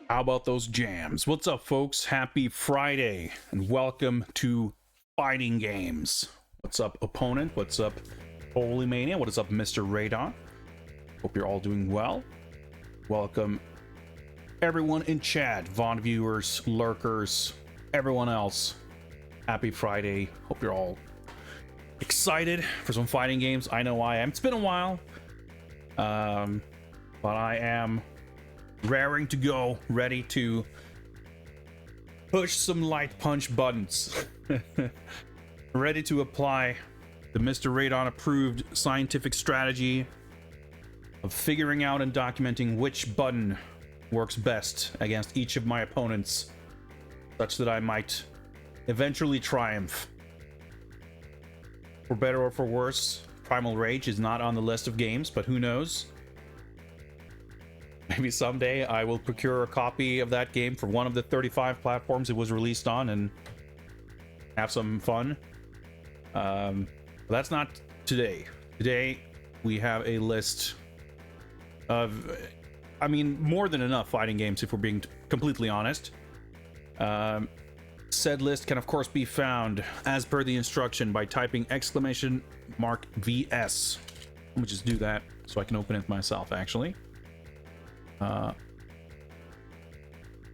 How about those jams? What's up, folks? Happy Friday, and welcome to Fighting Games. What's up, opponent? What's up, Holy Mania? What is up, Mr. Radon? Hope you're all doing well. Welcome, everyone in chat, Vaughn viewers, lurkers, everyone else. Happy Friday. Hope you're all excited for some fighting games. I know I am. It's been a while, but I am raring to go, ready to push some light punch buttons. Ready to apply the Mr. Radon approved scientific strategy of figuring out and documenting which button works best against each of my opponents, such that I might eventually triumph. For better or for worse, Primal Rage is not on the list of games, but who knows? Maybe someday I will procure a copy of that game for one of the 35 platforms it was released on and have some fun. But that's not today. Today we have a list of, I mean, more than enough fighting games if we're being completely honest. Said list can of course be found as per the instruction by typing !VS. Let me just do that so I can open it myself actually.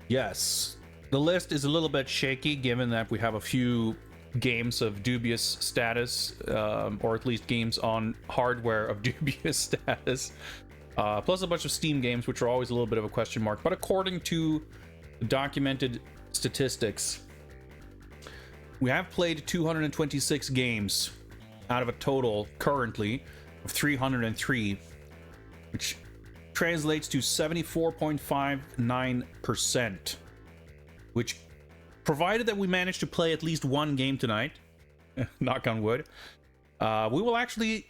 Yes, the list is a little bit shaky given that we have a few games of dubious status, or at least games on hardware of dubious status, plus a bunch of Steam games which are always a little bit of a question mark. But according to documented statistics, we have played 226 games out of a total currently of 303, which translates to 74.59%, which, provided that we manage to play at least one game tonight, knock on wood, we will actually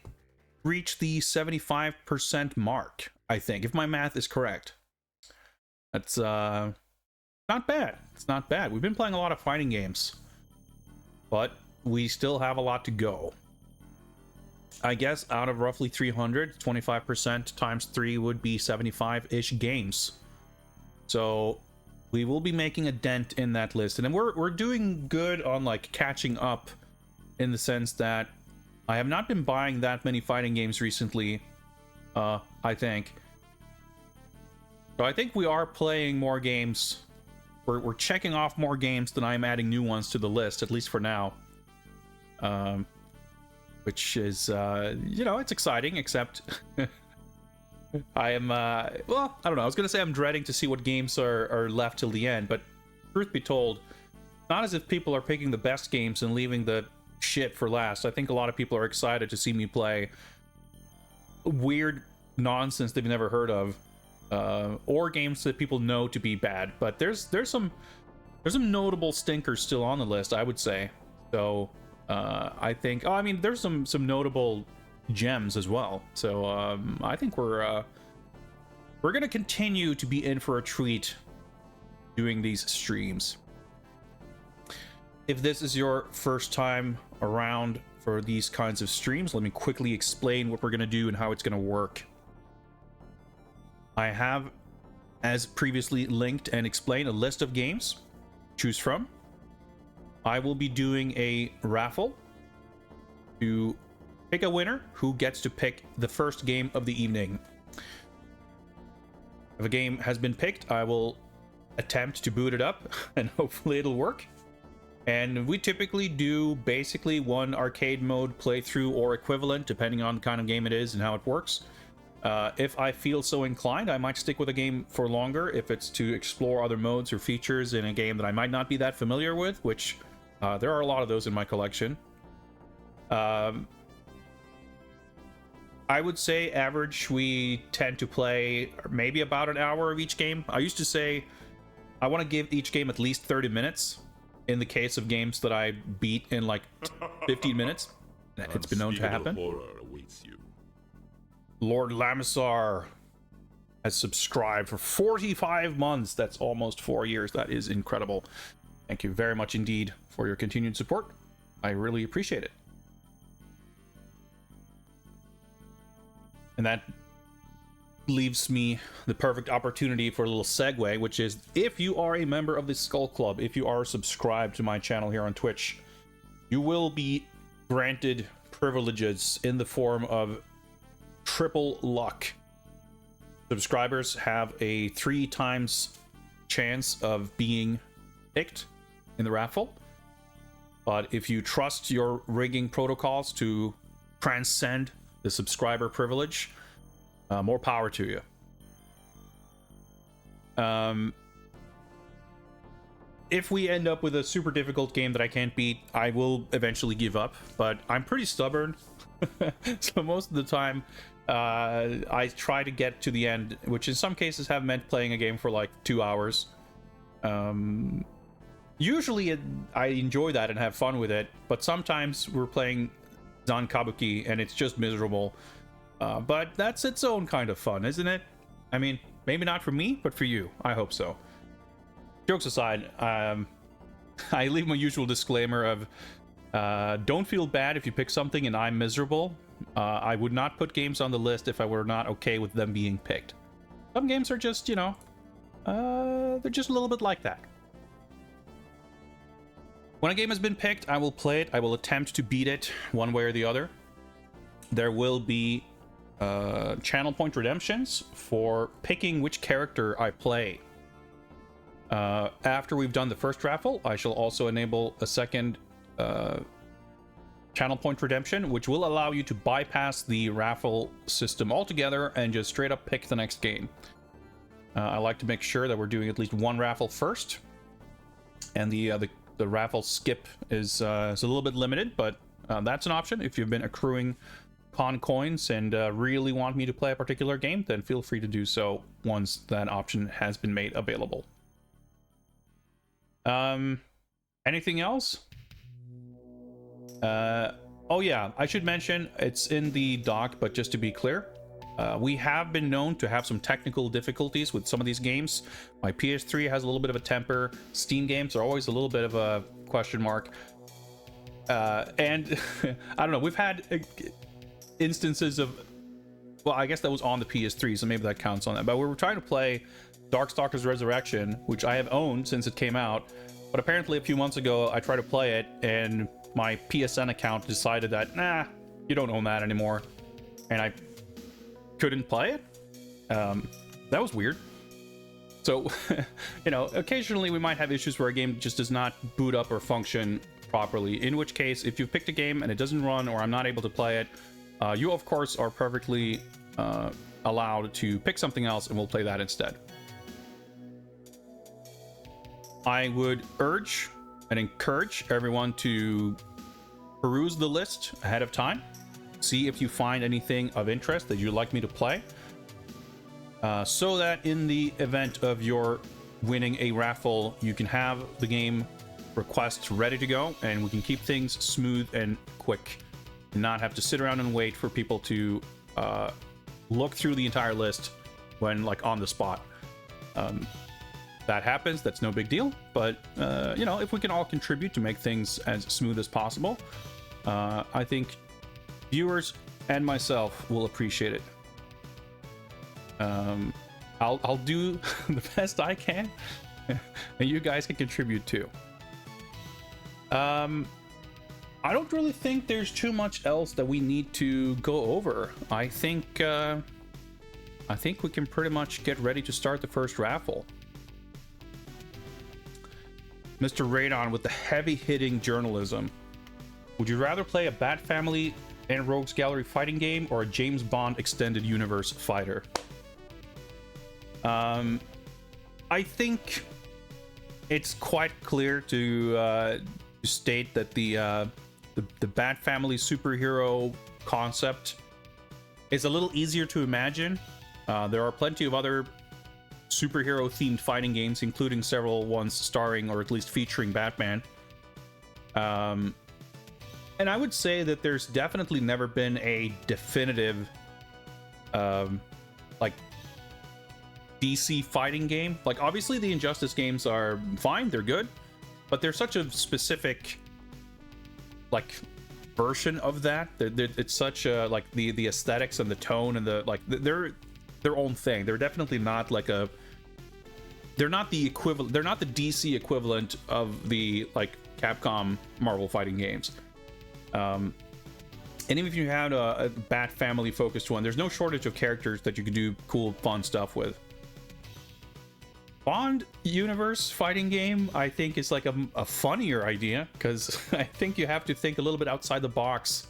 reach the 75% mark, I think, if my math is correct. That's not bad. It's not bad. We've been playing a lot of fighting games, but we still have a lot to go. I guess out of roughly 300, 25% times 3 would be 75-ish games. So we will be making a dent in that list. And then we're doing good on like catching up, in the sense that I have not been buying that many fighting games recently, I think. So I think we are playing more games. We're checking off more games than I'm adding new ones to the list, at least for now. Which is, you know, it's exciting, except I am, well, I don't know. I was going to say I'm dreading to see what games are left till the end, but truth be told, not as if people are picking the best games and leaving the shit for last. I think a lot of people are excited to see me play weird nonsense they've never heard of, or games that people know to be bad. But there's some notable stinkers still on the list, I would say. So I think, I mean, there's some notable gems as well. So I think we're gonna continue to be in for a treat doing these streams. If this is your first time around for these kinds of streams, let me quickly explain what we're gonna do and how it's gonna work. I have, as previously linked and explained, a list of games to choose from. I will be doing a raffle to pick a winner who gets to pick the first game of the evening. If a game has been picked, I will attempt to boot it up and hopefully it'll work. And we typically do basically one arcade mode playthrough or equivalent, depending on the kind of game it is and how it works. If I feel so inclined, I might stick with a game for longer if it's to explore other modes or features in a game that I might not be that familiar with, which there are a lot of those in my collection. I would say average, we tend to play maybe about an hour of each game. I used to say I want to give each game at least 30 minutes in the case of games that I beat in like 15 minutes. It's been known to happen. Lord Lamisar has subscribed for 45 months. That's almost 4 years. That is incredible. Thank you very much indeed for your continued support. I really appreciate it. And that leaves me the perfect opportunity for a little segue, which is, if you are a member of the Skull Club, if you are subscribed to my channel here on Twitch, you will be granted privileges in the form of triple luck. Subscribers have a 3 times chance of being picked in the raffle, but if you trust your rigging protocols to transcend the subscriber privilege, more power to you. If we end up with a super difficult game that I can't beat, I will eventually give up, but I'm pretty stubborn. So most of the time, I try to get to the end, which in some cases have meant playing a game for like 2 hours. Usually I enjoy that and have fun with it, but sometimes we're playing Zankabuki and it's just miserable. But that's its own kind of fun, isn't it? I mean, maybe not for me, but for you. I hope so. Jokes aside, I leave my usual disclaimer of don't feel bad if you pick something and I'm miserable. I would not put games on the list if I were not okay with them being picked. Some games are just, you know, they're just a little bit like that. When a game has been picked, I will play it. I will attempt to beat it one way or the other. There will be channel point redemptions for picking which character I play. After we've done the first raffle, I shall also enable a second channel point redemption, which will allow you to bypass the raffle system altogether and just straight up pick the next game. I like to make sure that we're doing at least one raffle first, and the raffle skip is a little bit limited, but that's an option. If you've been accruing con coins and really want me to play a particular game, then feel free to do so once that option has been made available. Anything else? Oh yeah, I should mention, it's in the doc, but just to be clear, we have been known to have some technical difficulties with some of these games. My PS3 has a little bit of a temper. Steam games are always a little bit of a question mark. And I don't know, we've had instances of, well, I guess that was on the PS3, so maybe that counts on that, but we were trying to play Darkstalkers Resurrection, which I have owned since it came out, but apparently a few months ago I tried to play it and my PSN account decided that, nah, you don't own that anymore, and I couldn't play it. That was weird. So, you know, occasionally we might have issues where a game just does not boot up or function properly, in which case, if you've picked a game and it doesn't run or I'm not able to play it, you of course are perfectly allowed to pick something else and we'll play that instead. I would urge and encourage everyone to peruse the list ahead of time, see if you find anything of interest that you'd like me to play, so that in the event of your winning a raffle, you can have the game requests ready to go and we can keep things smooth and quick, and not have to sit around and wait for people to look through the entire list when, like, on the spot. That happens, that's no big deal, but you know, if we can all contribute to make things as smooth as possible, I think viewers and myself will appreciate it. I'll do the best I can, and you guys can contribute too. I don't really think there's too much else that we need to go over. I think we can pretty much get ready to start the first raffle. Mr. Radon with the heavy-hitting journalism. Would you rather play a Bat Family and Rogues Gallery fighting game or a James Bond extended universe fighter? I think it's quite clear to state that the Bat Family superhero concept is a little easier to imagine. There are plenty of other superhero themed fighting games, including several ones starring or at least featuring Batman. And I would say that there's definitely never been a definitive like DC fighting game. Like, obviously the Injustice games are fine, they're good, but they're such a specific like version of that. It's such a, like, the aesthetics and the tone and the, like, they're their own thing. They're definitely not like a. They're not the equivalent. They're not the DC equivalent of the like Capcom Marvel fighting games. And even if you had a Bat Family focused one, there's no shortage of characters that you could do cool, fun stuff with. Bond universe fighting game, I think, is like a funnier idea, because I think you have to think a little bit outside the box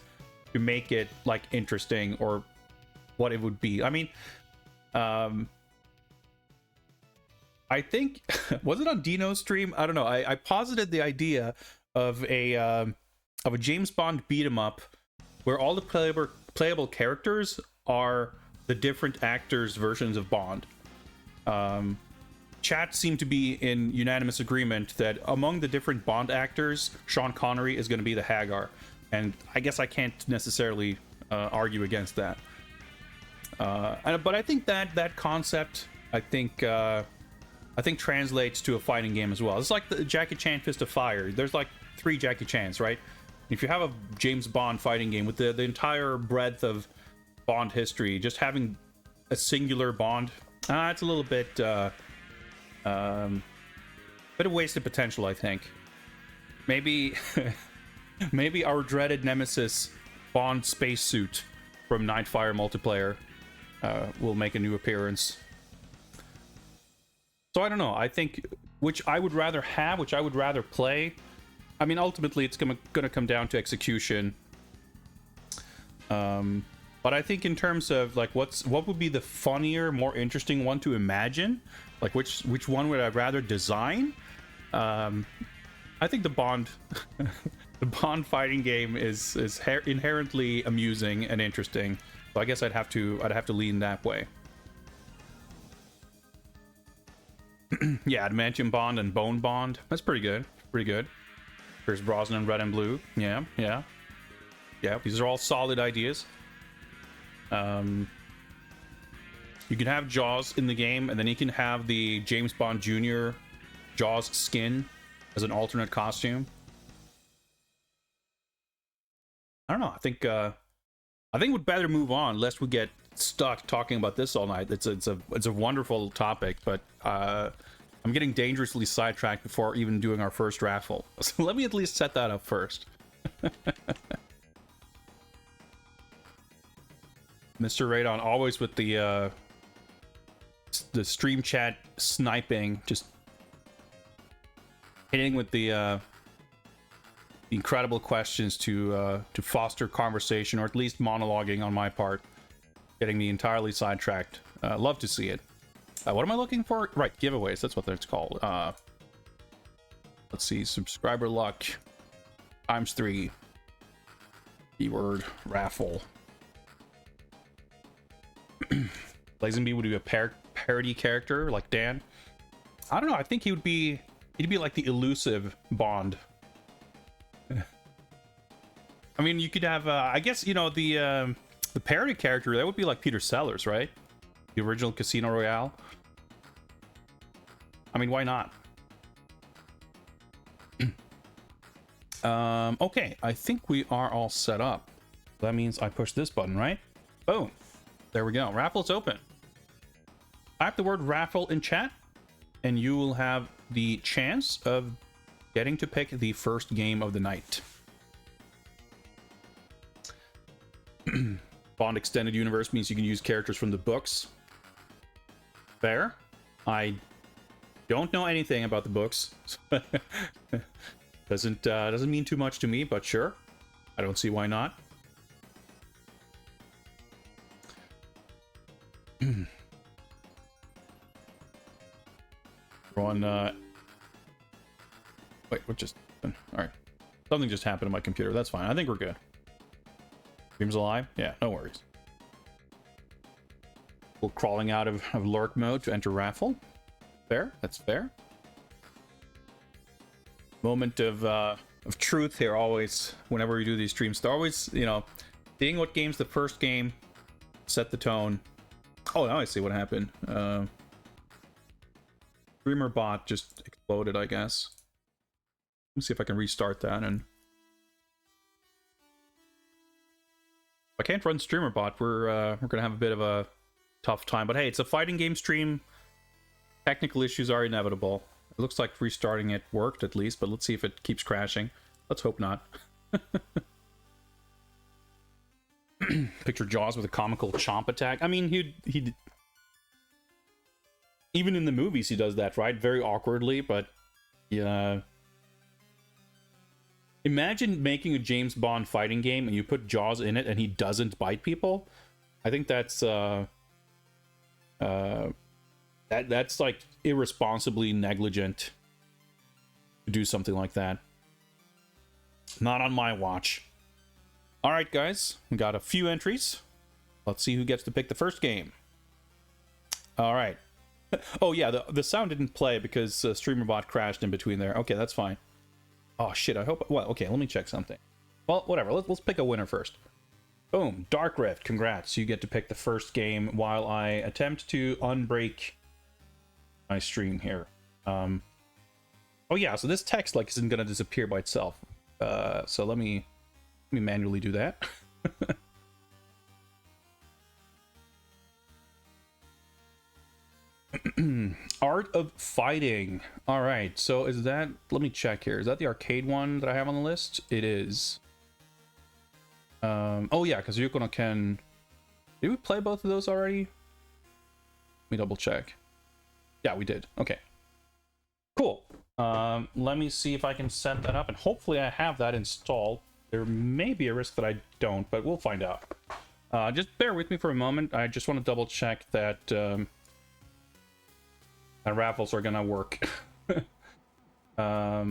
to make it like interesting or what it would be. I mean, I think was it on Dino's stream? I don't know. I posited the idea of a James Bond beat 'em up where all the playable characters are the different actors' versions of Bond. Chat seemed to be in unanimous agreement that among the different Bond actors, Sean Connery is going to be the Hagar, and I guess I can't necessarily argue against that. But I think that concept, I think translates to a fighting game as well. It's like the Jackie Chan Fist of Fire. There's like 3 Jackie Chans, right? If you have a James Bond fighting game with the entire breadth of Bond history, just having a singular Bond, it's a little bit of wasted potential, I think. Maybe maybe our dreaded nemesis Bond spacesuit from Nightfire multiplayer will make a new appearance. So I don't know. I think which I would rather have, which I would rather play. I mean, ultimately, it's gonna come down to execution. But I think in terms of like what would be the funnier, more interesting one to imagine, like which one would I rather design? I think the Bond the Bond fighting game is inherently amusing and interesting. So I guess I'd have to lean that way. Yeah, Adamantium Bond and Bone Bond. That's pretty good. Pretty good. There's Brosnan Red and Blue. Yeah. These are all solid ideas. You can have Jaws in the game, and then you can have the James Bond Jr. Jaws skin as an alternate costume. I don't know. I think we'd better move on, lest we get stuck talking about this all night. It's a wonderful topic, but I'm getting dangerously sidetracked before even doing our first raffle. So let me at least set that up first. Mr. Radon always with the stream chat sniping, just hitting with the incredible questions to foster conversation, or at least monologuing on my part, getting me entirely sidetracked. Love to see it. What am I looking for? Right, giveaways. That's what it's called. Let's see. Subscriber luck ×3. Keyword raffle. Lazenby would be a parody character like Dan. I don't know. I think he'd be like the elusive Bond. I mean, you could have. I guess you know the parody character that would be like Peter Sellers, right? The original Casino Royale. I mean, why not? Okay, I think we are all set up. That means I push this button, right? Boom. There we go. Raffle's open. Type the word raffle in chat, and you will have the chance of getting to pick the first game of the night. Bond Extended Universe means you can use characters from the books. Fair. I don't know anything about the books. Doesn't mean too much to me, but sure. I don't see why not. We're on wait, what just happened? Alright. Something just happened to my computer. That's fine. I think we're good. Stream's alive? Yeah, no worries. We're crawling out of lurk mode to enter raffle. Fair. That's fair. Moment of truth here always whenever we do these streams. They're always, you know, seeing what game's the first game, set the tone. Oh, now I see what happened. Streamer bot just exploded, I guess. Let me see if I can restart that. And if I can't run streamer bot, we're gonna have a bit of a tough time. But hey, it's a fighting game stream. Technical issues are inevitable. It looks like restarting it worked at least, but let's see if it keeps crashing. Let's hope not. Picture Jaws with a comical chomp attack. I mean, he even in the movies he does that, right? Very awkwardly, but yeah. Imagine making a James Bond fighting game and you put Jaws in it and he doesn't bite people. I think that's that's like irresponsibly negligent to do something like that. Not on my watch. All right, guys, we got a few entries. Let's see who gets to pick the first game. All right. Oh yeah, the sound didn't play because StreamerBot crashed in between there. Okay, that's fine. Oh shit, I hope. Well, okay, let me check something. Well, whatever. Let's pick a winner first. Boom, Dark Rift. Congrats, you get to pick the first game while I attempt to unbreak my stream here. Oh yeah, so this text like isn't gonna disappear by itself. So let me manually do that. Art of Fighting. All right, so is that, let me check here, is that the arcade one that I have on the list? It is. Oh yeah, because Yuko no Ken, did we play both of those already? Let me double check. Yeah, we did. Okay, cool. Let me see if I can set that up, and hopefully I have that installed. There may be a risk that I don't, but we'll find out. Just bear with me for a moment. I just want to double check that raffles are gonna work. I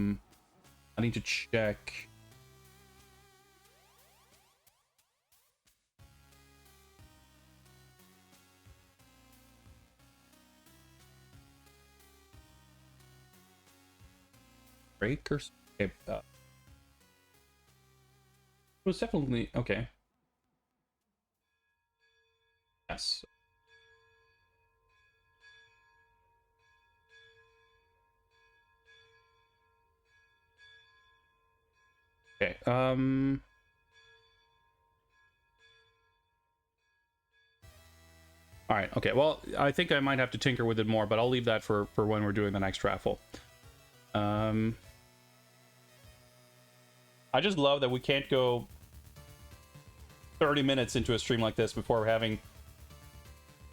need to check. Breakers. Okay. It was definitely okay. Yes. Okay. All right. Okay. Well, I think I might have to tinker with it more, but I'll leave that for when we're doing the next raffle. I just love that we can't go 30 minutes into a stream like this before having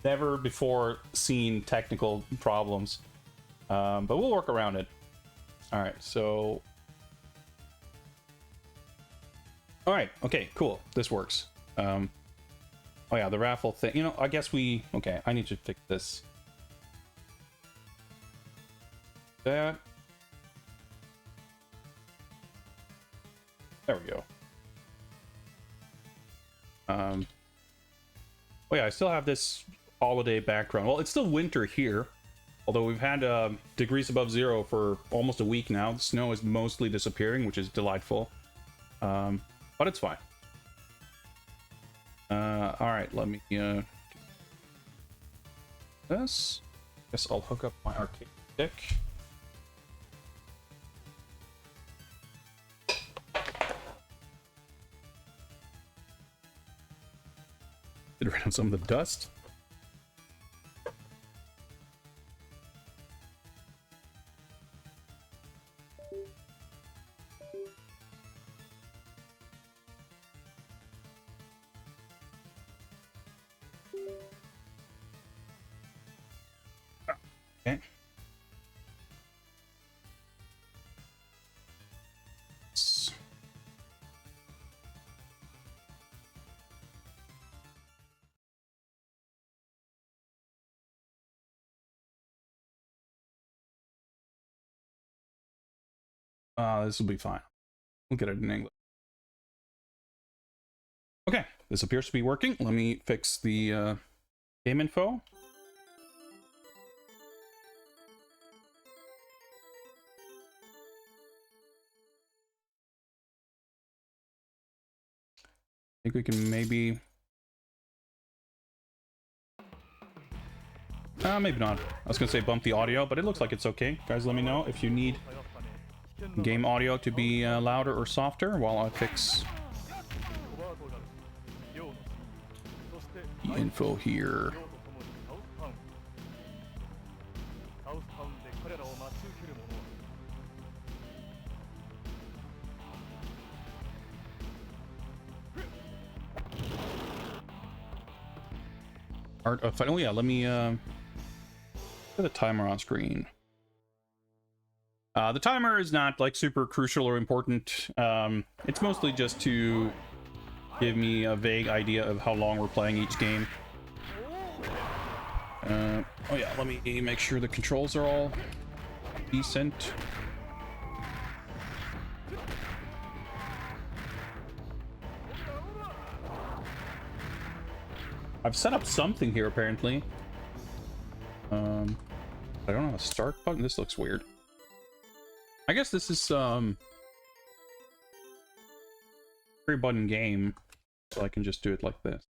never before seen technical problems. But we'll work around it. All right. So. All right. Okay. Cool. This works. Oh yeah, the raffle thing. You know, I guess we. Okay, I need to fix this. That. There we go. Oh yeah, I still have this holiday background. Well, it's still winter here, although we've had degrees above zero for almost a week now. The snow is mostly disappearing, which is delightful. But it's fine. All right, let me this. Guess I'll hook up my arcade stick. Get rid of some of the dust. Okay. This will be fine. We'll get it in English. Okay, this appears to be working. Let me fix the game info. I think we can maybe... maybe not. I was gonna say bump the audio, but it looks like it's okay. Guys, let me know if you need game audio to be louder or softer while I fix the info here. Art of fighting. Oh yeah, let me put the timer on screen. The timer is not like super crucial or important. It's mostly just to give me a vague idea of how long we're playing each game. Oh yeah, let me make sure the controls are all decent. I've set up something here apparently. I don't have a start button. This looks weird. I guess this is three button game, so I can just do it like this.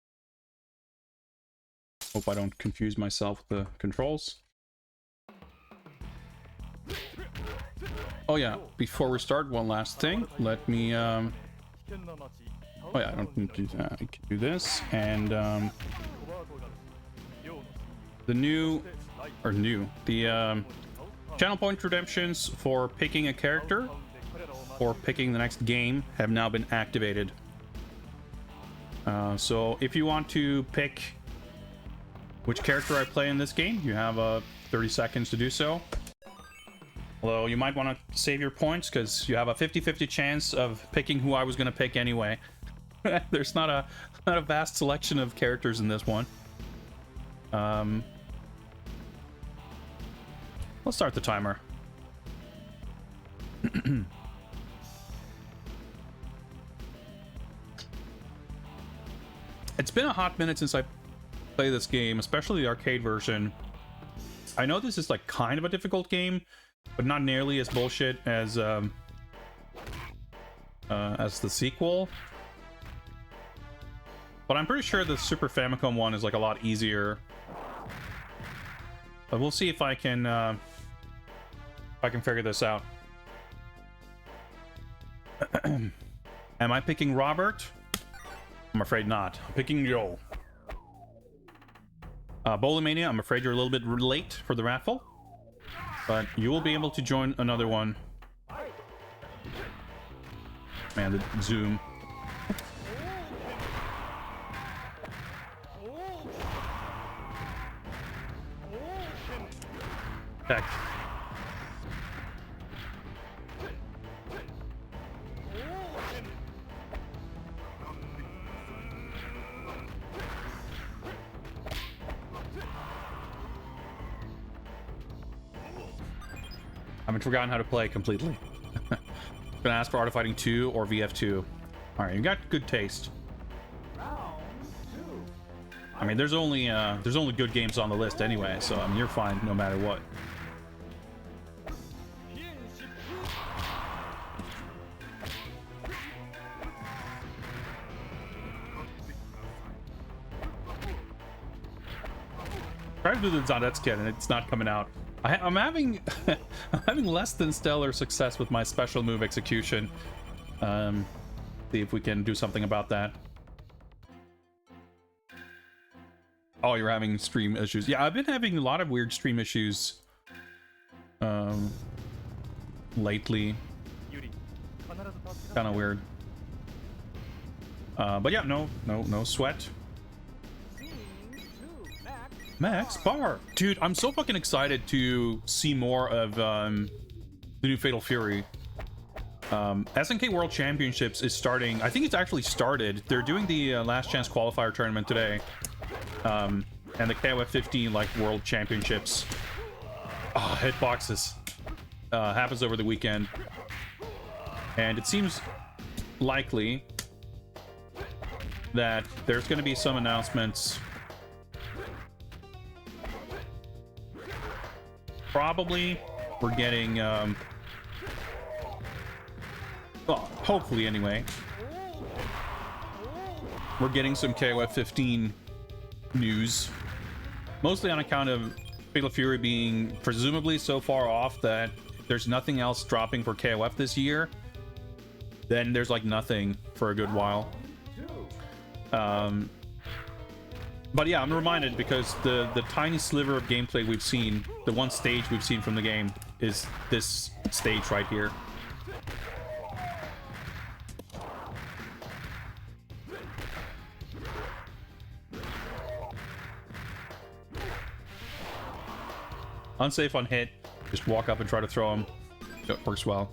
Hope I don't confuse myself with the controls. Oh yeah, before we start, one last thing. Let me oh yeah, I don't need to do that. I can do this, and the channel point redemptions for picking a character or picking the next game have now been activated. So if you want to pick which character I play in this game, you have 30 seconds to do so. Although you might want to save your points because you have a 50-50 chance of picking who I was going to pick anyway. There's not a vast selection of characters in this one. Let's start the timer. It's been a hot minute since I played this game, especially the arcade version. I know this is like kind of a difficult game, but not nearly as bullshit as the sequel. But I'm pretty sure the Super Famicom one is like a lot easier. But we'll see if I can figure this out. Am I picking Robert? I'm afraid not. I'm picking Joe. Bowling Mania, I'm afraid you're a little bit late for the raffle, but you will be able to join another one. Man, the zoom. Heck. I haven't forgotten how to play completely. Gonna ask for Art of Fighting 2 or VF2. Alright, you got good taste. I mean, there's only good games on the list anyway, so I mean, you're fine no matter what. Try to do the Zanetsuken and it's not coming out. I'm having I'm having less than stellar success with my special move execution. See if we can do something about that. Oh, you're having stream issues. Yeah, I've been having a lot of weird stream issues lately. Kind of weird. But yeah, no sweat. Max Bar. Dude, I'm so fucking excited to see more of the new Fatal Fury. SNK World Championships is starting. I think it's actually started. They're doing the last chance qualifier tournament today. And the KOF 15 like World Championships. Hitboxes. Happens over the weekend. And it seems likely that there's going to be some announcements. Probably we're getting well, hopefully anyway, we're getting some KOF 15 news, mostly on account of Fatal Fury being presumably so far off that if there's nothing else dropping for KOF this year, then there's like nothing for a good while. But yeah, I'm reminded because the tiny sliver of gameplay we've seen, the one stage we've seen from the game, is this stage right here. Unsafe on hit. Just walk up and try to throw him. It works well.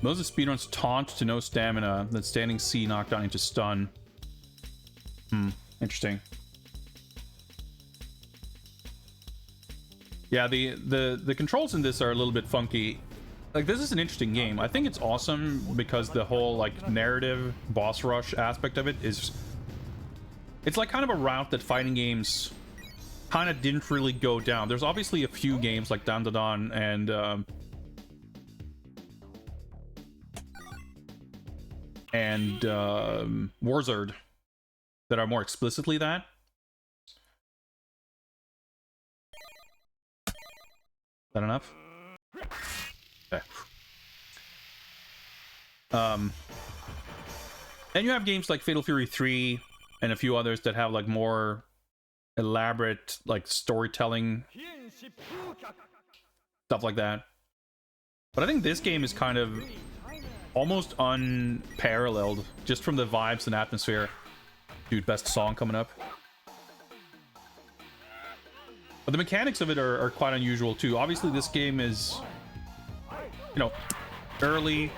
Most of the speedruns taunt to no stamina, then standing C knockdown into stun. Interesting. Yeah, the controls in this are a little bit funky. Like, this is an interesting game. I think it's awesome because the whole, like, narrative boss rush aspect of it is... It's like kind of a route that fighting games kind of didn't really go down. There's obviously a few games like Dan Da Dan and Warzard that are more explicitly that. Is that enough? Okay. And you have games like Fatal Fury 3 and a few others that have like more elaborate like storytelling stuff like that. But I think this game is kind of almost unparalleled just from the vibes and atmosphere. Dude, best song coming up. But the mechanics of it are quite unusual too. Obviously this game is, you know, early.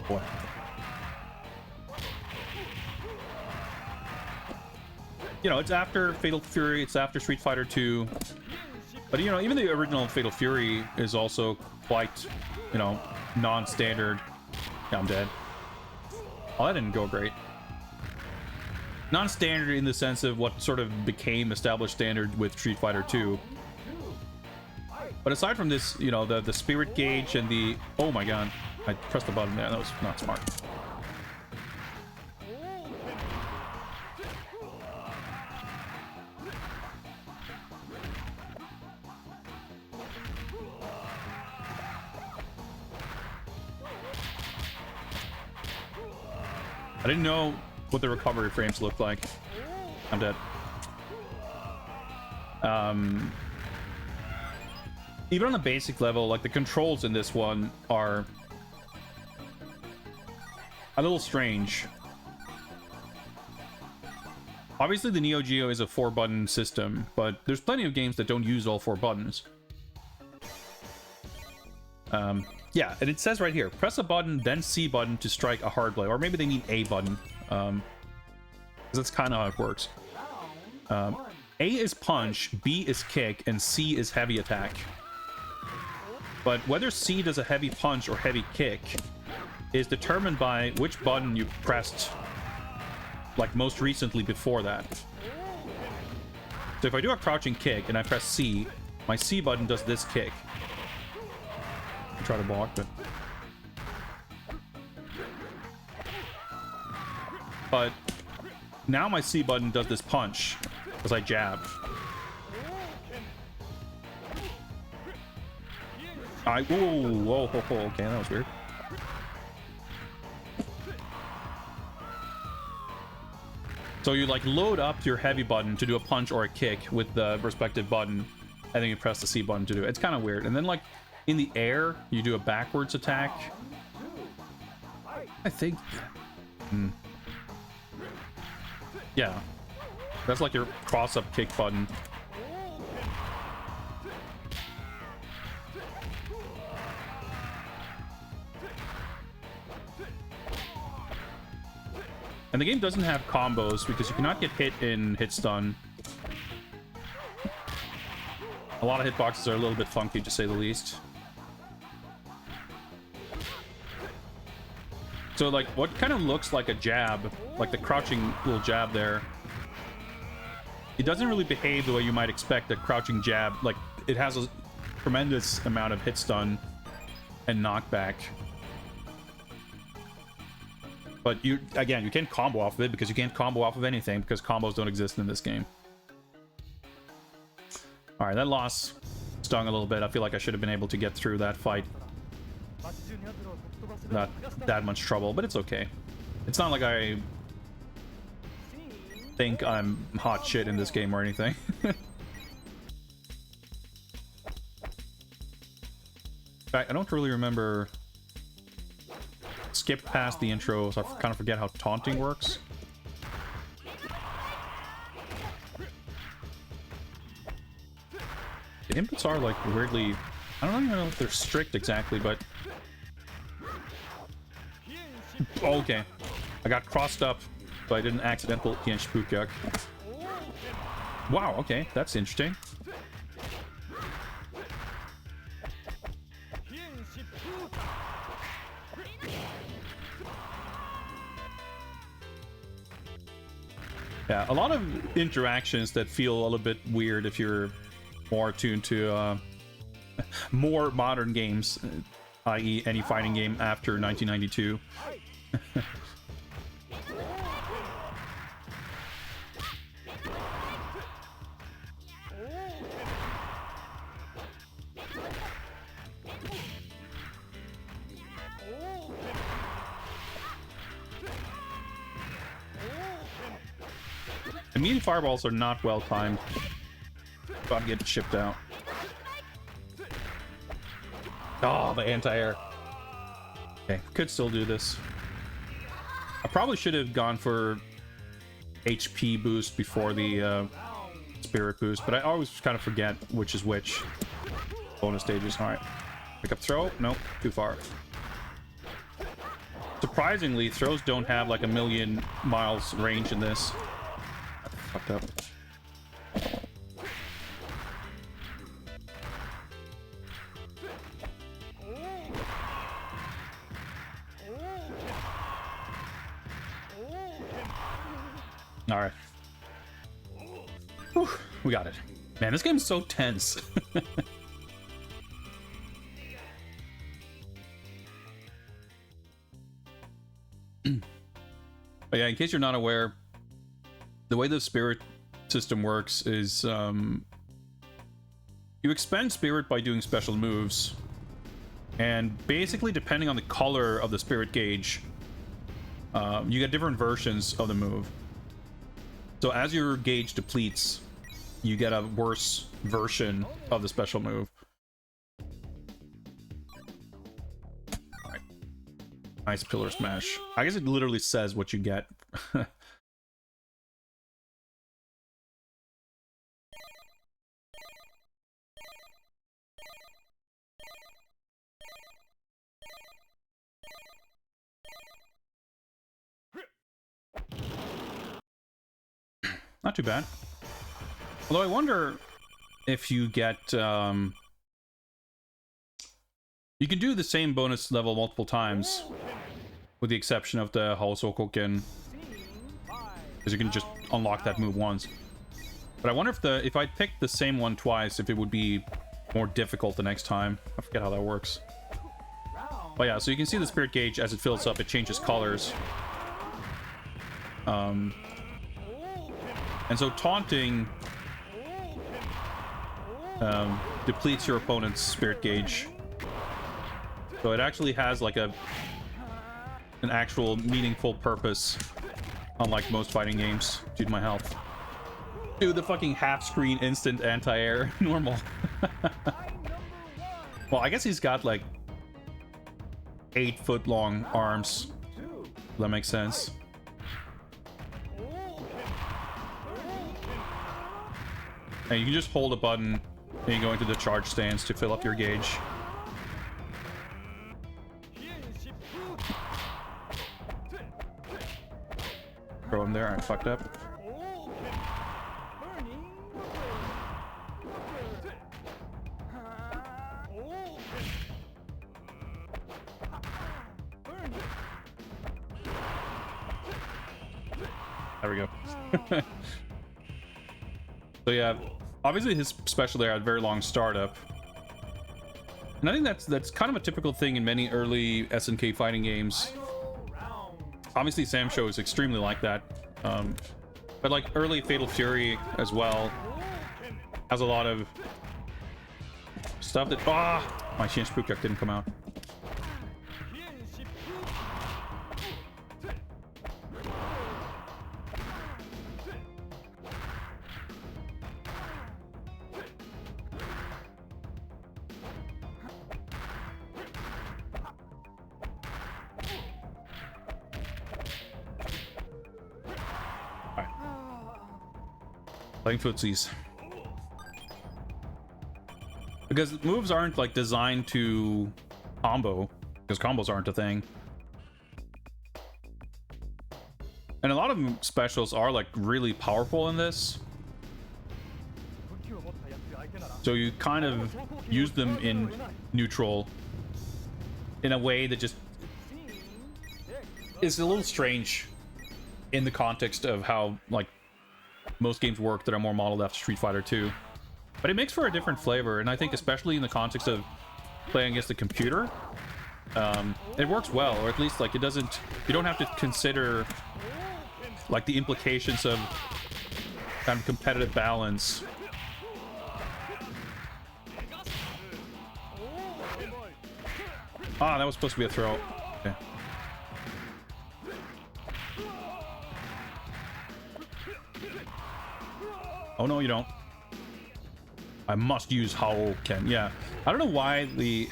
Boy. You know, it's after Fatal Fury, it's after Street Fighter 2. But, you know, even the original Fatal Fury is also quite, you know, non-standard. Yeah, I'm dead. Oh, that didn't go great. Non-standard in the sense of what sort of became established standard with Street Fighter 2. But aside from this, you know, the spirit gauge and the... Oh my god. I pressed the button there. That was not smart. I didn't know what the recovery frames looked like. I'm dead. Even on a basic level, like the controls in this one are a little strange. Obviously the Neo Geo is a 4-button system, but there's plenty of games that don't use all 4 buttons. Yeah, and it says right here, press a button, then C button to strike a hard blow. Or maybe they mean A button. Because that's kind of how it works. A is punch, B is kick, and C is heavy attack. But whether C does a heavy punch or heavy kick is determined by which button you pressed, like, most recently before that. So if I do a crouching kick and I press C, my C button does this kick. Try to block, but now my C button does this punch as I jab. Whoa, okay, that was weird. So you like load up your heavy button to do a punch or a kick with the respective button, and then you press the C button to do it. It's kind of weird. And then like in the air, you do a backwards attack. I think. Yeah. That's like your cross-up kick button. And the game doesn't have combos because you cannot get hit in hit stun. A lot of hitboxes are a little bit funky, to say the least. So, like, what kind of looks like a jab, like the crouching little jab there, it doesn't really behave the way you might expect a crouching jab. Like, it has a tremendous amount of hit stun and knockback. But you, again, you can't combo off of it because you can't combo off of anything because combos don't exist in this game. All right, that loss stung a little bit. I feel like I should have been able to get through that fight. Not that much trouble, but it's okay. It's not like I think I'm hot shit in this game or anything. In fact, I don't really remember. Skip past the intro, so I kind of forget how taunting works. The inputs are like weirdly... I don't even know if they're strict exactly, but... Oh, okay. I got crossed up, so I didn't accidental Yenshipukyak. Wow, okay, that's interesting. Yeah, a lot of interactions that feel a little bit weird if you're more attuned to more modern games, i.e. any fighting game after 1992. Immediate fireballs are not well timed. About to get shipped out. Oh, the anti-air. Okay, could still do this. I probably should have gone for HP boost before the spirit boost, but I always kind of forget which is which. Bonus stages. All right. Pick up throw. Nope, too far. Surprisingly, throws don't have like a million miles range in this. Fucked up. All right. Whew, we got it. Man, this game's so tense. But yeah, in case you're not aware, the way the spirit system works is you expend spirit by doing special moves, and basically depending on the color of the spirit gauge, you get different versions of the move. So as your gauge depletes, you get a worse version of the special move. Alright. Nice pillar smash. I guess it literally says what you get. Not too bad. Although I wonder if you get... you can do the same bonus level multiple times, with the exception of the Haosokoken, because you can just unlock that move once. But I wonder if I picked the same one twice, if it would be more difficult the next time. I forget how that works. But yeah, so you can see the spirit gauge as it fills up, it changes colors. And so taunting depletes your opponent's spirit gauge. So it actually has like an actual meaningful purpose, unlike most fighting games, due to my health. Dude, the fucking half-screen instant anti-air. Normal. Well, I guess he's got like 8-foot-long arms. That makes sense. And you can just hold a button and you go into the charge stance to fill up your gauge. Throw him there. I fucked up. There we go. So yeah, obviously his special there had a very long startup. And I think that's kind of a typical thing in many early SNK fighting games. Obviously Samsho is extremely like that. But like early Fatal Fury as well has a lot of stuff that... Ah! My Yenshipukyak didn't come out. Playing footsies. Because moves aren't like designed to combo, because combos aren't a thing. And a lot of specials are like really powerful in this. So you kind of use them in neutral in a way that just is a little strange in the context of how like most games work that are more modeled after Street Fighter 2. But it makes for a different flavor, and I think especially in the context of playing against the computer, it works well, or at least like it doesn't, you don't have to consider like the implications of kind of competitive balance. Ah, that was supposed to be a throw. Okay. Oh no, you don't. I must use Haoken. Yeah, I don't know why the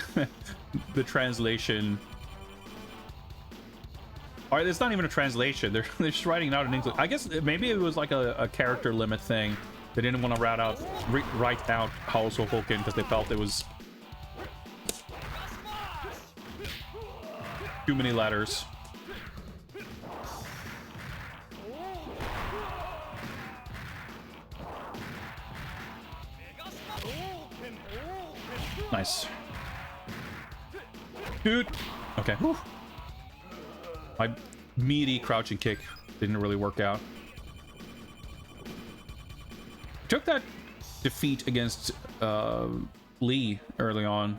the translation. All right, it's not even a translation. They're just writing it out in English. I guess maybe it was like a character limit thing. They didn't want to write out Haoken because they felt it was too many letters. Nice. Dude. Okay. Whew. My meaty crouching kick didn't really work out. Took that defeat against Lee early on.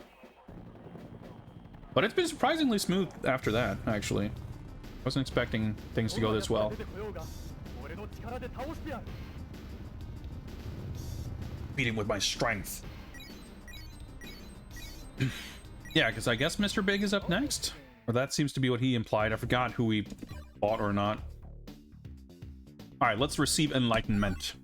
But it's been surprisingly smooth after that, actually. Wasn't expecting things to go this well. Beat him with my strength. Yeah, because I guess Mr. Big is up next. Or that seems to be what he implied. I forgot who he fought or not. Alright, let's receive enlightenment.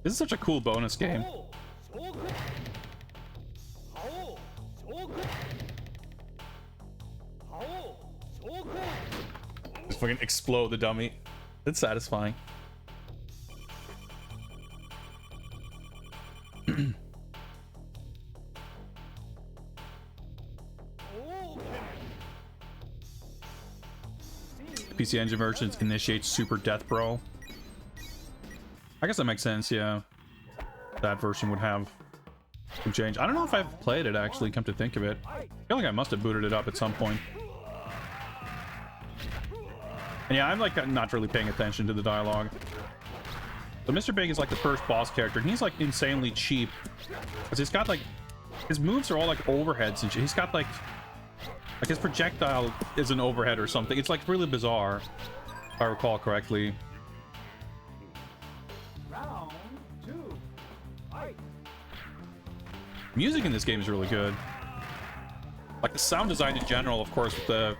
This is such a cool bonus game. Just fucking explode the dummy. It's satisfying. The PC Engine versions initiate Super Death Bro. I guess that makes sense, yeah. That version would have some change. I don't know if I've played it, actually, come to think of it. I feel like I must have booted it up at some point. And yeah, I'm like not really paying attention to the dialogue. So Mr. Big is like the first boss character, and he's like insanely cheap. Because he's got like, his moves are all like overheads and shit. He's got like his projectile is an overhead or something. It's like really bizarre, if I recall correctly. Music in this game is really good. Like the sound design in general, of course, with the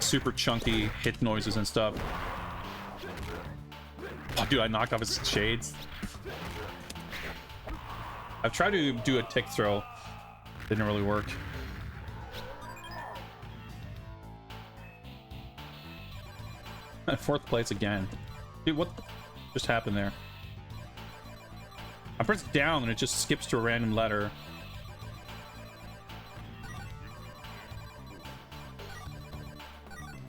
super chunky hit noises and stuff. Oh, dude, I knocked off his shades. I've tried to do a tick throw. Didn't really work. Fourth place again. Dude, what just happened there? I press down and it just skips to a random letter.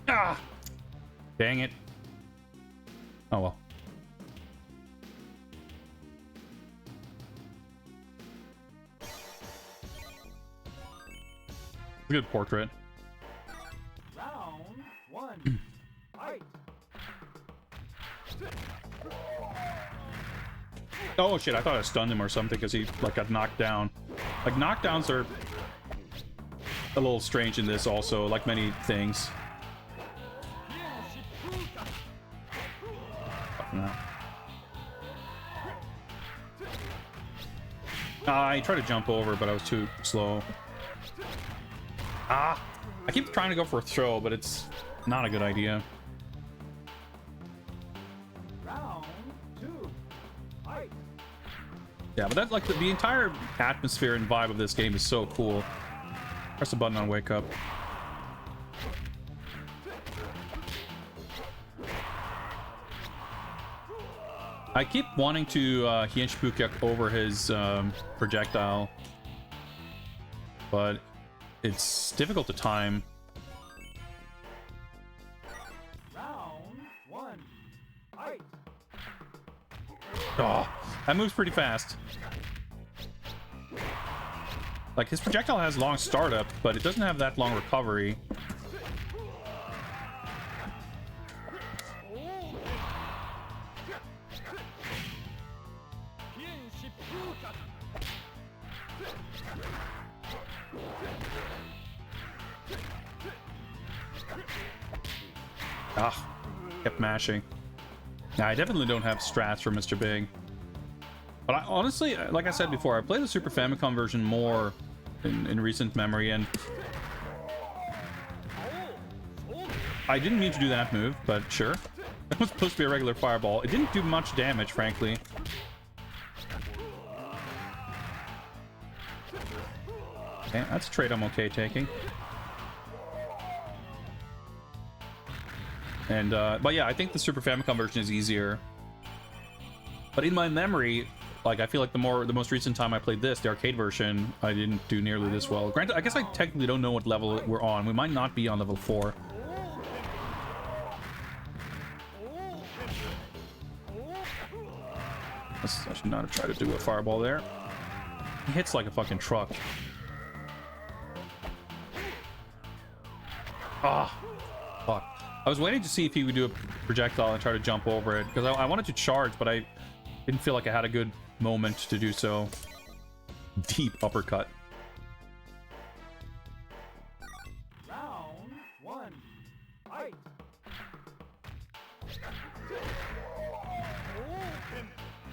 Ah! Dang it. Oh well. Good portrait. Round one. Fight. Oh shit, I thought I stunned him or something because he like got knocked down. Like knockdowns are a little strange in this also, like many things. No. I tried to jump over, but I was too slow. Ah! I keep trying to go for a throw, but it's not a good idea. Round two. Fight. Yeah, but that's like the entire atmosphere and vibe of this game is so cool. Press the button on wake up. I keep wanting to Hienshibuka over his projectile, but it's difficult to time. Round 1. Fight. Oh, that moves pretty fast. Like, his projectile has long startup, but it doesn't have that long recovery. Ah, kept mashing. Nah, I definitely don't have strats for Mr. Big. But I, honestly, like I said before, I played the Super Famicom version more in recent memory, and I didn't mean to do that move, but sure. It was supposed to be a regular fireball. It didn't do much damage, frankly. Okay, that's a trade I'm okay taking. And, but yeah, I think the Super Famicom version is easier. But in my memory, like, I feel like the most recent time I played this, the arcade version, I didn't do nearly this well. Granted, I guess I technically don't know what level we're on. We might not be on level 4. I should not have tried to do a fireball there. He hits like a fucking truck. Ah, fuck. I was waiting to see if he would do a projectile and try to jump over it, because I wanted to charge, but I didn't feel like I had a good moment to do so. Deep uppercut. Round 1. Fight.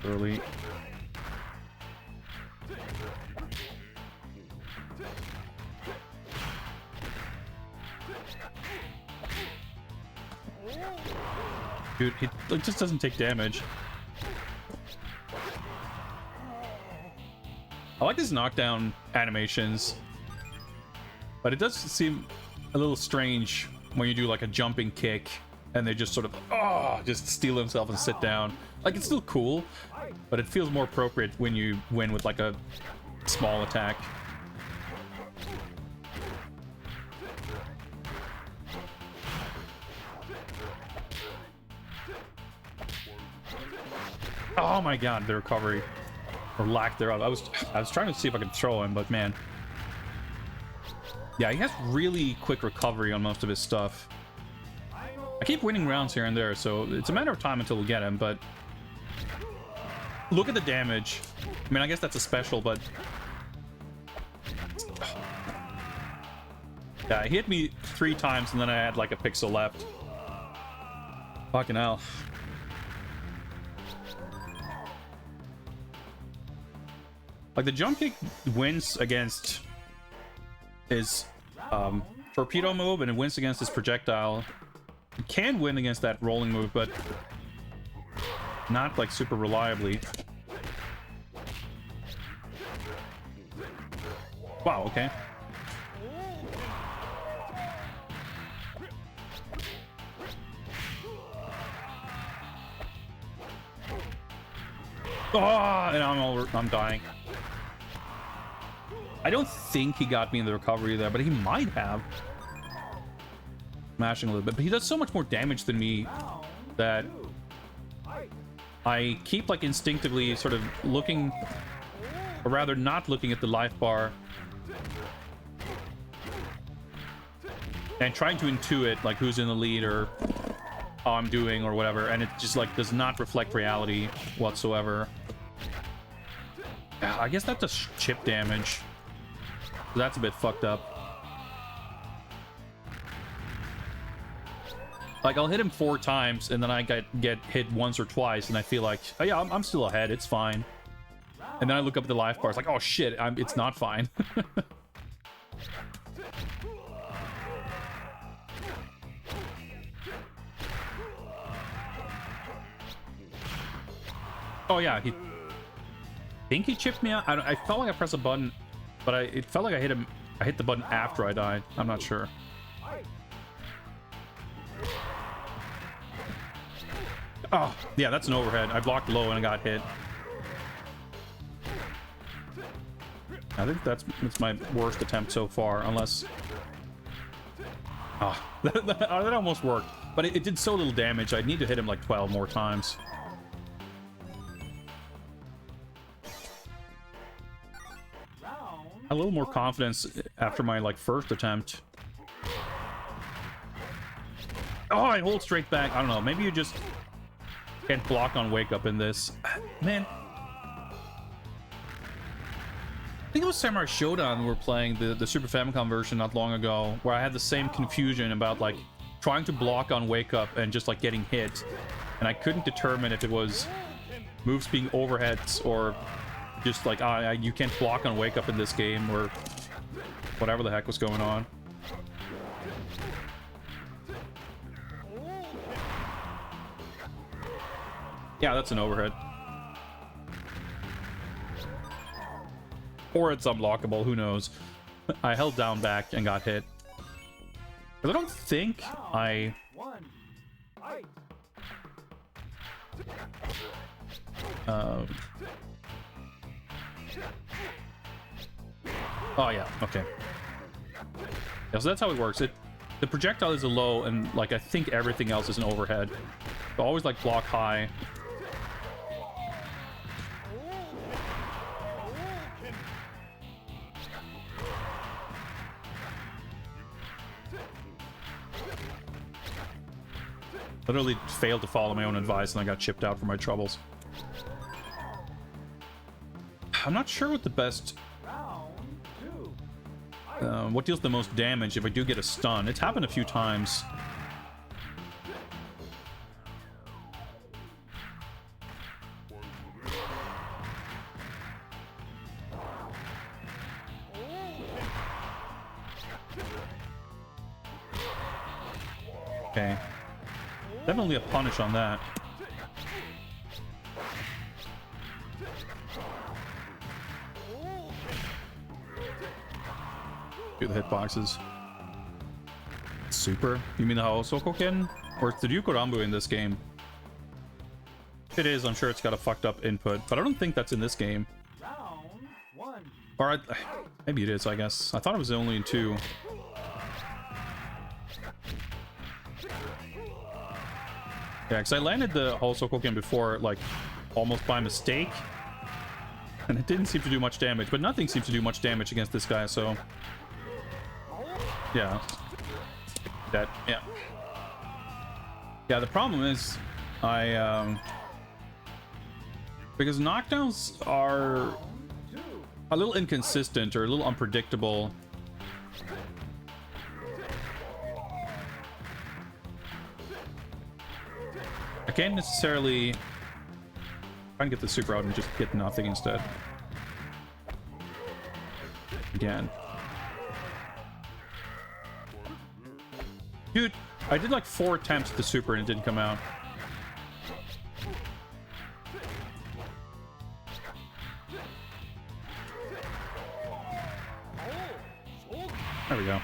Early. Dude, he just doesn't take damage. I like his knockdown animations, but it does seem a little strange when you do like a jumping kick and they just sort of just steal himself and sit down. Like, it's still cool, but it feels more appropriate when you win with like a small attack. Oh my god, the recovery. Or lack thereof. I was trying to see if I could throw him, but man. Yeah, he has really quick recovery on most of his stuff. I keep winning rounds here and there, so it's a matter of time until we get him, but look at the damage. I mean, I guess that's a special, but yeah, he hit me 3 times and then I had like a pixel left. Fucking hell. Like, the jump kick wins against his torpedo move, and it wins against his projectile. It can win against that rolling move, but not like super reliably. Wow, okay. Oh, and I'm dying. I don't think he got me in the recovery there, but he might have. Mashing a little bit, but he does so much more damage than me that I keep like instinctively sort of looking, or rather not looking at the life bar and trying to intuit like who's in the lead or how I'm doing or whatever, and it just like does not reflect reality whatsoever. I guess that does chip damage. That's a bit fucked up. Like, I'll hit him 4 times, and then I get hit once or twice, and I feel like, oh yeah, I'm still ahead, it's fine. And then I look up at the life bar, it's like, oh shit, it's not fine. Oh yeah, think he chipped me out. I felt like I pressed a button, but it felt like I hit him. I hit the button after I died. I'm not sure. Oh, yeah, that's an overhead. I blocked low and I got hit. I think that's my worst attempt so far, unless... Oh, that almost worked. But it did so little damage, I'd need to hit him like 12 more times. A little more confidence after my like first attempt. Oh, I hold straight back. I don't know. Maybe you just can't block on wake up in this. Man. I think it was Samurai Shodown we were playing, the Super Famicom version not long ago, where I had the same confusion about like trying to block on wake up and just like getting hit. And I couldn't determine if it was moves being overheads or just like, you can't block on wake up in this game, or whatever the heck was going on. Yeah, that's an overhead. Or it's unblockable, who knows. I held down back and got hit. But I don't think I... Oh yeah, okay. Yeah, so that's how it works. The projectile is a low, and like I think everything else is an overhead. So always like block high. Literally failed to follow my own advice, and I got chipped out for my troubles. I'm not sure what the best... what deals the most damage if I do get a stun. It's happened a few times. Okay. Definitely a punish on that. Do the hitboxes. Super? You mean the Haosokoken? Or it's the Ryukorambu in this game? If it is, I'm sure it's got a fucked up input, but I don't think that's in this game. Or maybe it is, I guess. I thought it was only in 2. Yeah, because I landed the Haosokoken before, like, almost by mistake. And it didn't seem to do much damage, but nothing seems to do much damage against this guy, so... Yeah. That, yeah. Yeah, the problem is, because knockdowns are a little inconsistent or a little unpredictable. I can't necessarily try and get the super out and just get nothing instead. Again. Dude, I did like 4 attempts at the super and it didn't come out. There we go.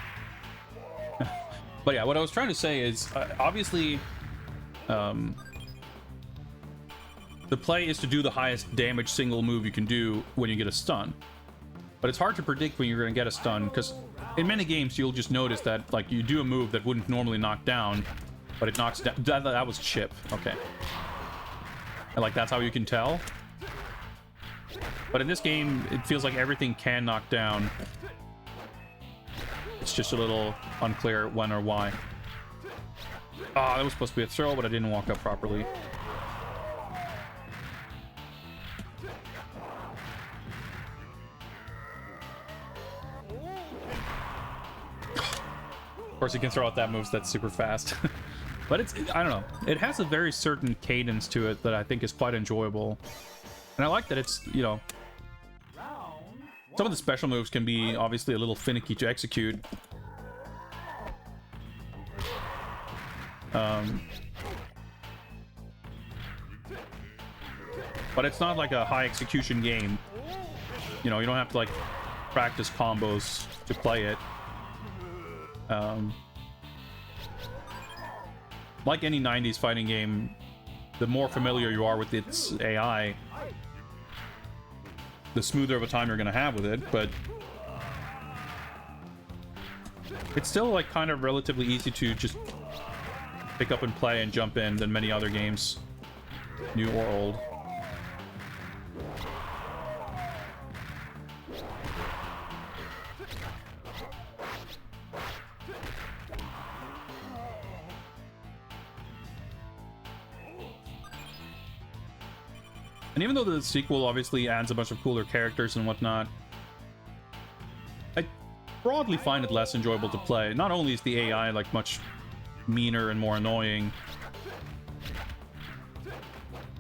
But yeah, what I was trying to say is, obviously, the play is to do the highest damage single move you can do when you get a stun. But it's hard to predict when you're going to get a stun, because in many games you'll just notice that like you do a move that wouldn't normally knock down, but it knocks down. That was chip. Okay. And like that's how you can tell. But in this game, it feels like everything can knock down. It's just a little unclear when or why. Ah, that was supposed to be a throw, but I didn't walk up properly. Of course, you can throw out that move that's super fast. But it's, I don't know. It has a very certain cadence to it that I think is quite enjoyable. And I like that it's, you know... Some of the special moves can be obviously a little finicky to execute. But it's not like a high execution game. you know, you don't have to like practice combos to play it. Like any 90s fighting game, the more familiar you are with its AI, the smoother of a time you're gonna have with it, but it's still like kind of relatively easy to just pick up and play and jump in than many other games, new or old. And even though the sequel obviously adds a bunch of cooler characters and whatnot, I broadly find it less enjoyable to play. Not only is the AI like much meaner and more annoying,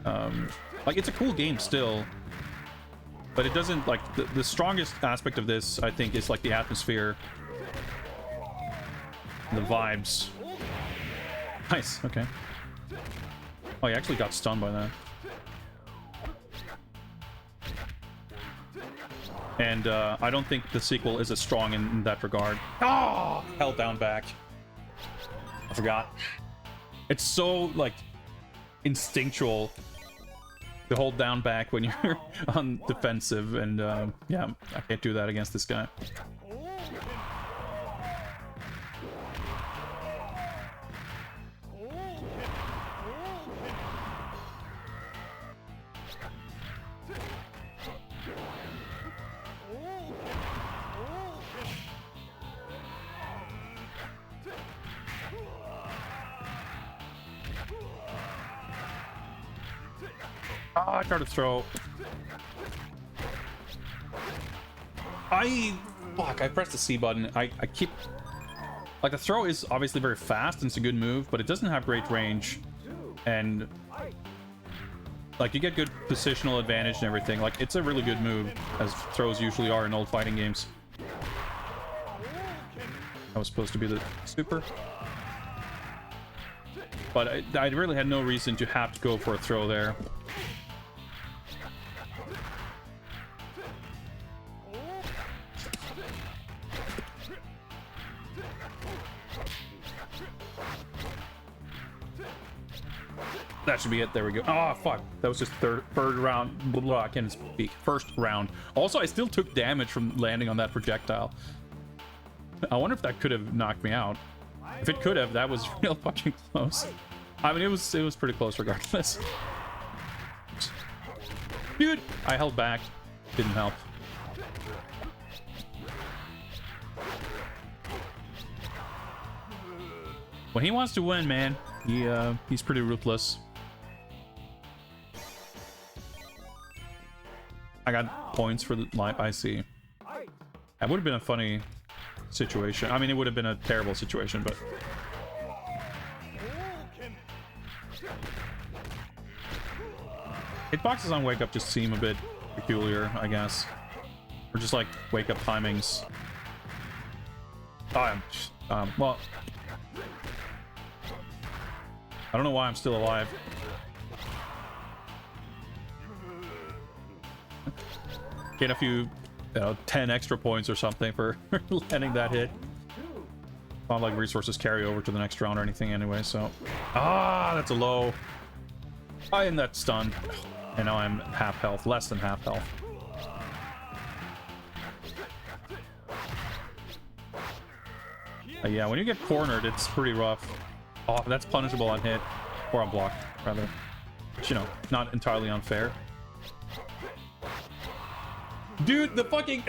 like it's a cool game still, but it doesn't like the strongest aspect of this, I think, is like the atmosphere, the vibes. Nice. Okay. Oh, he actually got stunned by that. And I don't think the sequel is as strong in that regard. Oh, held down back. I forgot. It's so like instinctual to hold down back when you're on defensive, and yeah, I can't do that against this guy. Oh, I tried to throw. Fuck, I pressed the C button. I keep... Like, the throw is obviously very fast and it's a good move, but it doesn't have great range. And... like, you get good positional advantage and everything. Like, it's a really good move, as throws usually are in old fighting games. That was supposed to be the super. But I really had no reason to have to go for a throw there. That should be it. There we go. Oh, fuck. That was just third round. Blah, blah, I can't speak. First round. Also, I still took damage from landing on that projectile. I wonder if that could have knocked me out. If it could have, that was real fucking close. I mean, it was pretty close regardless. Dude, I held back. Didn't help. When he wants to win, man, he's pretty ruthless. I got points for the life. I see. That would have been a funny situation. I mean, it would have been a terrible situation, but... Hitboxes on Wake Up just seem a bit peculiar, I guess. Or just like Wake Up timings. Well... I don't know why I'm still alive. Get a few, 10 extra points or something for landing that hit. Not like resources carry over to the next round or anything anyway, so... Ah, that's a low. I am that stunned. And now I'm half health, less than half health. Yeah, when you get cornered, it's pretty rough. Oh, that's punishable on hit. Or on block, rather. Which, you know, not entirely unfair. Dude, the fucking...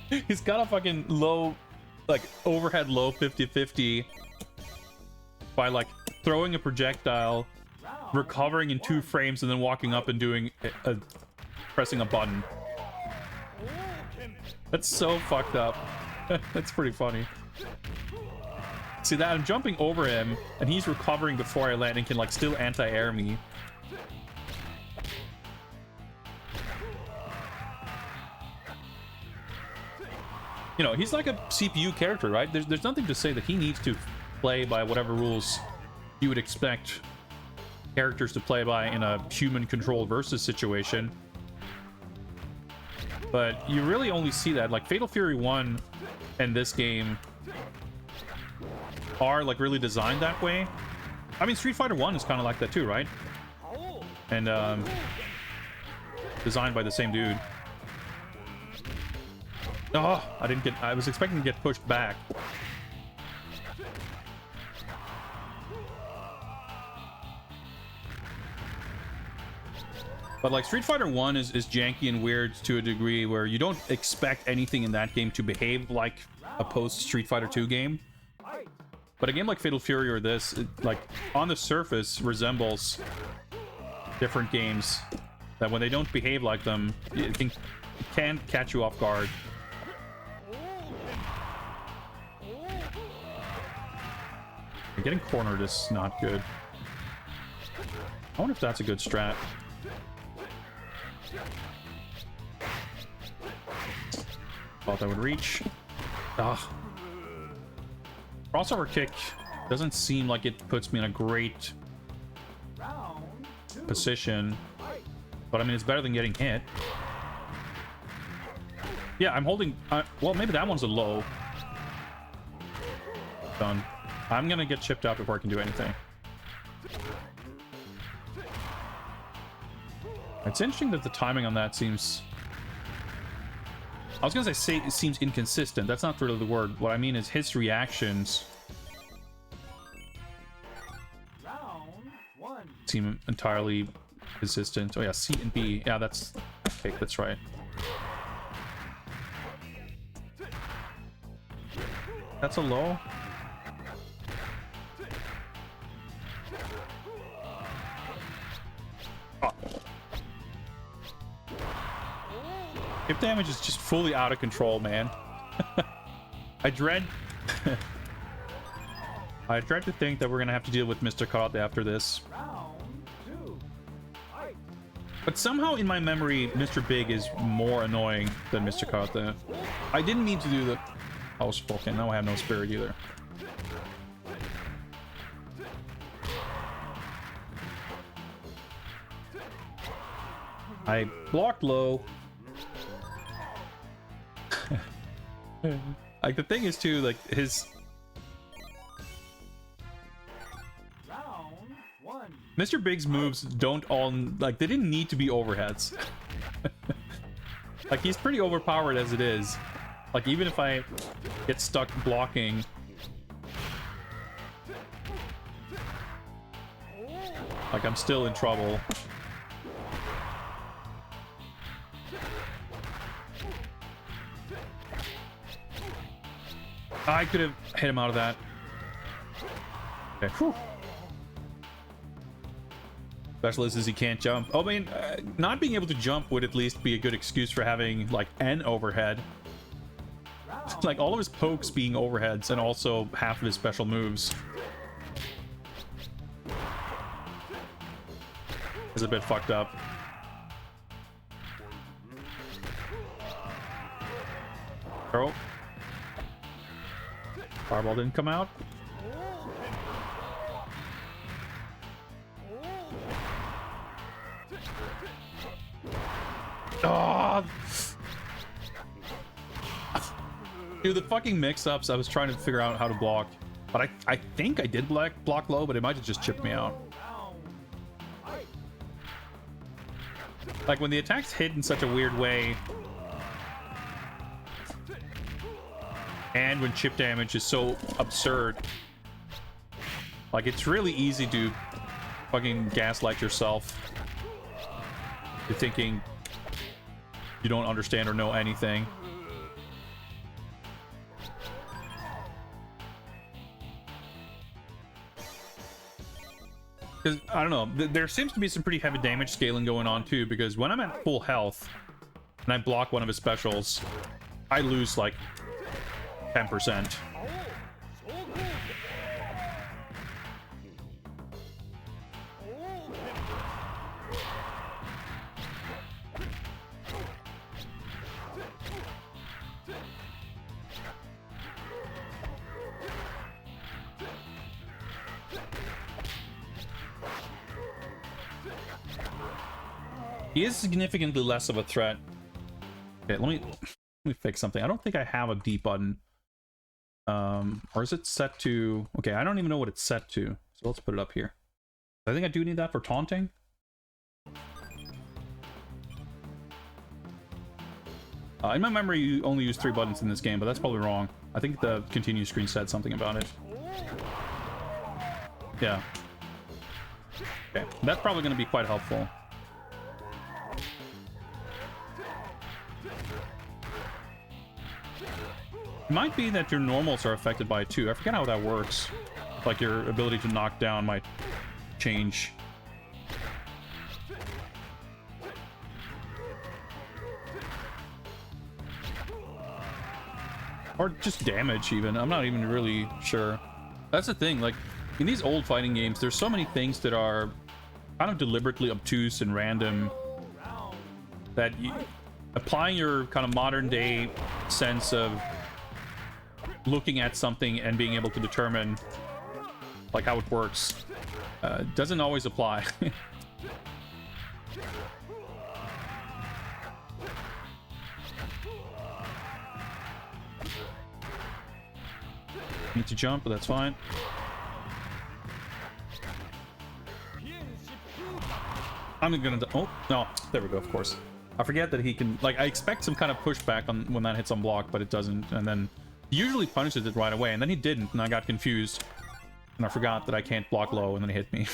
He's got a fucking low, like, overhead low 50-50 by, like, throwing a projectile, recovering in 2 frames, and then walking up and doing pressing a button. That's so fucked up. That's pretty funny. See that? I'm jumping over him, and he's recovering before I land and can, like, still anti-air me. You know, he's like a CPU character, right? There's nothing to say that he needs to play by whatever rules you would expect characters to play by in a human-controlled versus situation. But you really only see that. Like, Fatal Fury 1 and this game are, like, really designed that way. I mean, Street Fighter 1 is kind of like that too, right? And, designed by the same dude. Oh, I was expecting to get pushed back. But like Street Fighter 1 is janky and weird to a degree where you don't expect anything in that game to behave like a post Street Fighter 2 game. But a game like Fatal Fury or this, it, like on the surface, resembles different games that when they don't behave like them, it can catch you off guard. Getting cornered is not good. I wonder if that's a good strat. Thought that would reach. Ah. Crossover kick doesn't seem like it puts me in a great position. But I mean, it's better than getting hit. Yeah, I'm holding... well, maybe that one's a low. Done. I'm gonna get chipped out before I can do anything. It's interesting that the timing on that seems... I was gonna say it seems inconsistent. That's not really the word. What I mean is his reactions seem entirely consistent. Oh yeah, C and B. Yeah, that's... Okay, that's right. That's a low. Oh. Hip damage is just fully out of control, man. I dread... I dread to think that we're gonna have to deal with Mr. Karate after this. But somehow in my memory, Mr. Big is more annoying than Mr. Karate. I didn't mean to do the... I was spoken. Now I have no spirit either. I blocked low. Like the thing is too, like his Mr. Big's moves don't all like they didn't need to be overheads. Like he's pretty overpowered as it is. Like even if I get stuck blocking, like I'm still in trouble. I could have hit him out of that. Okay. Whew. Specialist is he can't jump. Oh, I mean, not being able to jump would at least be a good excuse for having like an overhead. Like all of his pokes being overheads and also half of his special moves is a bit fucked up. Throw. Fireball didn't come out. Oh! Dude, the fucking mix-ups, I was trying to figure out how to block. But I think I did block low, but it might have just chipped me out. Like, when the attack's hit in such a weird way, and when chip damage is so absurd, like, it's really easy to fucking gaslight yourself. You're thinking you don't understand or know anything. Because, I don't know, there seems to be some pretty heavy damage scaling going on too, because when I'm at full health and I block one of his specials, I lose like 10%. He is significantly less of a threat Okay, let me fix something. I don't think I have a D button. Or is it set to... Okay, I don't even know what it's set to. So let's put it up here. I think I do need that for taunting. In my memory, you only use 3 buttons in this game, but that's probably wrong. I think the continue screen said something about it. Yeah. Okay, that's probably going to be quite helpful. It might be that your normals are affected by it too. I forget how that works. Like your ability to knock down might change. Or just damage even. I'm not even really sure. That's the thing, like in these old fighting games, there's so many things that are kind of deliberately obtuse and random that applying your kind of modern day sense of looking at something and being able to determine like how it works doesn't always apply. Need to jump, but that's fine. I'm gonna... Oh, no. There we go, of course. I forget that he can... Like, I expect some kind of pushback on when that hits on block, but it doesn't. And then he usually punishes it right away, and then he didn't, and I got confused. And I forgot that I can't block low, and then he hit me.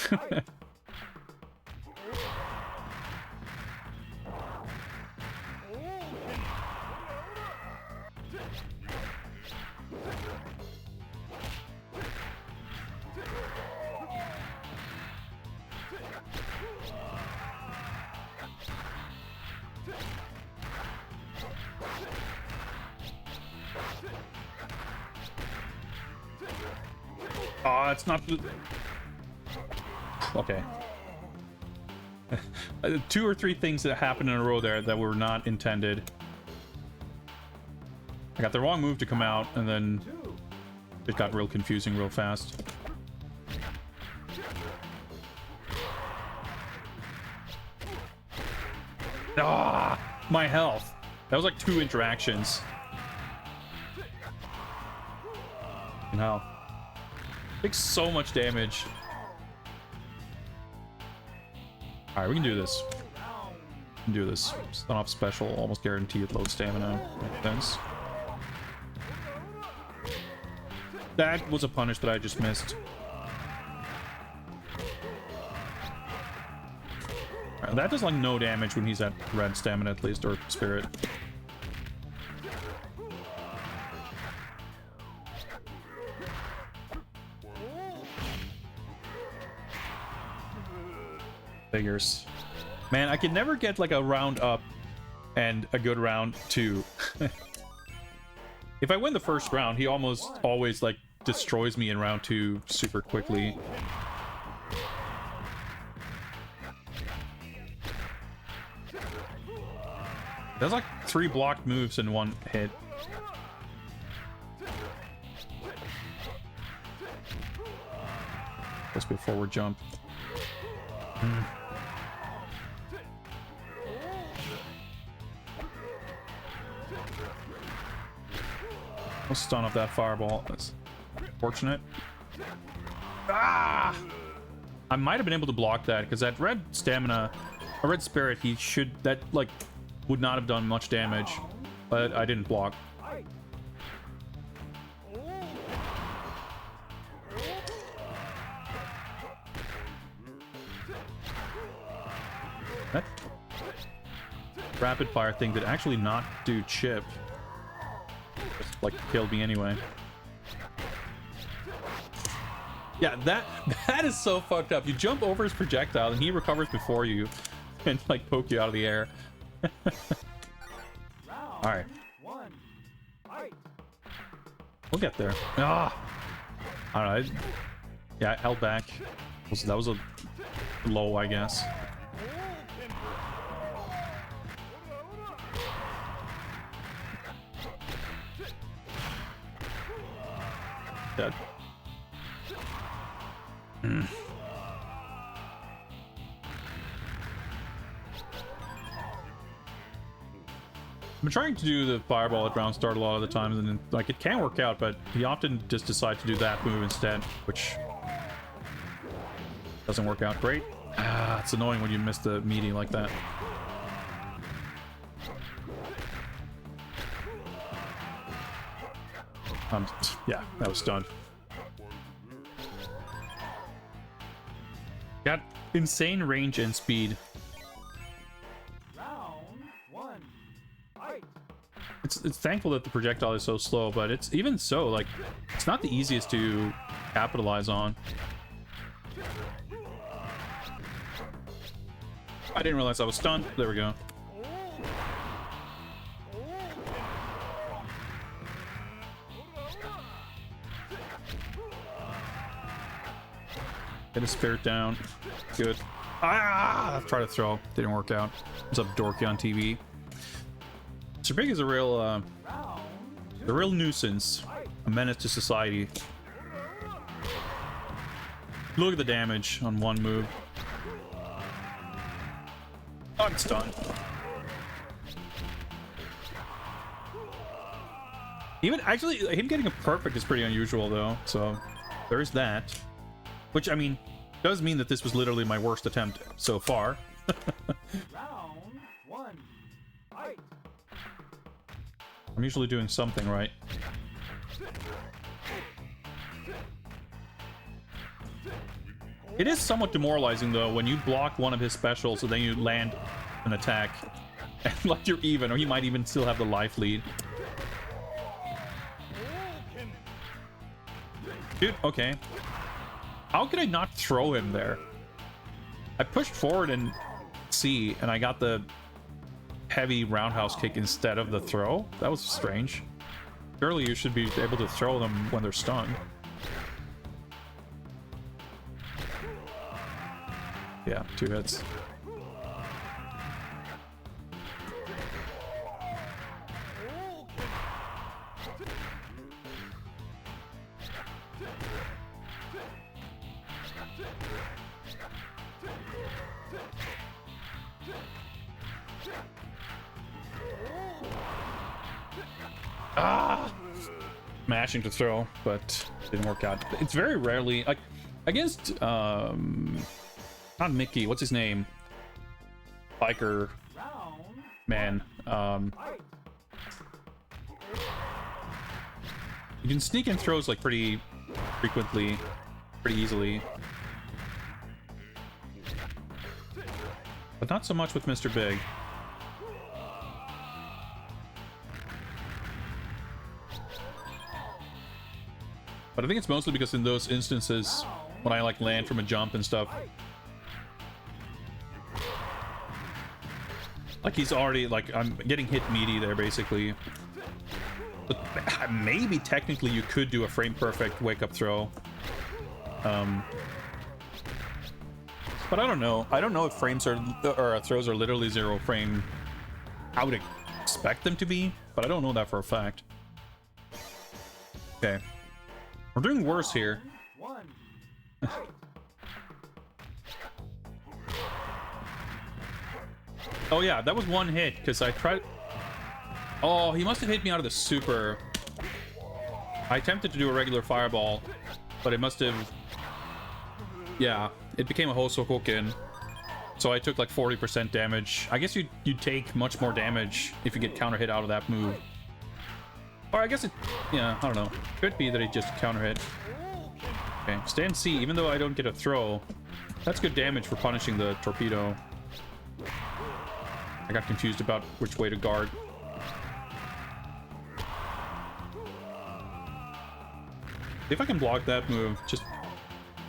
Oh, it's not... Okay. 2 or 3 things that happened in a row there that were not intended. I got the wrong move to come out, and then it got real confusing real fast. Ah, my health. That was like 2 interactions. No. Takes so much damage. Alright, we can do this. We can do this. Stun off special, almost guaranteed low stamina. Makes sense. That was a punish that I just missed. Alright, that does like no damage when he's at red stamina at least, or spirit. Figures. Man, I could never get like a round up and a good round 2. If I win the first round, he almost always like destroys me in round 2 super quickly. There's like 3 blocked moves in 1 hit. Supposed to be a forward jump. I'll stun off that fireball. That's fortunate. Ah! I might have been able to block that because that red stamina, a red spirit, he should, that like would not have done much damage, but I didn't block. That rapid fire thing did actually not do chip. Just like killed me anyway. Yeah, that is so fucked up. You jump over his projectile and he recovers before you and like poke you out of the air. Alright. We'll get there. Ah! I don't know. Yeah, I held back. That was a low, I guess. Dead. been trying to do the fireball at round start a lot of the times, and like it can work out, but he often just decides to do that move instead, which doesn't work out great. Ah, it's annoying when you miss the meaty like that. Yeah, that was stunned. Got insane range and speed. Round 1. Fight. It's thankful that the projectile is so slow, but it's even so, like, it's not the easiest to capitalize on. I didn't realize I was stunned. There we go. Get his spirit down. Good. Ah! Try to throw. Didn't work out. What's up, Dorky on TV? Mr. Big is a real nuisance. A menace to society. Look at the damage on one move. I'm stunned. Even actually, him getting a perfect is pretty unusual, though. So there's that. Which, I mean, does mean that this was literally my worst attempt so far. Round 1. Fight. I'm usually doing something right. It is somewhat demoralizing, though, when you block one of his specials and then you land an attack. And like you're even, or you might even still have the life lead. Dude, okay. How could I not throw him there? I pushed forward in C, and I got the heavy roundhouse kick instead of the throw. That was strange. Surely you should be able to throw them when they're stunned. Yeah, 2 hits. Ah! Mashing to throw, but didn't work out. It's very rarely, like, against, not Mickey, what's his name? Biker man. You can sneak in throws, like, pretty frequently, pretty easily. But not so much with Mr. Big. But I think it's mostly because in those instances, when I like land from a jump and stuff, like he's already, like, I'm getting hit meaty there basically. But maybe technically you could do a frame perfect wake up throw. But I don't know. I don't know if frames are, or throws are literally 0 frame. I would expect them to be, but I don't know that for a fact. Okay. We're doing worse here. Oh yeah, that was 1 hit, because I tried... Oh, he must have hit me out of the super. I attempted to do a regular fireball, but it must have... Yeah, it became a Hosokoken. So I took like 40% damage. I guess you'd take much more damage if you get counter hit out of that move. Or I guess it... Yeah, I don't know. Could be that it just counter hit. Okay, stand C, even though I don't get a throw. That's good damage for punishing the torpedo. I got confused about which way to guard. See if I can block that move. Just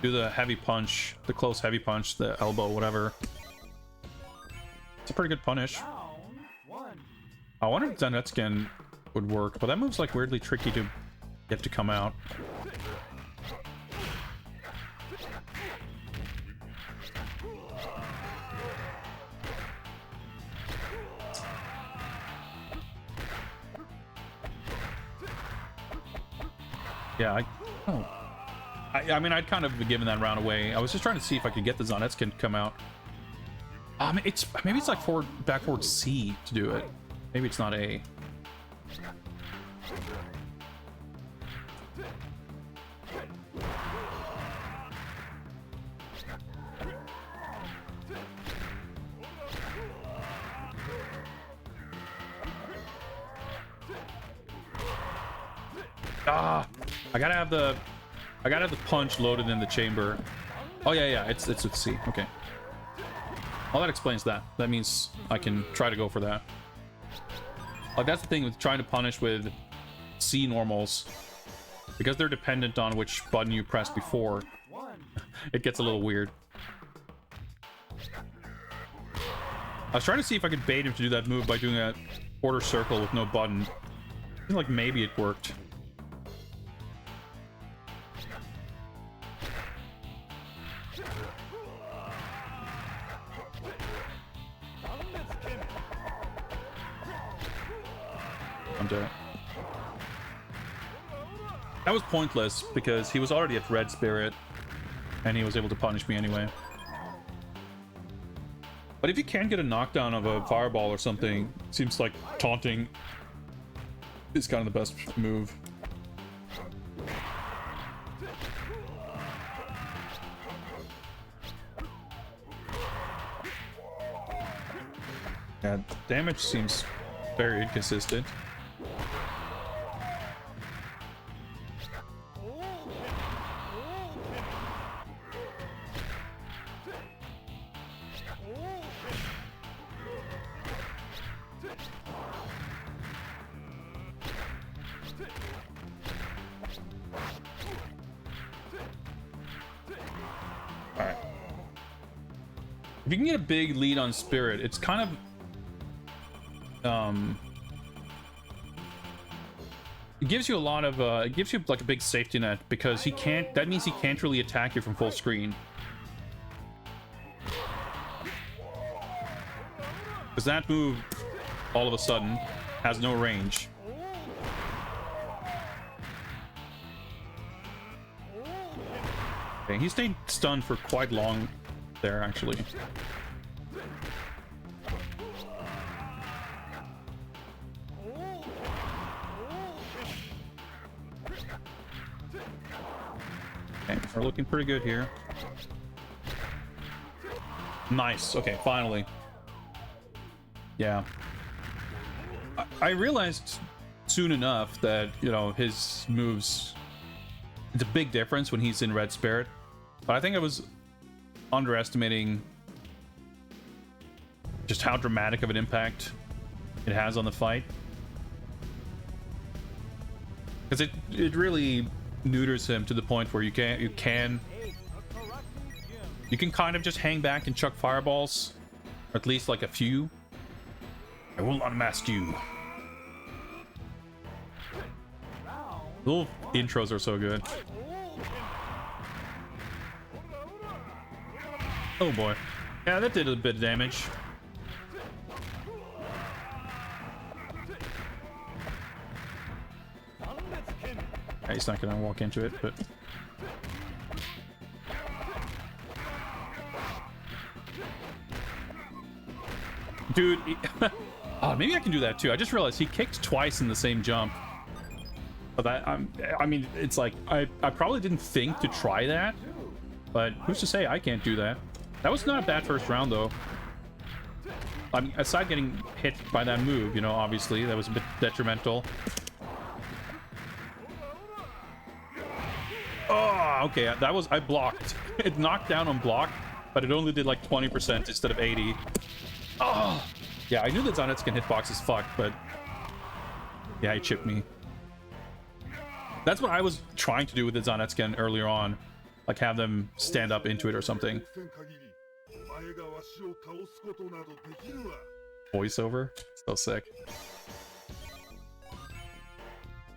do the heavy punch, the close heavy punch, the elbow, whatever. It's a pretty good punish. I wonder if Zanetskin would work, but that move's like weirdly tricky to get to come out. Yeah, I mean, I'd kind of given that round away. I was just trying to see if I could get the Zanetskin to come out. I mean, maybe it's like backward C to do it. Maybe it's not A. Ah, I gotta have the punch loaded in the chamber. Oh yeah, it's with C. Okay. Well, that explains that. That means I can try to go for that. Like, that's the thing with trying to punish with C normals. Because they're dependent on which button you pressed before, it gets a little weird. I was trying to see if I could bait him to do that move by doing a quarter circle with no button. I feel like maybe it worked. I'm dead. That was pointless because he was already at red spirit and he was able to punish me anyway. But if you can get a knockdown of a fireball or something, it seems like taunting is kind of the best move. Yeah, damage seems very inconsistent. Alright. If you can get a big lead on Spirit, it's kind of it gives you a lot of it gives you like a big safety net, because he can't, that means he can't really attack you from full screen, because that move all of a sudden has no range. Okay, he stayed stunned for quite long there, actually. Okay, we're looking pretty good here. Nice. Okay, finally. Yeah. I realized soon enough that, you know, his moves, it's a big difference when he's in Red Spirit. But I think I was underestimating just how dramatic of an impact it has on the fight. Because it really neuters him to the point where you can kind of just hang back and chuck fireballs, or at least like a few. I will unmask you. Little intros are so good. Oh boy. Yeah, that did a bit of damage. Yeah, he's not gonna walk into it, but... Dude, oh, maybe I can do that too. I just realized he kicked twice in the same jump. But that, I mean, it's like, I probably didn't think to try that, but who's to say I can't do that? That was not a bad first round, though. I mean, aside getting hit by that move, you know, obviously, that was a bit detrimental. Oh, okay, that was, I blocked. It knocked down on block, but it only did like 20% instead of 80. Oh, yeah, I knew that Zanetskin hitbox is fucked, but yeah, he chipped me. That's what I was trying to do with the Zanetskin earlier on, like have them stand up into it or something. Voiceover, so sick.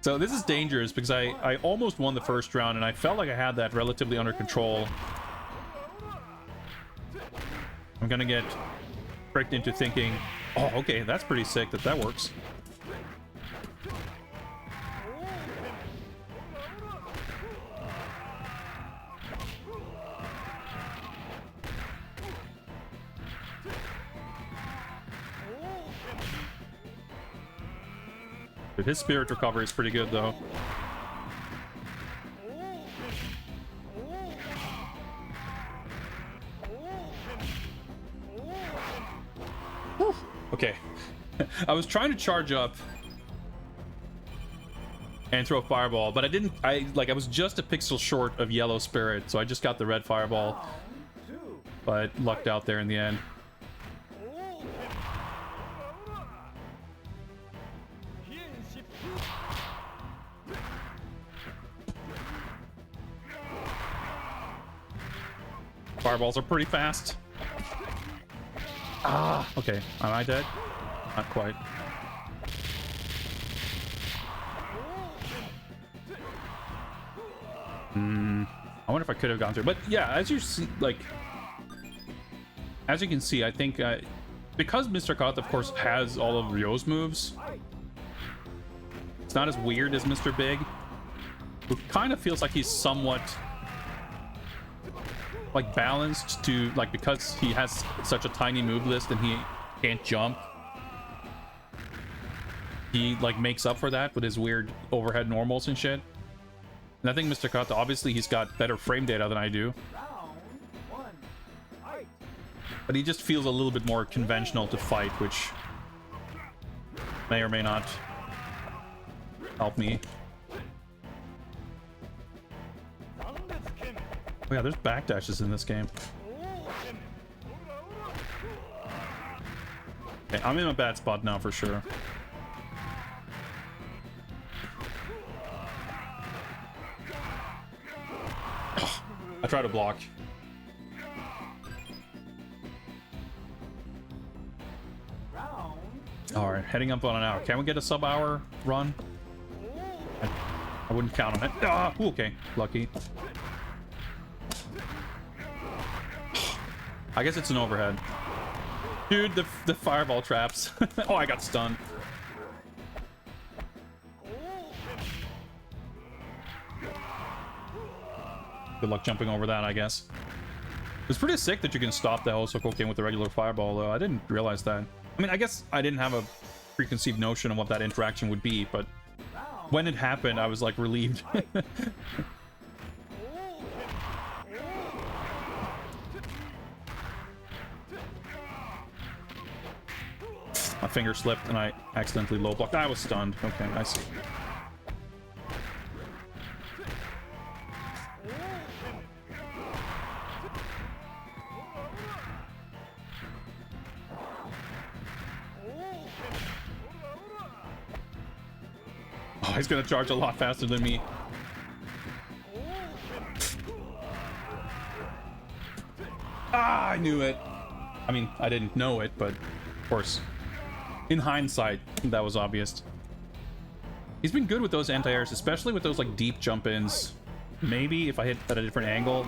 So this is dangerous because I almost won the first round and I felt like I had that relatively under control. I'm gonna get tricked into thinking, oh, okay, that's pretty sick that works. Dude, his spirit recovery is pretty good, though. Whew. Okay. I was trying to charge up and throw a fireball, but I was just a pixel short of yellow spirit, so I just got the red fireball, but lucked out there in the end. Fireballs are pretty fast. Ah, okay. Am I dead? Not quite. I wonder if I could have gone through. But yeah, as you see, like, as you can see, I think because Mr. Koth, of course, has all of Ryo's moves, it's not as weird as Mr. Big, who kind of feels like he's somewhat like balanced to, like, because he has such a tiny move list and he can't jump, he like makes up for that with his weird overhead normals and shit. And I think Mr. Kata, obviously he's got better frame data than I do, but he just feels a little bit more conventional to fight, which may or may not help me. Oh yeah, there's backdashes in this game. Okay, I'm in a bad spot now for sure. I try to block. Alright, heading up on an hour. Can we get a sub-hour run? I wouldn't count on it. Ah, ooh, okay, lucky. I guess it's an overhead. Dude, the fireball traps. Oh, I got stunned. Good luck jumping over that, I guess. It's pretty sick that you can stop the Hosokoken with the regular fireball, though. I didn't realize that. I mean, I guess I didn't have a preconceived notion of what that interaction would be, but when it happened, I was, like, relieved. My finger slipped and I accidentally low blocked. I was stunned. Okay, I see. Oh, he's gonna charge a lot faster than me. Ah, I knew it. I mean, I didn't know it, but of course, in hindsight, that was obvious. He's been good with those anti-airs, especially with those like deep jump-ins. Maybe if I hit at a different angle,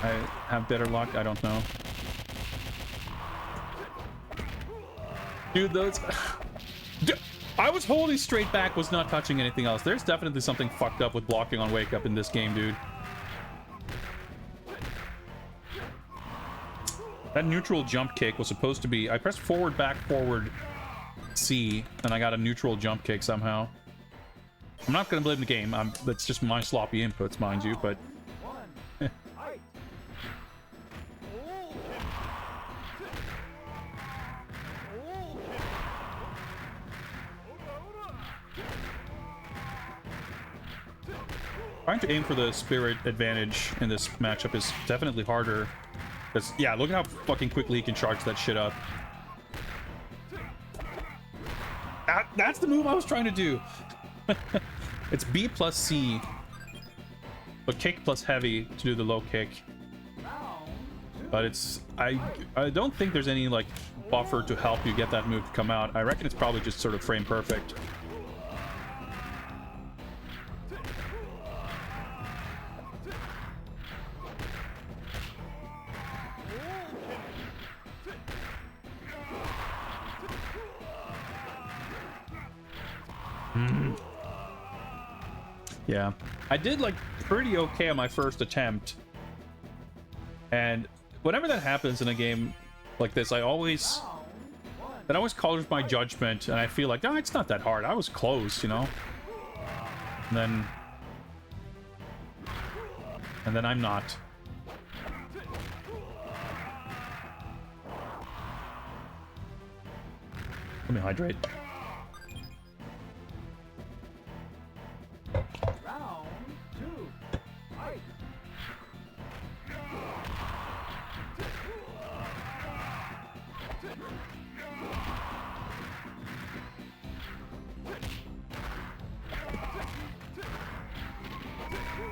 I have better luck. I don't know. Dude, those... I was holding straight back, was not touching anything else. There's definitely something fucked up with blocking on Wake Up in this game, dude. That neutral jump kick was supposed to be... I pressed forward, back, forward, C, and I got a neutral jump kick somehow. I'm not going to blame the game. That's just my sloppy inputs, mind you, but... Trying to aim for the spirit advantage in this matchup is definitely harder. Because, yeah, look at how fucking quickly he can charge that shit up. That's the move I was trying to do. It's B plus C. But kick plus heavy to do the low kick. But it's... I don't think there's any, like, buffer to help you get that move to come out. I reckon it's probably just sort of frame perfect. Yeah, I did like pretty okay on my first attempt, and whenever that happens in a game like this, I always That always colors my judgment, and I feel like, oh, it's not that hard. I was close, you know? And then I'm not. Let me hydrate. Round 2. Fight.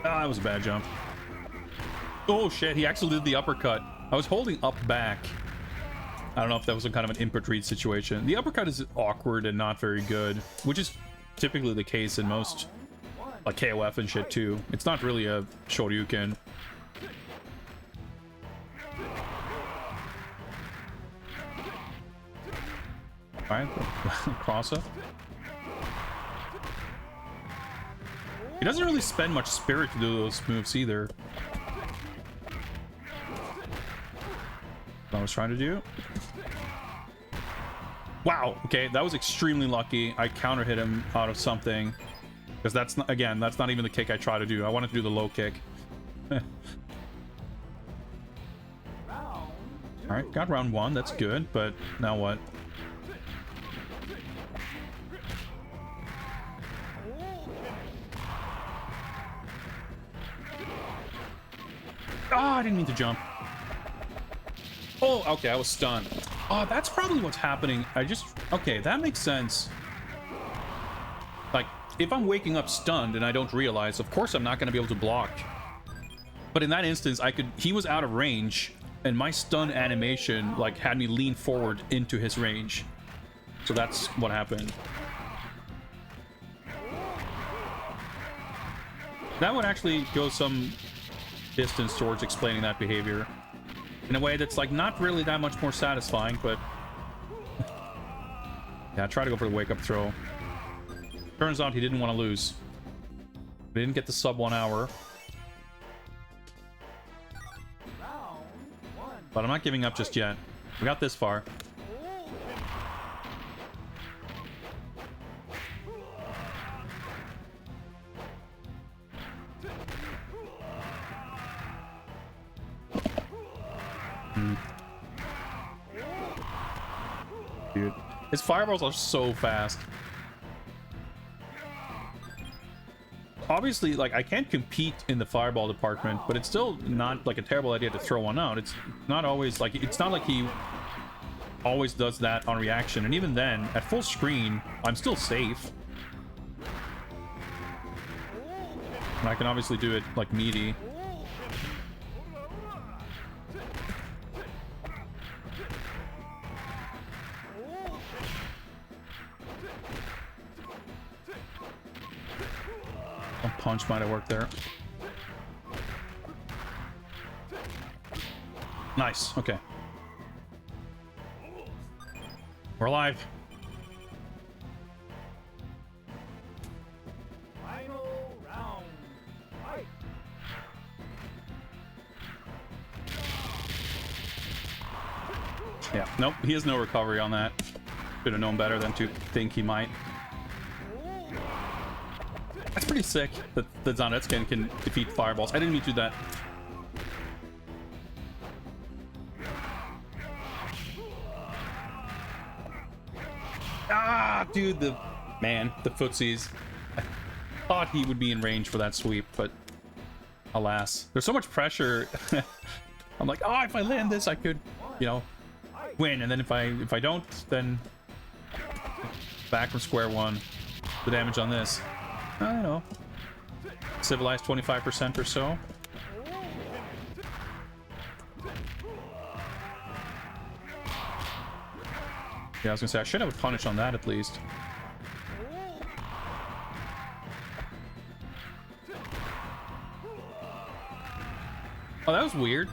Ah, that was a bad jump. Oh shit, he actually did the uppercut. I was holding up back. I don't know if that was a kind of an input read situation. The uppercut is awkward and not very good, which is typically the case in most like KOF and shit too. It's not really a Shoryuken. Alright, cross up. He doesn't really spend much spirit to do those moves either. What I was trying to do. Wow, okay, that was extremely lucky. I counter hit him out of something. Because that's not, again, that's not even the kick I try to do. I wanted to do the low kick. Alright, got round 1, that's good, but now what? Oh, I didn't mean to jump. Oh, okay, I was stunned. Oh, that's probably what's happening. Okay, that makes sense. Like, if I'm waking up stunned and I don't realize, of course I'm not going to be able to block. But in that instance, he was out of range, and my stun animation, like, had me lean forward into his range. So that's what happened. That would actually go some distance towards explaining that behavior in a way that's like not really that much more satisfying, but yeah, try to go for the wake-up throw. Turns out he didn't want to lose. We didn't get the sub 1 hour, but I'm not giving up just yet. We got this far. Dude, his fireballs are so fast. Obviously, like, I can't compete in the fireball department, but it's still not like a terrible idea to throw one out. It's not always like, it's not like he always does that on reaction, and even then, at full screen, I'm still safe. And I can obviously do it like meaty. Punch might have worked there. Nice. Okay. We're alive. Final round. Fight. Yeah. Nope. He has no recovery on that. Should have known better than to think he might. That's pretty sick that the Zanetskin can defeat fireballs. I didn't mean to do that. Ah, dude, the footsies. I thought he would be in range for that sweep, but alas. There's so much pressure. I'm like, oh, if I land this, I could, you know, win. And then if I don't, then back from square one. The damage on this. I don't know. Civilized 25% or so. Yeah, I was gonna say I should have a punish on that at least. Oh, that was weird.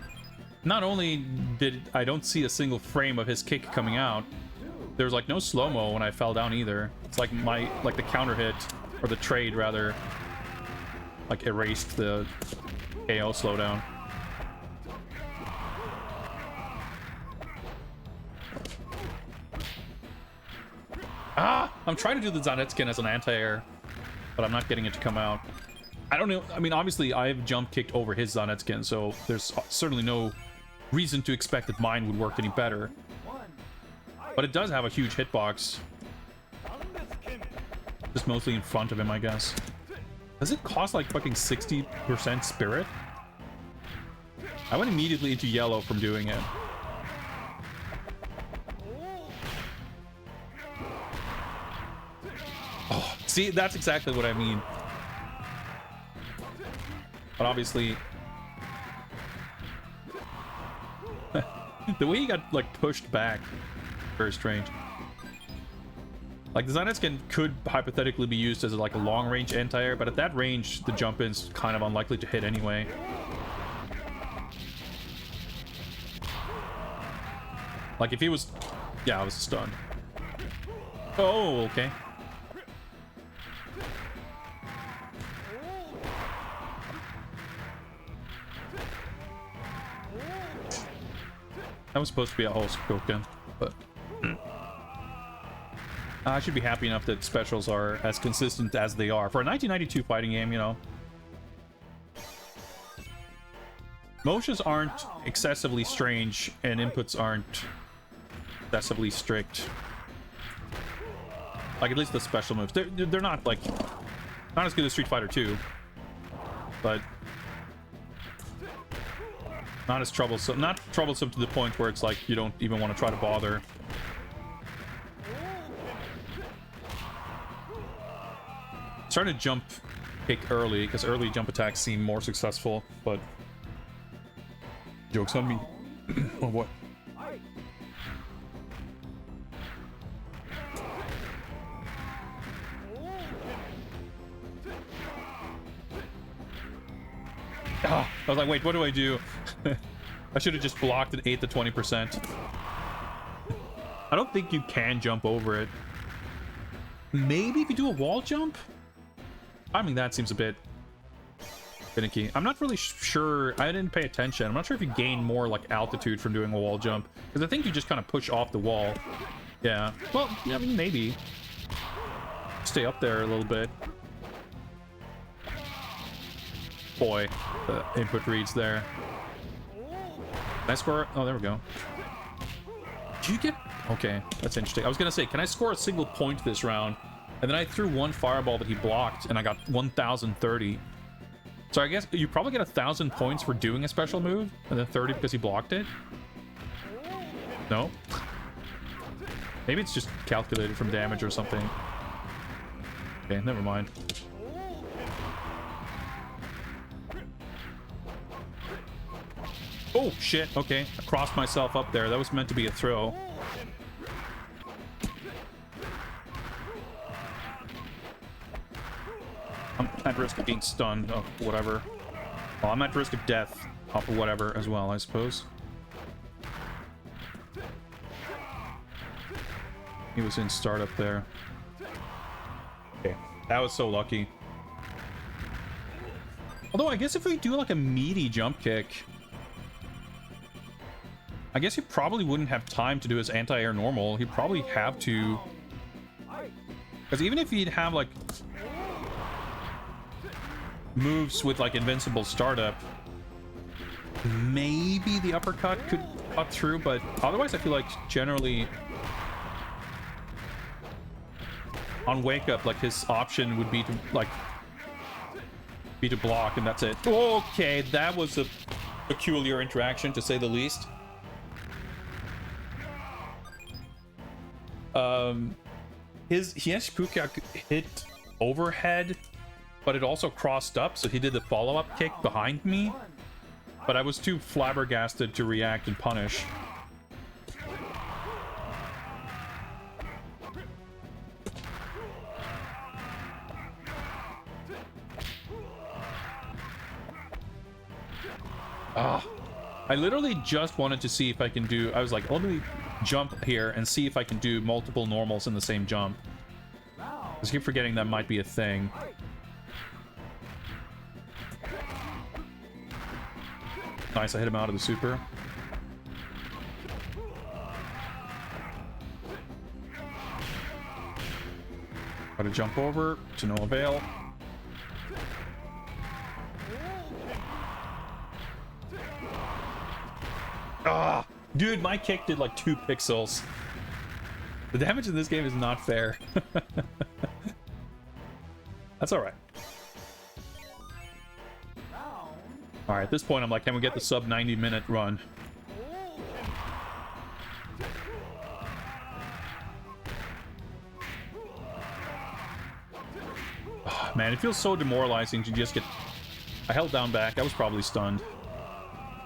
Not only did I don't see a single frame of his kick coming out, there was like no slow-mo when I fell down either. It's like the counter hit, or the trade rather, like erased the KO slowdown. Ah! I'm trying to do the Zanetskin as an anti-air, but I'm not getting it to come out. I don't know. I mean, obviously, I've jump kicked over his Zanetskin, so there's certainly no reason to expect that mine would work any better. But it does have a huge hitbox. Just mostly in front of him, I guess. Does it cost like fucking 60% spirit? I went immediately into yellow from doing it. Oh, see, that's exactly what I mean. But obviously... the way he got, like, pushed back, very strange. Like, the Zanetskin could hypothetically be used as, like, a long-range anti-air, but at that range, the jump-in's kind of unlikely to hit anyway. Like, if he was... yeah, I was stunned. Oh, okay. That was supposed to be a whole spoken, but... I should be happy enough that specials are as consistent as they are. For a 1992 fighting game, you know. Motions aren't excessively strange, and inputs aren't excessively strict. Like, at least the special moves. They're not, like... not as good as Street Fighter 2. But... not as troublesome. Not troublesome to the point where it's like, you don't even want to try to bother. Starting to jump kick early, because early jump attacks seem more successful, but... joke's on me. Oh, what? Ah, I was like, wait, what do I do? I should have just blocked and ate the 20%. I don't think you can jump over it. Maybe if you do a wall jump? I mean, that seems a bit finicky. I'm not really sure. I didn't pay attention. I'm not sure if you gain more, like, altitude from doing a wall jump. Because I think you just kind of push off the wall. Yeah. Well, yeah, I mean, maybe. Stay up there a little bit. Boy, the input reads there. Can I score? Oh, there we go. Did you get... okay, that's interesting. I was going to say, can I score a single point this round? And then I threw one fireball that he blocked, and I got 1,030. So I guess you probably get 1,000 points for doing a special move, and then 30 because he blocked it? No? Maybe it's just calculated from damage or something. Okay, never mind. Oh, shit. Okay, I crossed myself up there. That was meant to be a throw. I'm at risk of being stunned. Oh, whatever. Well, I'm at risk of death off of whatever as well, I suppose. He was in startup there. Okay, that was so lucky. Although, I guess if we do like a meaty jump kick... I guess he probably wouldn't have time to do his anti-air normal. He'd probably have to... because even if he'd have, like... moves with, like, invincible startup... maybe the uppercut could cut through, but otherwise I feel like generally... on Wake Up, like, his option would be to, like... be to block, and that's it. Okay, that was a peculiar interaction, to say the least. His Hienshipuka hit overhead, but it also crossed up, so he did the follow-up kick behind me. But I was too flabbergasted to react and punish. Ah, I literally just wanted to see if I can do... I was like, let me jump here and see if I can do multiple normals in the same jump. I just keep forgetting that might be a thing. Nice, I hit him out of the super. Try to jump over to no avail. Ah, dude, my kick did like 2 pixels. The damage in this game is not fair. That's alright. Alright, at this point I'm like, can we get the sub 90-minute run? Oh, man, it feels so demoralizing to just get... I held down back, I was probably stunned.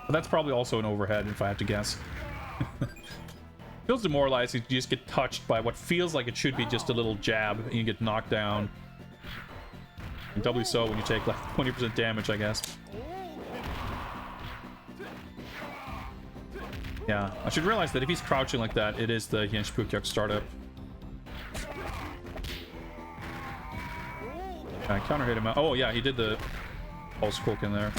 But that's probably also an overhead, if I had to guess. Feels demoralizing to just get touched by what feels like it should be just a little jab, and you get knocked down. And doubly so when you take like 20% damage, I guess. Yeah, I should realize that if he's crouching like that, it is the Yench Pukyuk startup. I counter hit him out. Oh yeah, he did the pulse poke in there.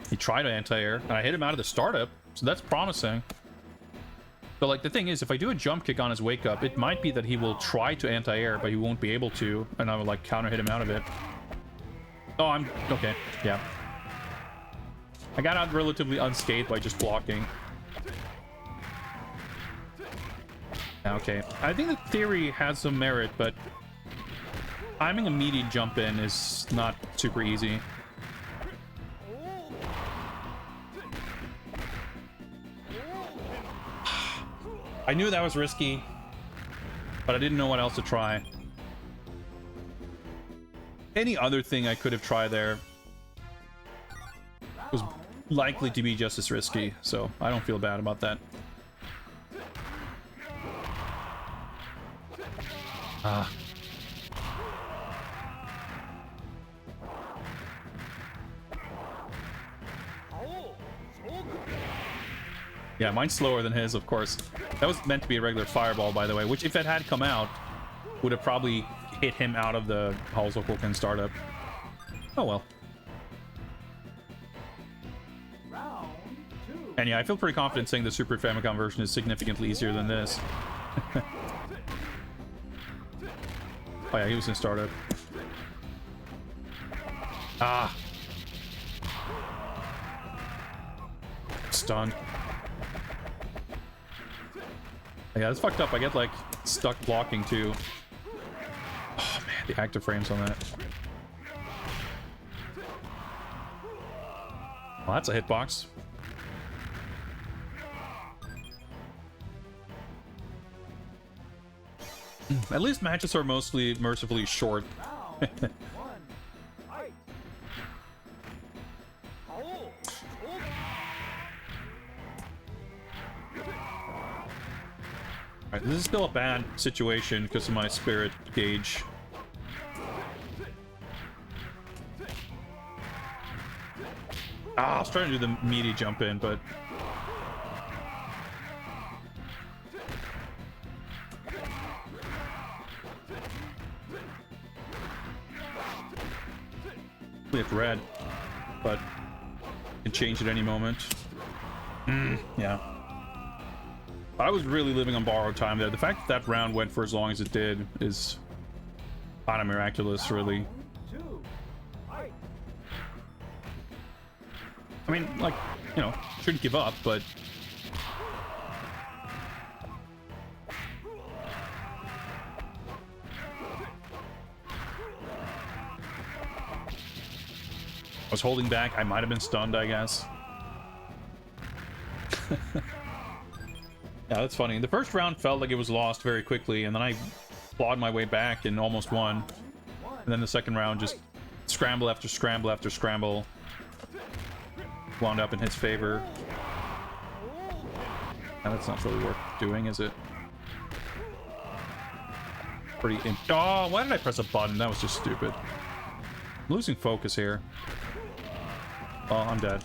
He tried to anti-air, and I hit him out of the startup, so that's promising. But like the thing is, if I do a jump kick on his wake up, it might be that he will try to anti-air, but he won't be able to, and I would like counter hit him out of it. Oh, I'm okay. Yeah. I got out relatively unscathed by just blocking. Okay. I think the theory has some merit, but timing a meaty jump in is not super easy. I knew that was risky, but I didn't know what else to try. Any other thing I could have tried there was likely to be just as risky, so I don't feel bad about that. Ah. Yeah, mine's slower than his, of course. That was meant to be a regular fireball, by the way, which if it had come out, would have probably hit him out of the Halsokoken startup. Oh well. And yeah, I feel pretty confident saying the Super Famicom version is significantly easier than this. Oh yeah, he was in startup. Ah. Stunned. Yeah, that's fucked up. I get like stuck blocking too. Oh man, the active frames on that. Well, that's a hitbox. At least matches are mostly mercifully short. Alright, this is still a bad situation because of my spirit gauge. Ah, I was trying to do the meaty jump in, but... we have red, but can change at any moment. Yeah. I was really living on borrowed time there. The fact that that round went for as long as it did is kind of miraculous, really. I mean, like, you know, shouldn't give up, but... I was holding back. I might have been stunned, I guess. Yeah, that's funny. The first round felt like it was lost very quickly, and then I clawed my way back and almost won. And then the second round, just scramble after scramble after scramble, wound up in his favor. And that's not really worth doing, is it? Pretty in— oh, why did I press a button? That was just stupid. I'm losing focus here. Oh, I'm dead.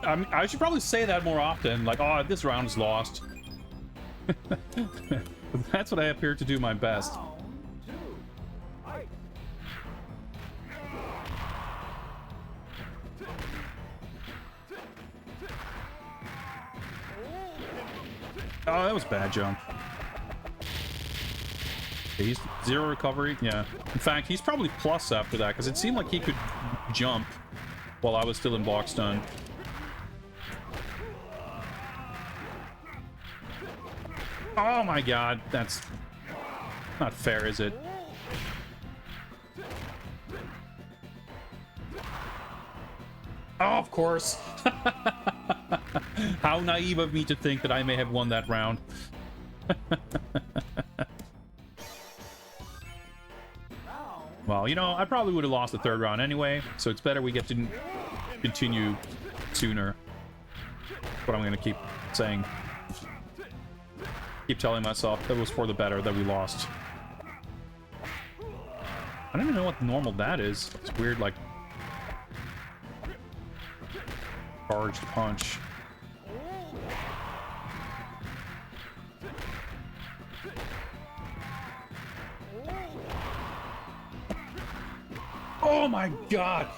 I should probably say that more often, like, oh, this round is lost. That's what I appear to do my best. Oh, that was a bad jump. Okay, he's 0 recovery. Yeah. In fact, he's probably plus after that, because it seemed like he could jump while I was still in box stun. Oh my god, that's not fair, is it? Oh, of course. How naive of me to think that I may have won that round. Well, you know, I probably would have lost the 3rd round anyway, so it's better we get to continue sooner. That's what I'm going to keep saying. Keep telling myself that it was for the better that we lost. I don't even know what normal that is. It's weird, like... charged punch. Oh my god!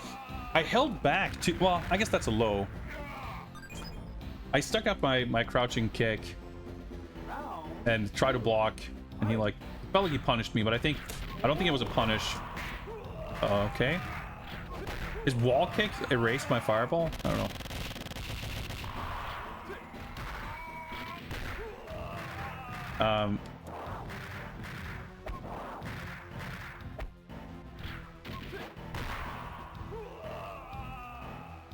I held back to... well, I guess that's a low. I stuck up my crouching kick and tried to block, and he like... felt like he punished me, but I don't think it was a punish. Okay. His wall kick erased my fireball? I don't know.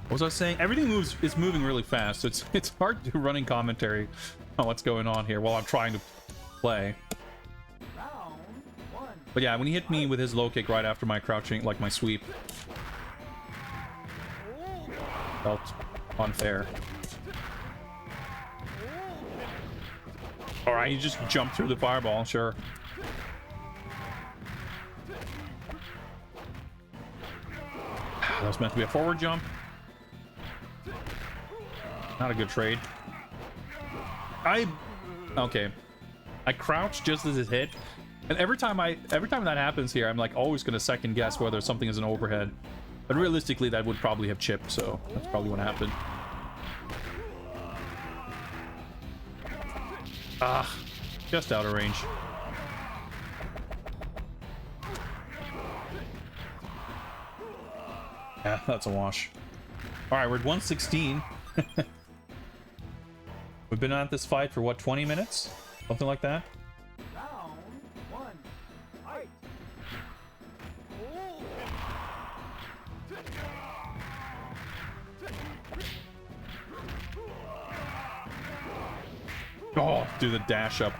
What was I saying? Everything is moving really fast, so it's hard to do running commentary on what's going on here while I'm trying to play. But yeah, when he hit me with his low kick right after my crouching, like my sweep, felt unfair. Alright, you just jump through the fireball, sure. That was meant to be a forward jump. Not a good trade. Okay. I crouched just as it hit, and every time that happens here, I'm like always gonna second guess whether something is an overhead. But realistically, that would probably have chipped, so that's probably what happened. Ah, just out of range. Yeah, that's a wash. All right, we're at 116. We've been at this fight for what, 20 minutes? Something like that? Round 1. Fight. Oh, do the dash up.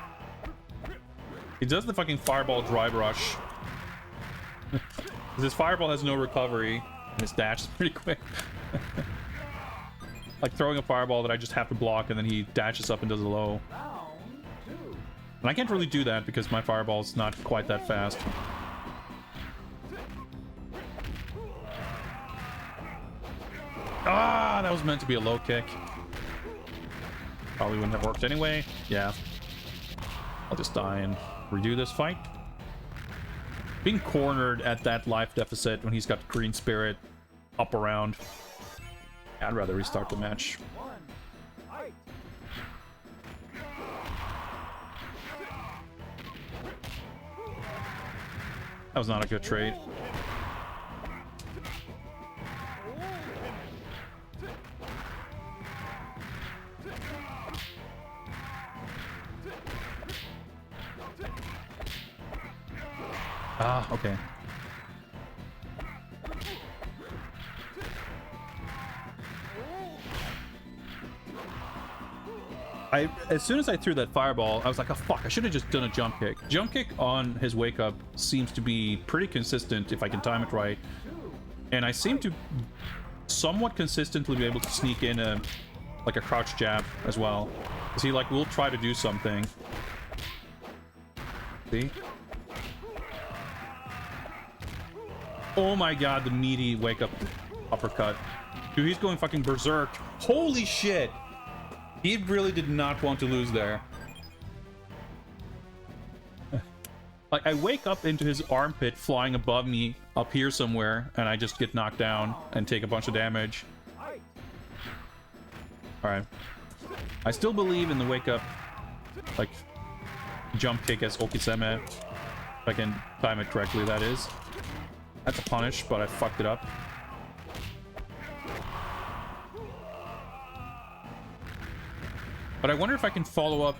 He does the fucking fireball drive rush. His fireball has no recovery, and his dash is pretty quick. Like throwing a fireball that I just have to block, and then he dashes up and does a low. Round 2. And I can't really do that because my fireball's not quite that fast. Ah, that was meant to be a low kick. Probably wouldn't have worked anyway. Yeah. I'll just die and redo this fight. Being cornered at that life deficit when he's got green spirit up around. I'd rather restart the match. 1. Fight. That was not a good trade. Ah, okay. As soon as I threw that fireball, I was like, oh fuck, I should have just done a jump kick. Jump kick on his wake up seems to be pretty consistent if I can time it right. And I seem to somewhat consistently be able to sneak in a crouch jab as well. Because he like will try to do something. See? Oh my god, the meaty wake up uppercut. Dude, he's going fucking berserk. Holy shit! He really did not want to lose there. Like, I wake up into his armpit flying above me up here somewhere, and I just get knocked down and take a bunch of damage. Alright. I still believe in the wake up like jump kick as Okizeme. If I can time it correctly, that is. That's a punish, but I fucked it up. But I wonder if I can follow up.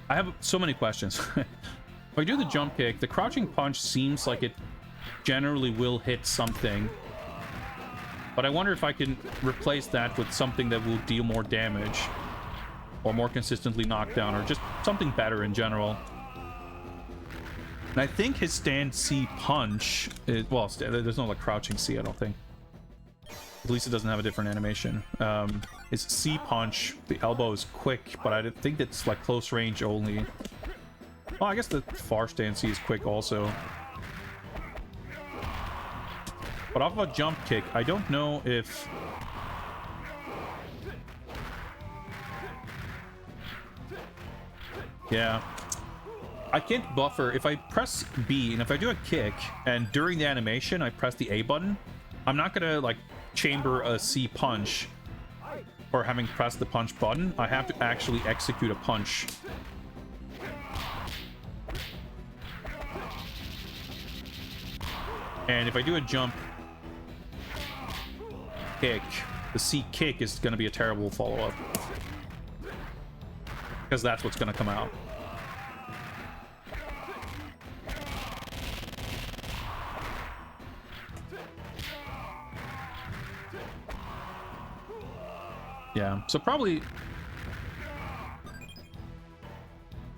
I have so many questions. If I do the jump kick, the crouching punch seems like it generally will hit something. But I wonder if I can replace that with something that will deal more damage. Or more consistently knock down, or just something better in general. And I think his stand C punch is, well, there's no like crouching C, I don't think. At least it doesn't have a different animation. His C punch, the elbow is quick, but I think it's like close range only. Well, I guess the far stand C is quick also. But off of a jump kick, I don't know if... Yeah. I can't buffer. If I press B and if I do a kick and during the animation I press the A button, I'm not gonna like chamber a C punch or having pressed the punch button. I have to actually execute a punch. And if I do a jump kick, the C kick is gonna be a terrible follow-up. Because that's what's gonna come out. Yeah, so probably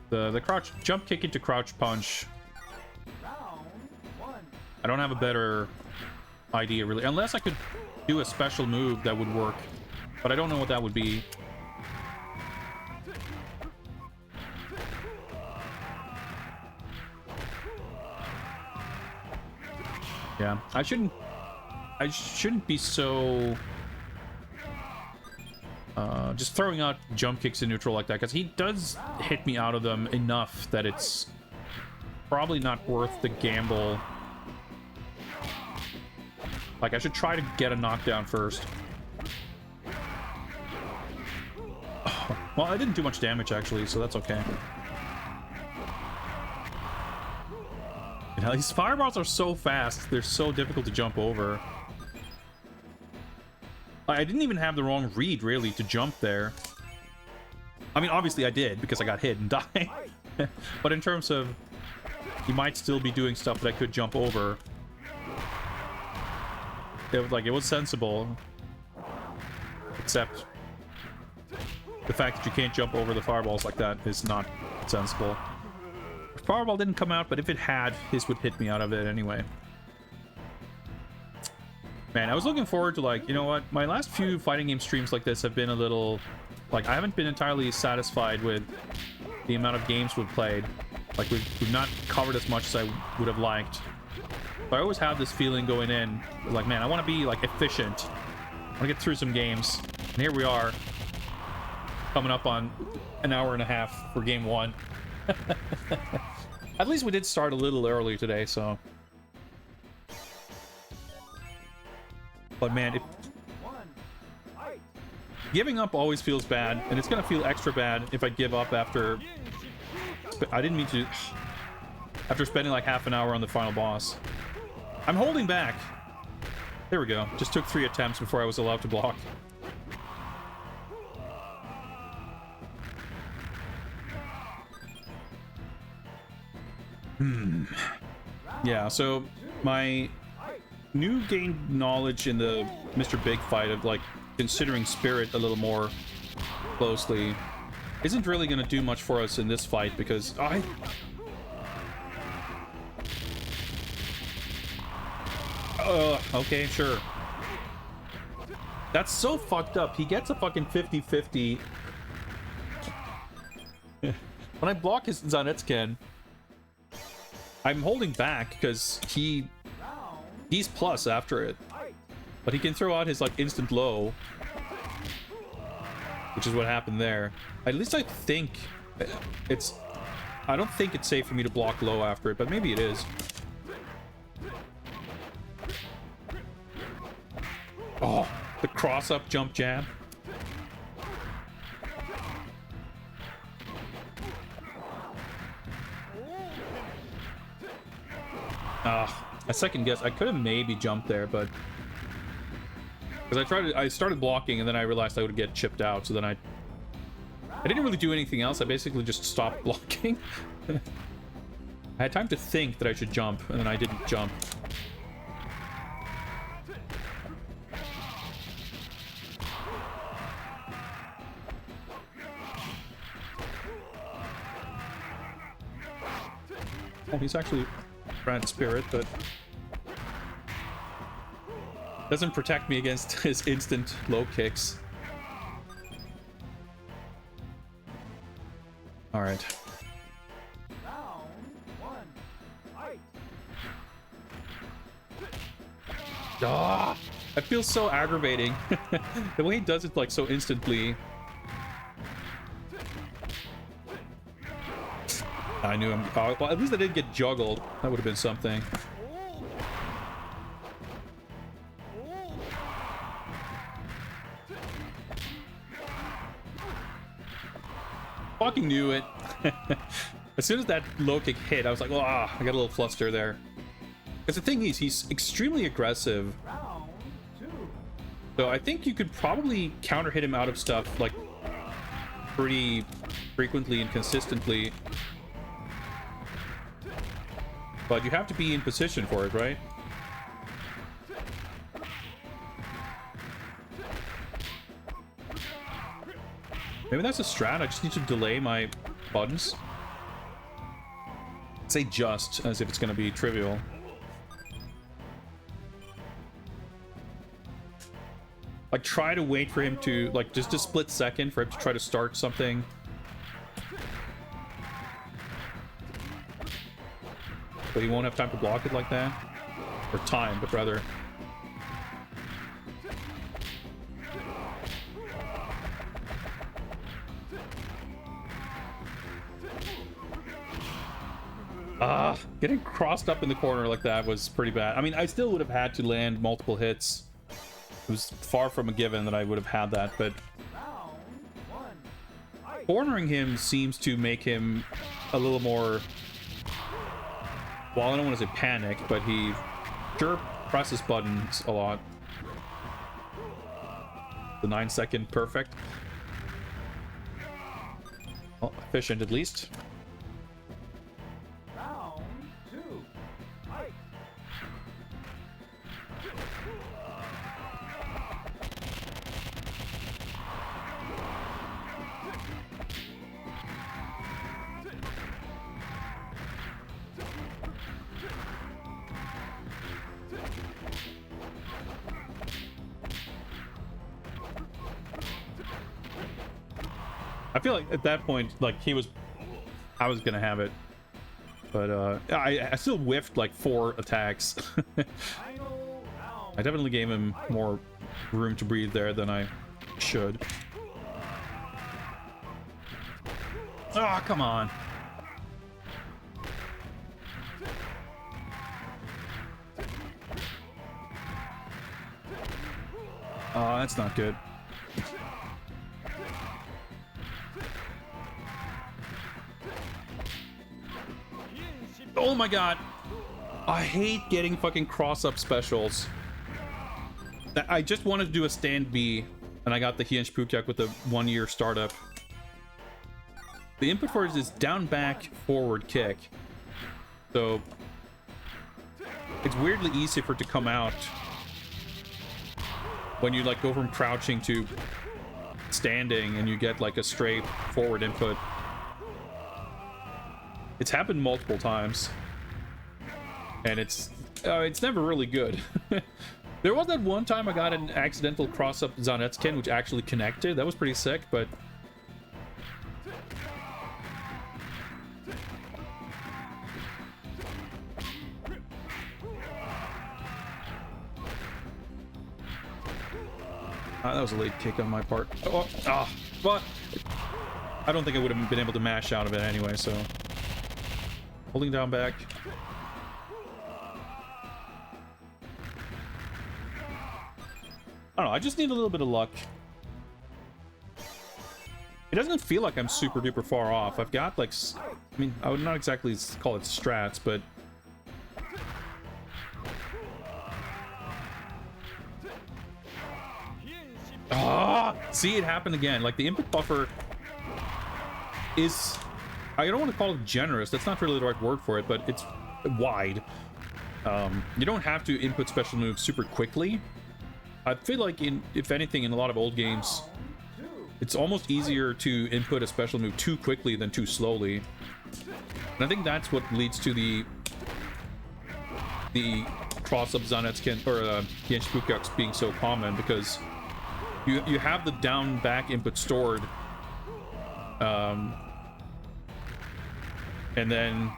the crouch jump kick into crouch punch. I don't have a better idea really, unless I could do a special move that would work, but I don't know what that would be. Yeah, I shouldn't be so just throwing out jump kicks in neutral like that, because he does hit me out of them enough that it's probably not worth the gamble. Like, I should try to get a knockdown first. Oh, well, I didn't do much damage actually, so that's okay. You know, these fireballs are so fast, they're so difficult to jump over. I didn't even have the wrong read, really, to jump there. I mean, obviously I did, because I got hit and died. But in terms of... he might still be doing stuff that I could jump over. It was sensible. Except... the fact that you can't jump over the fireballs like that is not sensible. The fireball didn't come out, but if it had, his would hit me out of it anyway. Man, I was looking forward to, like, you know what? My last few fighting game streams like this have been a little... like, I haven't been entirely satisfied with the amount of games we've played. Like, we've not covered as much as I would have liked. But I always have this feeling going in, like, man, I want to be, like, efficient. I want to get through some games. And here we are, coming up on an hour and a half for game one. At least we did start a little early today, so... But man, giving up always feels bad, and it's gonna feel extra bad if I give up after... I didn't mean to... After spending like half an hour on the final boss. I'm holding back. There we go. Just took 3 attempts before I was allowed to block. Yeah, so my... new gained knowledge in the Mr. Big fight of like considering Spirit a little more closely isn't really going to do much for us in this fight, because okay, sure. That's so fucked up. He gets a fucking 50-50. When I block his Zanetsken, I'm holding back because he's plus after it, but he can throw out his like instant low, which is what happened there. At least I think it's... I don't think it's safe for me to block low after it, but maybe it is. Oh, the cross-up jump jab. I second guess. I could have maybe jumped there, but because I started blocking and then I realized I would get chipped out. So then I didn't really do anything else. I basically just stopped blocking. I had time to think that I should jump, and then I didn't jump. Oh, he's actually Brad Spirit, but doesn't protect me against his instant low kicks. All right. Round one. Fight. Ah, that feels so aggravating. The way he does it like so instantly. I knew him. Oh, well, at least I didn't get juggled. That would have been something. Fucking knew it. As soon as that low kick hit, I was like, oh, I got a little fluster there. Because the thing is, he's extremely aggressive. Round two. So I think you could probably counter hit him out of stuff like pretty frequently and consistently. But you have to be in position for it, right? Maybe that's a strat. I just need to delay my buttons. Say just, as if it's going to be trivial. Like, try to wait for him to, like, just a split second for him to try to start something. But he won't have time to block it like that. Or time, but rather. Getting crossed up in the corner like that was pretty bad. I mean, I still would have had to land multiple hits. It was far from a given that I would have had that, but Round one. Fight. cornering him seems to make him a little more, well, I don't want to say panic, but he sure presses buttons a lot. The 9-second perfect. Well, efficient at least. Round two. Fight. I feel like at that point, like I was gonna have it, but I still whiffed like 4 attacks. Final round. I definitely gave him more room to breathe there than I should. Ah, come on. Oh, that's not good. Oh my god. I hate getting fucking cross-up specials. I just wanted to do a stand B, and I got the Hiensh Pukyak with the 1-year startup. The input for it is down, back, forward kick. So it's weirdly easy for it to come out when you like go from crouching to standing and you get like a straight forward input. It's happened multiple times, and it's never really good. There was that one time I got an accidental cross-up Zanetskin, which actually connected. That was pretty sick, but that was a late kick on my part. But I don't think I would have been able to mash out of it anyway, so holding down back. I don't know, I just need a little bit of luck. It doesn't feel like I'm super duper far off. I've got like, I mean, I would not exactly call it strats, but Ah, see, it happened again. Like, the input buffer is, I don't want to call it generous. That's not really the right word for it, but it's wide. You don't have to input special moves super quickly. I feel like, if anything, in a lot of old games, it's almost easier to input a special move too quickly than too slowly. And I think that's what leads to the cross-up Zanetskin or Genshipukaks being so common, because you have the down back input stored, and then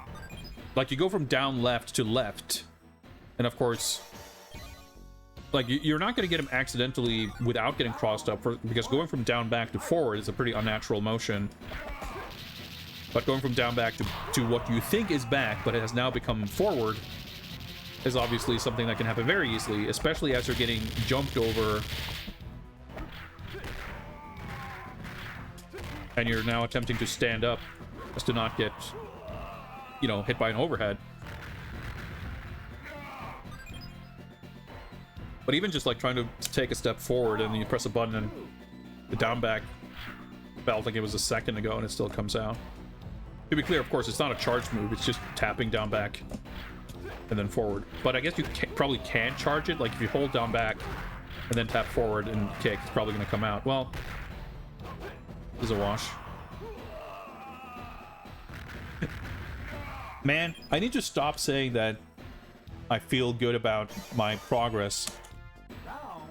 like you go from down left to left, and of course, like you're not going to get him accidentally without getting crossed up, because going from down back to forward is a pretty unnatural motion. But going from down back to what you think is back, but it has now become forward, is obviously something that can happen very easily, especially as you're getting jumped over and you're now attempting to stand up just to not get, you know, hit by an overhead. But even just like trying to take a step forward and you press a button and the down back felt like it was a second ago and it still comes out. To be clear, of course, it's not a charge move, it's just tapping down back and then forward. But I guess you probably can charge it, like if you hold down back and then tap forward and kick, it's probably going to come out. Well, this is a wash. Man, I need to stop saying that I feel good about my progress.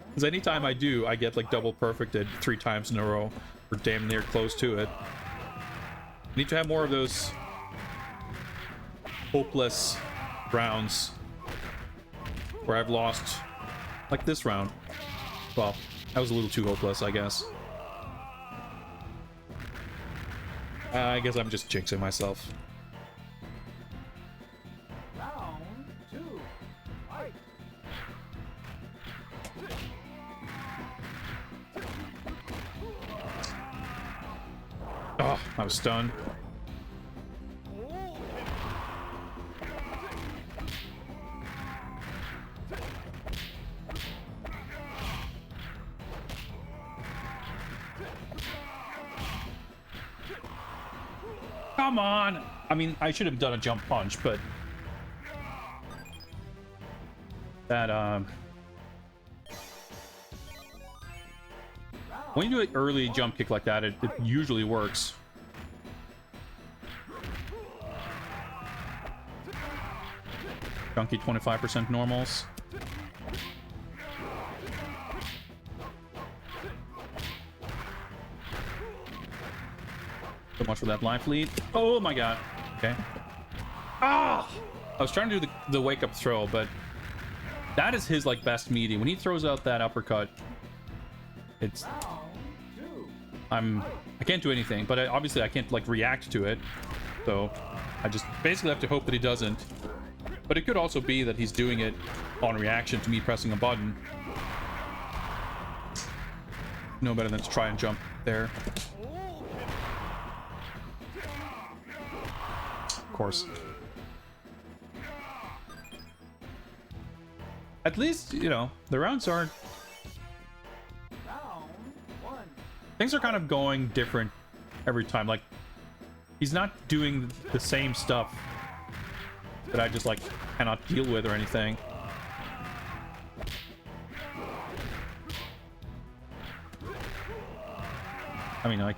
Because anytime I do, I get like double perfected 3 times in a row, or damn near close to it. I need to have more of those hopeless rounds where I've lost, like this round. Well, that was a little too hopeless, I guess. I guess I'm just jinxing myself. Round 2. Fight. Oh, I was stunned. Come on! I mean, I should have done a jump punch, but that, when you do an early jump kick like that, it usually works. Chunky 25% normals. So much for that life lead. Oh my god. Okay. Ah! I was trying to do the wake up throw, but that is his like best meaty. When he throws out that uppercut, it's I can't do anything, but obviously I can't like react to it. So I just basically have to hope that he doesn't. But it could also be that he's doing it on reaction to me pressing a button. No better than to try and jump there. Of course. At least, you know, the rounds aren't... Round 1. Things are kind of going different every time. Like, he's not doing the same stuff that I just, like, cannot deal with or anything. I mean, like,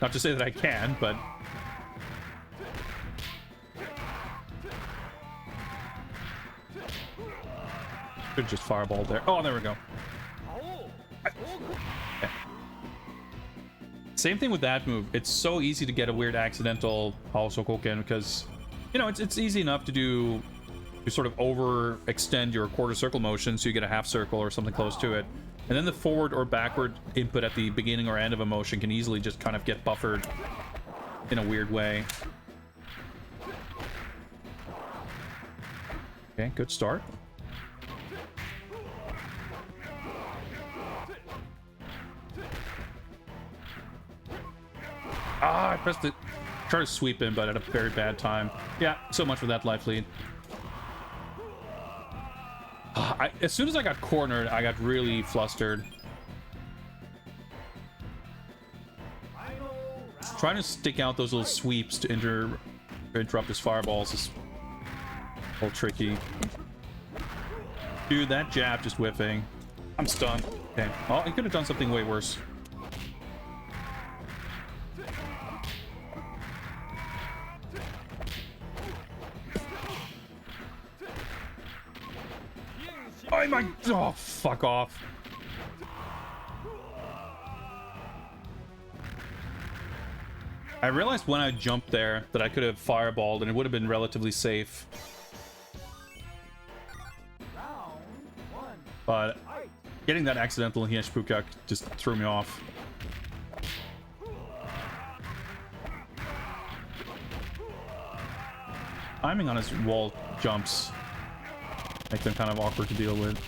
not to say that I can, but... Could just fireball there. Oh, there we go. Okay. Same thing with that move. It's so easy to get a weird accidental Haosokoken because, you know, it's easy enough to do, to sort of overextend your quarter circle motion so you get a half circle or something close to it. And then the forward or backward input at the beginning or end of a motion can easily just kind of get buffered in a weird way. Okay, good start. Ah, I pressed it. Try to sweep in, but at a very bad time. Yeah, so much for that life lead. As soon as I got cornered, I got really flustered. trying to stick out those little sweeps to interrupt his fireballs is a little tricky. Dude, that jab just whiffing. I'm stunned. Okay. Oh, he could have done something way worse. Oh my... Oh, fuck off. I realized when I jumped there that I could have fireballed and it would have been relatively safe. But getting that accidental Hienshpukak just threw me off. Timing on his wall jumps make them kind of awkward to deal with.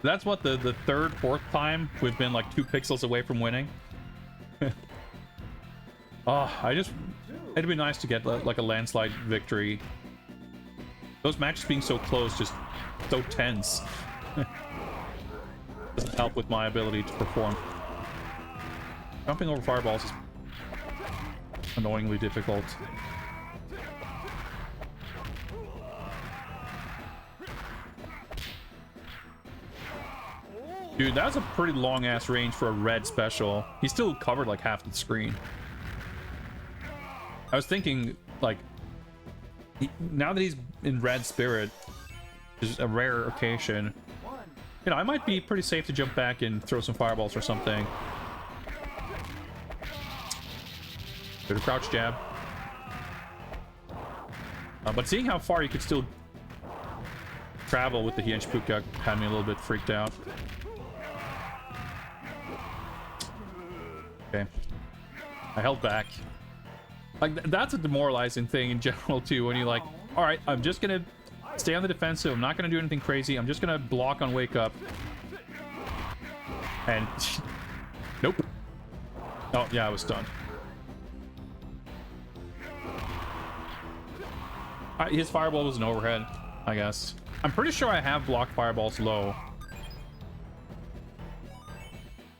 That's what the third, fourth time we've been like 2 pixels away from winning. Oh, it'd be nice to get like a landslide victory. Those matches being so close, just so tense. Doesn't help with my ability to perform. Jumping over fireballs is annoyingly difficult. Dude, that's a pretty long ass range for a red special. He still covered like half the screen. I was thinking, like, now that he's in red spirit, is a rare occasion. You know, I might be pretty safe to jump back and throw some fireballs or something. Bit of crouch jab. But seeing how far you could still travel with the Hienshpukak had me a little bit freaked out. Okay. I held back. Like, that's a demoralizing thing in general, too, when you're like, alright, I'm just gonna stay on the defensive, I'm not gonna do anything crazy, I'm just gonna block on wake up. And... Nope. Oh, yeah, I was stunned. His fireball was an overhead, I guess. I'm pretty sure I have blocked fireballs low.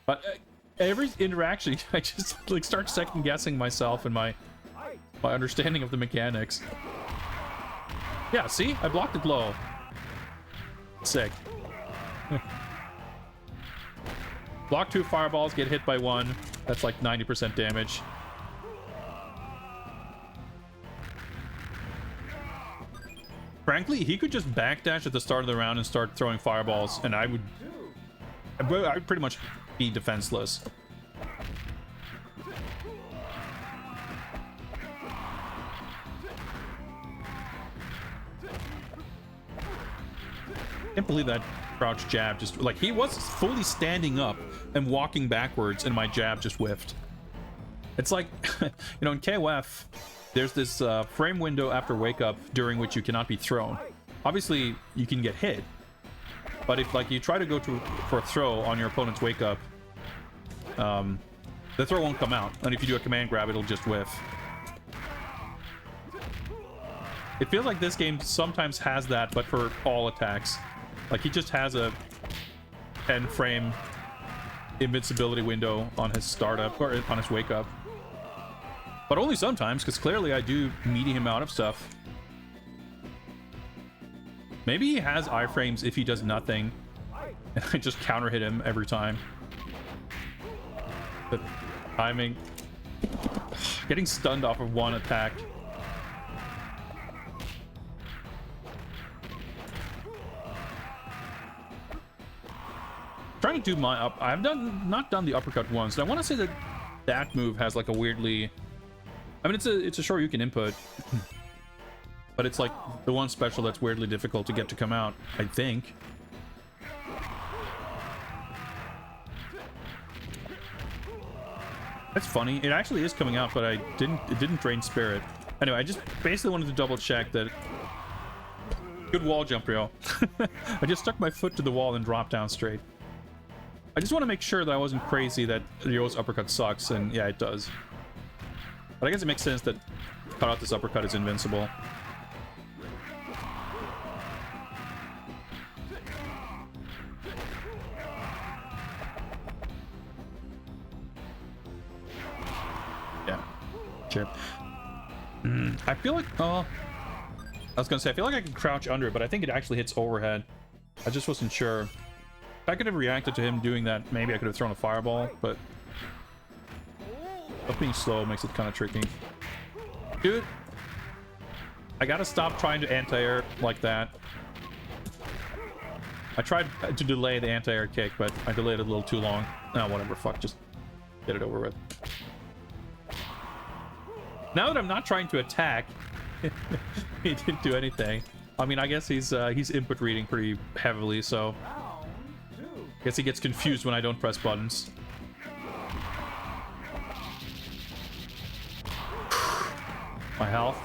But every interaction, I just like start second guessing myself and my understanding of the mechanics. Yeah, see? I blocked it low. Sick. Block 2 fireballs, get hit by 1. That's like 90% damage. Frankly, he could just backdash at the start of the round and start throwing fireballs, and I'd pretty much be defenseless. I can't believe that crouch jab just, like, he was fully standing up and walking backwards and my jab just whiffed. It's like, you know, in KOF, there's this frame window after wake up during which you cannot be thrown. Obviously, you can get hit, but if like you try to go for a throw on your opponent's wake up, the throw won't come out, and if you do a command grab, it'll just whiff. It feels like this game sometimes has that, but for all attacks. Like, he just has a 10 frame invincibility window on his startup, or on his wake up. But only sometimes, because clearly I do meaty him out of stuff. Maybe he has iframes if he does nothing, and I just counter hit him every time. The timing... Getting stunned off of one attack. Trying to do my up. I've not done the uppercut once. And I want to say that that move has like a weirdly... I mean, it's a Shoryuken input. But it's like the one special that's weirdly difficult to get to come out, I think. That's funny. It actually is coming out, but it didn't drain spirit. Anyway, I just basically wanted to double check that. Good wall jump, Ryo. I just stuck my foot to the wall and dropped down straight. I just want to make sure that I wasn't crazy that Ryo's uppercut sucks, and yeah, it does. But I guess it makes sense that cut out this uppercut is invincible. Chip. I feel like, oh, I was gonna say, I feel like I can crouch under it, but I think it actually hits overhead. I just wasn't sure. If I could have reacted to him doing that, maybe I could have thrown a fireball, but being slow makes it kind of tricky. Dude, I gotta stop trying to anti-air like that. I tried to delay the anti-air kick, but I delayed it a little too long. No, whatever, fuck, just get it over with. Now that I'm not trying to attack, he didn't do anything. I mean, I guess he's input reading pretty heavily, so I guess he gets confused when I don't press buttons. My health.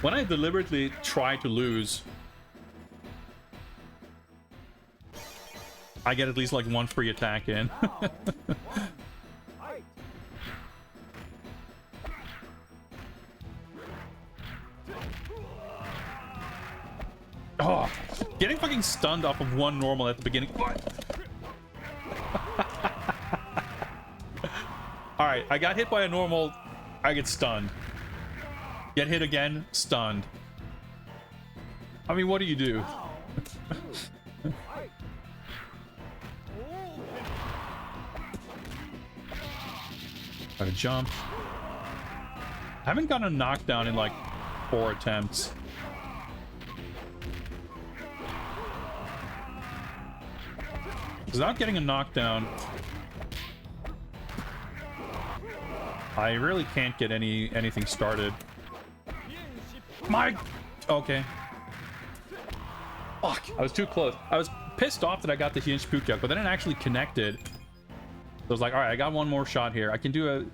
When I deliberately try to lose, I get at least like one free attack in. Oh, getting fucking stunned off of one normal at the beginning. Alright, I got hit by a normal, I get stunned. Get hit again, stunned. I mean, what do you do? Gotta jump. I haven't gotten a knockdown in like 4 attempts. Without getting a knockdown, I really can't get anything started. Okay. Fuck, I was too close. I was pissed off that I got the Hinge Pukyuk, but then it actually connected. So I was like, alright, I got one more shot here. I can do an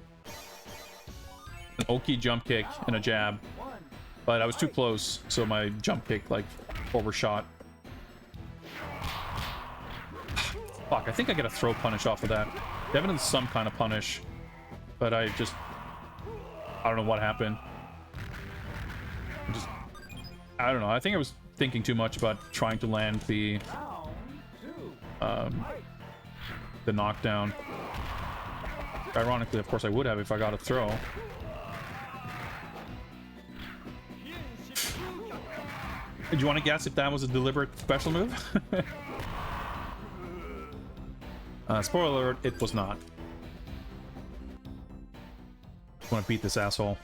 Oki jump kick and a jab. But I was too close, so my jump kick, like, overshot. Fuck, I think I get a throw punish off of that. Definitely some kind of punish. But I don't know what happened. I don't know. I think I was thinking too much about trying to land the knockdown. Ironically, of course, I would have if I got a throw. Do you want to guess if that was a deliberate special move? Spoiler alert, it was not. I want to beat this asshole.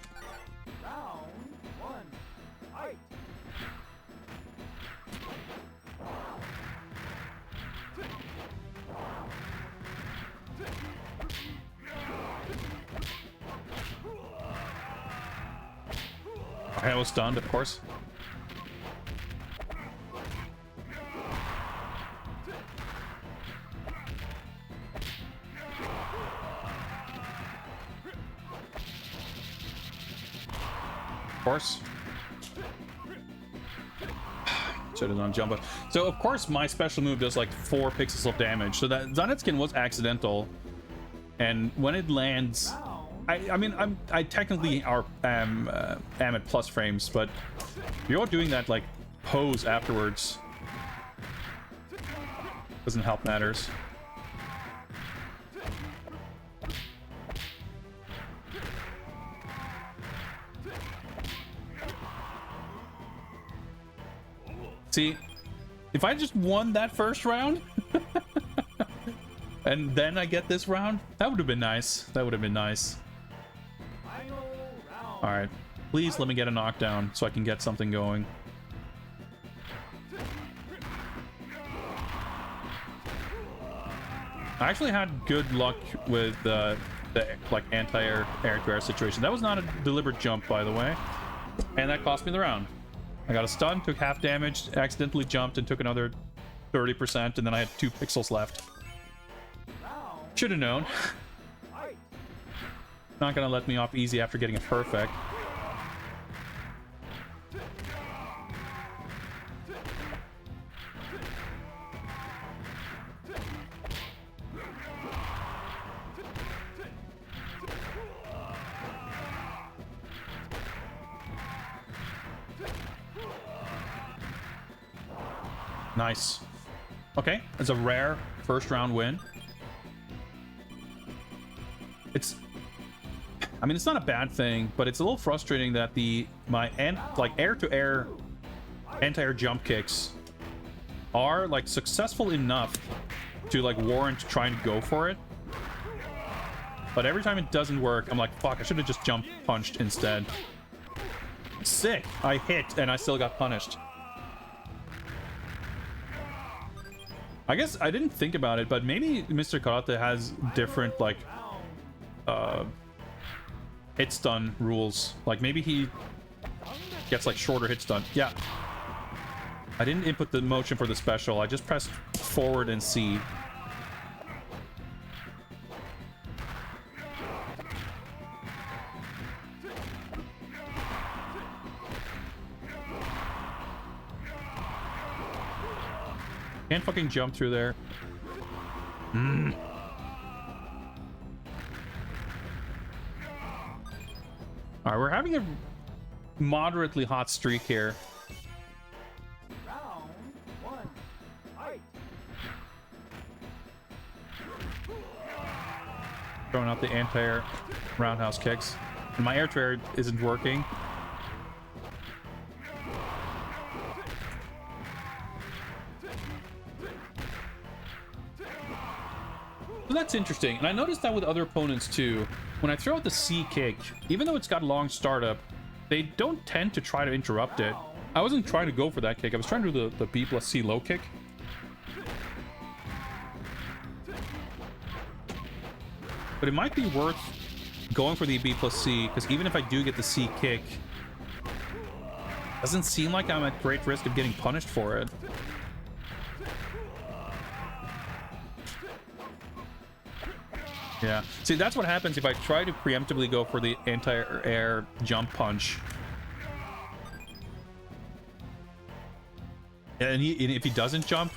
I was stunned, of course. Of course. Should have done jump up. So of course my special move does like 4 pixels of damage. So that Zanetskin was accidental. And when it lands, I mean, I technically am at plus frames, but you're doing that like pose afterwards doesn't help matters. See, if I just won that first round and then I get this round, that would have been nice. That would have been nice. All right, please let me get a knockdown so I can get something going. I actually had good luck with the like anti-air air-to-air situation. That was not a deliberate jump, by the way, and that cost me the round. I got a stun, took half damage, accidentally jumped and took another 30%, and then I had 2 pixels left. Should have known. Not gonna let me off easy after getting a perfect. Nice. Okay, it's a rare first round win. I mean, it's not a bad thing, but it's a little frustrating that my air-to-air anti-air jump kicks are like successful enough to like warrant trying to go for it. But every time it doesn't work, I'm like, fuck, I should have just jump punched instead. Sick. I hit and I still got punished. I guess I didn't think about it, but maybe Mr. Karate has different like hit stun rules. Like maybe he gets like shorter hit stun. Yeah. I didn't input the motion for the special. I just pressed forward and C. Can't fucking jump through there. Alright, we're having a moderately hot streak here. Round 1. Fight. Throwing out the anti-air roundhouse kicks. And my air-to-air isn't working. So that's interesting. And I noticed that with other opponents too. When I throw out the C kick, even though it's got long startup, they don't tend to try to interrupt it. I wasn't trying to go for that kick. I was trying to do the B plus C low kick. But it might be worth going for the B plus C, because even if I do get the C kick, it doesn't seem like I'm at great risk of getting punished for it. Yeah. See, that's what happens if I try to preemptively go for the anti-air jump punch. And if he doesn't jump,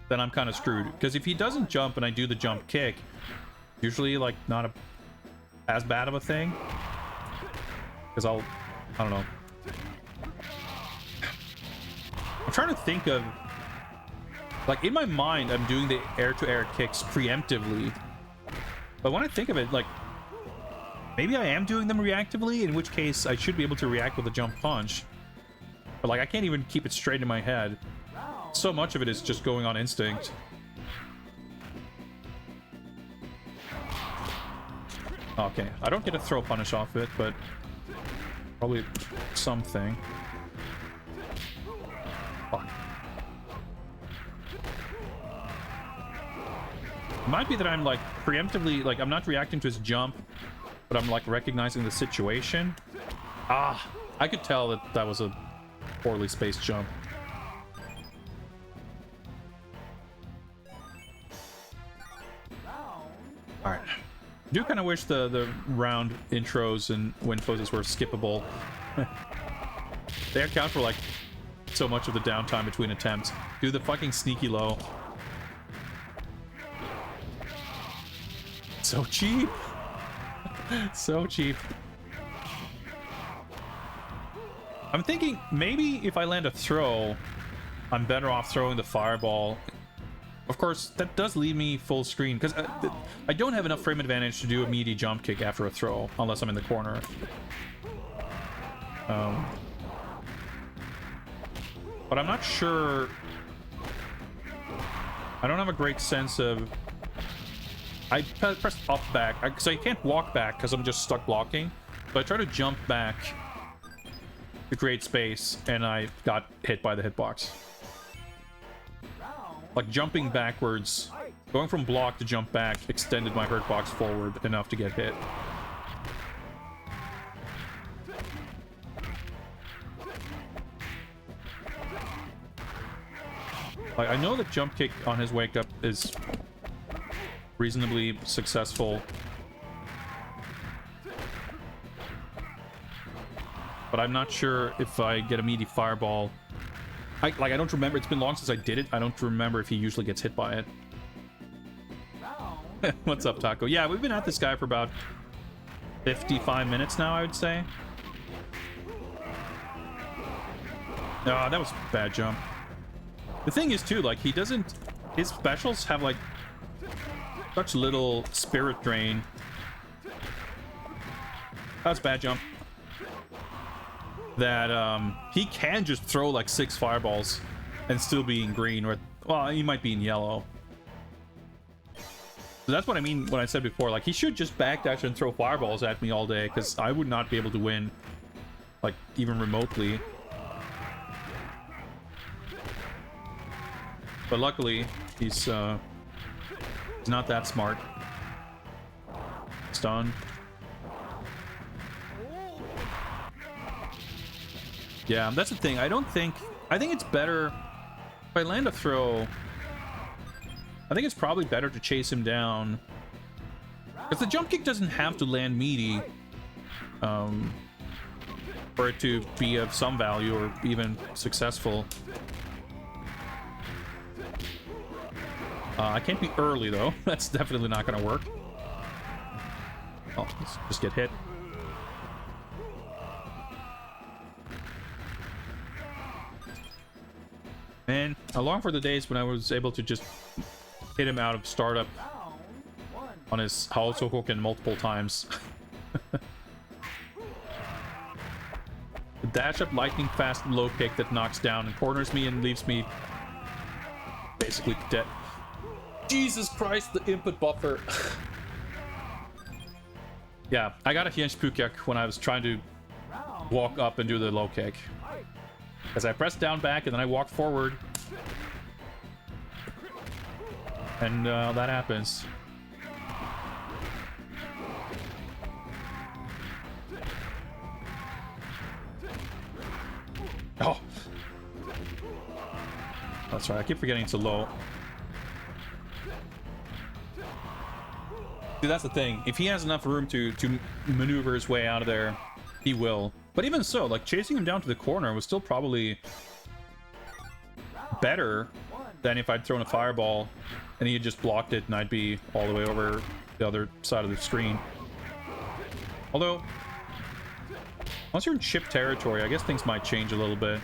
then I'm kind of screwed. Because if he doesn't jump and I do the jump kick, usually like not as bad of a thing. Because I don't know. I'm trying to think of, like in my mind, I'm doing the air-to-air kicks preemptively. But when I think of it, like, maybe I am doing them reactively, in which case I should be able to react with a jump punch. But, like, I can't even keep it straight in my head. So much of it is just going on instinct. Okay, I don't get a throw punish off it, but probably something. Fuck. It might be that I'm like preemptively, like I'm not reacting to his jump, but I'm like recognizing the situation. Ah, I could tell that that was a poorly spaced jump. All right. I do kind of wish the round intros and win poses were skippable. They account for like so much of the downtime between attempts. Do the fucking sneaky low. So cheap. So cheap. I'm thinking maybe if I land a throw, I'm better off throwing the fireball. Of course, that does leave me full screen because I don't have enough frame advantage to do a meaty jump kick after a throw unless I'm in the corner. But I'm not sure. I don't have a great sense of. I pressed up back because I can't walk back because I'm just stuck blocking. But I try to jump back to create space, and I got hit by the hitbox. Like jumping backwards, going from block to jump back extended my hurt box forward enough to get hit. Like I know that jump kick on his wake up is reasonably successful, but I'm not sure if I get a meaty fireball. I don't remember. It's been long since I did it. I don't remember if he usually gets hit by it. What's up, Taco? Yeah, we've been at this guy for about 55 minutes now, I would say. Oh, that was a bad jump. The thing is too, like, he doesn't, his specials have like such little spirit drain. That's bad jump. That he can just throw like 6 fireballs and still be in green, or well, he might be in yellow. So that's what I mean when I said before, like, he should just backdash and throw fireballs at me all day, because I would not be able to win, like, even remotely. But luckily, he's not that smart. Stun. Yeah, that's the thing. I think it's better if I land a throw. I think it's probably better to chase him down, because the jump kick doesn't have to land meaty for it to be of some value or even successful. I can't be early though. That's definitely not gonna work. Oh, let's just get hit. Man, I long for the days when I was able to just hit him out of startup on his Haoso Hoken multiple times. The dash up lightning fast low kick that knocks down and corners me and leaves me basically dead. Jesus Christ, the input buffer. Yeah, I got a Hiensh Pukyak when I was trying to walk up and do the low kick. As I pressed down back and then I walked forward. And that happens. Oh! That's right, I keep forgetting it's a low. See, that's the thing. If he has enough room to maneuver his way out of there, he will. But even so, like, chasing him down to the corner was still probably better than if I'd thrown a fireball and he had just blocked it and I'd be all the way over the other side of the screen. Although, once you're in chip territory, I guess things might change a little bit.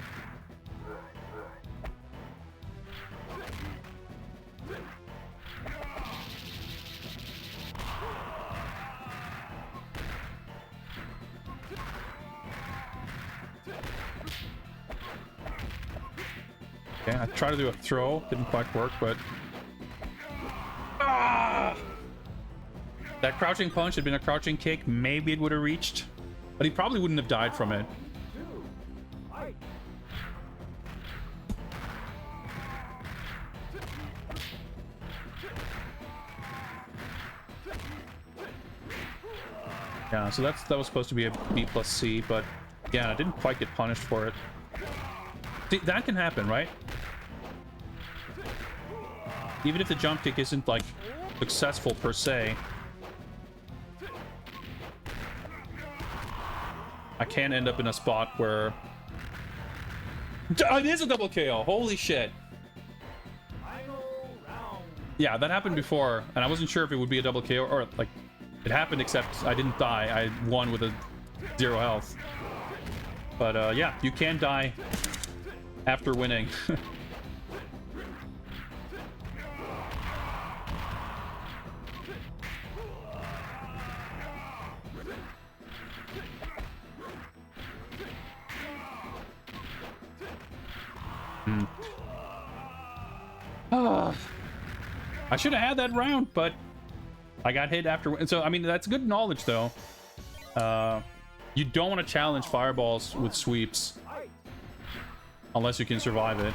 Okay, I tried to do a throw, didn't quite work, but... Ah! That crouching punch had been a crouching kick, maybe it would have reached, but he probably wouldn't have died from it. Yeah, so that was supposed to be a B plus C, but yeah, I didn't quite get punished for it. See, that can happen, right? Even if the jump kick isn't, like, successful per se, I can end up in a spot where... It is a double KO! Holy shit! Yeah, that happened before, and I wasn't sure if it would be a double KO, or, like, it happened, except I didn't die. I won with a 0 health. But, yeah, you can die after winning. I should have had that round, but I got hit after. So, I mean, that's good knowledge, though. You don't want to challenge fireballs with sweeps unless you can survive it.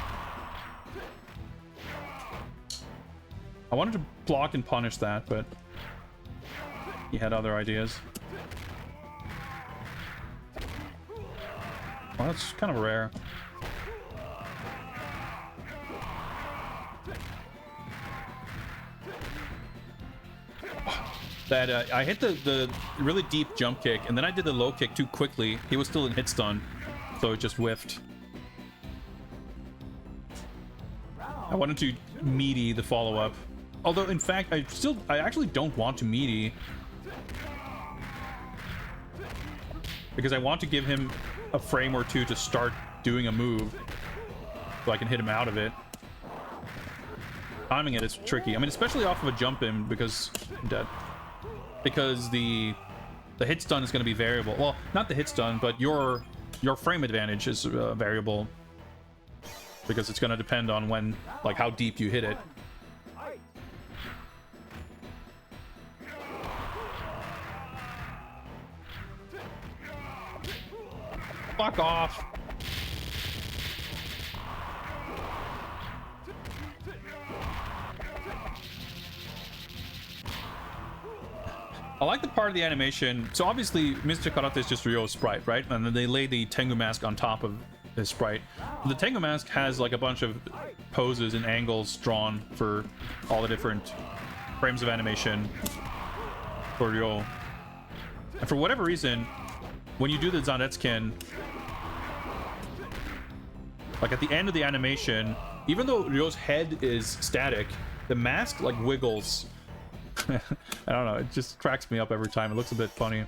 I wanted to block and punish that, but he had other ideas. Well, that's kind of rare. That I hit the really deep jump kick, and then I did the low kick too quickly. He was still in hit stun, so it just whiffed. I wanted to meaty the follow-up. Although, in fact, I actually don't want to meaty. Because I want to give him a frame or two to start doing a move, so I can hit him out of it. timing it is tricky. I mean, especially off of a jump in, because I'm dead. Because the hit stun is going to be variable. Well, not the hit stun, but your frame advantage is variable, because it's going to depend on when, like, how deep you hit it. Fuck off. I like the part of the animation. So obviously, Mr. Karate is just Ryo's sprite, right? And then they lay the Tengu mask on top of his sprite. The Tengu mask has like a bunch of poses and angles drawn for all the different frames of animation for Ryo. And for whatever reason, when you do the Zanetsuken, like at the end of the animation, even though Ryo's head is static, the mask like wiggles. I don't know, it just cracks me up every time. It looks a bit funny.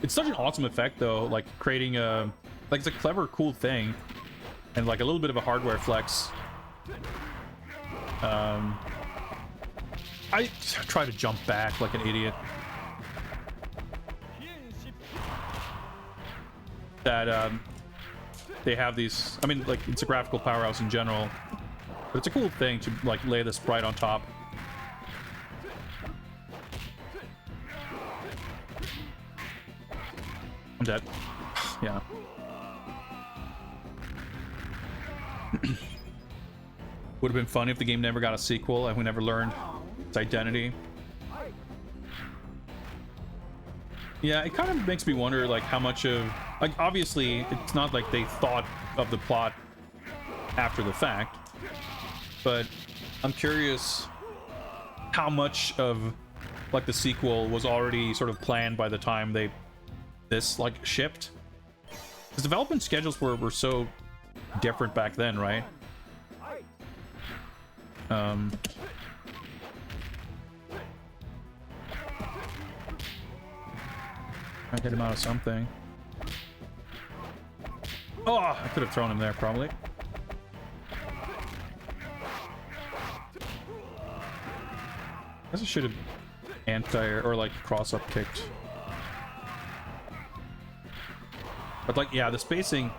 It's such an awesome effect though, like creating a, like, it's a clever, cool thing, and like a little bit of a hardware flex. I try to jump back like an idiot. That they have these, I mean, like, it's a graphical powerhouse in general, but it's a cool thing to like lay the sprite on top. I'm dead. Yeah. Would have been funny if the game never got a sequel and we never learned its identity. Yeah, it kind of makes me wonder, like, how much of, like, obviously it's not like they thought of the plot after the fact, but I'm curious how much of, like, the sequel was already sort of planned by the time this like shipped, because development schedules were so different back then, right? I hit him out of something. Oh, I could have thrown him there probably. I guess I should have anti or like cross up kicked. But like, yeah, the spacing,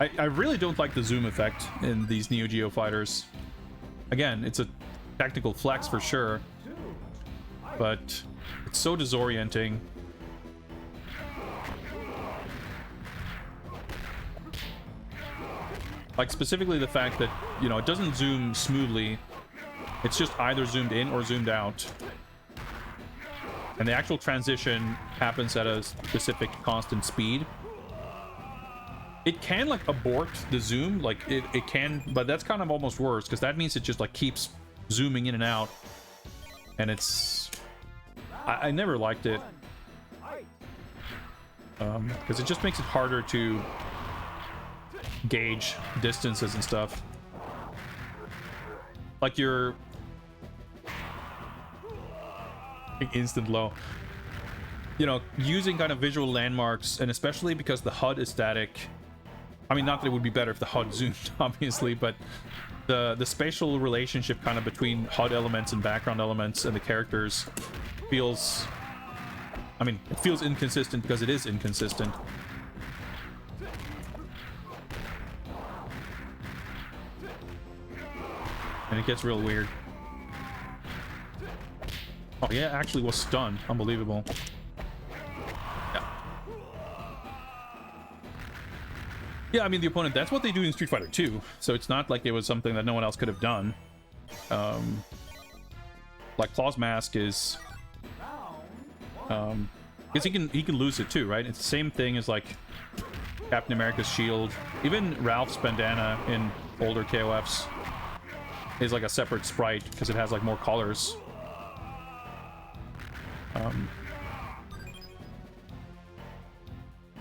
I really don't like the zoom effect in these Neo Geo fighters. Again, it's a technical flex for sure, but it's so disorienting. Like, specifically the fact that, you know, it doesn't zoom smoothly. It's just either zoomed in or zoomed out. And the actual transition happens at a specific constant speed. It can like abort the zoom, like it can, but that's kind of almost worse, because that means it just like keeps zooming in and out. And it's, I never liked it. Because it just makes it harder to gauge distances and stuff. Like your instant low, you know, using kind of visual landmarks, and especially because the HUD is static. I mean, not that it would be better if the HUD zoomed, obviously, but the spatial relationship kind of between HUD elements and background elements and the characters feels, I mean, it feels inconsistent because it is inconsistent. And it gets real weird. Oh yeah, actually was stunned. Unbelievable. Yeah. Yeah, I mean, the opponent, that's what they do in Street Fighter 2. So it's not like it was something that no one else could have done. Like Claw's mask is, because he can lose it too, right? It's the same thing as like Captain America's shield. Even Ralph's bandana in older KOFs is like a separate sprite because it has like more colors.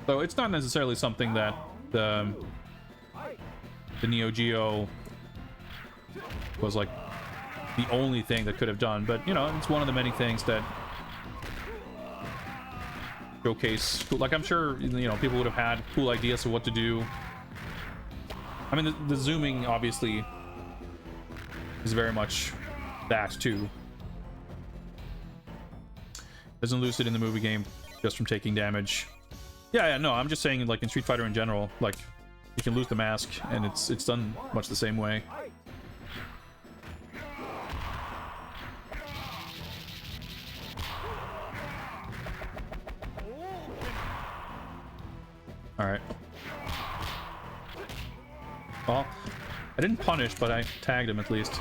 So it's not necessarily something that the Neo Geo was like the only thing that could have done, but you know, it's one of the many things that showcase, like, I'm sure, you know, people would have had cool ideas of what to do. I mean, the zooming obviously is very much that too. Doesn't lose it in the movie game just from taking damage. Yeah, no, I'm just saying, like, in Street Fighter in general, like, you can lose the mask, and it's done much the same way. Alright. Well, I didn't punish, but I tagged him at least.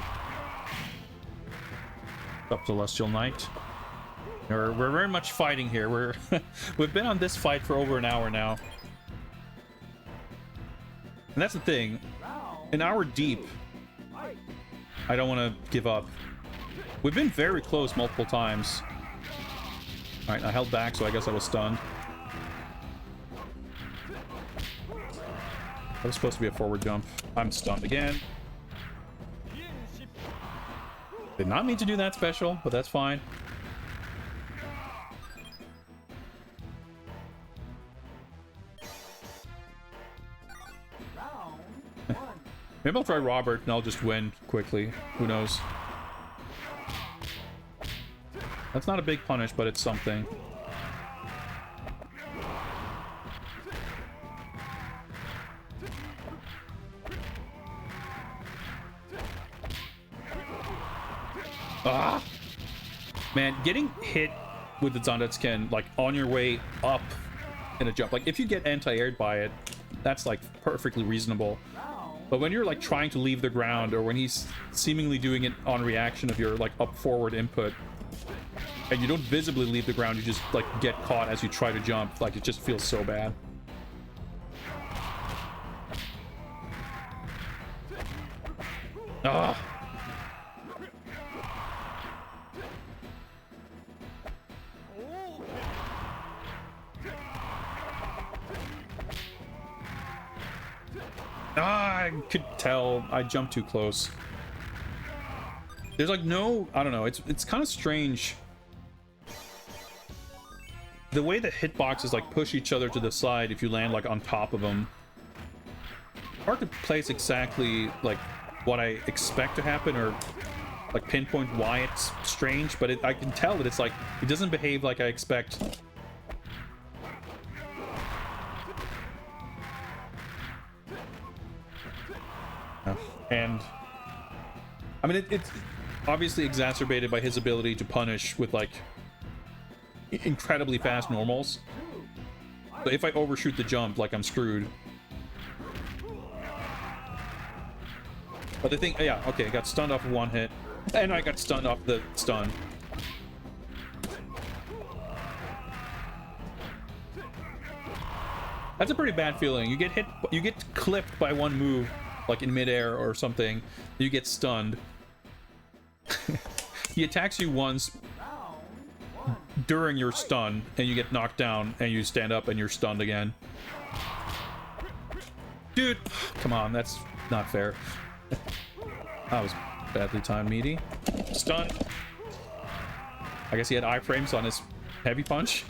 Up Celestial Knight. We're very much fighting here. We've been on this fight for over an hour now. And that's the thing. An hour deep. I don't want to give up. We've been very close multiple times. Alright, I held back, so I guess I was stunned. That was supposed to be a forward jump. I'm stunned again. Did not mean to do that special, but that's fine. Maybe I'll try Robert and I'll just win quickly. Who knows? That's not a big punish, but it's something. Ah! Man, getting hit with the Zandatsuken, like, on your way up in a jump. Like, if you get anti-aired by it, that's, like, perfectly reasonable. But when you're, like, trying to leave the ground, or when he's seemingly doing it on reaction of your, like, up-forward input, and you don't visibly leave the ground, you just, like, get caught as you try to jump. Like, it just feels so bad. Ah! I could tell I jumped too close. There's like no, I don't know, it's kind of strange. The way the hitboxes like push each other to the side if you land like on top of them. Hard to place exactly like what I expect to happen or like pinpoint why it's strange, but I can tell that it's like, it doesn't behave like I expect. And I mean, it's obviously exacerbated by his ability to punish with like incredibly fast normals. So if I overshoot the jump, like, I'm screwed. But the thing, yeah, okay, I got stunned off of one hit, and I got stunned off the stun. That's a pretty bad feeling. You get hit, you get clipped by one move, like in midair or something, you get stunned. He attacks you once during your stun, and you get knocked down, and you stand up and you're stunned again. Dude, come on, that's not fair. That was badly timed, meaty. Stun. I guess he had iframes on his heavy punch.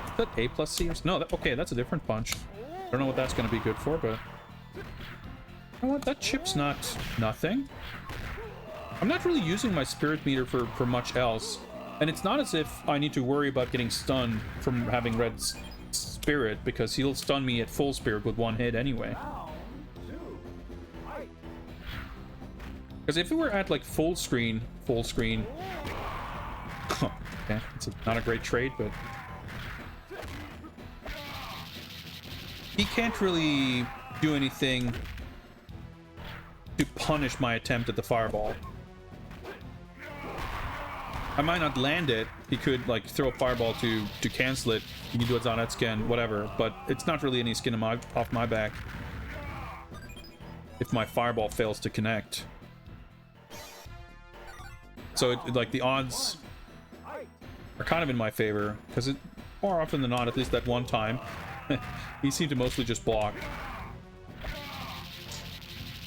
Is that A plus C or no? Okay, that's a different punch. I don't know what that's going to be good for, but you know what? That chip's not nothing. I'm not really using my spirit meter for much else, and it's not as if I need to worry about getting stunned from having red spirit, because he'll stun me at full spirit with one hit anyway. Because if it were at like full screen, okay, it's not a great trade, but he can't really do anything to punish my attempt at the fireball. I might not land it. He could like throw a fireball to cancel it. You can do it on that skin, whatever. But it's not really any skin off my back if my fireball fails to connect. So like the odds are kind of in my favor, because it more often than not, at least that one time, he seemed to mostly just block.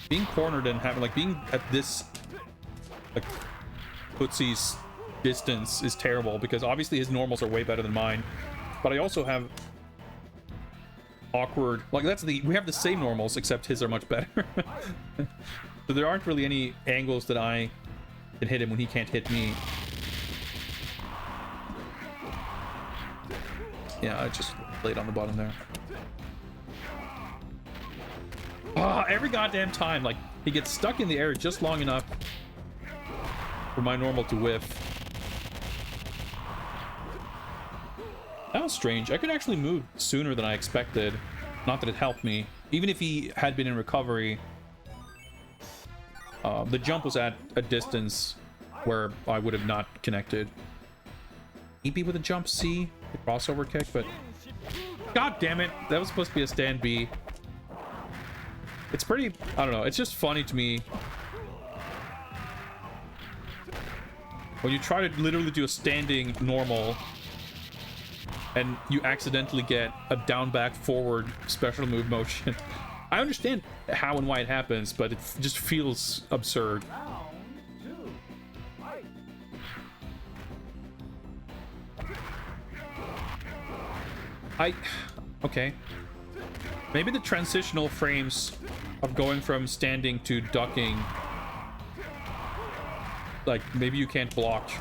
Being cornered and having like being at this like Tootsie's distance is terrible, because obviously his normals are way better than mine, but I also have awkward. Like we have the same normals, except his are much better. So there aren't really any angles that I can hit him when he can't hit me. Yeah, I just laid on the bottom there. Every goddamn time, like, he gets stuck in the air just long enough for my normal to whiff. That was strange. I could actually move sooner than I expected. Not that it helped me. Even if he had been in recovery, the jump was at a distance where I would have not connected. Maybe with a jump C, the crossover kick, but god damn it, that was supposed to be a stand B. It's pretty, I don't know, it's just funny to me when you try to literally do a standing normal and you accidentally get a down back forward special move motion. I understand how and why it happens, but it just feels absurd. Okay. Maybe the transitional frames of going from standing to ducking, like, maybe you can't block.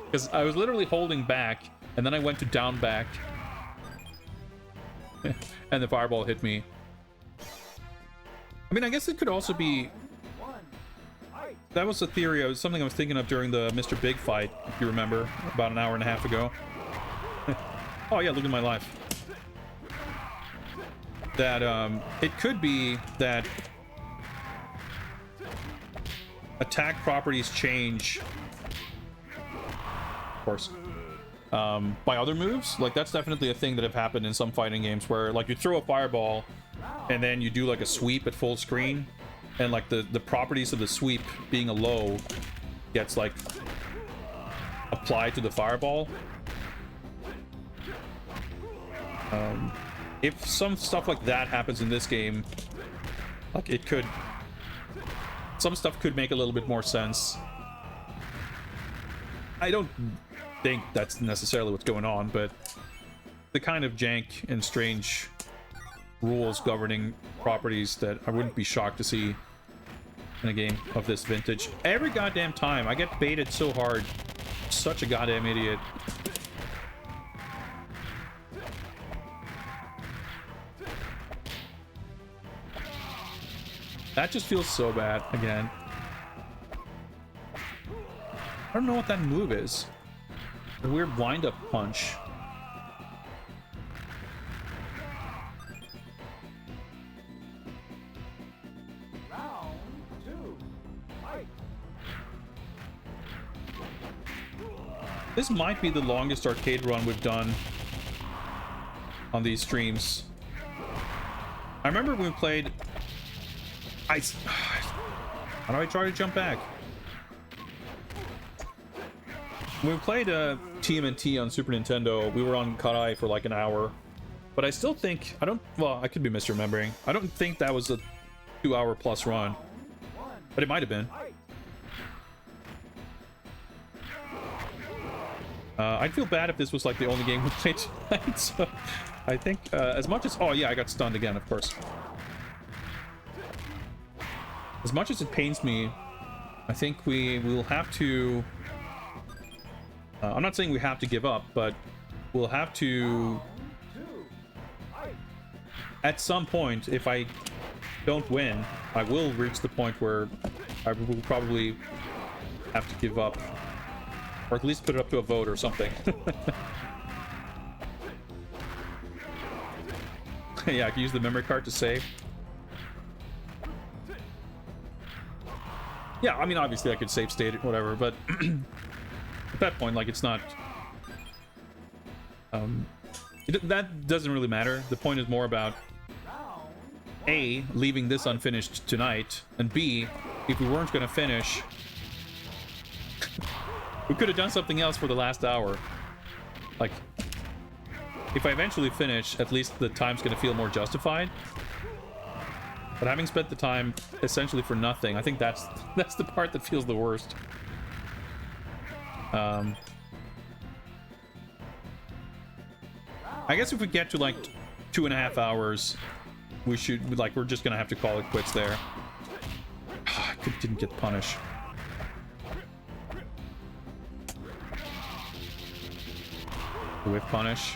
Because I was literally holding back, and then I went to down back, and the fireball hit me. I mean, I guess it could also be... That was a theory, something I was thinking of during the Mr. Big fight, if you remember, about an hour and a half ago. Oh yeah, look at my life. That, it could be that attack properties change, of course, by other moves. Like, that's definitely a thing that have happened in some fighting games where, like, you throw a fireball and then you do, like, a sweep at full screen, and, like, the properties of the sweep being a low gets, like, applied to the fireball. If some stuff like that happens in this game, like, it could... Some stuff could make a little bit more sense. I don't think that's necessarily what's going on, but the kind of jank and strange rules governing properties that I wouldn't be shocked to see in a game of this vintage. Every goddamn time I get baited so hard. Such a goddamn idiot. That just feels so bad again. I don't know what that move is. A weird wind-up punch. Round 2. Fight. This might be the longest arcade run we've done on these streams. I remember when we played... How do I try to jump back? When we played TMNT on Super Nintendo, we were on Karai for like an hour. But I still think... Well, I could be misremembering. I don't think that was a 2-hour plus run. But it might have been. I'd feel bad if this was like the only game we played tonight. So I think as much as... Oh yeah, I got stunned again, of course. As much as it pains me, I think we will have to... I'm not saying we have to give up, but we'll have to... At some point, if I don't win, I will reach the point where I will probably have to give up. Or at least put it up to a vote or something. Yeah, I can use the memory card to save. Yeah, I mean, obviously I could save state it, whatever, but at that point, like, it's not... that doesn't really matter. The point is more about A, leaving this unfinished tonight, and B, if we weren't going to finish, we could have done something else for the last hour. Like, if I eventually finish, at least the time's going to feel more justified. But having spent the time essentially for nothing, I think that's the part that feels the worst. I guess if we get to like 2.5 hours, we should, like, we're just gonna have to call it quits there. I didn't get punish. Whiff punish.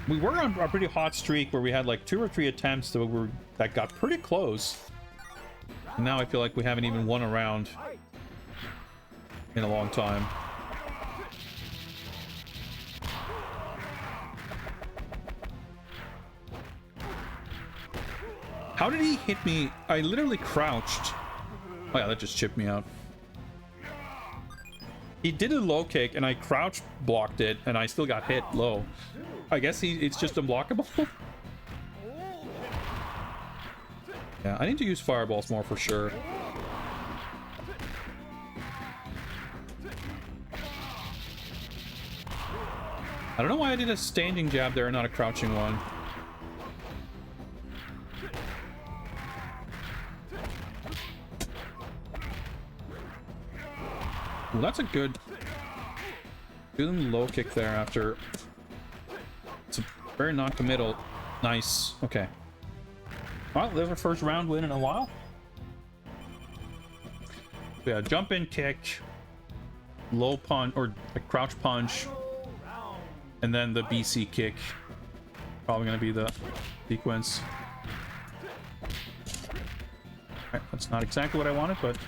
We were on a pretty hot streak where we had like 2 or 3 attempts that got pretty close. And now I feel like we haven't even won a round in a long time. How did he hit me? I literally crouched. Oh yeah, that just chipped me out. He did a low kick and I crouch blocked it and I still got hit low. I guess it's just unblockable. Yeah, I need to use fireballs more for sure. I don't know why I did a standing jab there and not a crouching one. Well, that's a good low kick there after. It's a very non-committal. Nice. Okay. Well, there's our first round win in a while. Yeah, jump in kick, low punch or a crouch punch, and then the BC kick. Probably gonna be the sequence. Alright, that's not exactly what I wanted, but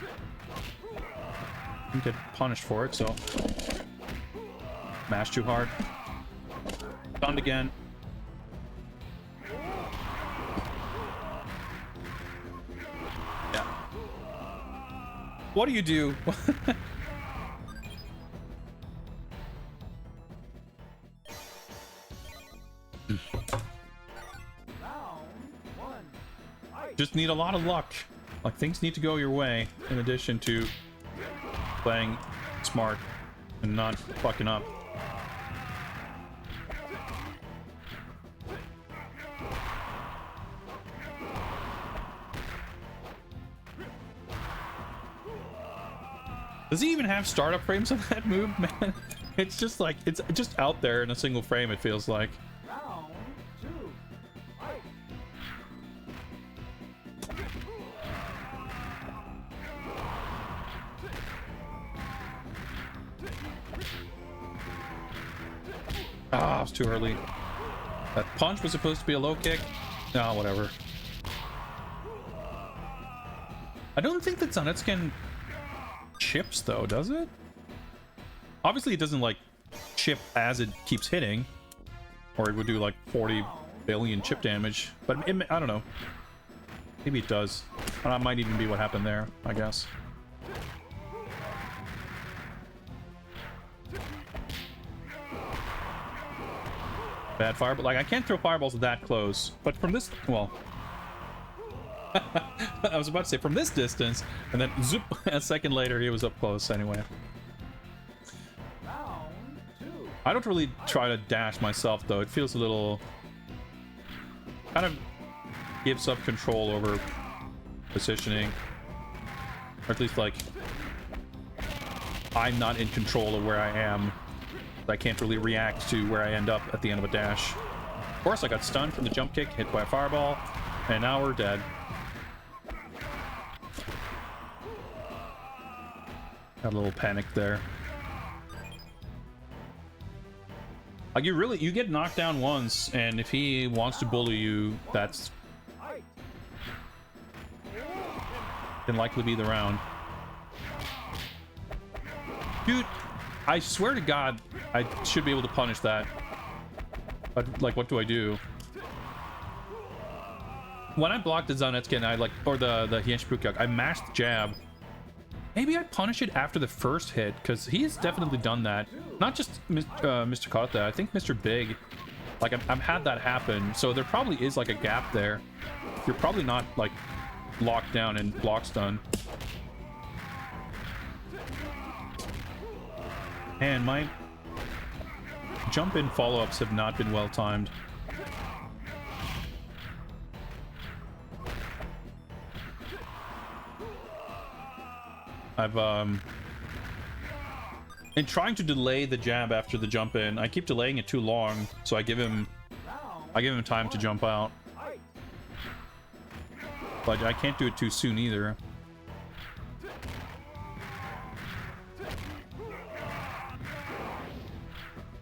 I didn't get punished for it, so mash too hard. Stunned again. Yeah. What do you do? Just need a lot of luck. Like, things need to go your way in addition to playing smart and not fucking up. Does he even have startup frames of that move, man? It's just like, it's just out there in a single frame, it feels like. Round 2. Fight. Ah, it was too early. That punch was supposed to be a low kick. No, whatever. I don't think that Zanetskin chips though, does it? Obviously it doesn't like chip as it keeps hitting, or it would do like 40 billion chip damage, but I don't know, maybe it does. That might even be what happened there, I guess. Bad fireball. Like, I can't throw fireballs that close, but from this, well, I was about to say from this distance, and then zoop, a second later he was up close anyway. Round 2. I don't really try to dash myself though. It feels a little, kind of gives up control over positioning, or at least like I'm not in control of where I am. I can't really react to where I end up at the end of a dash. Of course, I got stunned from the jump kick, hit by a fireball, and now we're dead. Got a little panic there. Like, you get knocked down once, and if he wants to bully you, that's can likely be the round. Dude, I swear to God, I should be able to punish that. But, like, what do I do? When I blocked the Zanetskin, I like, or the Hienshibukyuk, I mashed the jab. Maybe I punish it after the first hit, because he has definitely done that. Not just Mr. Kota, I think Mr. Big. Like, I've had that happen, so there probably is, like, a gap there. You're probably not, like, locked down and block stun. And my jump in follow-ups have not been well timed. I've in trying to delay the jab after the jump in, I keep delaying it too long, so I give him time to jump out. But I can't do it too soon either.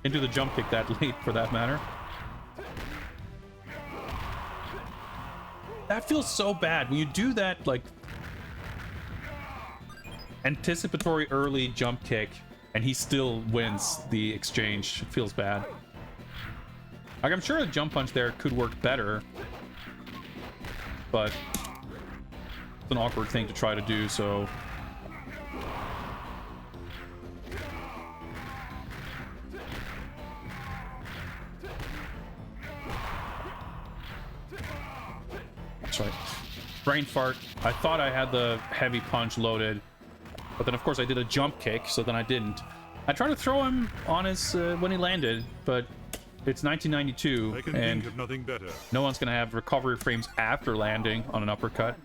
Can't do the jump kick that late, for that matter. That feels so bad when you do that, like, anticipatory early jump kick and he still wins the exchange. It feels bad. Like, I'm sure a jump punch there could work better, but it's an awkward thing to try to do, so that's right. Brain fart. I thought I had the heavy punch loaded, but then of course I did a jump kick, so then I didn't. I tried to throw him on his when he landed, but it's 1992 and think of nothing better. No one's gonna have recovery frames after landing on an uppercut.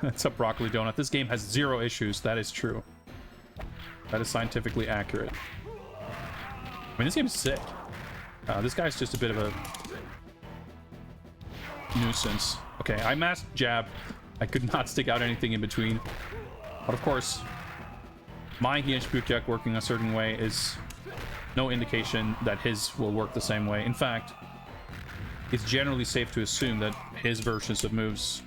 That's a broccoli donut. This game has 0 issues. That is true. That is scientifically accurate. I mean, this game is sick. This guy's just a bit of a nuisance. Okay, I masked jab. I could not stick out anything in between. But of course, my Hienshipukyak working a certain way is no indication that his will work the same way. In fact, it's generally safe to assume that his versions of moves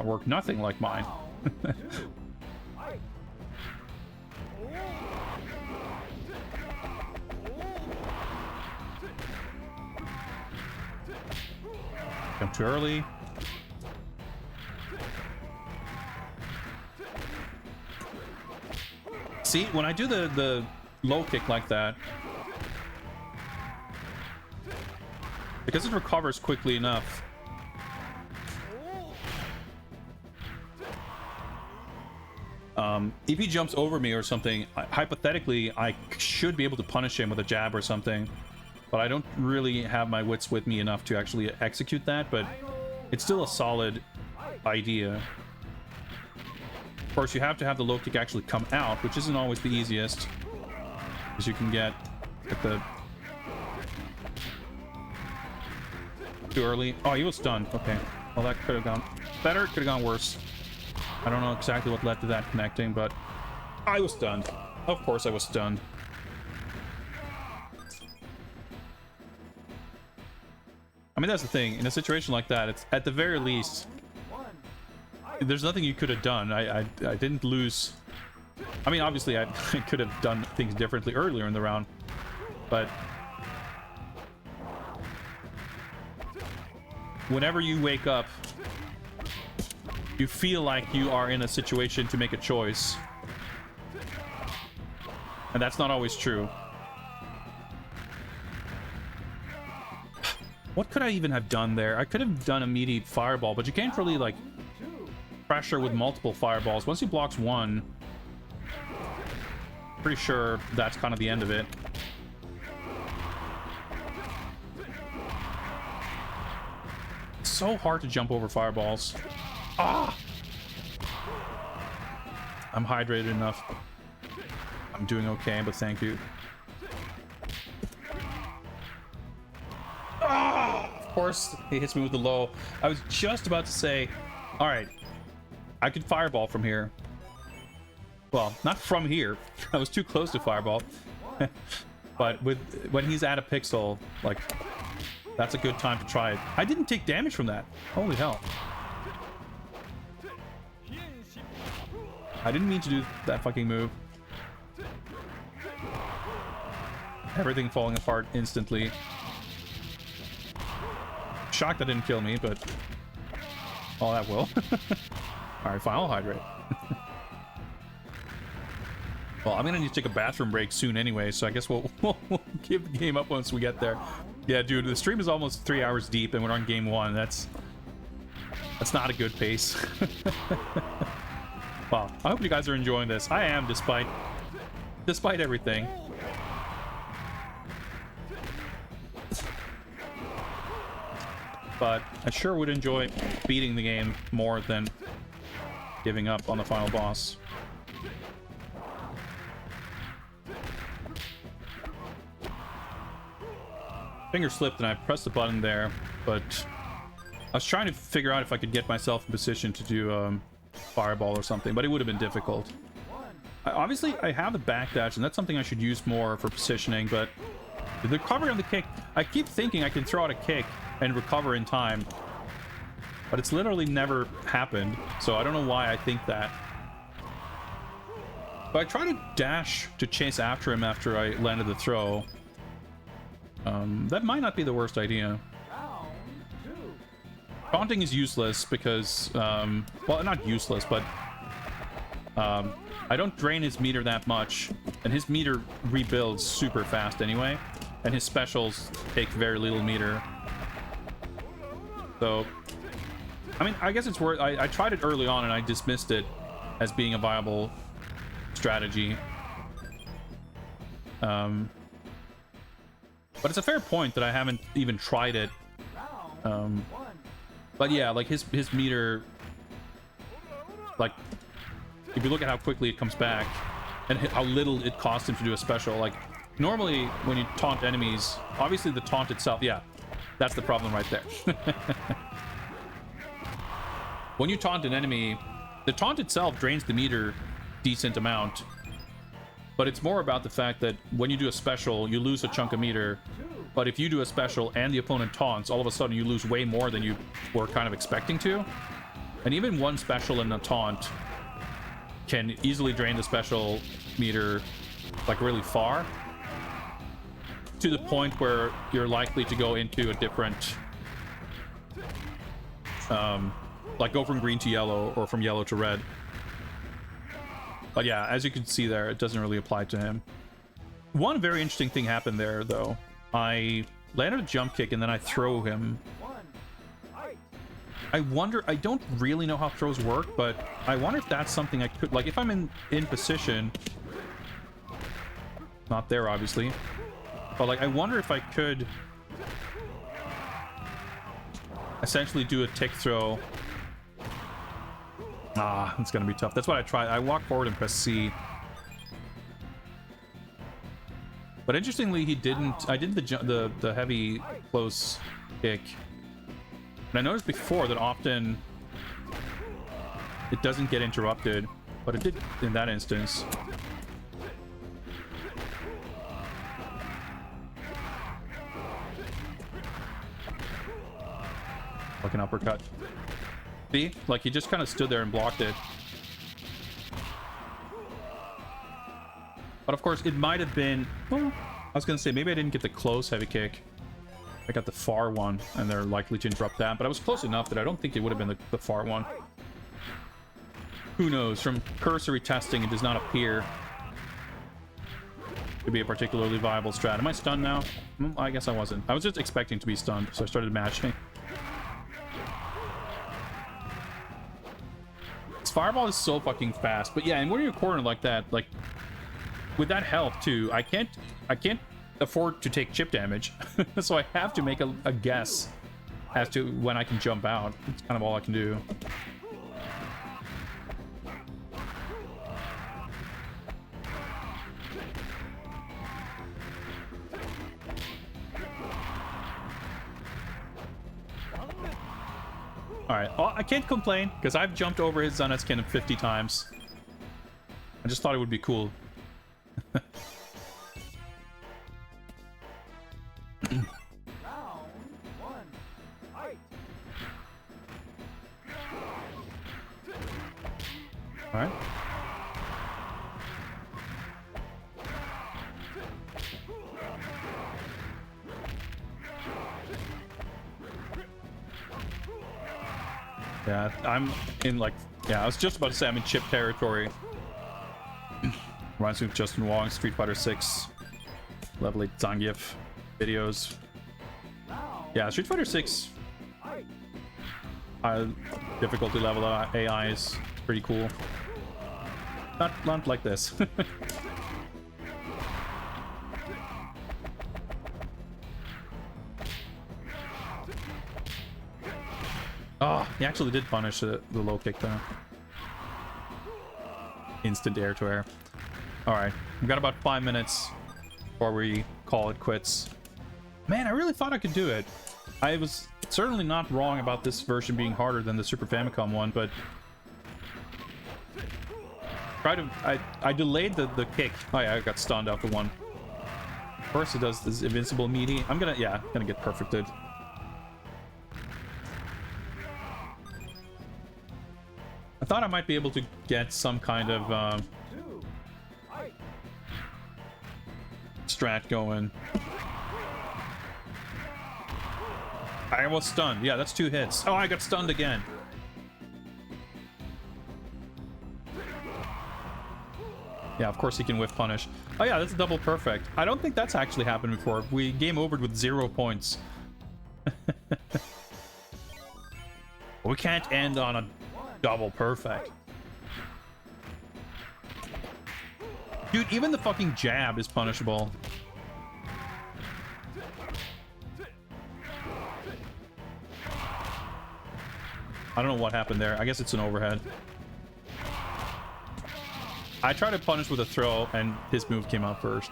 work nothing like mine. Jump too early. See, when I do the low kick like that, because it recovers quickly enough, if he jumps over me or something, hypothetically, I should be able to punish him with a jab or something. But I don't really have my wits with me enough to actually execute that, but it's still a solid idea. Of course, you have to have the low kick actually come out, which isn't always the easiest, because you can get at the too early. Oh, he was stunned. Okay, well, that could have gone better, could have gone worse. I don't know exactly what led to that connecting, but I was stunned. Of course I was stunned. I mean, that's the thing. In a situation like that, it's at the very least, there's nothing you could have done. I didn't lose. I mean, obviously, I could have done things differently earlier in the round, but whenever you wake up, you feel like you are in a situation to make a choice, and that's not always true. What could I even have done there? I could have done immediate fireball, but you can't really, like, pressure with multiple fireballs. Once he blocks one, pretty sure that's kind of the end of it. It's so hard to jump over fireballs. Ah! I'm hydrated enough. I'm doing okay, but thank you. Ah! Of course, he hits me with the low. I was just about to say, all right, I could fireball from here. Well, not from here. I was too close to fireball. But when he's at a pixel, like, that's a good time to try it. I didn't take damage from that. Holy hell. I didn't mean to do that fucking move. Everything falling apart instantly. Shocked that didn't kill me, but oh, that will. Alright, fine, I'll hydrate. Well, I'm gonna need to take a bathroom break soon anyway, so I guess we'll give the game up once we get there. Yeah, dude, the stream is almost 3 hours deep and we're on game 1. That's not a good pace. Well, I hope you guys are enjoying this. I am, despite everything. But I sure would enjoy beating the game more than giving up on the final boss. Finger slipped and I pressed the button there, but I was trying to figure out if I could get myself in position to do fireball or something, but it would have been difficult. Obviously, I have the backdash, and that's something I should use more for positioning, but the recovery on the kick, I keep thinking I can throw out a kick and recover in time, but it's literally never happened, so I don't know why I think that. But I try to dash to chase after him after I landed the throw. That might not be the worst idea. Round 2. Taunting is useless because, well, not useless, but I don't drain his meter that much, and his meter rebuilds super fast anyway, and his specials take very little meter. So, I mean, I guess it's worth... I tried it early on and I dismissed it as being a viable strategy. But it's a fair point that I haven't even tried it. But yeah, like his meter, like if you look at how quickly it comes back and how little it costs him to do a special, like normally when you taunt enemies, obviously the taunt itself, yeah, that's the problem right there. When you taunt an enemy, the taunt itself drains the meter decent amount, but it's more about the fact that when you do a special, you lose a chunk of meter. But if you do a special and the opponent taunts, all of a sudden you lose way more than you were kind of expecting to. And even one special and a taunt can easily drain the special meter like really far, to the point where you're likely to go into a different like go from green to yellow or from yellow to red. But yeah, as you can see there, it doesn't really apply to him. One very interesting thing happened there, though. I landed a jump kick and then I throw him. I wonder, I don't really know how throws work, but I wonder if that's something I could, like if I'm in position, not there obviously, but like I wonder if I could essentially do a tick throw. Ah, it's gonna be tough. That's what I tried. I walked forward and pressed C. But interestingly, he didn't. I did the heavy close kick, and I noticed before that often it doesn't get interrupted, but it did in that instance. Like an uppercut. See? Like he just kind of stood there and blocked it. But of course, it might have been... Well, I was going to say, maybe I didn't get the close heavy kick. I got the far one, and they're likely to interrupt that. But I was close enough that I don't think it would have been the far one. Who knows? From cursory testing, it does not appear to be a particularly viable strat. Am I stunned now? I guess I wasn't. I was just expecting to be stunned, so I started matching. This fireball is so fucking fast. But yeah, and when you're cornered like that, like... with that health too, I can't afford to take chip damage. So I have to make a guess as to when I can jump out. It's kind of all I can do. Alright, well, I can't complain because I've jumped over his Zanetskin 50 times. I just thought it would be cool. All right. Yeah, I'm in like, yeah, I was just about to say I'm in chip territory. Reminds me of Justin Wong's Street Fighter 6 level 8 Zangief videos. Yeah, Street Fighter 6 difficulty level AI is pretty cool. Not like this. Oh, he actually did punish the low kick there. instant air to air. All right, we've got about 5 minutes before we call it quits. Man, I really thought I could do it. I was certainly not wrong about this version being harder than the Super Famicom one, but I delayed the kick. Oh yeah, I got stunned after one. First it does this invincible meaty. I'm gonna get perfected. I thought I might be able to get some kind of strat going. I was stunned. Yeah, that's 2 hits. Oh, I got stunned again. Yeah, of course he can whiff punish. Oh yeah, that's a double perfect. I don't think that's actually happened before. We game overed with 0 points. We can't end on a double perfect. Dude, even the fucking jab is punishable. I don't know what happened there. I guess it's an overhead. I tried to punish with a throw, and his move came out first.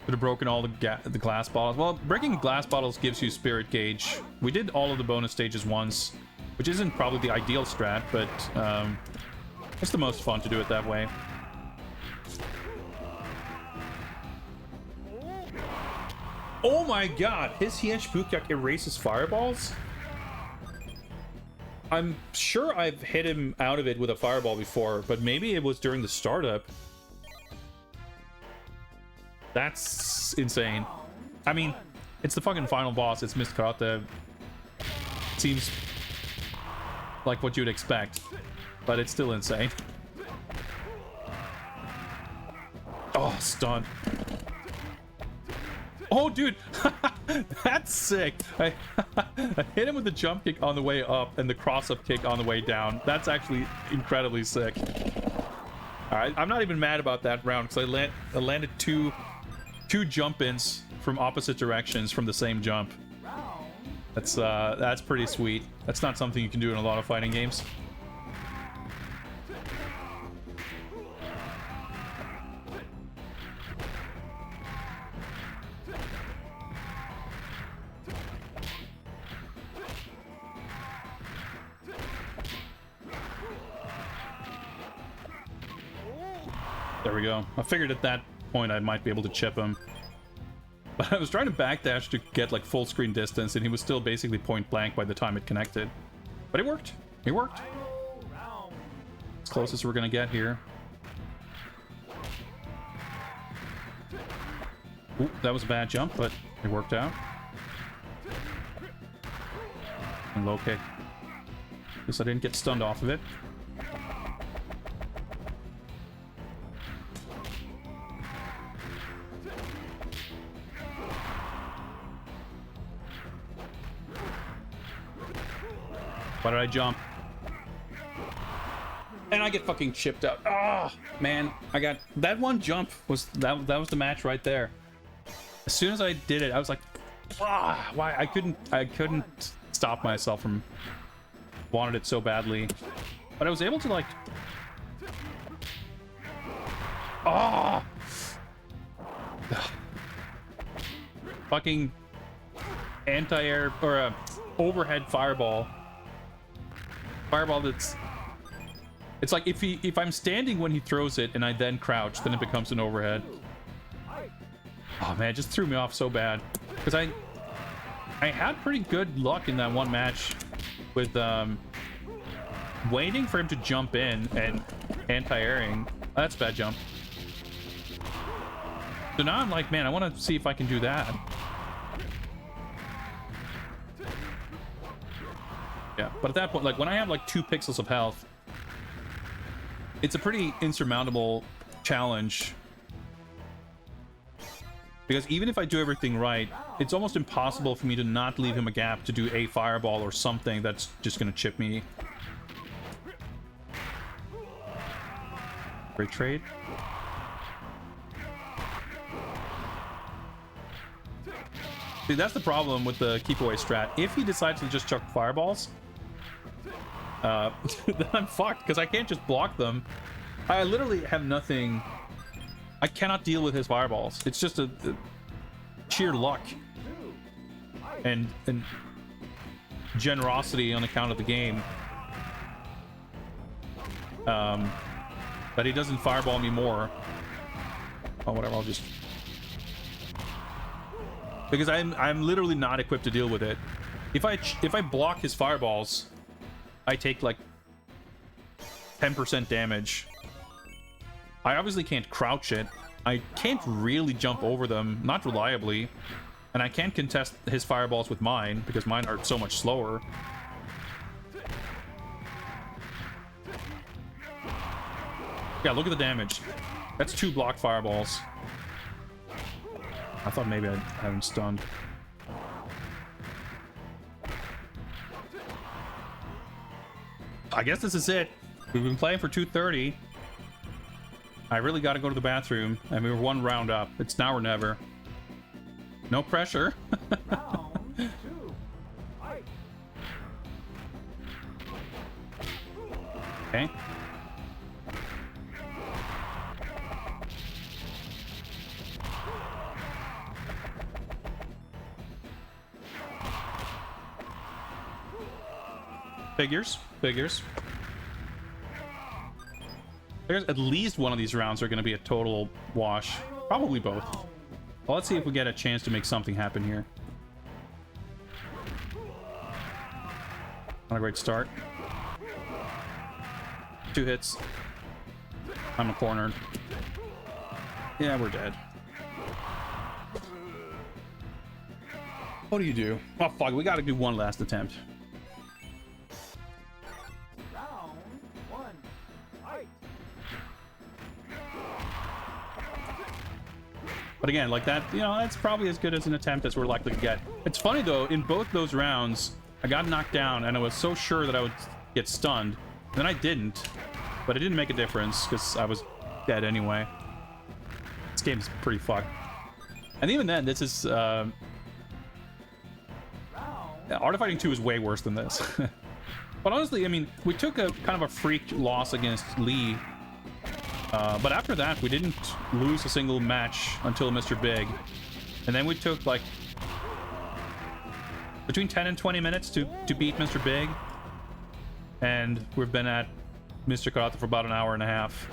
Could have broken all the glass bottles. Well, breaking glass bottles gives you spirit gauge. We did all of the bonus stages once, which isn't probably the ideal strat, but it's the most fun to do it that way. Oh my god, his Hiensh Bukyak erases fireballs? I'm sure I've hit him out of it with a fireball before, but maybe it was during the startup. That's insane. I mean, it's the fucking final boss. It's Mist Karate. Seems like what you'd expect, but it's still insane. Oh, stun. Oh, dude, that's sick. I hit him with the jump kick on the way up and the cross-up kick on the way down. That's actually incredibly sick. All right, I'm not even mad about that round because I landed two jump-ins from opposite directions from the same jump. That's pretty sweet. That's not something you can do in a lot of fighting games. There we go. I figured at that point I might be able to chip him. But I was trying to backdash to get like full screen distance, and he was still basically point blank by the time it connected. But it worked. It worked. As close as we're gonna get here. Ooh, that was a bad jump, but it worked out. And low kick. Guess I didn't get stunned off of it. Why did I jump? And I get fucking chipped out. Oh, man. I got... That one jump was... That was the match right there. As soon as I did it, I was like... Ah, why? I couldn't stop myself from... Wanted it so badly. But I was able to, like... Oh! Fucking... Anti-air... Or a... Overhead fireball. Fireball that's... It's like if I'm standing when he throws it and I then crouch, then it becomes an overhead. Oh man, it just threw me off so bad. Because I had pretty good luck in that one match with waiting for him to jump in and anti-airing. Oh, that's a bad jump. So now I'm like, man, I want to see if I can do that. Yeah, but at that point, like when I have like 2 pixels of health, it's a pretty insurmountable challenge. Because even if I do everything right, it's almost impossible for me to not leave him a gap to do a fireball or something that's just gonna chip me. Great trade. See, that's the problem with the keep away strat. If he decides to just chuck fireballs, then I'm fucked because I can't just block them. I literally have nothing. I cannot deal with his fireballs. It's just a sheer luck and generosity on account of the game. But he doesn't fireball me more. Oh, whatever. I'll just, because I'm literally not equipped to deal with it. If I block his fireballs, I take like 10% damage. I obviously can't crouch it. I can't really jump over them, not reliably. And I can't contest his fireballs with mine, because mine are so much slower. Yeah, look at the damage. That's 2 block fireballs. I thought maybe I'd have him stunned. I guess this is it. We've been playing for 2:30. I really got to go to the bathroom, and we were 1 round up. It's now or never. No pressure. Round 2. Fight. Okay. Figures. There's at least one of these rounds are going to be a total wash. Probably both. Well, let's see if we get a chance to make something happen here. Not a great start. 2 hits. I'm cornered. Yeah, we're dead. What do you do? Oh, fuck. We got to do one last attempt. Round 1. Fight. But again, like that, you know, that's probably as good as an attempt as we're likely to get. It's funny, though, in both those rounds, I got knocked down, and I was so sure that I would get stunned. And then I didn't. But it didn't make a difference, because I was dead anyway. This game's pretty fucked. And even then, this is... Art of Fighting 2 is way worse than this. But honestly, I mean, we took a kind of a freak loss against Lee. But after that, we didn't lose a single match until Mr. Big. And then we took, like, between 10 and 20 minutes to beat Mr. Big. And we've been at Mr. Karate for about an hour and a half.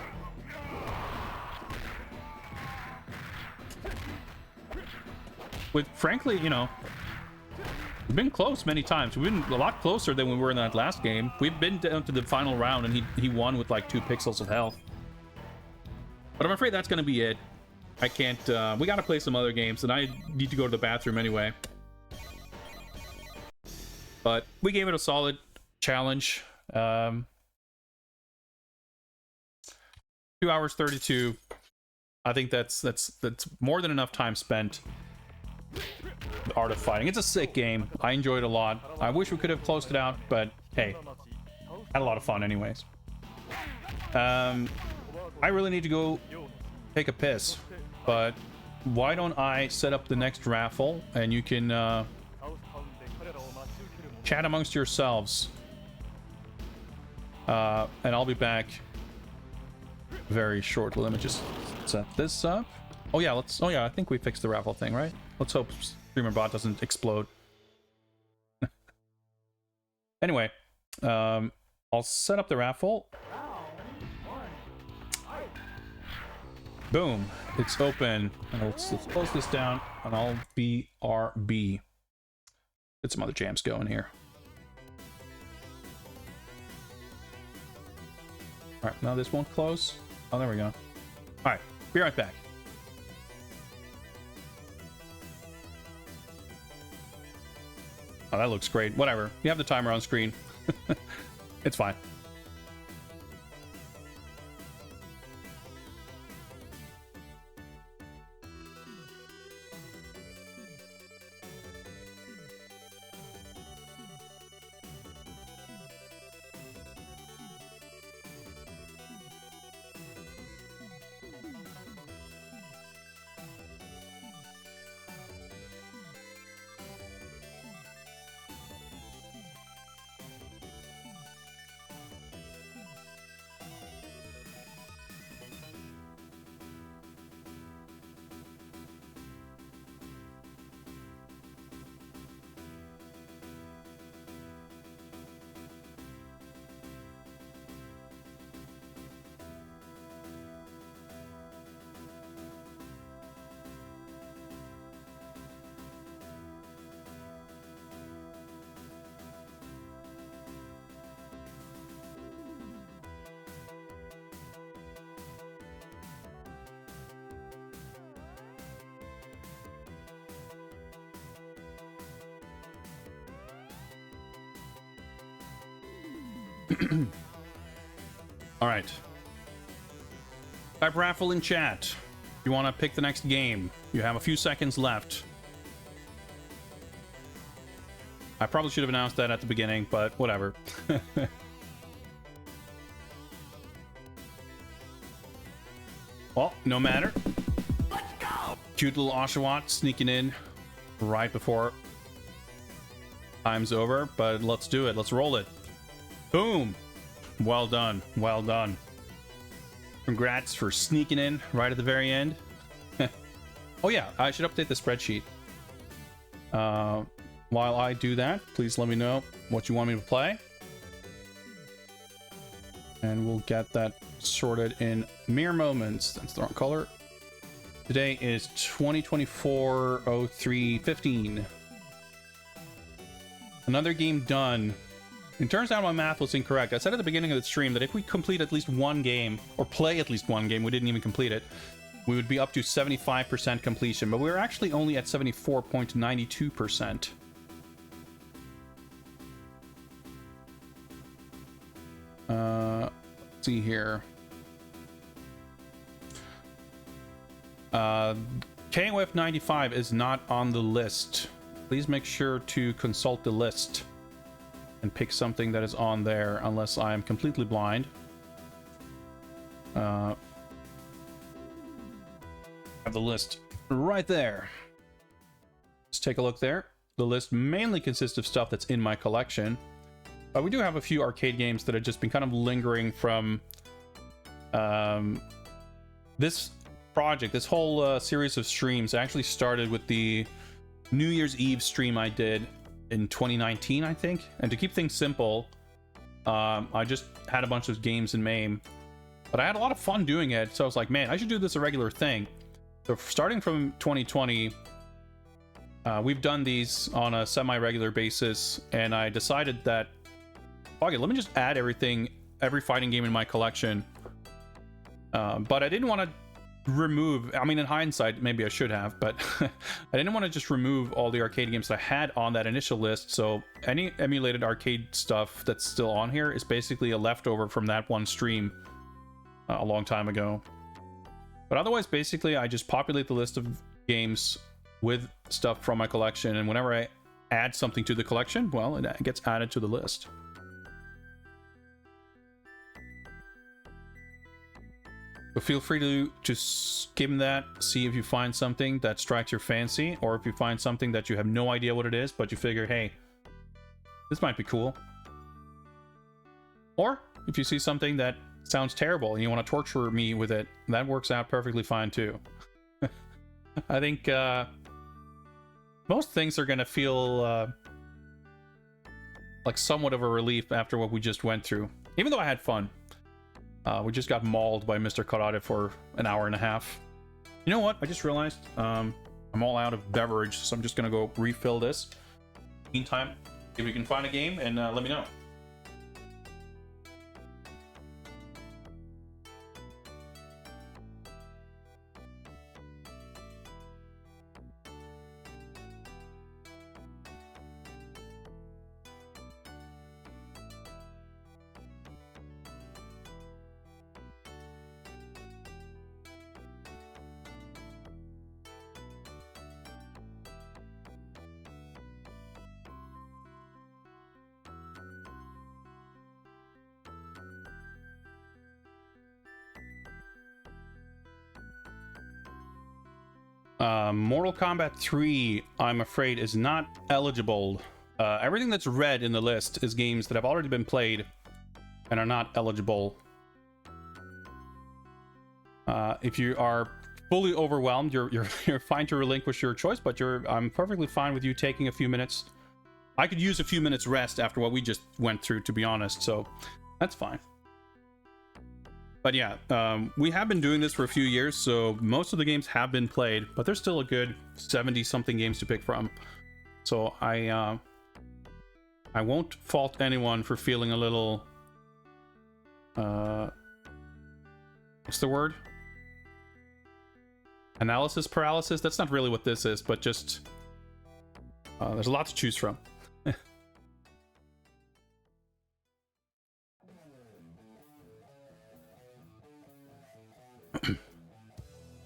With, frankly, you know, we've been close many times. We've been a lot closer than we were in that last game. We've been down to the final round, and he won with, like, 2 pixels of health. But I'm afraid that's going to be it. I can't... we got to play some other games, and I need to go to the bathroom anyway. But we gave it a solid challenge. 2 hours 32. I think that's more than enough time spent. The Art of Fighting. It's a sick game. I enjoyed it a lot. I wish we could have closed it out, but hey, had a lot of fun anyways. I really need to go take a piss, but why don't I set up the next raffle and you can chat amongst yourselves, and I'll be back very shortly. Let me just set this up. Oh yeah, I think we fixed the raffle thing, right? Let's hope StreamerBot doesn't explode. Anyway, I'll set up the raffle. Boom, it's open. And let's close this down, and I'll BRB. Get some other jams going here. All right, now this won't close. Oh, there we go. All right, be right back. Oh, that looks great. Whatever. You have the timer on screen. It's fine. All right. Type raffle in chat. If you want to pick the next game, you have a few seconds left. I probably should have announced that at the beginning, but whatever. Well, no matter. Let's go! Cute little Oshawott sneaking in right before time's over, but let's do it. Let's roll it. Boom. Well done. Well done. Congrats for sneaking in right at the very end. Oh yeah, I should update the spreadsheet. While I do that, please let me know what you want me to play. And we'll get that sorted in mere moments. That's the wrong color. Today is 2024-03-15. Another game done. It turns out my math was incorrect. I said at the beginning of the stream that if we complete at least one game, or play at least one game, we didn't even complete it, we would be up to 75% completion, but we were actually only at 74.92%. Let's see here. KOF 95 is not on the list. Please make sure to consult the list and pick something that is on there, unless I am completely blind. Have the list right there. Let's take a look there. The list mainly consists of stuff that's in my collection. We do have a few arcade games that have just been kind of lingering from this project. This whole series of streams actually started with the New Year's Eve stream I did in 2019, I think. And to keep things simple, I just had a bunch of games in MAME, but I had a lot of fun doing it. So I was like, man, I should do this a regular thing. So starting from 2020, we've done these on a semi-regular basis, and I decided that, fuck it, let me just add every fighting game in my collection. But I didn't want to remove, I mean, in hindsight, maybe I should have, but I didn't want to just remove all the arcade games that I had on that initial list. So any emulated arcade stuff that's still on here is basically a leftover from that one stream a long time ago. But otherwise, basically, I just populate the list of games with stuff from my collection, and whenever I add something to the collection, well, it gets added to the list. So feel free to skim that, see if you find something that strikes your fancy, or if you find something that you have no idea what it is, but you figure, hey, this might be cool. Or if you see something that sounds terrible and you want to torture me with it, that works out perfectly fine too. I think most things are going to feel like somewhat of a relief after what we just went through. Even though I had fun. We just got mauled by Mr. Karate for an hour and a half. You know what? I just realized I'm all out of beverage, so I'm just going to go refill this. Meantime, if you can find a game, and let me know. Mortal Kombat 3, I'm afraid, is not eligible. Everything that's red in the list is games that have already been played and are not eligible. If you are fully overwhelmed, you're fine to relinquish your choice, but I'm perfectly fine with you taking a few minutes. I could use a few minutes rest after what we just went through, to be honest, so that's fine. But yeah, we have been doing this for a few years, so most of the games have been played, but there's still a good 70-something games to pick from. So I won't fault anyone for feeling a little... what's the word? Analysis paralysis? That's not really what this is, but just... there's a lot to choose from.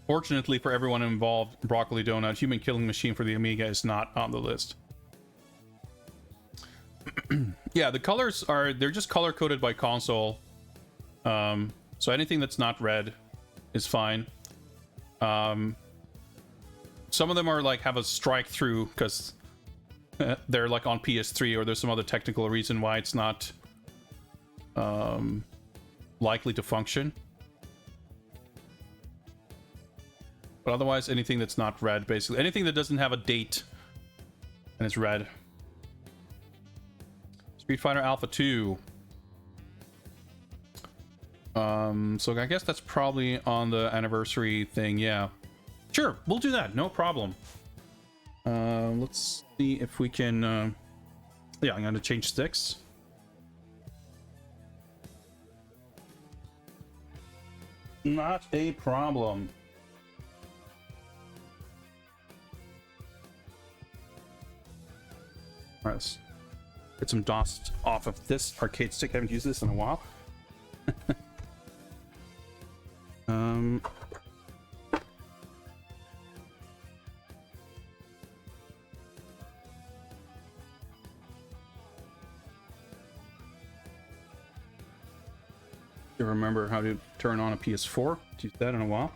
Fortunately for everyone involved, Broccoli Donut, Human Killing Machine for the Amiga is not on the list. Yeah, the colors are, they're just color coded by console. So anything that's not red is fine. Some of them are like have a strike through because they're like on PS3, or there's some other technical reason why it's not likely to function. But otherwise, anything that's not red, basically. Anything that doesn't have a date and it's red. Street Fighter Alpha 2. So I guess that's probably on the anniversary thing, yeah. Sure, we'll do that, no problem. Let's see if we can... yeah, I'm gonna change sticks. Not a problem. All right, let's get some dust off of this arcade stick. I haven't used this in a while. You remember how to turn on a PS4? Used that in a while.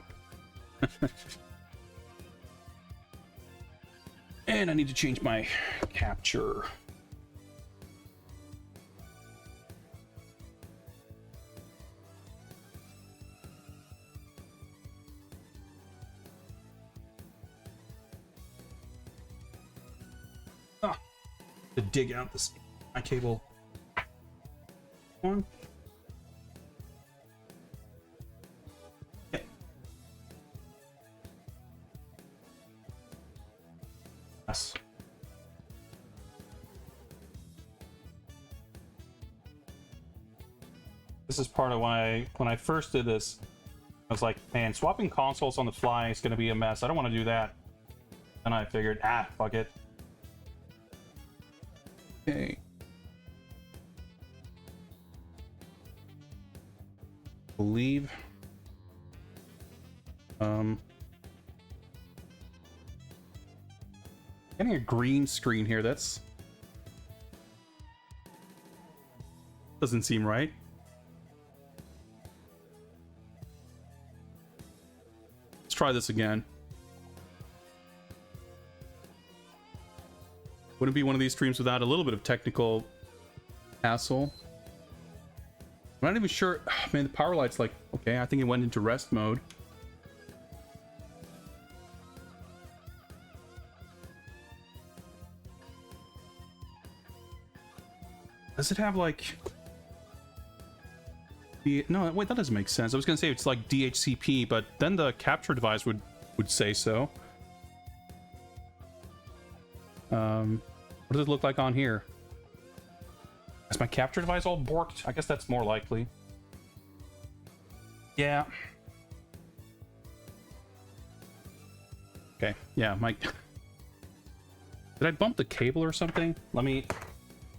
And I need to change my capture. To dig out this my cable. One. Okay. Yes. This is part of why when I first did this, I was like, man, swapping consoles on the fly is going to be a mess. I don't want to do that. And I figured, fuck it. Okay. Believe. Getting a green screen here, that's... doesn't seem right. Let's try this again. Wouldn't be one of these streams without a little bit of technical hassle. I'm not even sure. Oh, man, the power light's like, okay, I think it went into rest mode. Does it have like... no, wait, that doesn't make sense. I was gonna say it's like DHCP, but then the capture device would say so. What does it look like on here? Is my capture device all borked? I guess that's more likely. Yeah. Okay, yeah, my... Did I bump the cable or something? Let me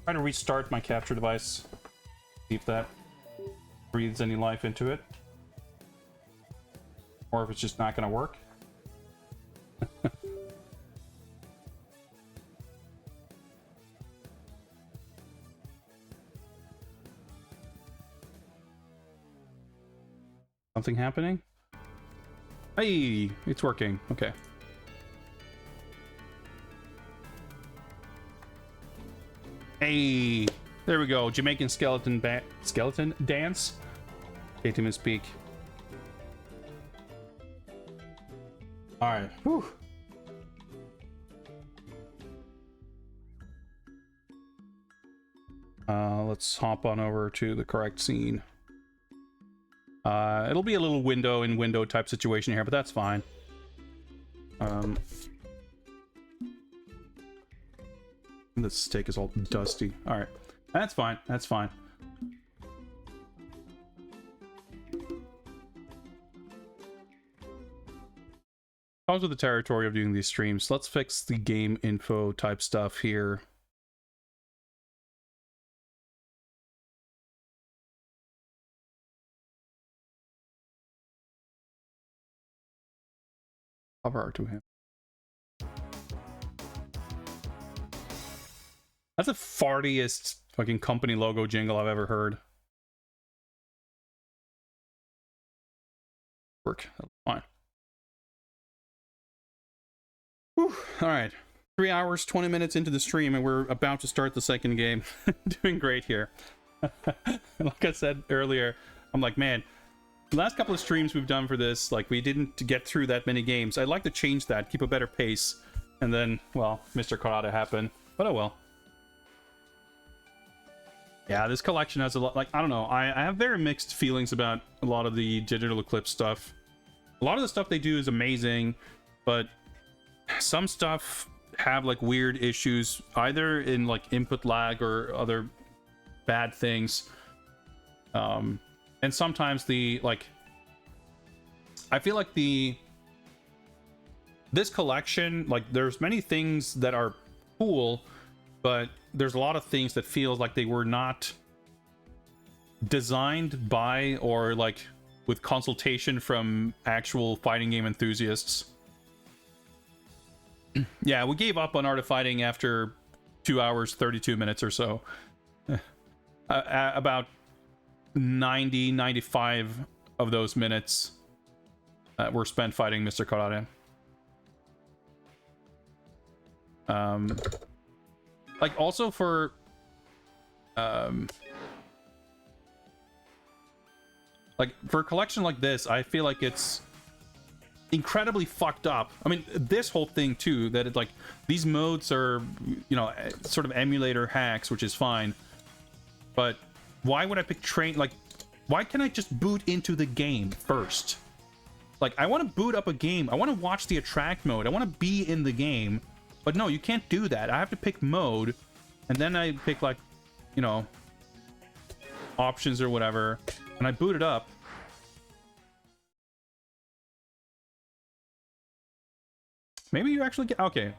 try to restart my capture device. See if that breathes any life into it. Or if it's just not going to work. Something happening? Hey, it's working. Okay. Hey, there we go. Jamaican skeleton dance. Can't even speak. All right. Whew. Let's hop on over to the correct scene. It'll be a little window in window type situation here, but that's fine. This steak is all dusty. All right, that's fine. That's fine. Comes with the territory of doing these streams. Let's fix the game info type stuff here. Cover to him. That's the fartiest fucking company logo jingle I've ever heard. Work. That's fine. Whew. All right. 3 hours, 20 minutes into the stream, and we're about to start the second game. Doing great here. Like I said earlier, I'm like, man, the last couple of streams we've done for this, like, we didn't get through that many games. I'd like to change that, keep a better pace. And then, well, Mr. Karate happened. But oh well. Yeah, this collection has a lot, like, I don't know. I have very mixed feelings about a lot of the Digital Eclipse stuff. A lot of the stuff they do is amazing, but some stuff have, like, weird issues, either in, like, input lag or other bad things. And sometimes the, like, I feel like this collection, like, there's many things that are cool, but there's a lot of things that feels like they were not designed by or, like, with consultation from actual fighting game enthusiasts. Yeah, we gave up on Art of Fighting after 2 hours, 32 minutes or so. About 95 of those minutes were spent fighting Mr. Karate. Like, also for like, for a collection like this, I feel like it's incredibly fucked up. I mean, this whole thing too, that it, like, these modes are, you know, sort of emulator hacks, which is fine, but why would I pick train? Like, why can't I just boot into the game first? Like, I want to boot up a game, I want to watch the attract mode, I want to be in the game, but no, you can't do that. I have to pick mode, and then I pick, like, you know, options or whatever, and I boot it up. Maybe you actually get, okay.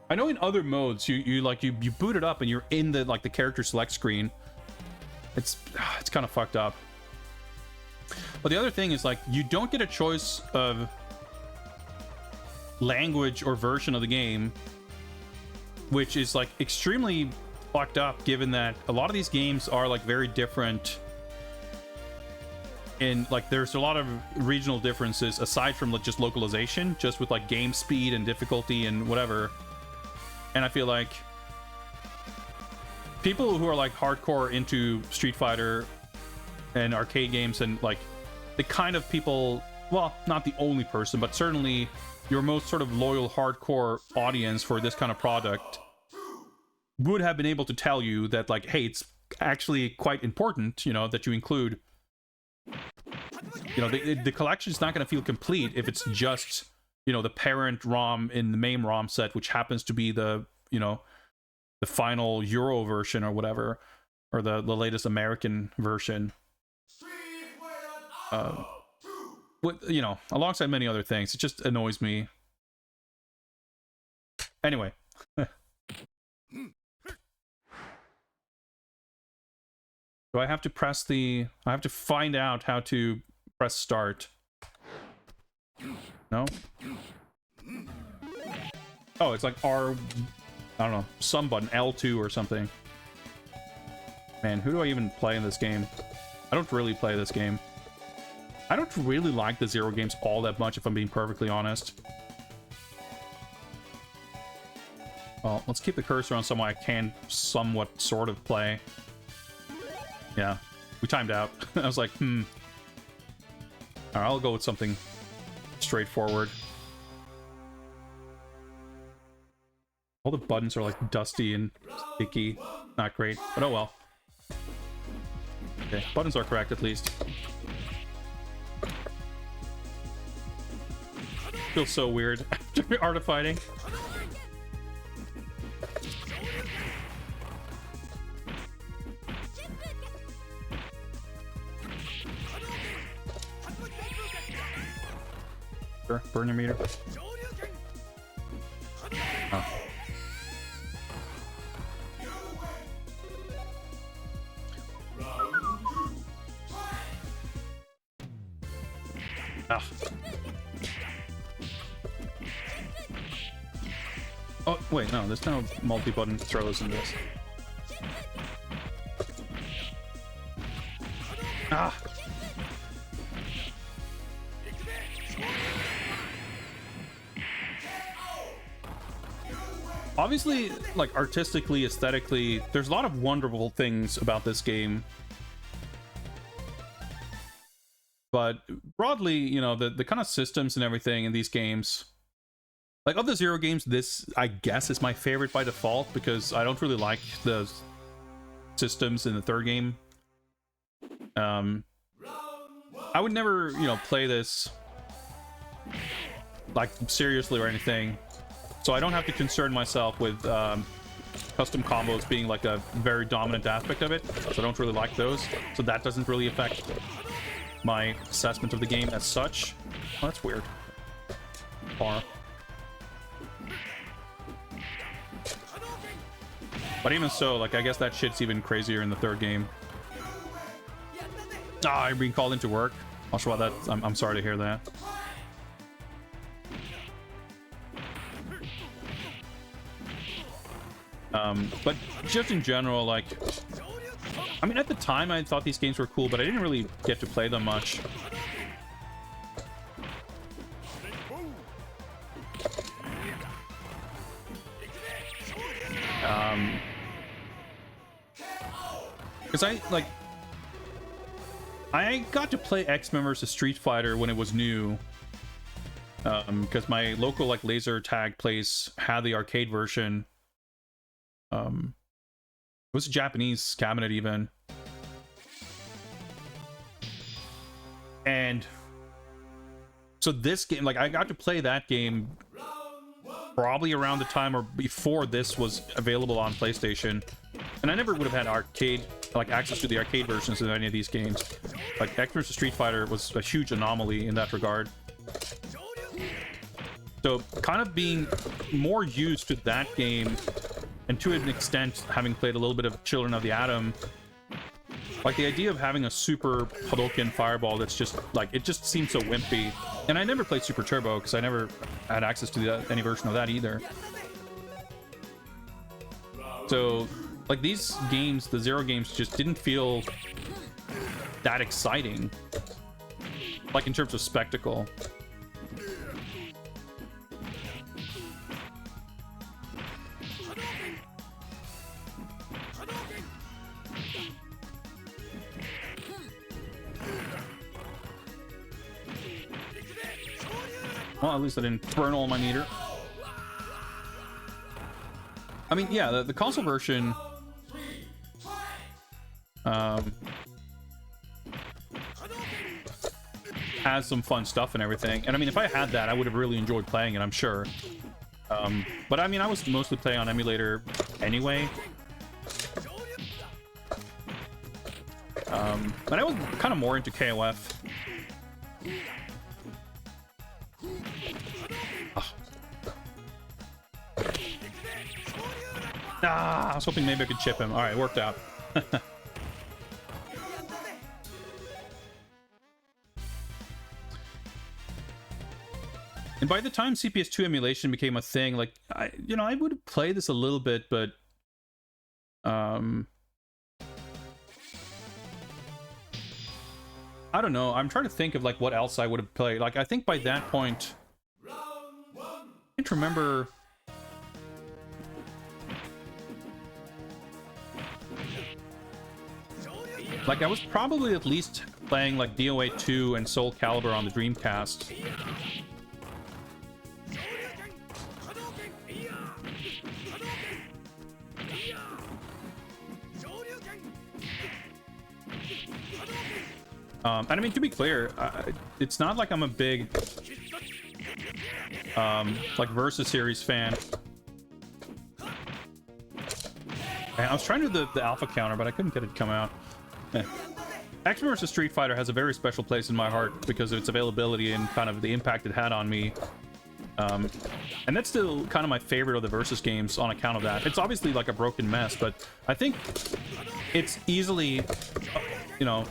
I know in other modes you boot it up and you're in the, like, the character select screen. It's kind of fucked up. But the other thing is, like, you don't get a choice of language or version of the game, which is, like, extremely fucked up, given that a lot of these games are, like, very different. And, like, there's a lot of regional differences aside from, like, just localization, just with, like, game speed and difficulty and whatever. And I feel like people who are, like, hardcore into Street Fighter and arcade games, and, like, the kind of people, well, not the only person, but certainly your most sort of loyal hardcore audience for this kind of product, would have been able to tell you that, like, hey, it's actually quite important, you know, that you include, you know, the collection is not going to feel complete if it's just, you know, the parent ROM in the main ROM set, which happens to be the, you know, the final Euro version or whatever, or the latest American version. With, you know, alongside many other things, it just annoys me. Anyway. Do I have to press the... I have to find out how to press start. No? Oh, it's like R... I don't know, some button, L2 or something. Man, who do I even play in this game? I don't really play this game. I don't really like the Zero games all that much, if I'm being perfectly honest. Well, let's keep the cursor on somewhere I can somewhat sort of play. Yeah, we timed out. I was like, Alright, I'll go with something straightforward. All the buttons are, like, dusty and sticky. Not great, but oh well. Okay, buttons are correct at least. Feels so weird after Art of Fighting. Sure, burn your meter. Oh. Ah. Wait, no, there's no multi-button throws in this. Ah! Obviously, like, artistically, aesthetically, there's a lot of wonderful things about this game. But broadly, you know, the kind of systems and everything in these games, like, of the Zero games, this, I guess, is my favorite by default, because I don't really like the systems in the third game. I would never, you know, play this, like, seriously or anything, so I don't have to concern myself with custom combos being, like, a very dominant aspect of it, so I don't really like those, so that doesn't really affect my assessment of the game as such. Oh, that's weird. Far. But even so, like, I guess that shit's even crazier in the third game. Ah, I'm being called into work. I'll show that. I'm sorry to hear that. But just in general, like, I mean, at the time I thought these games were cool, but I didn't really get to play them much. Because I got to play X-Men vs. Street Fighter when it was new. Because my local, like, laser tag place had the arcade version. It was a Japanese cabinet even. And so this game, like, I got to play that game probably around the time or before this was available on PlayStation. And I never would have had arcade, like, access to the arcade versions of any of these games. Like, X vs. Street Fighter was a huge anomaly in that regard. So, kind of being more used to that game, and to an extent, having played a little bit of Children of the Atom, like, the idea of having a Super Hadouken Fireball that's just, like, it just seems so wimpy. And I never played Super Turbo, because I never had access to any version of that either. So, like, these games, the Zero games, just didn't feel that exciting. Like, in terms of spectacle. Well, at least I didn't burn all my meter. I mean, yeah, the console version has some fun stuff and everything. And I mean, if I had that, I would have really enjoyed playing it, I'm sure. But I mean, I was mostly playing on emulator anyway. But I was kind of more into KOF. Ah, I was hoping maybe I could chip him. Alright, worked out. And by the time CPS2 emulation became a thing, like, I would play this a little bit, but I don't know. I'm trying to think of, like, what else I would have played. Like, I think by that point, I can't remember. Like, I was probably at least playing, like, DOA 2 and Soul Calibur on the Dreamcast. And I mean, to be clear, it's not like I'm a big, like, Versus series fan. And I was trying to do the alpha counter, but I couldn't get it to come out. X vs. Street Fighter has a very special place in my heart because of its availability and kind of the impact it had on me. And that's still kind of my favorite of the Versus games on account of that. It's obviously like a broken mess, but I think it's easily, you know,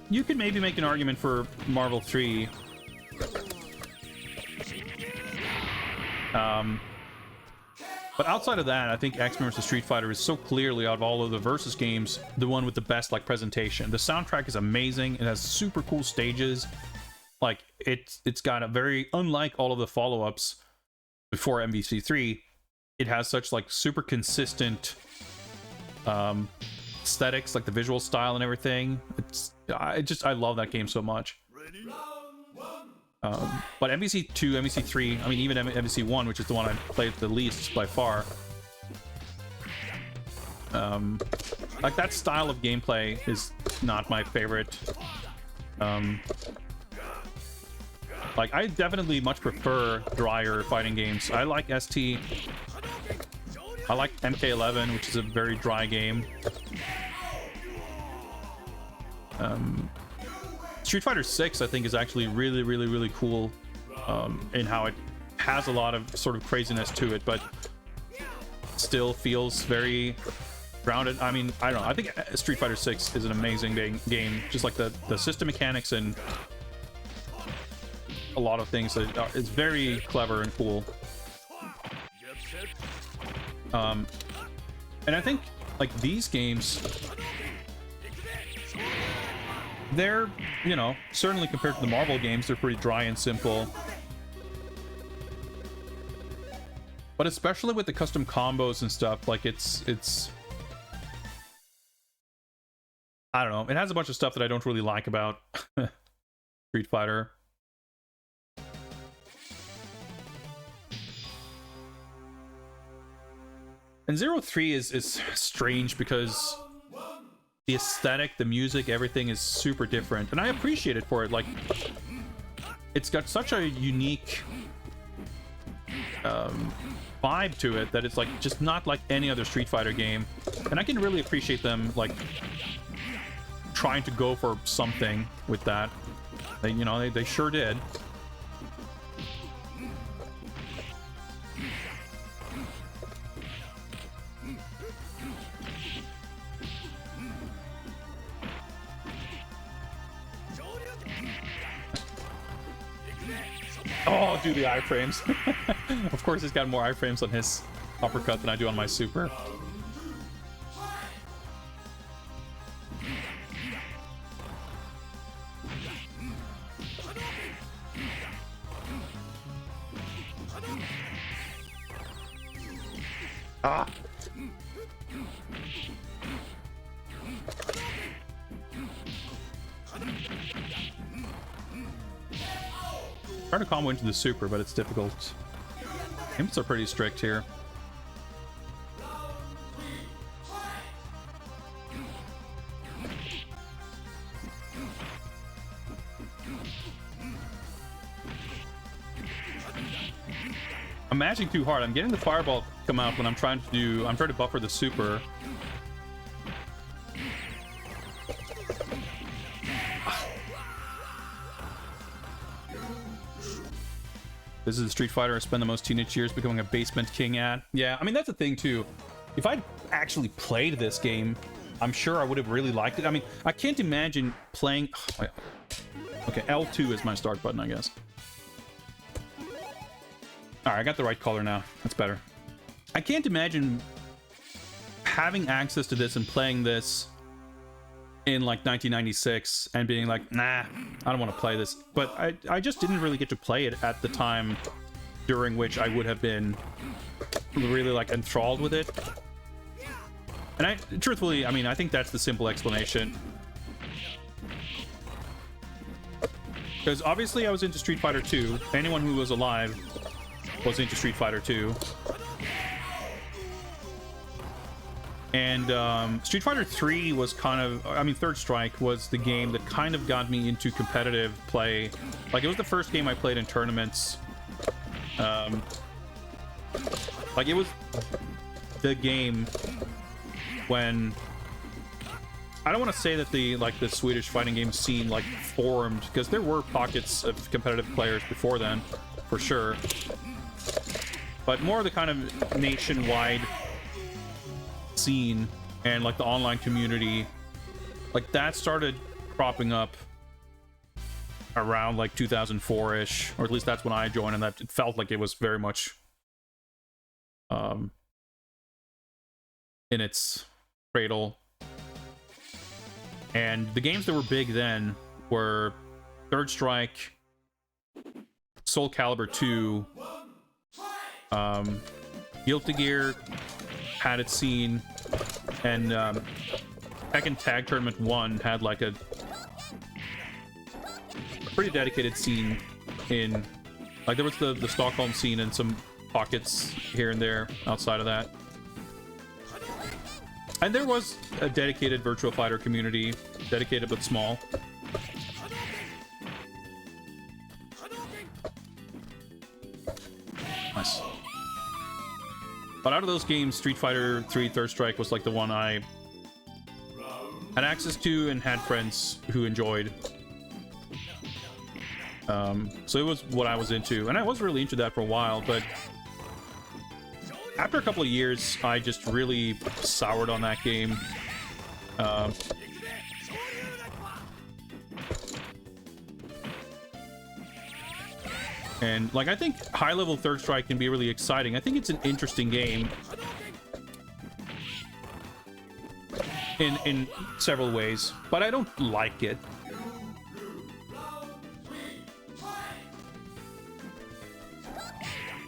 you could maybe make an argument for Marvel 3. But outside of that, I think X-Men vs. Street Fighter is so clearly, out of all of the versus games, the one with the best like presentation. The soundtrack is amazing. It has super cool stages. Like it's got a very, unlike all of the follow-ups before MVC3, it has such like super consistent aesthetics, like the visual style and everything. I love that game so much. But MVC2, MVC3, I mean even MVC1, which is the one I played the least by far, like that style of gameplay is not my favorite. Like I definitely much prefer drier fighting games. I like ST. I like MK11, which is a very dry game. Street Fighter 6, I think, is actually really, really, really cool in how it has a lot of sort of craziness to it, but still feels very grounded. I mean, I don't know. I think Street Fighter 6 is an amazing game. Just like the system mechanics and a lot of things that it's very clever and cool. And I think like these games, they're, you know, certainly compared to the Marvel games, they're pretty dry and simple. But especially with the custom combos and stuff, like it's I don't know. It has a bunch of stuff that I don't really like about Street Fighter. And 03 is strange because the aesthetic, the music, everything is super different, and I appreciate it for it. Like, it's got such a unique vibe to it that it's like just not like any other Street Fighter game, and I can really appreciate them like trying to go for something with that. They, you know, they sure did. Oh, do the iframes. Of course, he's got more iframes on his uppercut than I do on my super. Ah. Trying to combo into the super, but it's difficult. Imps are pretty strict here. I'm mashing too hard. I'm getting the fireball come out when I'm trying to buffer the super. This is a Street Fighter I spend the most teenage years becoming a basement king at. Yeah, I mean, that's the thing, too. If I'd actually played this game, I'm sure I would have really liked it. I mean, I can't imagine playing... Oh, okay, L2 is my start button, I guess. Alright, I got the right color now. That's better. I can't imagine having access to this and playing this in like 1996 and being like, nah, I don't want to play this. But I just didn't really get to play it at the time during which I would have been really like enthralled with it. And truthfully, I mean, I think that's the simple explanation. Because obviously I was into Street Fighter 2. Anyone who was alive was into Street Fighter 2. And Street Fighter 3 was kind of, I mean, Third Strike was the game that kind of got me into competitive play. Like, it was the first game I played in tournaments. Like, it was the game when... I don't want to say that the Swedish fighting game scene, like, formed, because there were pockets of competitive players before then, for sure. But more the kind of nationwide scene and like the online community, like that started cropping up around like 2004-ish, or at least that's when I joined, and that it felt like it was very much in its cradle. And the games that were big then were Third Strike, Soul Calibur 2, Guilty Gear had its scene, and Tekken Tag Tournament 1 had like a pretty dedicated scene in, like, there was the Stockholm scene and some pockets here and there outside of that. And there was a dedicated Virtua Fighter community, dedicated but small. Nice. But out of those games, Street Fighter 3 Third Strike was like the one I had access to and had friends who enjoyed. So it was what I was into, and I was really into that for a while, but after a couple of years, I just really soured on that game. And, like, I think high-level Third Strike can be really exciting. I think it's an interesting game in several ways, but I don't like it.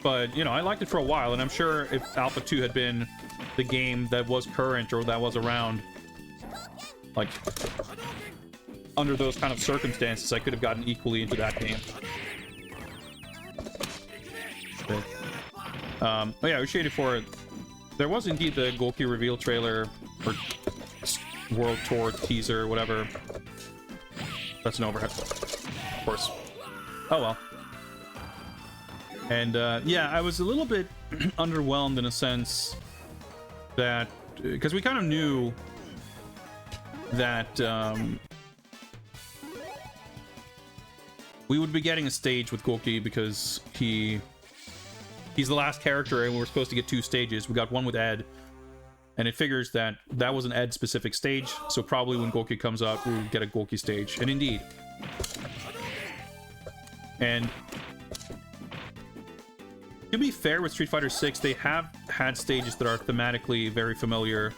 But, you know, I liked it for a while, and I'm sure if Alpha 2 had been the game that was current or that was around, like, under those kind of circumstances, I could have gotten equally into that game. But, oh yeah, I was shaded for it. There was indeed the Goki reveal trailer, or World Tour teaser, whatever. That's an overhead, of course. Oh well. And yeah, I was a little bit underwhelmed in a sense that, because we kind of knew that we would be getting a stage with Goki because he's the last character and we were supposed to get 2 stages. We got one with Ed, and it figures that that was an Ed specific stage, so probably when Goki comes out we'll get a Goki stage. And indeed. And to be fair with Street Fighter 6, they have had stages that are thematically very familiar,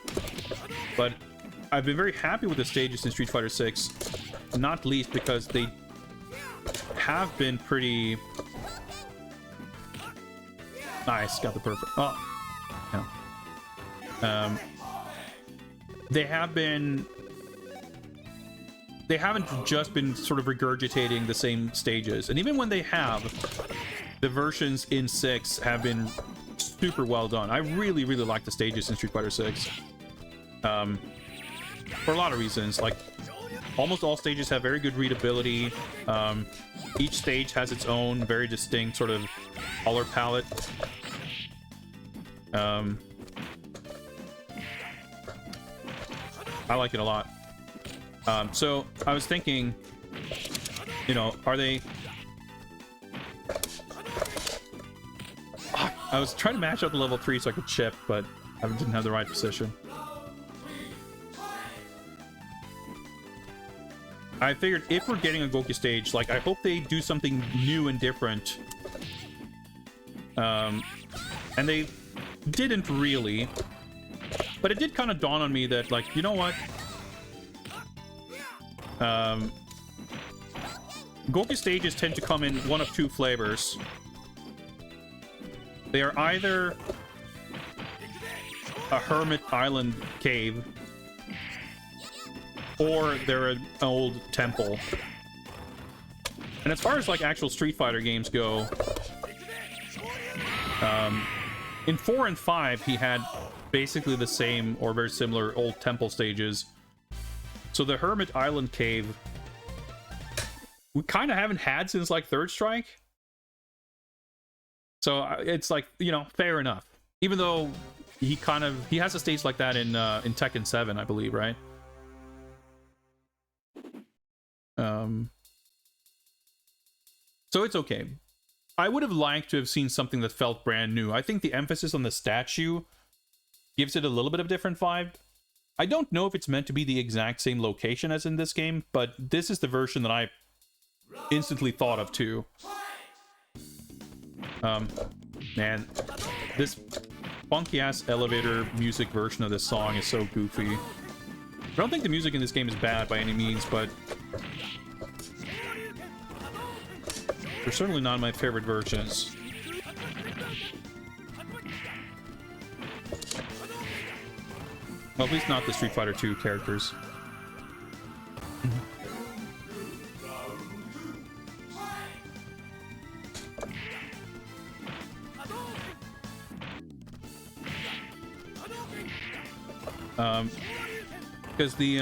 but I've been very happy with the stages in Street Fighter 6, not least because they have been pretty nice. Got the perfect. Oh, yeah. They haven't just been sort of regurgitating the same stages, and even when they have, the versions in 6 have been super well done. I really, really like the stages in Street Fighter 6. For a lot of reasons. Like, almost all stages have very good readability. Each stage has its own very distinct sort of color palette. I like it a lot. So I was thinking, you know, are they... I was trying to match up the level 3 so I could chip, but I didn't have the right position. I figured if we're getting a Goki stage, like, I hope they do something new and different. And they didn't really. But it did kind of dawn on me that, like, you know what? Goki stages tend to come in one of 2 flavors. They are either a hermit island cave, or they're an old temple. And as far as, like, actual Street Fighter games go, in 4 and 5, he had basically the same or very similar old temple stages. So the hermit island cave, we kind of haven't had since, like, Third Strike. So it's like, you know, fair enough. Even though he has a stage like that in Tekken 7, I believe, right? So it's okay. I would have liked to have seen something that felt brand new. I think the emphasis on the statue gives it a little bit of a different vibe. I don't know if it's meant to be the exact same location as in this game, but this is the version that I instantly thought of too. Man, this funky ass elevator music version of this song is so goofy. I don't think the music in this game is bad by any means, but they're certainly not my favorite versions. Well, at least not the Street Fighter 2 characters. Because the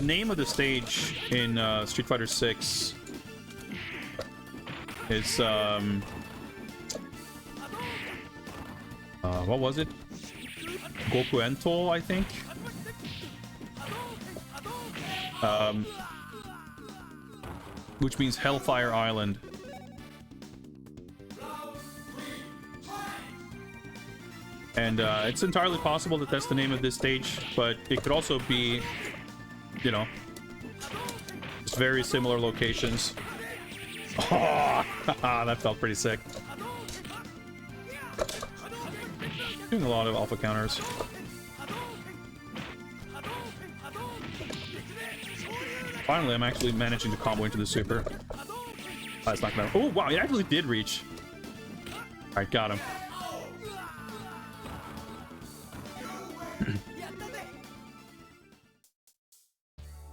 name of the stage in Street Fighter 6 is what was it? Gokuento, I think. Which means Hellfire Island. And it's entirely possible that that's the name of this stage, but it could also be, you know, just very similar locations. Oh, that felt pretty sick. Doing a lot of alpha counters. Finally, I'm actually managing to combo into the super. That's not gonna... Oh, wow, it actually did reach. Alright, got him.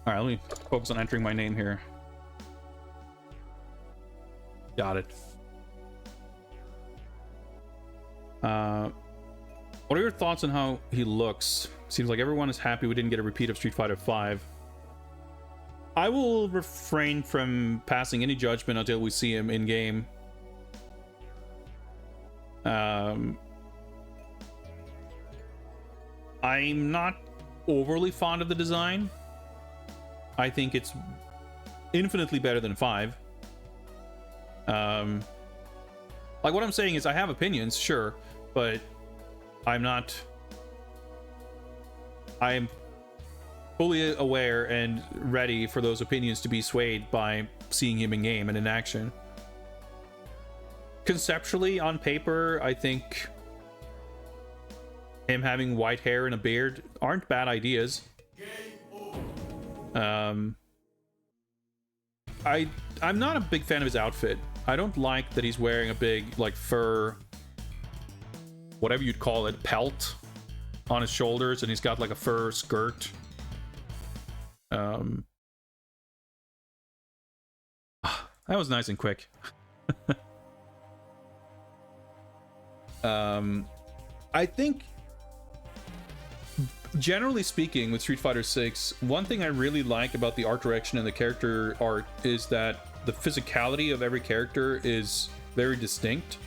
Alright, let me focus on entering my name here. Got it. What are your thoughts on how he looks? Seems like everyone is happy we didn't get a repeat of Street Fighter V. I will refrain from passing any judgment until we see him in game. I'm not overly fond of the design. I think it's infinitely better than 5. Like, what I'm saying is I have opinions, sure, but I'm fully aware and ready for those opinions to be swayed by seeing him in game and in action. Conceptually, on paper, I think him having white hair and a beard aren't bad ideas. I'm not a big fan of his outfit. I don't like that he's wearing a big, like, fur, whatever you'd call it, pelt on his shoulders, and he's got like a fur skirt. That was nice and quick. I think, generally speaking, with Street Fighter 6, one thing I really like about the art direction and the character art is that the physicality of every character is very distinct.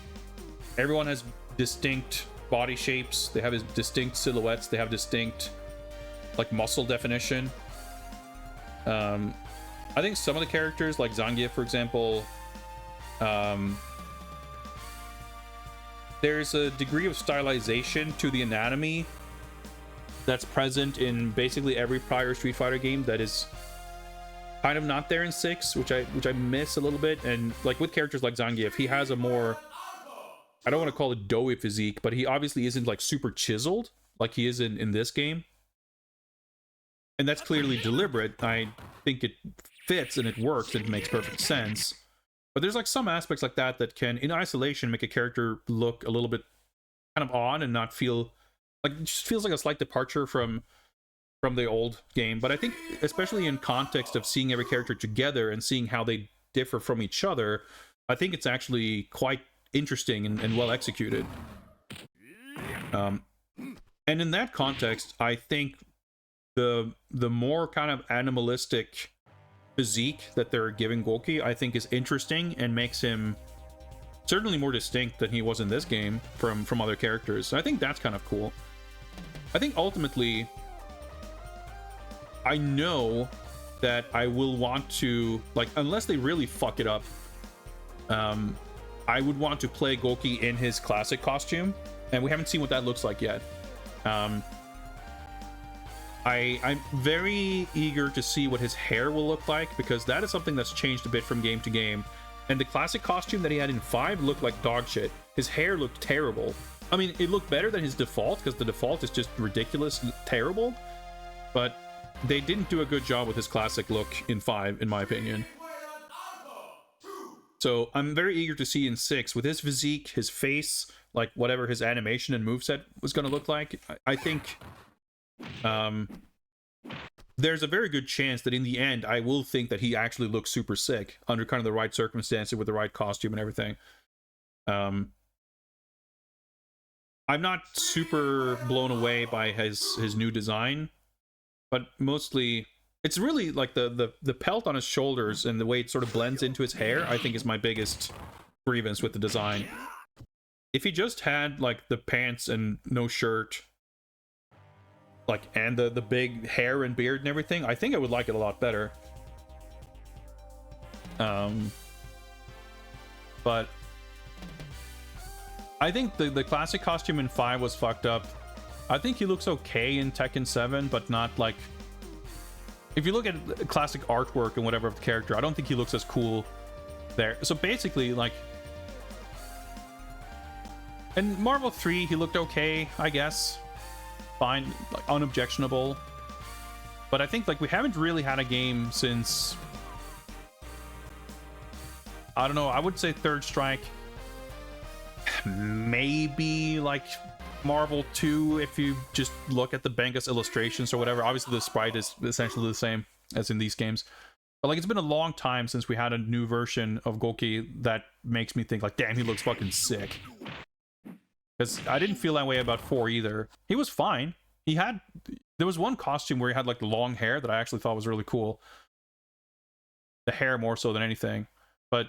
Everyone has distinct body shapes, they have distinct silhouettes, they have distinct, like, muscle definition. I think some of the characters, like Zangief, for example, there's a degree of stylization to the anatomy that's present in basically every prior Street Fighter game that is kind of not there in 6, which I miss a little bit. And like with characters like Zangief, he has a more, I don't want to call it doughy physique, but he obviously isn't like super chiseled like he is in this game. And that's clearly deliberate. I think it fits and it works and it makes perfect sense. But there's like some aspects like that that can, in isolation, make a character look a little bit kind of odd and not feel like, it just feels like a slight departure from the old game. But I think, especially in context of seeing every character together and seeing how they differ from each other, I think it's actually quite interesting and well executed. And in that context, I think the more kind of animalistic physique that they're giving Goki, I think, is interesting and makes him certainly more distinct than he was in this game from other characters. So I think that's kind of cool. I think ultimately, I know that I will want to, like, unless they really fuck it up, I would want to play Goki in his classic costume, and we haven't seen what that looks like yet. I'm very eager to see what his hair will look like, because that is something that's changed a bit from game to game. And the classic costume that he had in 5 looked like dog shit. his hair looked terrible. I mean, it looked better than his default, because the default is just ridiculous, terrible. But they didn't do a good job with his classic look in 5, in my opinion. So I'm very eager to see in 6, with his physique, his face, like whatever his animation and moveset was going to look like. I think there's a very good chance that in the end, I will think that he actually looks super sick under kind of the right circumstances with the right costume and everything. I'm not super blown away by his new design, but mostly it's really like the pelt on his shoulders and the way it sort of blends into his hair, I think is my biggest grievance with the design. If he just had like the pants and no shirt, like, and the big hair and beard and everything, I think I would like it a lot better. But I think the classic costume in 5 was fucked up. I think he looks okay in Tekken 7, but not like... If you look at classic artwork and whatever of the character, I don't think he looks as cool there. So basically, like... In Marvel 3, he looked okay, I guess. Fine, like, unobjectionable. But I think, like, we haven't really had a game since... I don't know, I would say Third Strike. Maybe, like, Marvel 2, if you just look at the Bengus illustrations or whatever. Obviously, the sprite is essentially the same as in these games. But, like, it's been a long time since we had a new version of Goki that makes me think, like, damn, he looks fucking sick. Because I didn't feel that way about 4 either. He was fine. There was one costume where he had, like, the long hair that I actually thought was really cool. The hair more so than anything. But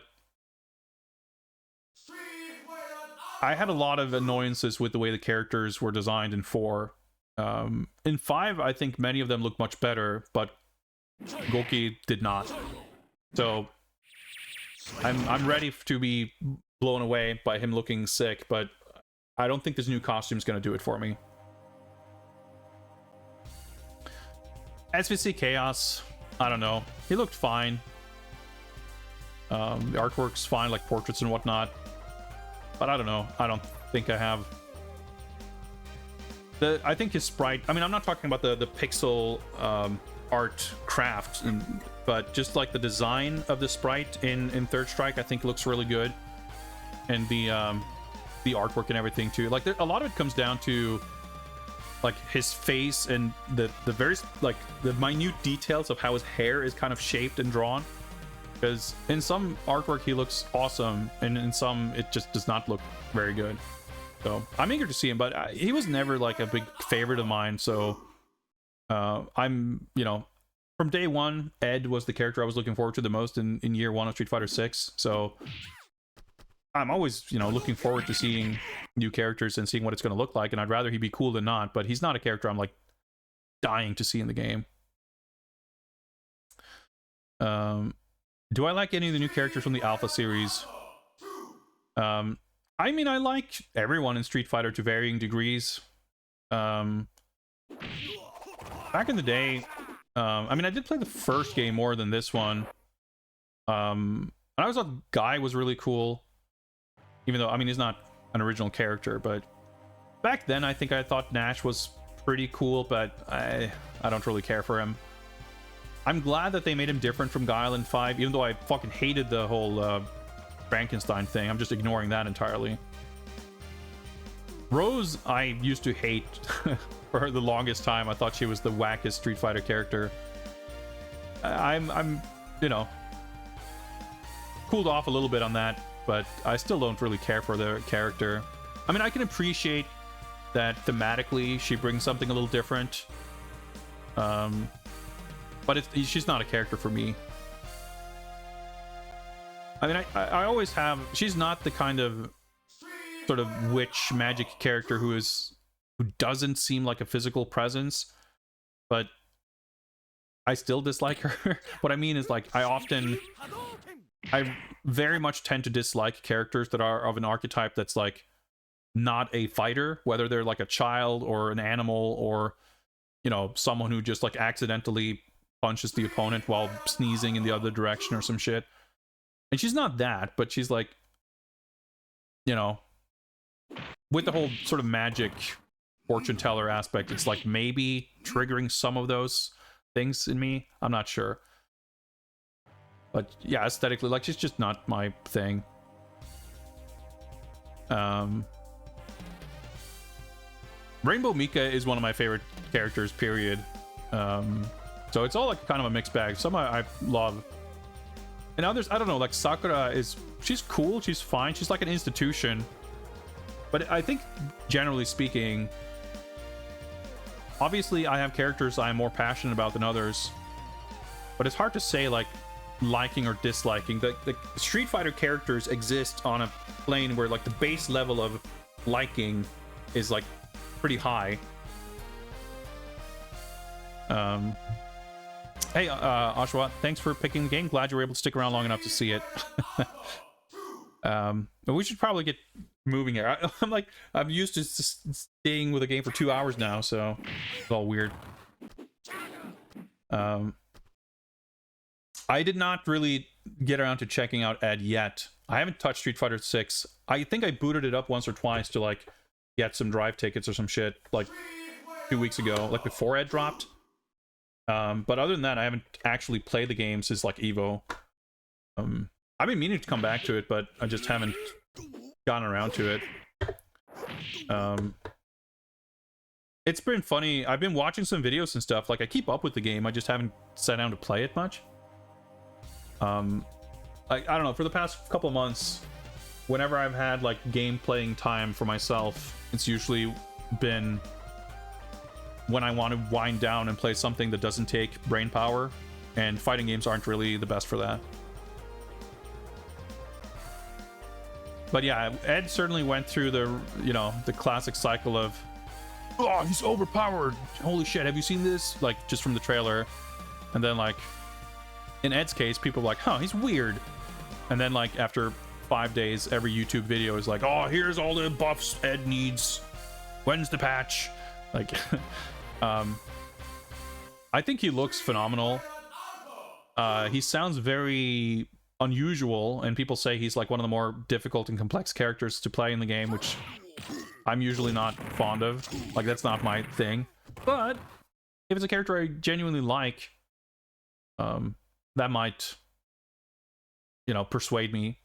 I had a lot of annoyances with the way the characters were designed in 4. In 5, I think many of them look much better, but Goki did not. So I'm ready to be blown away by him looking sick, but I don't think this new costume is going to do it for me. SVC Chaos, I don't know. He looked fine. The artwork's fine, like portraits and whatnot. But I don't know. I don't think I have... I think his sprite... I mean, I'm not talking about the pixel art craft, but just like the design of the sprite in Third Strike, I think looks really good. And the artwork and everything too. Like, a lot of it comes down to like his face and the very, like, the minute details of how his hair is kind of shaped and drawn. Because in some artwork he looks awesome, and in some it just does not look very good. So I'm eager to see him, but he was never like a big favorite of mine. So I'm, you know, from day one, Ed was the character I was looking forward to the most in year 1 of Street Fighter 6. So I'm always, you know, looking forward to seeing new characters and seeing what it's going to look like. And I'd rather he be cool than not, but he's not a character I'm like dying to see in the game. Do I like any of the new characters from the Alpha series? I mean, I like everyone in Street Fighter to varying degrees. Back in the day, I mean, I did play the first game more than this one. I always thought Guy was really cool. Even though, I mean, he's not an original character, but back then I think I thought Nash was pretty cool, but I don't really care for him. I'm glad that they made him different from Guile in 5, even though I fucking hated the whole Frankenstein thing. I'm just ignoring that entirely. Rose, I used to hate for the longest time. I thought she was the wackest Street Fighter character. I'm, you know, cooled off a little bit on that, but I still don't really care for the character. I mean, I can appreciate that thematically she brings something a little different. But she's not a character for me. I mean, I always have... She's not the kind of sort of witch magic character who doesn't seem like a physical presence, but I still dislike her. What I mean is, like, I very much tend to dislike characters that are of an archetype that's, like, not a fighter, whether they're, like, a child or an animal or, you know, someone who just, like, accidentally punches the opponent while sneezing in the other direction or some shit. And she's not that, but she's like, you know, with the whole sort of magic fortune teller aspect, it's like maybe triggering some of those things in me. I'm not sure. But yeah, aesthetically, like, it's just not my thing. Rainbow Mika is one of my favorite characters, period. So it's all like kind of a mixed bag. Some I love. And others, I don't know, like Sakura she's cool, she's fine, she's like an institution. But I think, generally speaking, obviously I have characters I'm more passionate about than others. But it's hard to say, like, liking or disliking. The Street Fighter characters exist on a plane where, like, the base level of liking is, like, pretty high. Hey, Oshawa, thanks for picking the game. Glad you were able to stick around long enough to see it. But we should probably get moving here. I'm used to staying with a game for 2 hours now, so it's all weird. I did not really get around to checking out Ed yet. I haven't touched Street Fighter 6. I think I booted it up once or twice to, like, get some drive tickets or some shit, like 2 weeks ago, like before Ed dropped. But other than that, I haven't actually played the game since, like, Evo. I've been meaning to come back to it, but I just haven't gotten around to it. It's been funny. I've been watching some videos and stuff. Like, I keep up with the game. I just haven't sat down to play it much. I don't know. For the past couple of months, whenever I've had, like, game playing time for myself, it's usually been when I want to wind down and play something that doesn't take brain power, and fighting games aren't really the best for that. But yeah, Ed certainly went through the, you know, the classic cycle of, oh, he's overpowered, holy shit, have you seen this? Like, just from the trailer. And then, like, in Ed's case, people are like, huh, he's weird. And then, like, after 5 days, every YouTube video is like, oh, here's all the buffs Ed needs, when's the patch? Like, I think he looks phenomenal. He sounds very unusual, and people say he's like one of the more difficult and complex characters to play in the game, which I'm usually not fond of. Like, that's not my thing. But if it's a character I genuinely like, that might, you know, persuade me.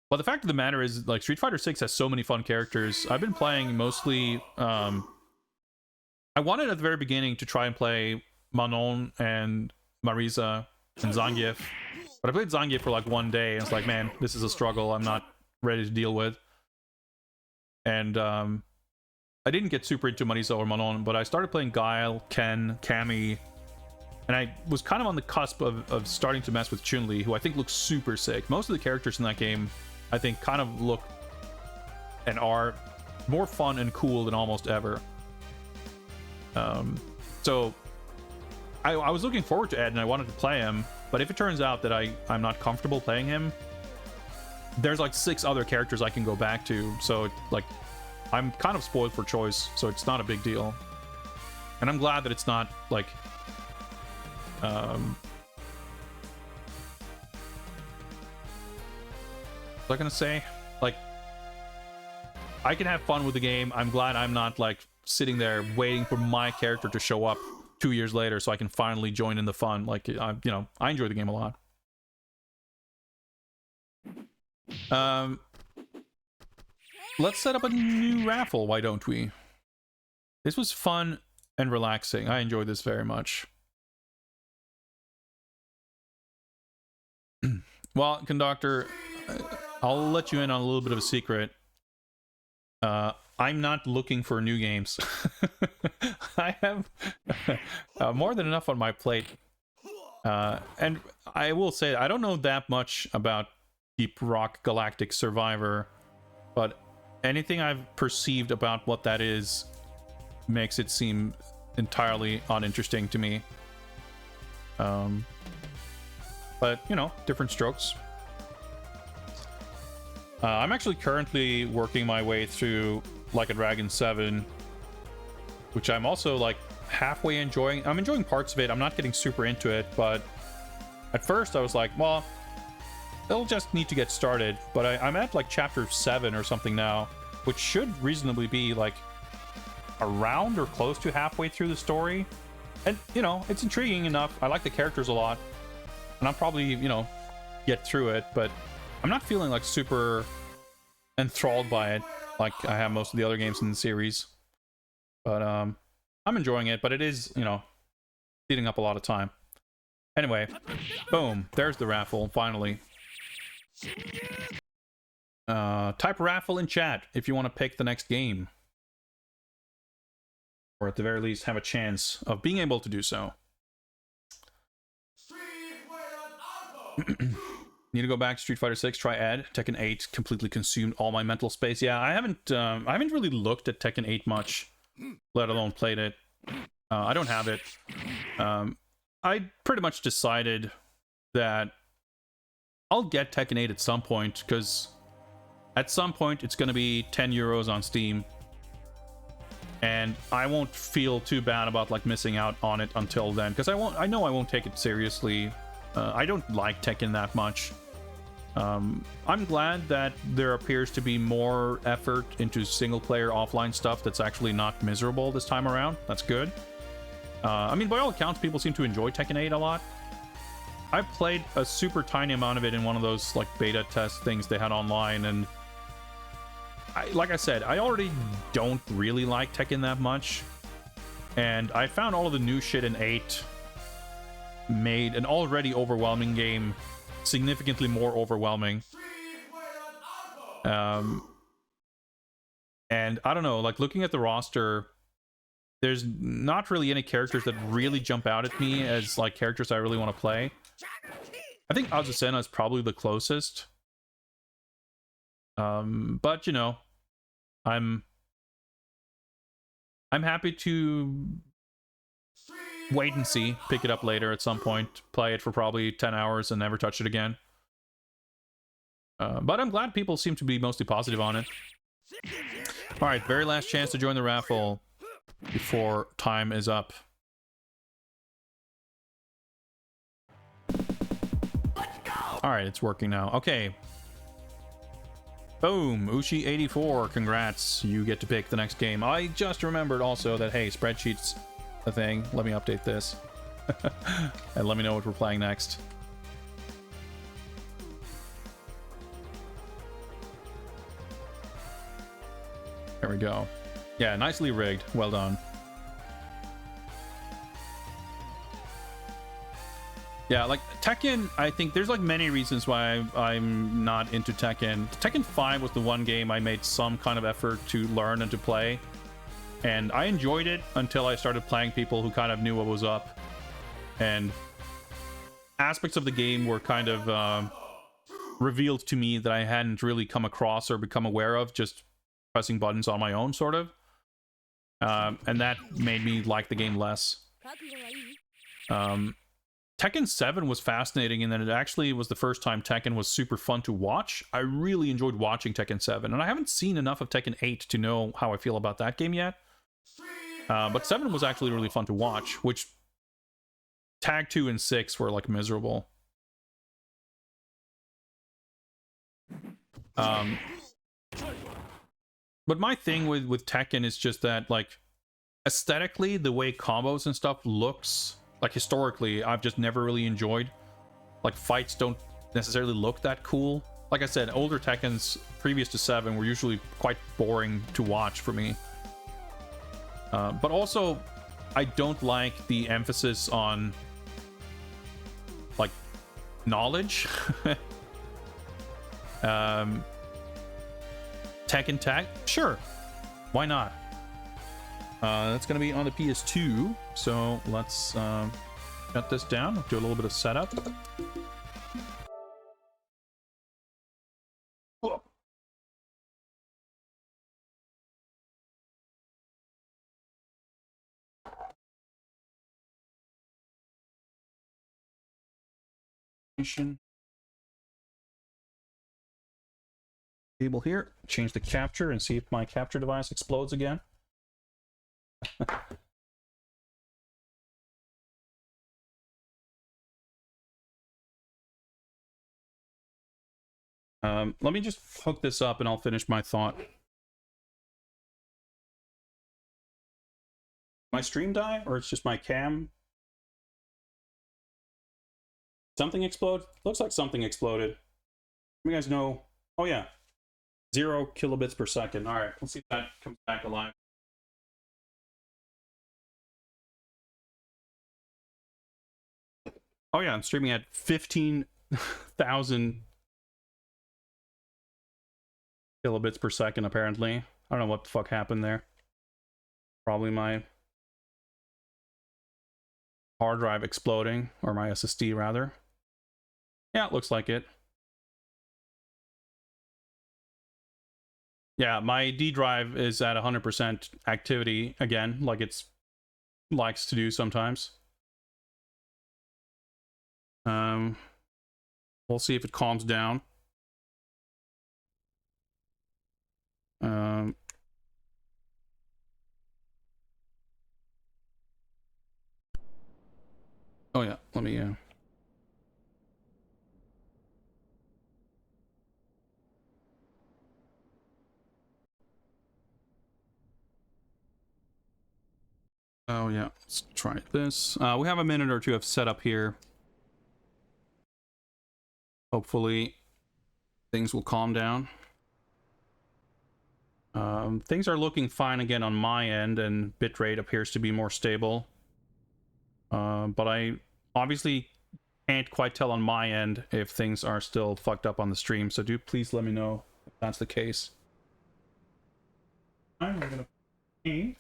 But the fact of the matter is, like, Street Fighter 6 has so many fun characters. I've been playing mostly, I wanted at the very beginning to try and play Manon and Marisa and Zangief, but I played Zangief for like 1 day and it's like, man, this is a struggle I'm not ready to deal with. And I didn't get super into Marisa or Manon, but I started playing Guile, Ken, Cammy, and I was kind of on the cusp of starting to mess with Chun-Li, who I think looks super sick. Most of the characters in that game, I think, kind of look and are more fun and cool than almost ever. So I was looking forward to Ed and I wanted to play him, but if it turns out that I'm not comfortable playing him, there's like 6 other characters I can go back to, so like I'm kind of spoiled for choice, so it's not a big deal. And I'm glad that it's not like what was I gonna say? Like, I can have fun with the game. I'm glad I'm not like sitting there waiting for my character to show up 2 years later so I can finally join in the fun. Like, you know, I enjoy the game a lot. Let's set up a new raffle, why don't we? This was fun and relaxing. I enjoyed this very much. Well, Conductor, I'll let you in on a little bit of a secret. I'm not looking for new games. I have more than enough on my plate. And I will say, I don't know that much about Deep Rock Galactic Survivor, but anything I've perceived about what that is makes it seem entirely uninteresting to me. But, you know, different strokes. I'm actually currently working my way through Like a Dragon 7, which I'm also like halfway enjoying. I'm enjoying parts of it. I'm not getting super into it, but at first I was like, well, it'll just need to get started. But I'm at like chapter 7 or something now, which should reasonably be like around or close to halfway through the story. And, you know, it's intriguing enough. I like the characters a lot. And I'll probably, you know, get through it, but I'm not feeling like super enthralled by it like I have most of the other games in the series. But I'm enjoying it, but it is, you know, eating up a lot of time. Anyway, boom, there's the raffle, finally. Type raffle in chat if you want to pick the next game. Or at the very least have a chance of being able to do so. Need to go back to Street Fighter 6, try Ed. Tekken 8 completely consumed all my mental space. Yeah, I haven't really looked at Tekken 8 much, let alone played it. I don't have it. I pretty much decided that I'll get Tekken 8 at some point, because at some point it's going to be 10 euros on Steam. And I won't feel too bad about like missing out on it until then, because I know I won't take it seriously. I don't like Tekken that much. I'm glad that there appears to be more effort into single-player offline stuff that's actually not miserable this time around. That's good. I mean, by all accounts, people seem to enjoy Tekken 8 a lot. I played a super tiny amount of it in one of those like beta test things they had online, and like I said, I already don't really like Tekken that much, and I found all of the new shit in 8 made an already overwhelming game significantly more overwhelming. And I don't know, like looking at the roster, there's not really any characters that really jump out at me as like characters I really want to play. I think Azucena is probably the closest. But you know, I'm happy to wait and see, pick it up later at some point, play it for probably 10 hours and never touch it again. But I'm glad people seem to be mostly positive on it. Alright, very last chance to join the raffle before time is up. Alright, it's working now. Okay. Boom, Ushi84, congrats. You get to pick the next game. I just remembered also that, hey, spreadsheets a thing. Let me update this. And let me know what we're playing next. There we go. Yeah, nicely rigged. Well done. Yeah, like Tekken, I think there's like many reasons why I'm not into Tekken. Tekken 5 was the one game I made some kind of effort to learn and to play. And I enjoyed it until I started playing people who kind of knew what was up. And aspects of the game were kind of revealed to me that I hadn't really come across or become aware of, just pressing buttons on my own, sort of. And that made me like the game less. Tekken 7 was fascinating in that it actually was the first time Tekken was super fun to watch. I really enjoyed watching Tekken 7, and I haven't seen enough of Tekken 8 to know how I feel about that game yet. But 7 was actually really fun to watch, which Tag 2 and 6 were like miserable. But my thing with Tekken is just that, like, aesthetically, the way combos and stuff looks, like historically, I've just never really enjoyed. Like, fights don't necessarily look that cool. Like I said, older Tekkens previous to 7 were usually quite boring to watch for me. But also, I don't like the emphasis on, like, knowledge. Tekken Tag? Sure. Why not? That's going to be on the PS2. So let's shut this down. Do a little bit of setup. Table here. Change the capture and see if my capture device explodes again. Let me just hook this up and I'll finish my thought. My stream die, or it's just my cam? Something explode? Looks like something exploded. You guys know. Oh yeah, 0 kilobits per second. All right, let's see if that comes back alive. Oh yeah, I'm streaming at 15,000 kilobits per second. Apparently, I don't know what the fuck happened there. Probably my hard drive exploding, or my SSD rather. Yeah, it looks like it. Yeah, my D drive is at 100% activity again, like it's likes to do sometimes. We'll see if it calms down. Oh yeah, let me oh yeah, let's try this. We have a minute or two of setup here. Hopefully things will calm down. Things are looking fine again on my end, and bitrate appears to be more stable. But I obviously can't quite tell on my end if things are still fucked up on the stream, so do please let me know if that's the case. I'm gonna paint.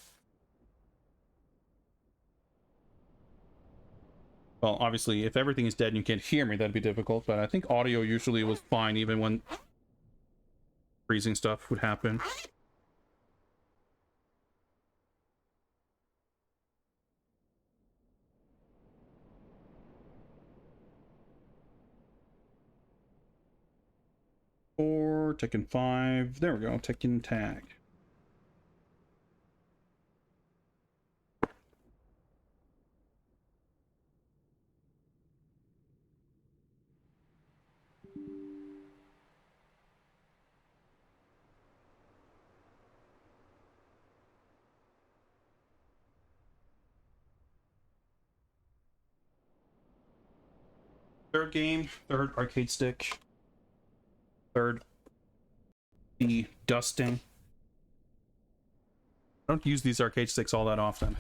Well, obviously, if everything is dead and you can't hear me, that'd be difficult, but I think audio usually was fine even when freezing stuff would happen. Or Tekken 5. There we go, Tekken Tag. Third game, third arcade stick, third the dusting. I don't use these arcade sticks all that often.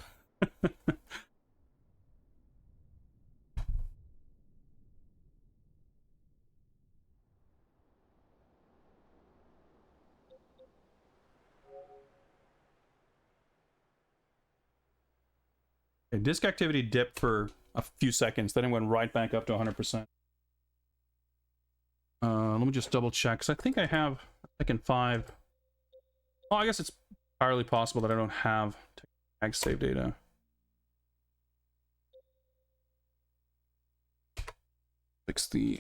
Okay, disk activity dipped for a few seconds, then it went right back up to 100%. Let me just double check, because I think I have Tekken 5. Oh, I guess it's entirely possible that I don't have tag save data. Fix the...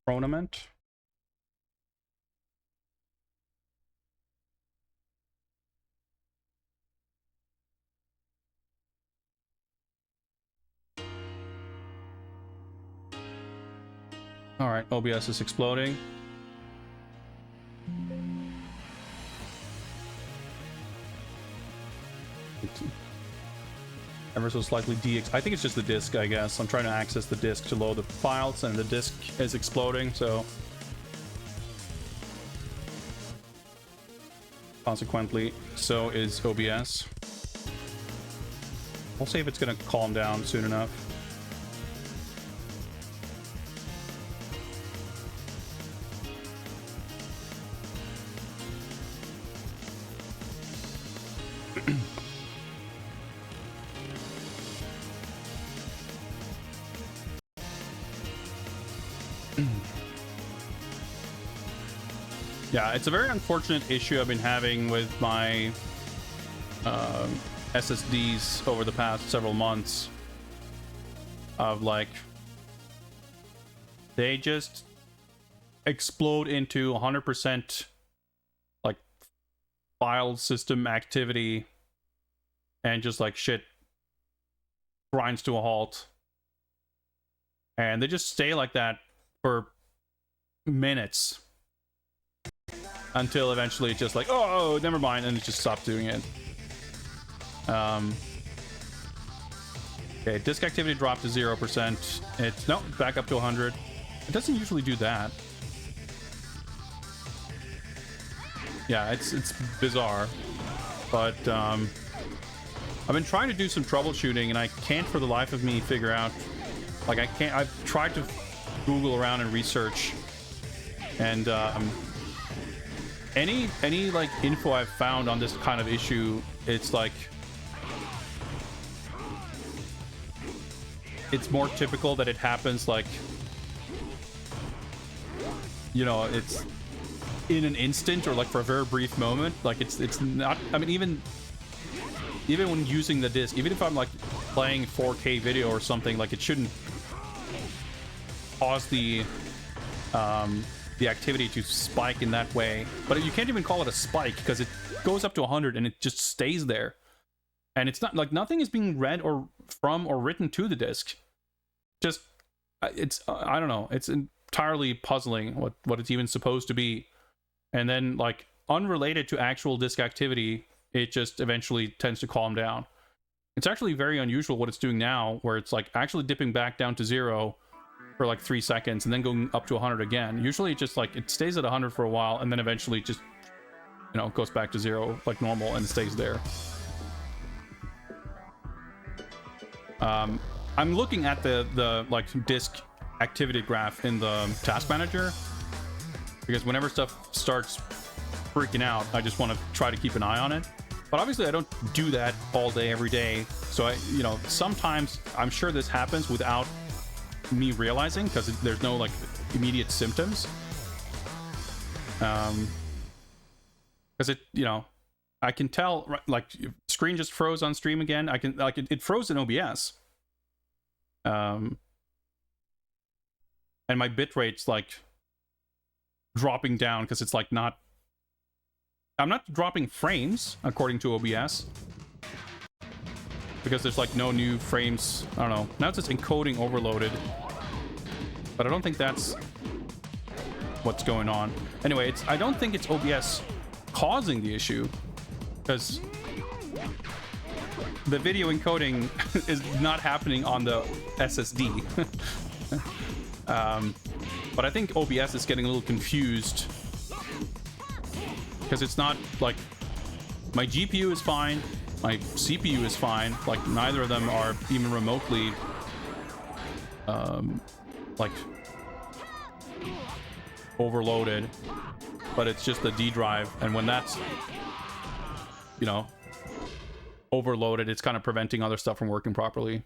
tournament. All right, OBS is exploding. Ever so slightly I think it's just the disk, I guess. I'm trying to access the disk to load the files, and the disk is exploding, so consequently, so is OBS. We'll see if it's gonna calm down soon enough. Yeah, it's a very unfortunate issue I've been having with my SSDs over the past several months. Of like, they just explode into 100% like file system activity, and just like shit grinds to a halt. and they just stay like that for minutes until eventually it's just like, oh, never mind, and it just stops doing it. Okay, disk activity dropped to 0%. It's no, back up to 100. It doesn't usually do that. Yeah, it's bizarre, but I've been trying to do some troubleshooting, and I can't for the life of me figure out. Like, I've tried to Google around and research, and any like info I've found on this kind of issue, it's like it's more typical that it happens like, you know, it's in an instant or like for a very brief moment. Like it's not, I mean, even when using the disc, even if I'm like playing 4K video or something, like it shouldn't cause the activity to spike in that way. But you can't even call it a spike because it goes up to 100 and it just stays there. And it's not like nothing is being read or from or written to the disk. Just it's I don't know. It's entirely puzzling what it's even supposed to be. And then like unrelated to actual disk activity, it just eventually tends to calm down. It's actually very unusual what it's doing now, where it's like actually dipping back down to 0 for like 3 seconds and then going up to 100 again. Usually it just like it stays at 100 for a while and then eventually just, you know, goes back to 0 like normal and it stays there. I'm looking at the like disk activity graph in the task manager because whenever stuff starts freaking out, I just want to try to keep an eye on it. But obviously I don't do that all day every day, so I, you know, sometimes I'm sure this happens without me realizing because there's no like immediate symptoms. Because it, you know, I can tell like screen just froze on stream again. I can like it froze in OBS. And my bit rate's like dropping down because it's like not. I'm not dropping frames according to OBS because there's like no new frames. I don't know. Now it's just encoding overloaded, but I don't think that's what's going on. Anyway, I don't think it's OBS causing the issue because the video encoding is not happening on the SSD. But I think OBS is getting a little confused because it's not like my GPU is fine, my CPU is fine, like neither of them are even remotely like overloaded, but it's just the D drive, and when that's, you know, overloaded, it's kind of preventing other stuff from working properly.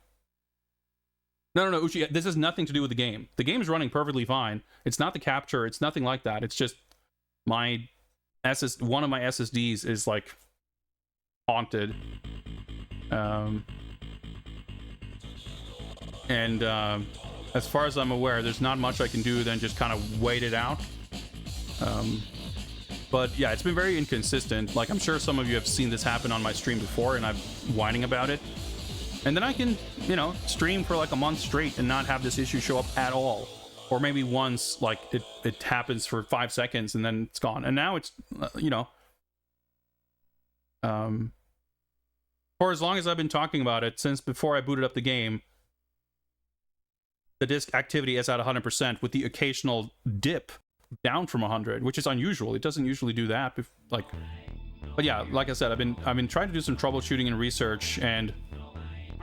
No, Uchi, this has nothing to do with the game. The game's running perfectly fine. It's not the capture, it's nothing like that. It's just my one of my SSDs is like haunted. As far as I'm aware, there's not much I can do than just kind of wait it out. But yeah, it's been very inconsistent. Like, I'm sure some of you have seen this happen on my stream before, and I'm whining about it. And then I can, you know, stream for like a month straight and not have this issue show up at all. Or maybe once, like, it happens for 5 seconds and then it's gone. And now it's, you know, for as long as I've been talking about it, since before I booted up the game, the disk activity is at 100% with the occasional dip down from 100, which is unusual. It doesn't usually do that. Like, but yeah, like I said, I've been trying to do some troubleshooting and research, and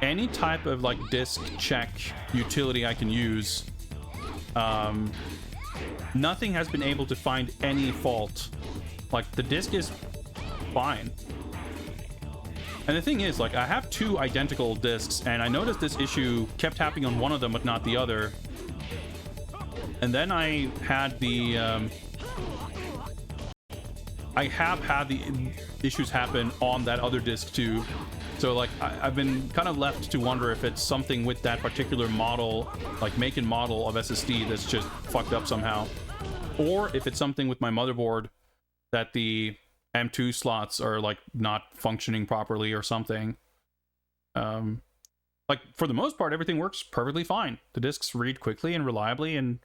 any type of like disk check utility I can use, nothing has been able to find any fault. Like, the disk is fine. And the thing is, like, I have 2 identical disks, and I noticed this issue kept happening on one of them but not the other. And then I had the I have had the issues happen on that other disk too. So like I've been kind of left to wonder if it's something with that particular model, like make and model of SSD, that's just fucked up somehow, or if it's something with my motherboard that the M2 slots are like not functioning properly or something. But like for the most part, everything works perfectly fine. The discs read quickly and reliably, and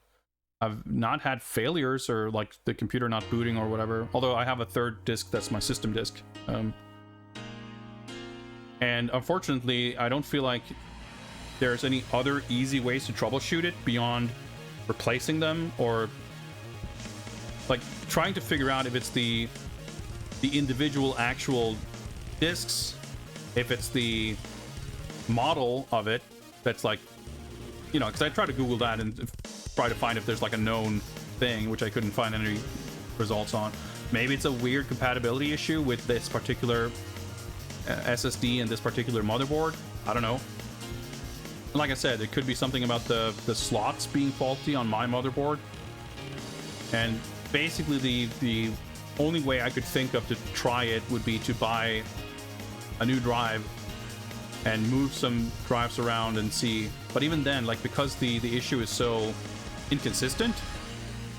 I've not had failures or like the computer not booting or whatever. Although I have a third disc that's my system disc. And unfortunately, I don't feel like there's any other easy ways to troubleshoot it beyond replacing them or like trying to figure out if it's the individual actual discs, if it's the model of it that's like, you know, because I tried to Google that and try to find if there's like a known thing, which I couldn't find any results on. Maybe it's a weird compatibility issue with this particular SSD and this particular motherboard. I don't know. Like I said, it could be something about the slots being faulty on my motherboard. And basically the only way I could think of to try it would be to buy a new drive and move some drives around and see. But even then, like, because the issue is so inconsistent,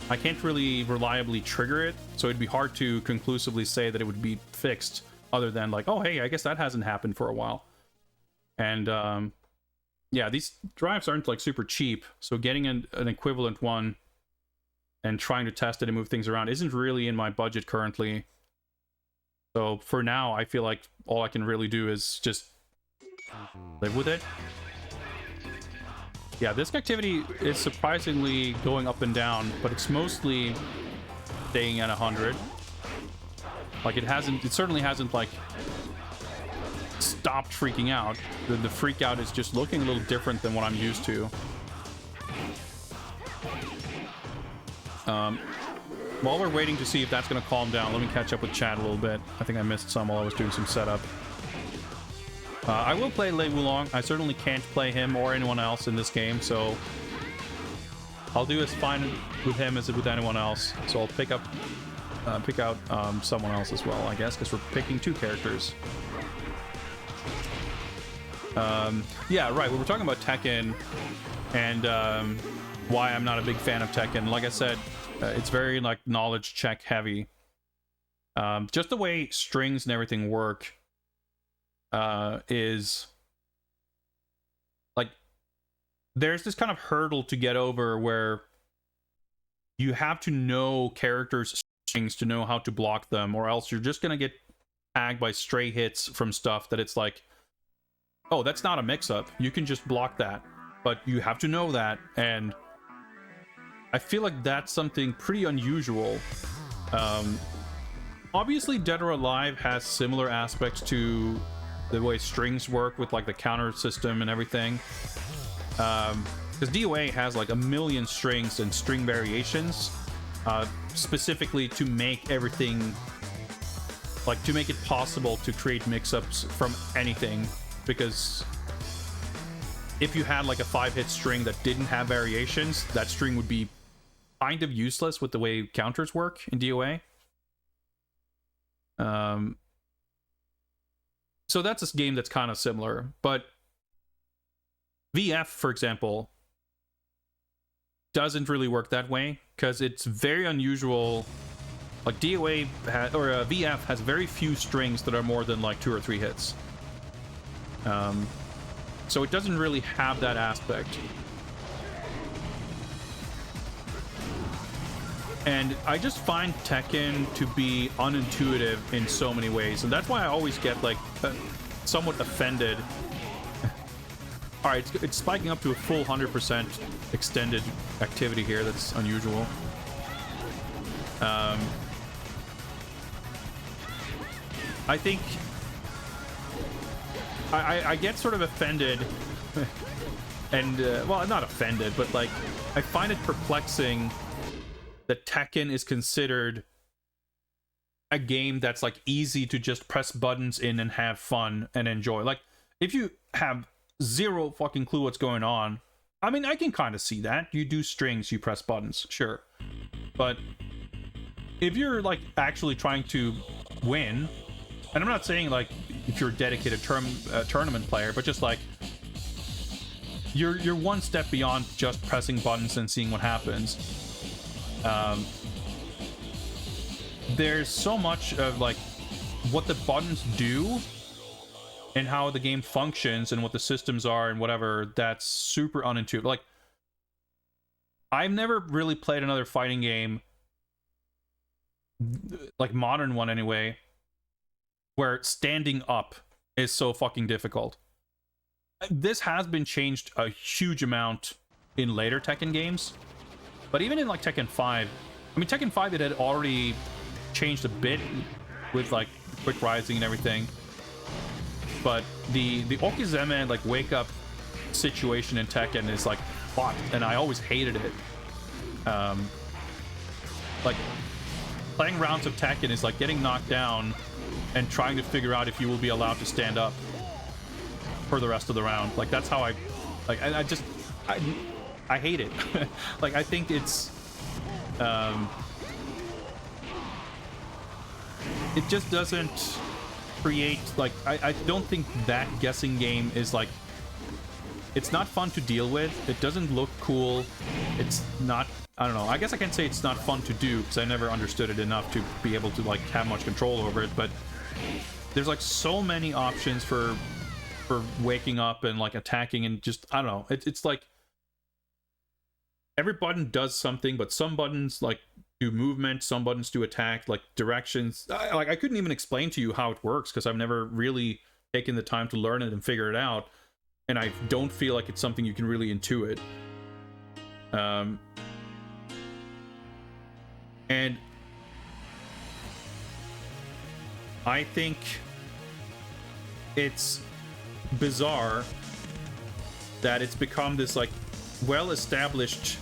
I can't really reliably trigger it, so it'd be hard to conclusively say that it would be fixed, other than like, oh hey, I guess that hasn't happened for a while. And yeah, these drives aren't like super cheap, so getting an equivalent one and trying to test it and move things around isn't really in my budget currently. So for now, I feel like all I can really do is just live with it. Yeah, this activity is surprisingly going up and down, but it's mostly staying at 100. Like it certainly hasn't like stopped freaking out. The freak out is just looking a little different than what I'm used to. While we're waiting to see if that's going to calm down, let me catch up with chat a little bit. I think I missed some while I was doing some setup. I will play Lei Wulong. I certainly can't play him or anyone else in this game, so I'll do as fine with him as with anyone else. So I'll pick out someone else as well, I guess, because we're picking two characters. Yeah, right. We were talking about Tekken and why I'm not a big fan of Tekken. Like I said, it's very like knowledge check heavy. Just the way strings and everything work is like there's this kind of hurdle to get over where you have to know characters' strings to know how to block them, or else you're just gonna get tagged by stray hits from stuff that it's like, oh, that's not a mix-up. You can just block that, but you have to know that, and I feel like that's something pretty unusual. Obviously, Dead or Alive has similar aspects to the way strings work with like the counter system and everything. Because DOA has like a million strings and string variations, specifically to make everything, like to make it possible to create mix-ups from anything. Because if you had like a 5-hit string that didn't have variations, that string would be kind of useless with the way counters work in DOA. So that's a game that's kind of similar, but VF, for example, doesn't really work that way because it's very unusual. Like DOA VF has very few strings that are more than like 2 or 3 hits. So it doesn't really have that aspect. And I just find Tekken to be unintuitive in so many ways, and that's why I always get like somewhat offended. All right, it's spiking up to a full 100% extended activity here. That's unusual. I think I get sort of offended, and well, not offended, but like I find it perplexing that Tekken is considered a game that's like easy to just press buttons in and have fun and enjoy. Like if you have zero fucking clue what's going on, I mean, I can kind of see that. You do strings, you press buttons, sure. But if you're like actually trying to win, and I'm not saying like if you're a dedicated tournament player, but just like you're one step beyond just pressing buttons and seeing what happens. There's so much of like what the buttons do and how the game functions and what the systems are and whatever, that's super unintuitive. Like, I've never really played another fighting game, like modern one anyway, where standing up is so fucking difficult. This has been changed a huge amount in later Tekken games, but even in like Tekken 5, I mean, Tekken 5, it had already changed a bit with like quick rising and everything, but the Okizeme like wake up situation in Tekken is like fucked, and I always hated it. Like, playing rounds of Tekken is like getting knocked down and trying to figure out if you will be allowed to stand up for the rest of the round. Like, that's how I hate it. Like, I think it's it just doesn't create, like, I don't think that guessing game is like, it's not fun to deal with. It doesn't look cool. It's not, I don't know, I guess I can say it's not fun to do because I never understood it enough to be able to like have much control over it. But there's like so many options for waking up and like attacking, and just, I don't know, it's like every button does something, but some buttons like do movement, some buttons do attack, like directions. I couldn't even explain to you how it works because I've never really taken the time to learn it and figure it out, and I don't feel like it's something you can really intuit. And I think it's bizarre that it's become this like well-established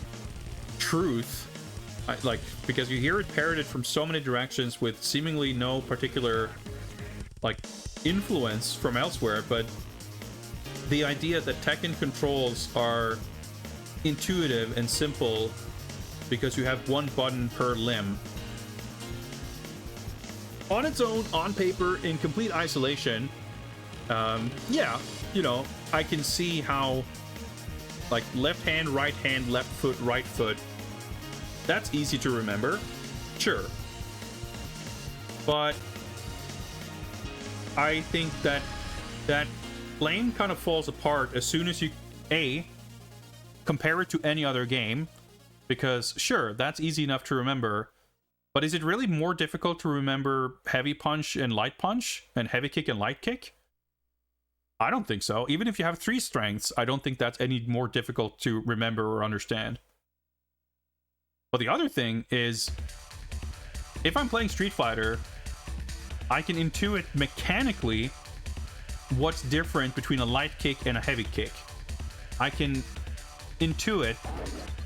truth, like, because you hear it parroted from so many directions with seemingly no particular like influence from elsewhere, but the idea that Tekken controls are intuitive and simple because you have one button per limb on its own, on paper, in complete isolation. Yeah, you know, I can see how like left hand, left foot, right foot, that's easy to remember, sure, but I think that flame kind of falls apart as soon as you compare it to any other game, because sure, that's easy enough to remember, but is it really more difficult to remember heavy punch and light punch and heavy kick and light kick? I don't think so. Even if you have 3 strengths, I don't think that's any more difficult to remember or understand. But the other thing is, if I'm playing Street Fighter, I can intuit mechanically what's different between a light kick and a heavy kick. I can intuit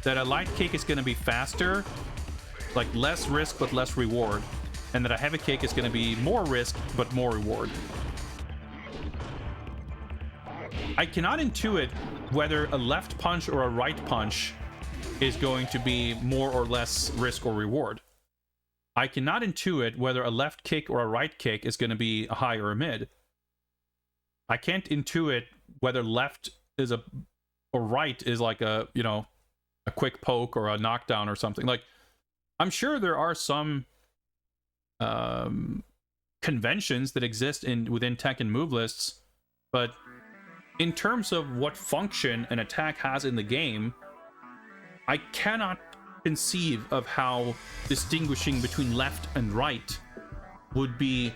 that a light kick is going to be faster, like less risk but less reward, and that a heavy kick is going to be more risk but more reward. I cannot intuit whether a left punch or a right punch is going to be more or less risk or reward. I cannot intuit whether a left kick or a right kick is going to be a high or a mid. I can't intuit whether left is or right is like a, you know, a quick poke or a knockdown or something. Like, I'm sure there are some conventions that exist within Tekken move lists, but in terms of what function an attack has in the game, I cannot conceive of how distinguishing between left and right would be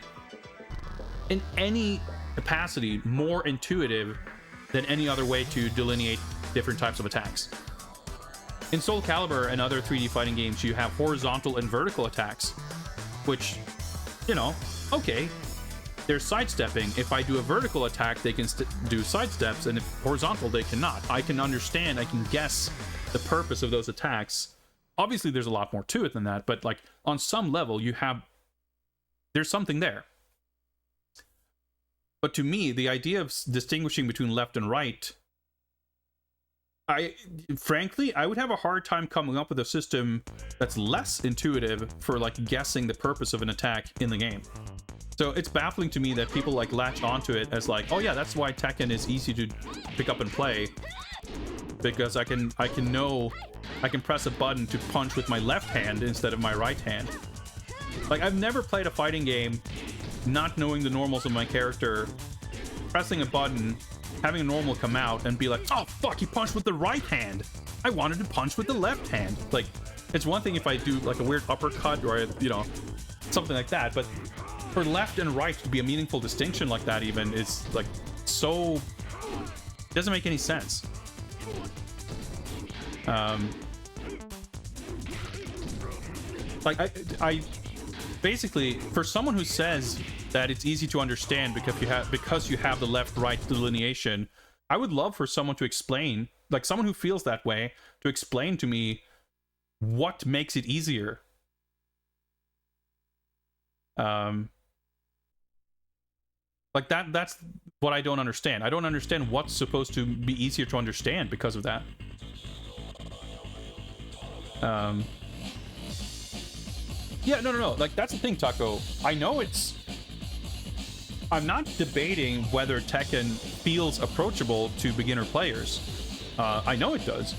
in any capacity more intuitive than any other way to delineate different types of attacks. In Soul Calibur and other 3D fighting games, you have horizontal and vertical attacks, which, you know, okay, they're sidestepping. If I do a vertical attack, they can do sidesteps, and if horizontal, they cannot. I can understand, I can guess the purpose of those attacks. Obviously, there's a lot more to it than that, but like on some level, there's something there. But to me, the idea of distinguishing between left and right, frankly, I would have a hard time coming up with a system that's less intuitive for like guessing the purpose of an attack in the game. So it's baffling to me that people like latch onto it as like, oh yeah, that's why Tekken is easy to pick up and play, because I can press a button to punch with my left hand instead of my right hand. Like, I've never played a fighting game not knowing the normals of my character pressing a button, having a normal come out, and be like, oh fuck, he punched with the right hand. I wanted to punch with the left hand. Like, it's one thing if I do like a weird uppercut or, you know, something like that, but for left and right to be a meaningful distinction like that even is like so... It doesn't make any sense. Like, I basically, for someone who says that it's easy to understand because you have the left-right delineation, I would love for someone to explain, like someone who feels that way, to explain to me what makes it easier. Like that's what I don't understand. I don't understand what's supposed to be easier to understand because of that. Yeah, no. Like, that's the thing, Taco. I know it's... I'm not debating whether Tekken feels approachable to beginner players. I know it does.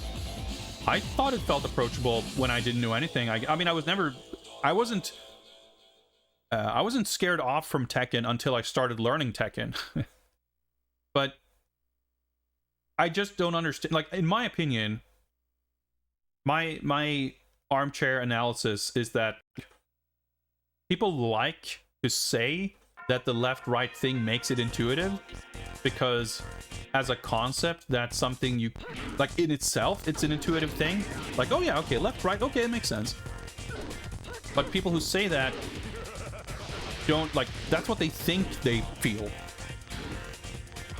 I thought it felt approachable when I didn't know anything. I mean, I wasn't scared off from Tekken until I started learning Tekken. But I just don't understand. Like, in my opinion, my armchair analysis is that people like to say that the left-right thing makes it intuitive because as a concept, that's something you... Like, in itself, it's an intuitive thing. Like, oh yeah, okay, left-right, okay, it makes sense. But people who say that don't, like, that's what they think they feel.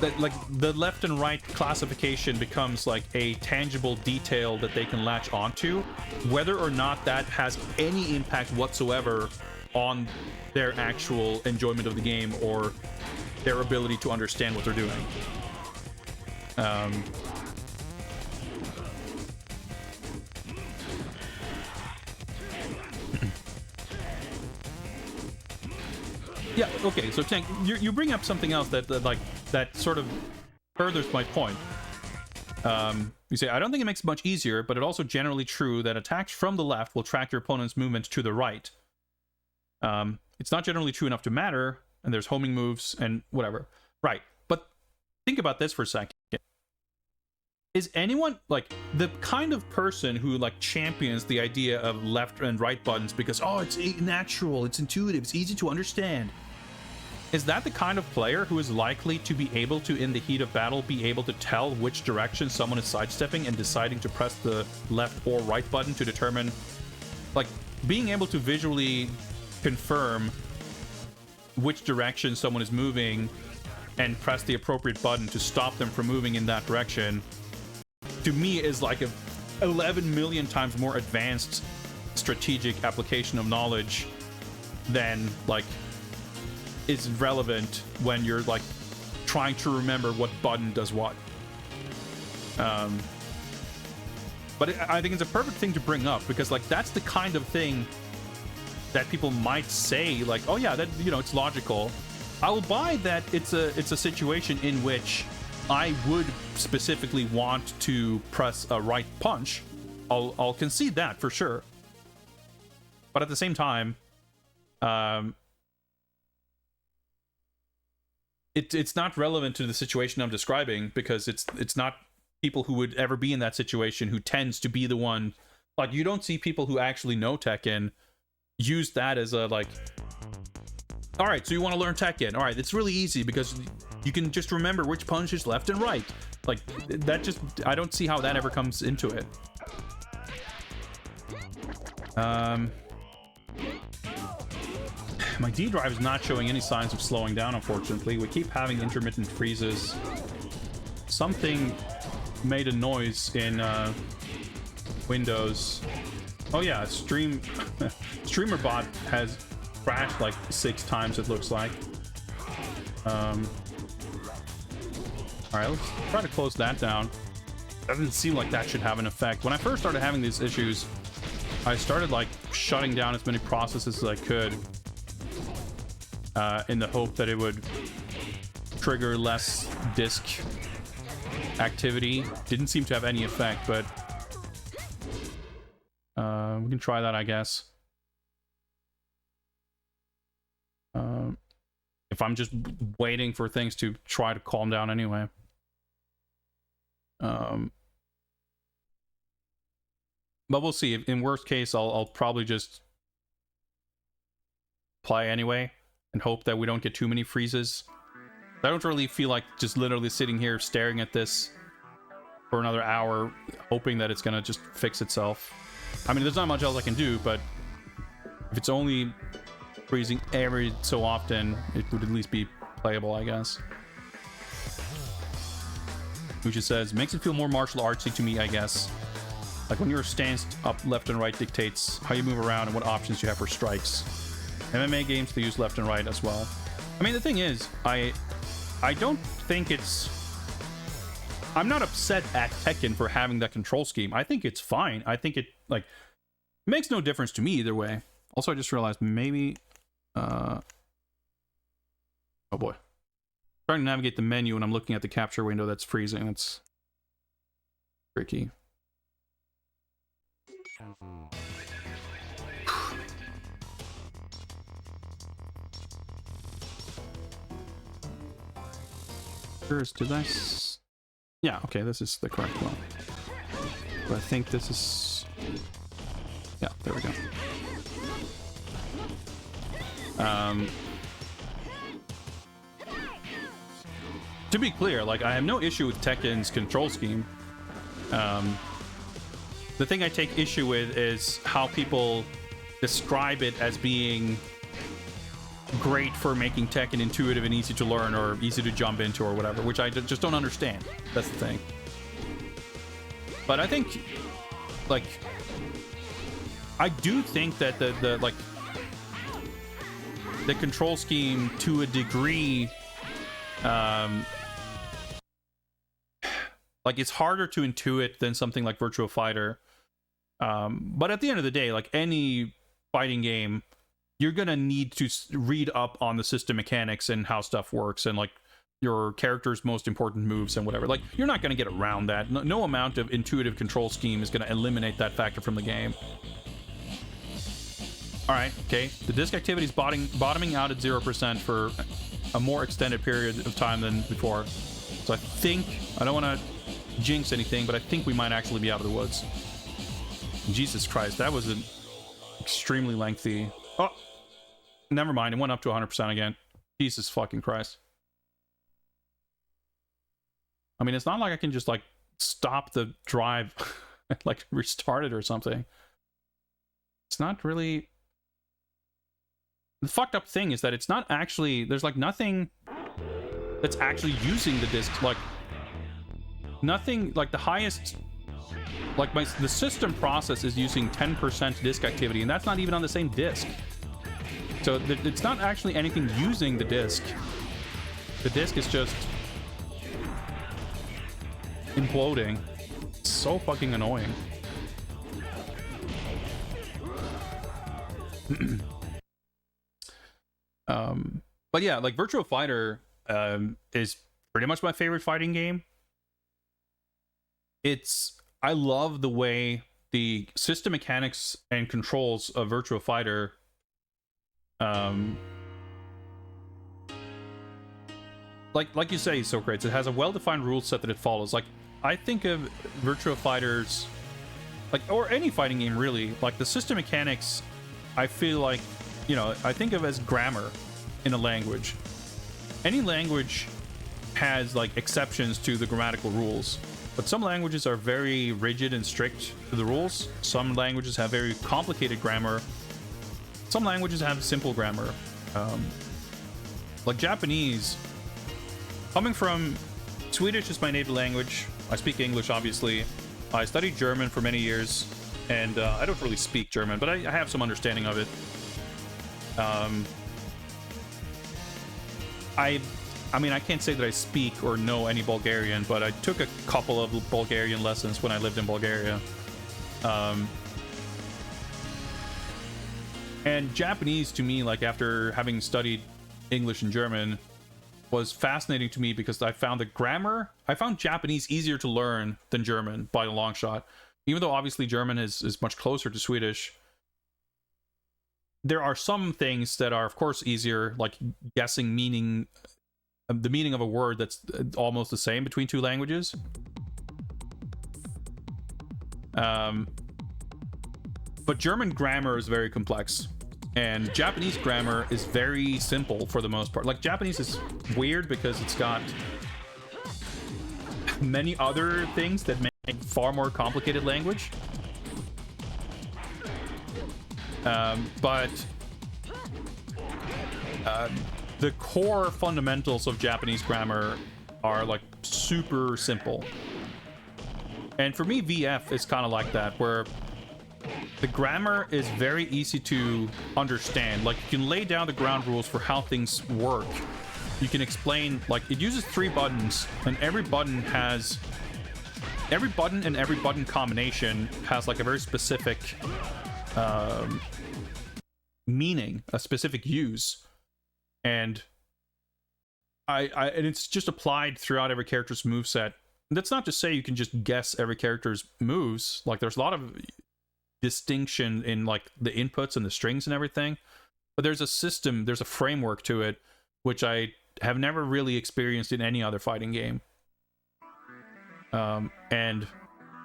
That, like, the left and right classification becomes like a tangible detail that they can latch onto, whether or not that has any impact whatsoever on their actual enjoyment of the game or their ability to understand what they're doing. Yeah, okay, so Tank, you bring up something else that sort of furthers my point. You say, I don't think it makes it much easier, but it's also generally true that attacks from the left will track your opponent's movement to the right. It's not generally true enough to matter, and there's homing moves and whatever. Right, but think about this for a second. Is anyone, like, the kind of person who, like, champions the idea of left and right buttons because, oh, it's natural, it's intuitive, it's easy to understand? Is that the kind of player who is likely to be able to, in the heat of battle, be able to tell which direction someone is sidestepping and deciding to press the left or right button to determine, like, being able to visually confirm which direction someone is moving and press the appropriate button to stop them from moving in that direction, to me is like a 11 million times more advanced strategic application of knowledge than, like, is relevant when you're, like, trying to remember what button does what. But I think it's a perfect thing to bring up because, like, that's the kind of thing that people might say, like, oh yeah, that, you know, it's logical. I will buy that it's a situation in which I would specifically want to press a right punch. I'll concede that for sure. But at the same time, it's not relevant to the situation I'm describing because it's not people who would ever be in that situation who tends to be the one. Like, you don't see people who actually know Tekken use that as a, like, all right, so you want to learn Tekken, all right, it's really easy because you can just remember which punch is left and right. Like, that just, I don't see how that ever comes into it. My D drive is not showing any signs of slowing down, unfortunately. We keep having intermittent freezes. Something made a noise in Windows. Oh yeah, StreamerBot has crashed like 6 times, it looks like. Alright, let's try to close that down. Doesn't seem like that should have an effect. When I first started having these issues, I started, like, shutting down as many processes as I could in the hope that it would trigger less disk activity. Didn't seem to have any effect, but we can try that, I guess. if I'm just waiting for things to try to calm down anyway. But we'll see. In worst case, I'll probably just play anyway and hope that we don't get too many freezes. I don't really feel like just literally sitting here staring at this for another hour, hoping that it's gonna just fix itself. I mean, there's not much else I can do, but if it's only freezing every so often, it would at least be playable, I guess. Who just says, makes it feel more martial artsy to me, I guess. Like when your stance up left and right dictates how you move around and what options you have for strikes. MMA games, they use left and right as well. I mean, the thing is, I don't think it's... I'm not upset at Tekken for having that control scheme. I think it's fine. I think it, like, makes no difference to me either way. Also, I just realized maybe... oh boy. Trying to navigate the menu and I'm looking at the capture window that's freezing. That's tricky. First, did I... Yeah, okay, this is the correct one. But I think this is... Yeah, there we go. To be clear, like, I have no issue with Tekken's control scheme. The thing I take issue with is how people describe it as being great for making Tekken intuitive and easy to learn or easy to jump into or whatever, which I just don't understand. That's the thing. But I think, like, I do think that the control scheme to a degree, like, it's harder to intuit than something like Virtua Fighter. But at the end of the day, like any fighting game, you're gonna need to read up on the system mechanics and how stuff works and like your character's most important moves and whatever. Like, you're not gonna get around that. No amount of intuitive control scheme is gonna eliminate that factor from the game. All right, okay. The disc activity is bottoming out at 0% for a more extended period of time than before. So I think, I don't want to jinx anything, but I think we might actually be out of the woods. Jesus Christ, that was an extremely lengthy... Oh, never mind. It went up to 100% again. Jesus fucking Christ. I mean, it's not like I can just, like, stop the drive and, like, restart it or something. It's not really... The fucked up thing is that it's not actually... There's, like, nothing that's actually using the disc. Like, nothing... Like, the highest... Like, the system process is using 10% disk activity, and that's not even on the same disk. So it's not actually anything using the disk. The disk is just imploding. It's so fucking annoying. But yeah, like Virtua Fighter is pretty much my favorite fighting game. I love the way the system mechanics and controls of Virtua Fighter like you say, Socrates, it has a well-defined rule set that it follows. Like, I think of Virtua Fighters, like, or any fighting game really, like the system mechanics, I feel like, you know, I think of as grammar in a language. Any language has like exceptions to the grammatical rules. But some languages are very rigid and strict to the rules. Some languages have very complicated grammar. Some languages have simple grammar. Like Japanese, coming from Swedish is my native language. I speak English, obviously. I studied German for many years, and I don't really speak German, but I have some understanding of it. I mean, I can't say that I speak or know any Bulgarian, but I took a couple of Bulgarian lessons when I lived in Bulgaria. And Japanese, to me, like after having studied English and German, was fascinating to me because I found the grammar, I found Japanese easier to learn than German by a long shot. Even though obviously German is much closer to Swedish. there are some things that are, of course, easier, like guessing meaning, the meaning of a word that's almost the same between two languages. But German grammar is very complex, and Japanese grammar is very simple for the most part. Like, Japanese is weird because it's got many other things that make far more complicated language. But the core fundamentals of Japanese grammar are like super simple. And for me, VF is kind of like that, where the grammar is very easy to understand. Like, you can lay down the ground rules for how things work. You can explain, like, it uses 3 buttons, and every button and every button combination has like a very specific meaning, a specific use, and and it's just applied throughout every character's moveset. That's not to say you can just guess every character's moves. Like, there's a lot of distinction in like the inputs and the strings and everything, but there's a system, there's a framework to it, which I have never really experienced in any other fighting game. And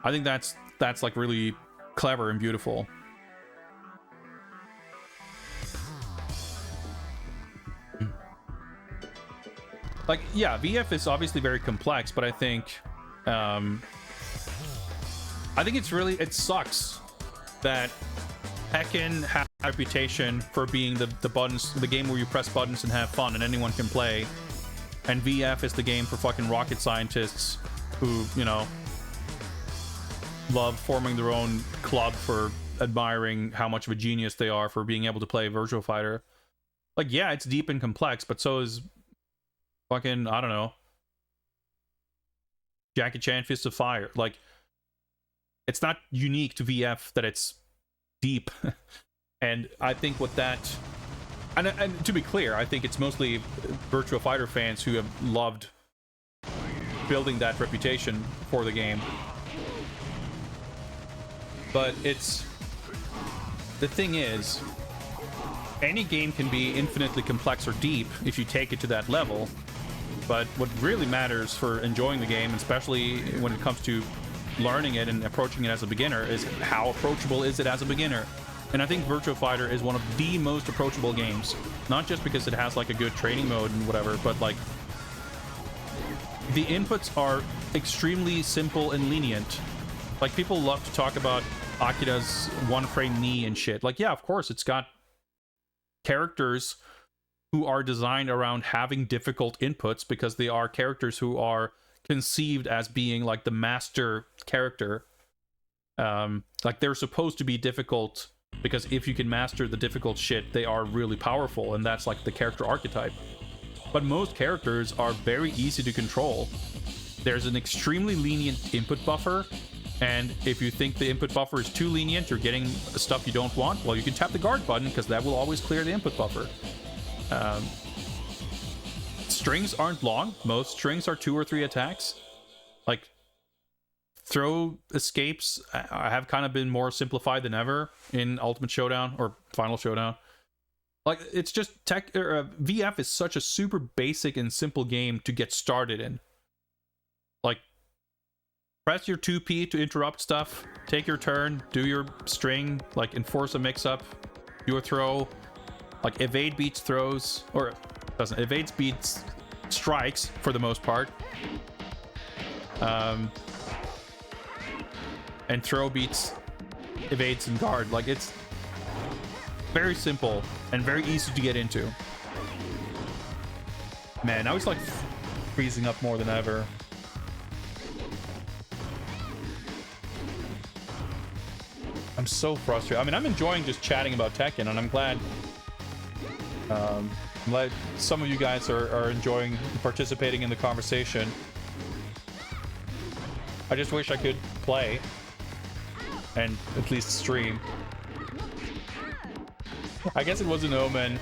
I think that's like really clever and beautiful. Like, yeah, VF is obviously very complex, but I think it sucks that Tekken has a reputation for being the game where you press buttons and have fun and anyone can play, and VF is the game for fucking rocket scientists who, you know, love forming their own club for admiring how much of a genius they are for being able to play Virtua Fighter. Like, yeah, it's deep and complex, but so is fucking, I don't know, Jackie Chan Fist of Fire. Like, it's not unique to VF that it's deep. And I think what that, and to be clear, I think it's mostly Virtua Fighter fans who have loved building that reputation for the game. But the thing is, any game can be infinitely complex or deep if you take it to that level. But what really matters for enjoying the game, especially when it comes to learning it and approaching it as a beginner, is how approachable is it as a beginner. And I think Virtua Fighter is one of the most approachable games. Not just because it has like a good training mode and whatever, but like the inputs are extremely simple and lenient. Like, people love to talk about Akira's one-frame knee and shit. Like, yeah, of course, it's got characters who are designed around having difficult inputs because they are characters who are conceived as being like the master character. Like, they're supposed to be difficult because if you can master the difficult shit, they are really powerful, and that's like the character archetype. But most characters are very easy to control. There's an extremely lenient input buffer, and if you think the input buffer is too lenient, you're getting stuff you don't want, well, you can tap the guard button because that will always clear the input buffer. Strings aren't long. Most strings are 2 or 3 attacks. Like, throw escapes have kind of been more simplified than ever in Ultimate Showdown or Final Showdown. Like, it's just VF is such a super basic and simple game to get started in. Like, press your 2P to interrupt stuff, take your turn, do your string, like enforce a mix-up, do a throw, like evade beats throws, or doesn't, evades beats strikes for the most part. And throw beats evades and guard. Like, it's very simple and very easy to get into. Man, now he's like freezing up more than ever. I'm so frustrated. I mean, I'm enjoying just chatting about Tekken, and I'm glad some of you guys are enjoying participating in the conversation. I just wish I could play and at least stream. I guess it was an omen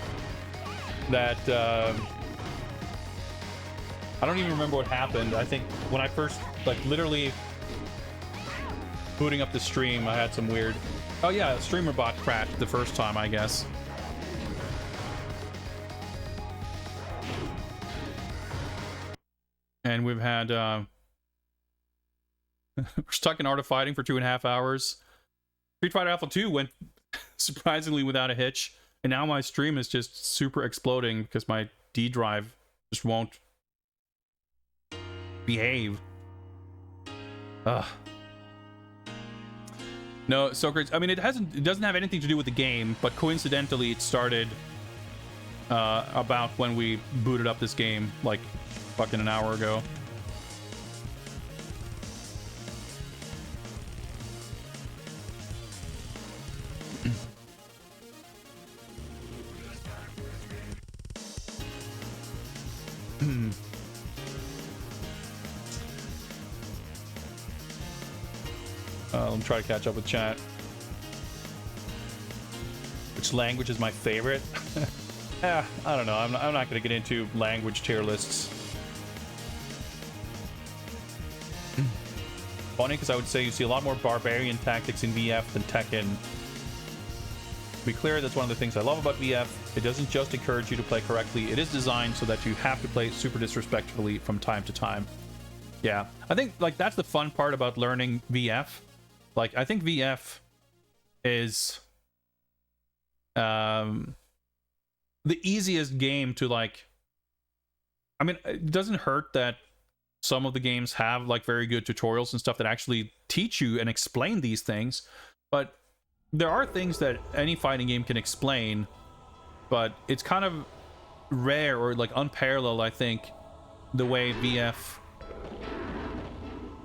that I don't even remember what happened. I think when I first, like, literally booting up the stream, I had some weird, oh yeah, streamer bot crashed the first time, I guess. And we've had we're stuck in Art of Fighting for 2.5 hours. Street Fighter Alpha 2 went surprisingly without a hitch, and now my stream is just super exploding because my D drive just won't behave. Ugh. No, Socrates, I mean, it doesn't have anything to do with the game, but coincidentally it started about when we booted up this game, like fucking an hour ago. Let me try to catch up with chat. Which language is my favorite? I don't know. I'm not going to get into language tier lists. Funny, because I would say you see a lot more barbarian tactics in VF than Tekken. To be clear, that's one of the things I love about VF. It doesn't just encourage you to play correctly. It is designed so that you have to play super disrespectfully from time to time. Yeah, I think like that's the fun part about learning VF. Like, I think VF is the easiest game to, like, I mean, it doesn't hurt that some of the games have like very good tutorials and stuff that actually teach you and explain these things, but there are things that any fighting game can explain, but it's kind of rare or like unparalleled, I think, the way VF,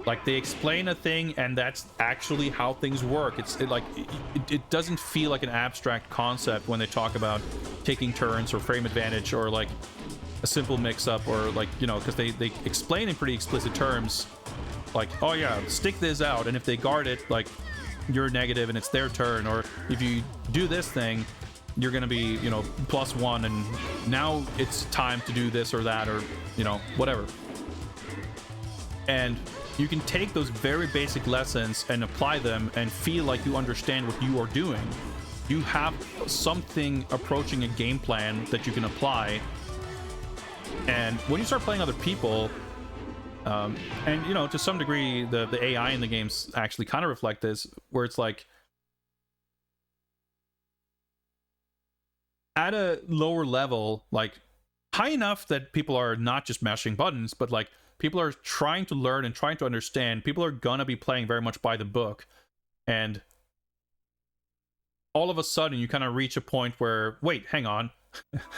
like, they explain a thing and that's actually how things work. It doesn't feel like an abstract concept when they talk about taking turns or frame advantage or like a simple mix-up, or like, you know, because they explain in pretty explicit terms, like, oh yeah, stick this out, and if they guard it, like, you're negative and it's their turn, or if you do this thing, you're gonna be, you know, +1, and now it's time to do this or that, or, you know, whatever. And you can take those very basic lessons and apply them and feel like you understand what you are doing. You have something approaching a game plan that you can apply. And when you start playing other people, and, you know, to some degree, the AI in the games actually kind of reflect this, where it's like, at a lower level, like, high enough that people are not just mashing buttons, but like, people are trying to learn and trying to understand. People are gonna be playing very much by the book. And all of a sudden, you kind of reach a point where, wait, hang on.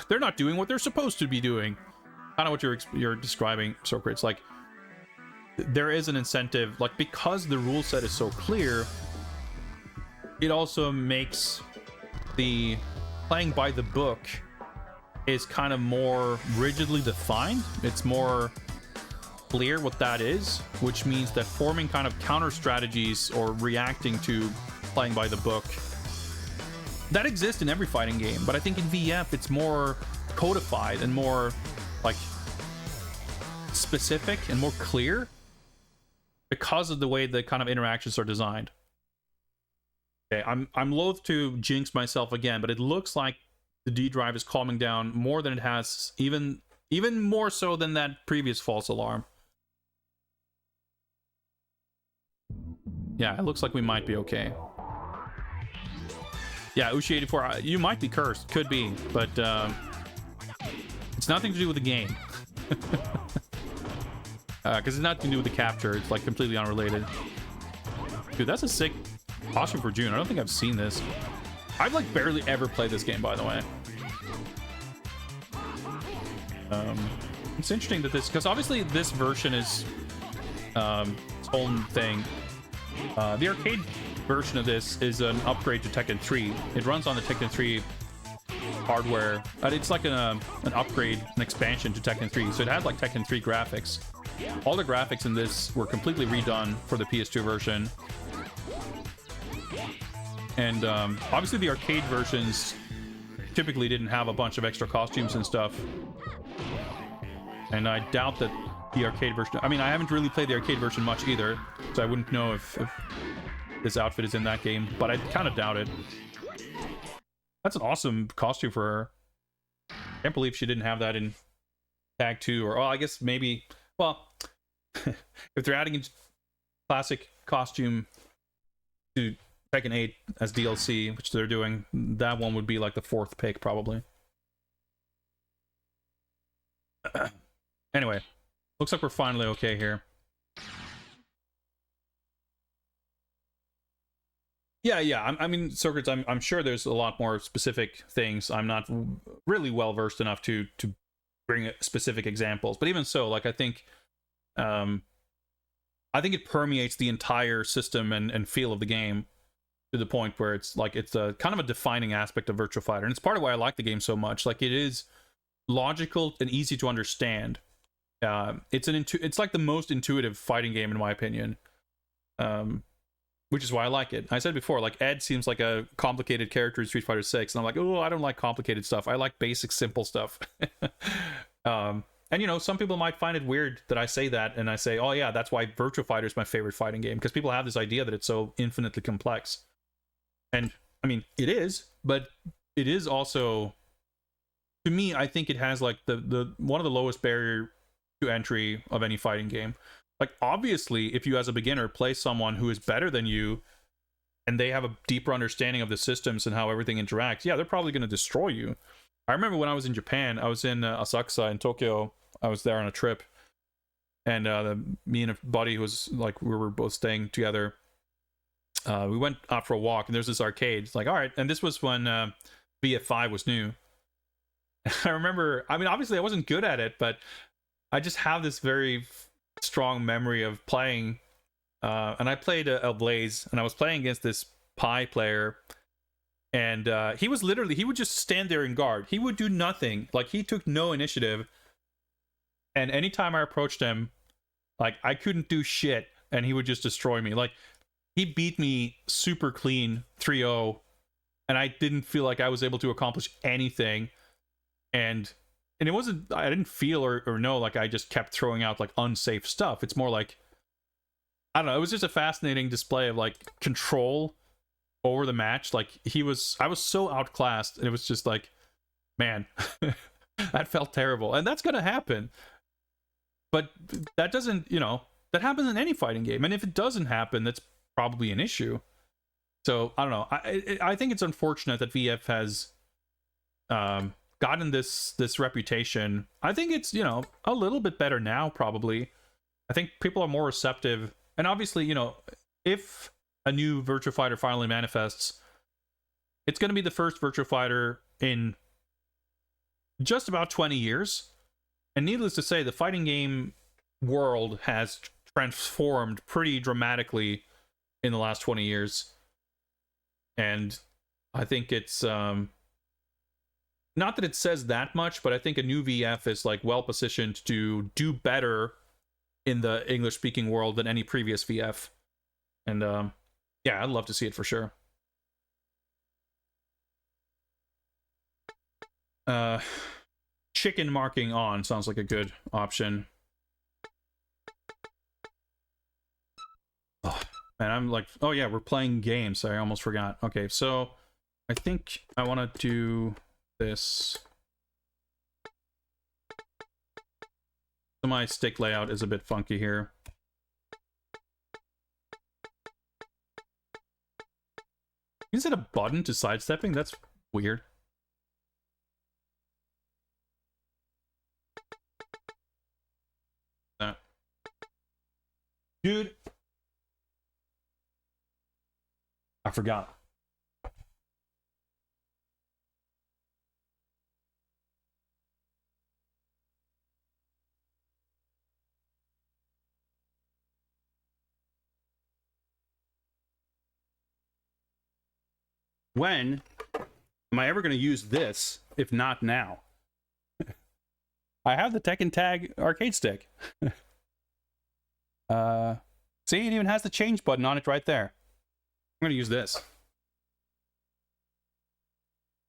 They're not doing what they're supposed to be doing. Kind of what you're describing, Socrates. Like, there is an incentive, like, because the rule set is so clear, it also makes the playing by the book is kind of more rigidly defined. It's more clear what that is, which means that forming kind of counter strategies or reacting to playing by the book, that exists in every fighting game, but I think in VF it's more codified and more like specific and more clear because of the way the kind of interactions are designed. Okay, I'm loath to jinx myself again, but it looks like the D drive is calming down more than it has, even more so than that previous false alarm. Yeah, it looks like we might be okay. Yeah, Ushi84, you might be cursed. Could be, but it's nothing to do with the game. Because it's nothing to do with the capture. It's, like, completely unrelated. Dude, that's a sick costume for June. I don't think I've seen this. I've, like, barely ever played this game, by the way. It's interesting that this... Because obviously this version is its own thing. The arcade version of this is an upgrade to Tekken 3. It runs on the Tekken 3 hardware. It's like an upgrade, an expansion to Tekken 3. So it has like Tekken 3 graphics. All the graphics in this were completely redone for the PS2 version. And obviously the arcade versions typically didn't have a bunch of extra costumes and stuff. And I doubt that the arcade version... I mean, I haven't really played the arcade version much either, so I wouldn't know if this outfit is in that game, but I kind of doubt it. That's an awesome costume for her. Can't believe she didn't have that in Tag 2, or, oh, I guess maybe... Well, if they're adding a classic costume to Tekken 8 as DLC, which they're doing, that one would be like the fourth pick probably. Anyway, looks like we're finally okay here. Yeah. I mean, Circuits. I'm sure there's a lot more specific things. I'm not really well versed enough to bring specific examples, but even so, like I think it permeates the entire system and feel of the game to the point where it's like it's a kind of a defining aspect of Virtua Fighter, and it's part of why I like the game so much. Like it is logical and easy to understand. It's like the most intuitive fighting game in my opinion, which is why I like it. I said before, like Ed seems like a complicated character in Street Fighter 6, and I'm like, oh, I don't like complicated stuff. I like basic, simple stuff. And you know, some people might find it weird that I say that, and I say, oh yeah, that's why Virtua Fighter is my favorite fighting game, because people have this idea that it's so infinitely complex. And I mean, it is, but it is also, to me, I think it has like the one of the lowest barrier to entry of any fighting game. Like obviously, if you as a beginner play someone who is better than you, and they have a deeper understanding of the systems and how everything interacts, yeah, they're probably going to destroy you. I remember when I was in Japan, I was in Asakusa in Tokyo. I was there on a trip, and me and a buddy who was like, we were both staying together. We went out for a walk, and there's this arcade. It's like, all right, and this was when VF5 was new. I remember, I mean, obviously I wasn't good at it, but I just have this very strong memory of playing, and I played a Blaze, and I was playing against this Pi player. And he would just stand there and guard. He would do nothing. Like, he took no initiative. And anytime I approached him, like, I couldn't do shit. And he would just destroy me. Like, he beat me super clean 3-0. And I didn't feel like I was able to accomplish anything. And it wasn't, I didn't feel or know like I just kept throwing out, like, unsafe stuff. It's more like, I don't know. It was just a fascinating display of, like, control over the match. Like I was so outclassed, and it was just like, man, that felt terrible. And that's gonna happen, but that doesn't, you know, that happens in any fighting game, and if it doesn't happen, that's probably an issue. So I don't know, I think it's unfortunate that VF has gotten this reputation. I think it's, you know, a little bit better now. Probably I think people are more receptive, and obviously, you know, if a new Virtua Fighter finally manifests, it's going to be the first Virtua Fighter in just about 20 years. And needless to say, the fighting game world has transformed pretty dramatically in the last 20 years. And I think it's, not that it says that much, but I think a new VF is like well positioned to do better in the English speaking world than any previous VF. And, yeah, I'd love to see it for sure. Chicken marking on sounds like a good option. Oh, and I'm like, oh yeah, we're playing games. I almost forgot. Okay, so I think I want to do this. So my stick layout is a bit funky here. Is it a button to sidestepping? That's weird. Dude. I forgot. When am I ever going to use this, if not now? I have the Tekken Tag arcade stick. See, it even has the change button on it right there. I'm going to use this.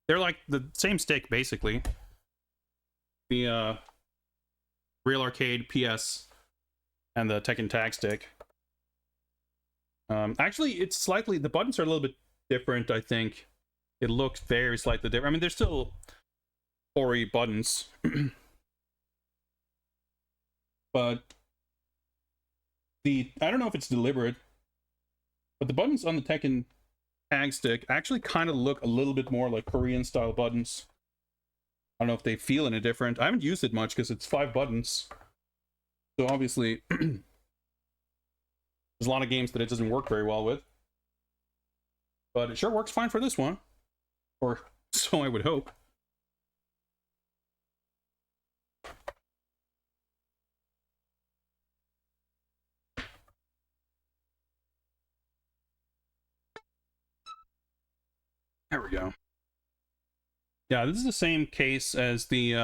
They're like the same stick, basically. The Real Arcade PS and the Tekken Tag stick. Actually, it's slightly, the buttons are a little bit different, I think. It looks very slightly different. I mean, they're still Ori buttons. But I don't know if it's deliberate, but the buttons on the Tekken Tag stick actually kind of look a little bit more like Korean style buttons. I don't know if they feel any different. I haven't used it much because it's 5 buttons. So obviously, there's a lot of games that it doesn't work very well with. But it sure works fine for this one. Or so I would hope. There we go. Yeah, this is the same case as the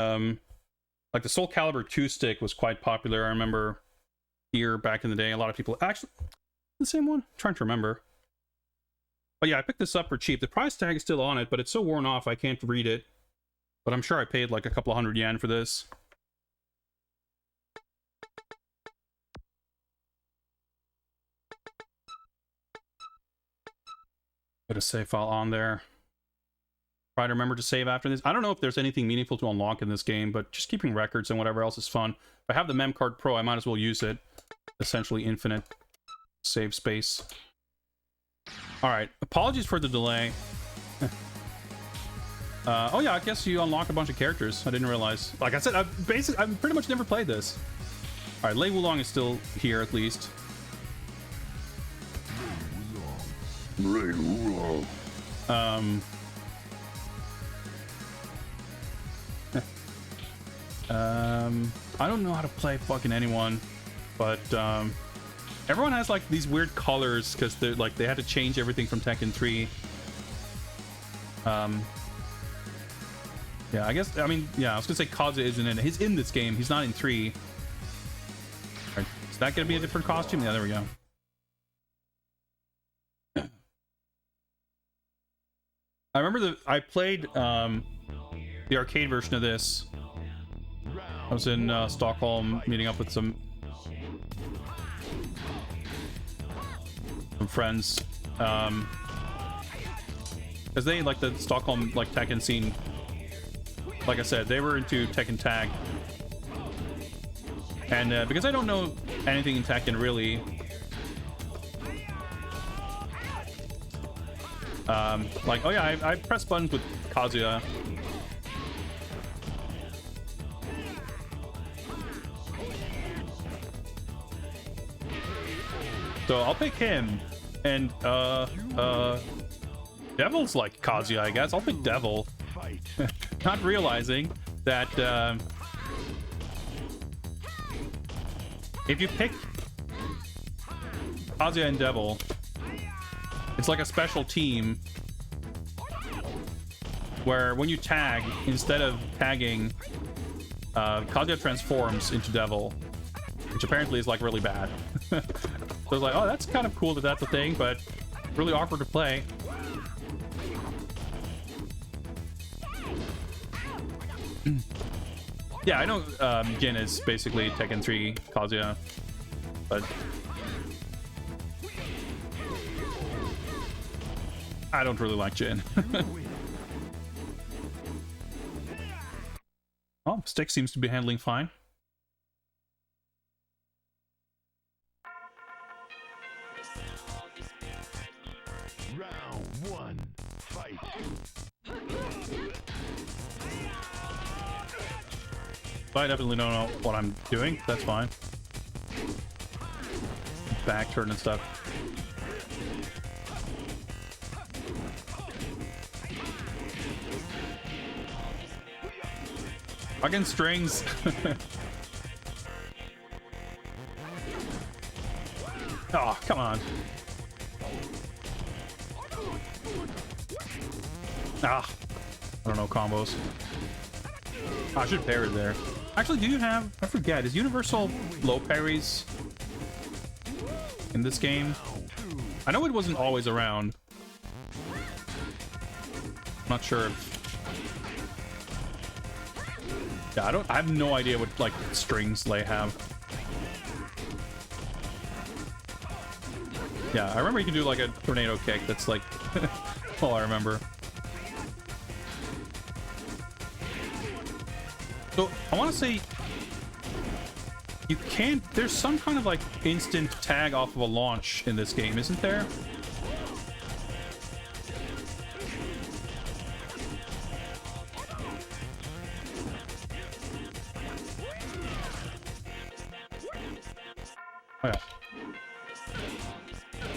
like the Soul Calibur 2 stick was quite popular. I remember here back in the day, a lot of people actually the same one. I'm trying to remember. But yeah, I picked this up for cheap. The price tag is still on it, but it's so worn off I can't read it. But I'm sure I paid like a couple of $100 for this. Put a save file on there. Try to remember to save after this. I don't know if there's anything meaningful to unlock in this game, but just keeping records and whatever else is fun. If I have the Mem Card Pro, I might as well use it. Essentially infinite save space. Alright, apologies for the delay. Oh yeah, I guess you unlock a bunch of characters. I didn't realize. Like I said, I've pretty much never played this. Alright, Lei Wulong is still here at least. Lei Wulong. I don't know how to play fucking anyone, but everyone has like these weird colors because they're like they had to change everything from Tekken 3. Yeah, I guess I mean yeah, I was gonna say Kazuya isn't in it. He's in this game. He's not in 3. Right, is that gonna be a different costume? Yeah, there we go. I remember I played the arcade version of this. I was in Stockholm meeting up with some friends because they like the Stockholm like Tekken scene. Like I said, they were into Tekken Tag, and because I don't know anything in Tekken really, like oh yeah, I press buttons with Kazuya. So I'll pick him, and Devil's like Kazuya, I guess. I'll pick Devil, not realizing that if you pick Kazuya and Devil, it's like a special team where when you tag, instead of tagging, Kazuya transforms into Devil, which apparently is like really bad. So I was like, oh, that's kind of cool that that's a thing, but really awkward to play. Yeah, I know Jin is basically Tekken 3 Kazuya, but I don't really like Jin. Oh, Stick seems to be handling fine. Round 1, fight. I definitely don't know what I'm doing. That's fine. Back turn and stuff. Fucking strings. Oh, come on. Ah, I don't know combos. Oh, I should parry there. Actually, do you have? I forget. Is universal low parries in this game? I know it wasn't always around. I'm not sure. Yeah, I have no idea what like strings they have. Yeah, I remember you can do like a tornado kick. That's like all I remember. So I want to say You can't... There's some kind of, like, instant tag off of a launch in this game, isn't there? Oh, yeah.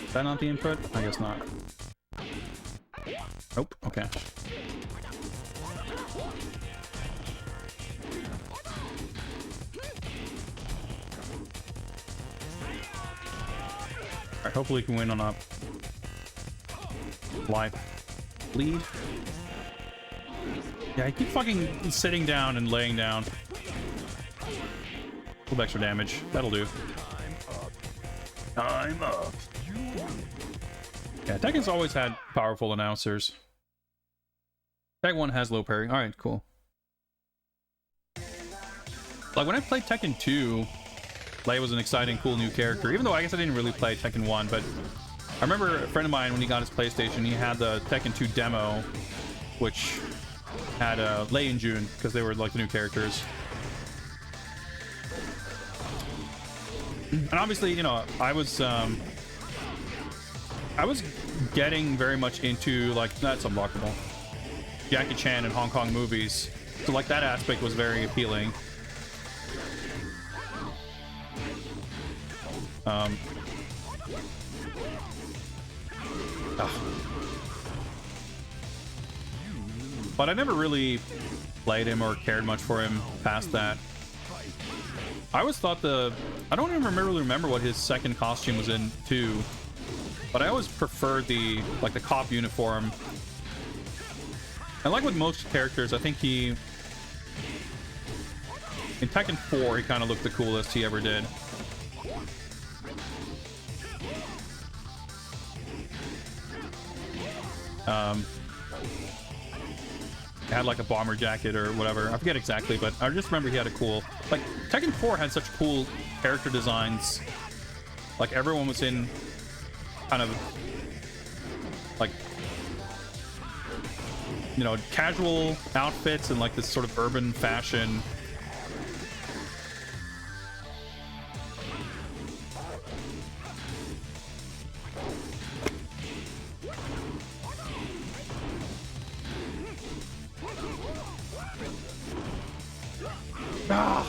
Is that not the input? I guess not. Nope. Okay. Alright, hopefully we can win on a life lead. Yeah, I keep fucking sitting down and laying down. A little extra damage. That'll do. Time up. Yeah, Tekken's always had powerful announcers. Tekken 1 has low parry. Alright, cool. Like, when I played Tekken 2, Lei was an exciting, cool new character. Even though I guess I didn't really play Tekken 1, but I remember a friend of mine, when he got his PlayStation, he had the Tekken 2 demo, which had Lei and Jun, because they were, like, the new characters. And obviously, you know, I was getting very much into, like, that's unblockable, Jackie Chan and Hong Kong movies. So, like, that aspect was very appealing. But I never really played him or cared much for him past that. I always thought I don't even really remember what his second costume was in too, but I always preferred the cop uniform. And like with most characters, I think in Tekken 4 he kind of looked the coolest he ever did. Had like a bomber jacket or whatever. I forget exactly, but I just remember he had a cool... Like, Tekken 4 had such cool character designs. Like, everyone was in kind of... like... you know, casual outfits and like this sort of urban fashion. Ah!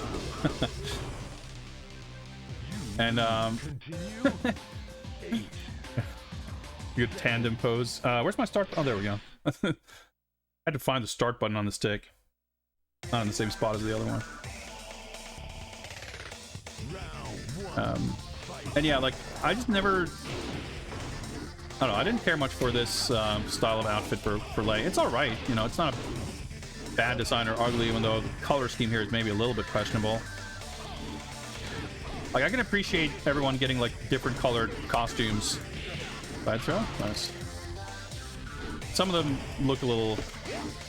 And good tandem pose. Where's my start? Oh, there we go. I had to find the start button on the stick. Not in the same spot as the other one. And yeah, like, I just never... I don't know, I didn't care much for this style of outfit for Lei. It's alright, you know, it's not a bad design or ugly, even though the color scheme here is maybe a little bit questionable. Like, I can appreciate everyone getting, like, different colored costumes. Bad throw? Nice. Some of them look a little...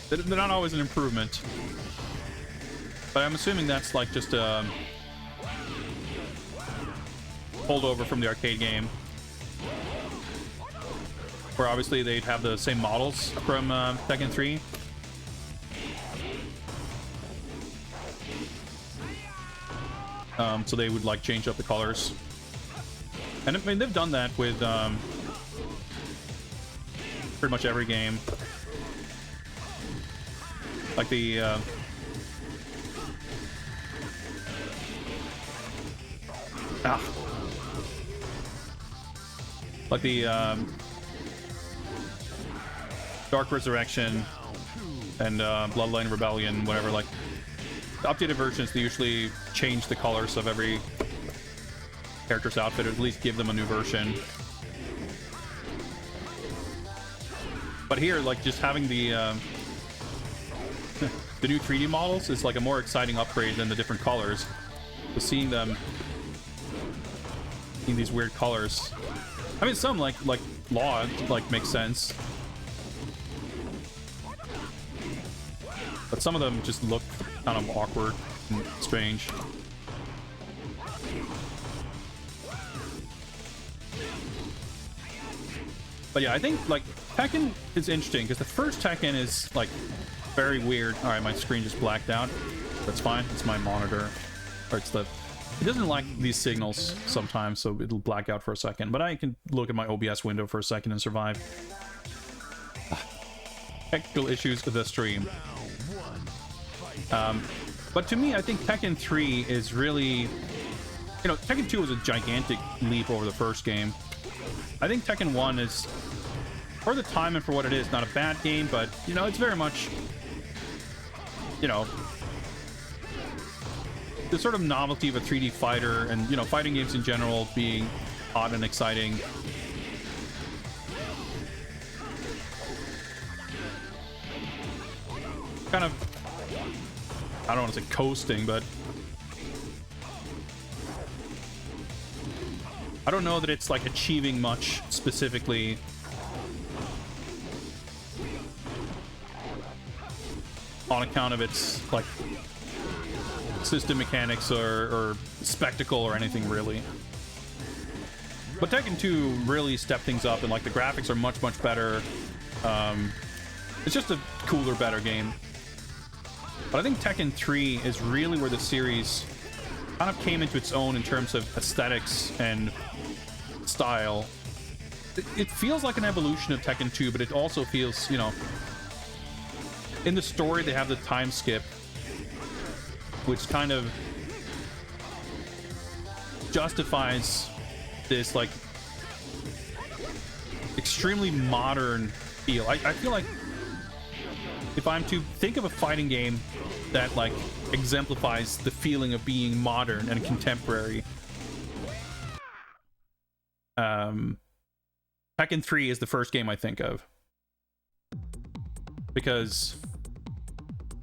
They're not always an improvement. But I'm assuming that's, like, just a... holdover from the arcade game. Where obviously they'd have the same models from Tekken 3. So they would like change up the colors. And I mean, they've done that with pretty much every game. Like the like the Dark Resurrection and Bloodline Rebellion, whatever, like the updated versions, they usually change the colors of every character's outfit, or at least give them a new version. But here, like, just having the the new 3D models is like a more exciting upgrade than the different colors. So seeing them in these weird colors, I mean, some like Law like makes sense, but some of them just look kind of awkward and strange. But yeah, I think like Tekken is interesting because the first Tekken is like very weird. All right, my screen just blacked out. That's fine. It's my monitor, or it's the It doesn't like these signals sometimes, so it'll black out for a second. But I can look at my OBS window for a second and survive. Technical issues with the stream. But to me, I think Tekken 3 is really... You know, Tekken 2 was a gigantic leap over the first game. I think Tekken 1 is, for the time and for what it is, not a bad game, but, you know, it's very much, you know, the sort of novelty of a 3D fighter and, you know, fighting games in general being hot and exciting. Kind of, I don't want to say coasting, but I don't know that it's like achieving much specifically. On account of its like system mechanics or spectacle or anything really. But Tekken 2 really stepped things up, and like the graphics are much better. It's just a cooler, better game. But I think Tekken 3 is really where the series kind of came into its own in terms of aesthetics and style. It feels like an evolution of Tekken 2, but it also feels, you know, in the story they have the time skip, which kind of justifies this like extremely modern feel. I feel like if I'm to think of a fighting game that like exemplifies the feeling of being modern and contemporary, Tekken 3 is the first game I think of, because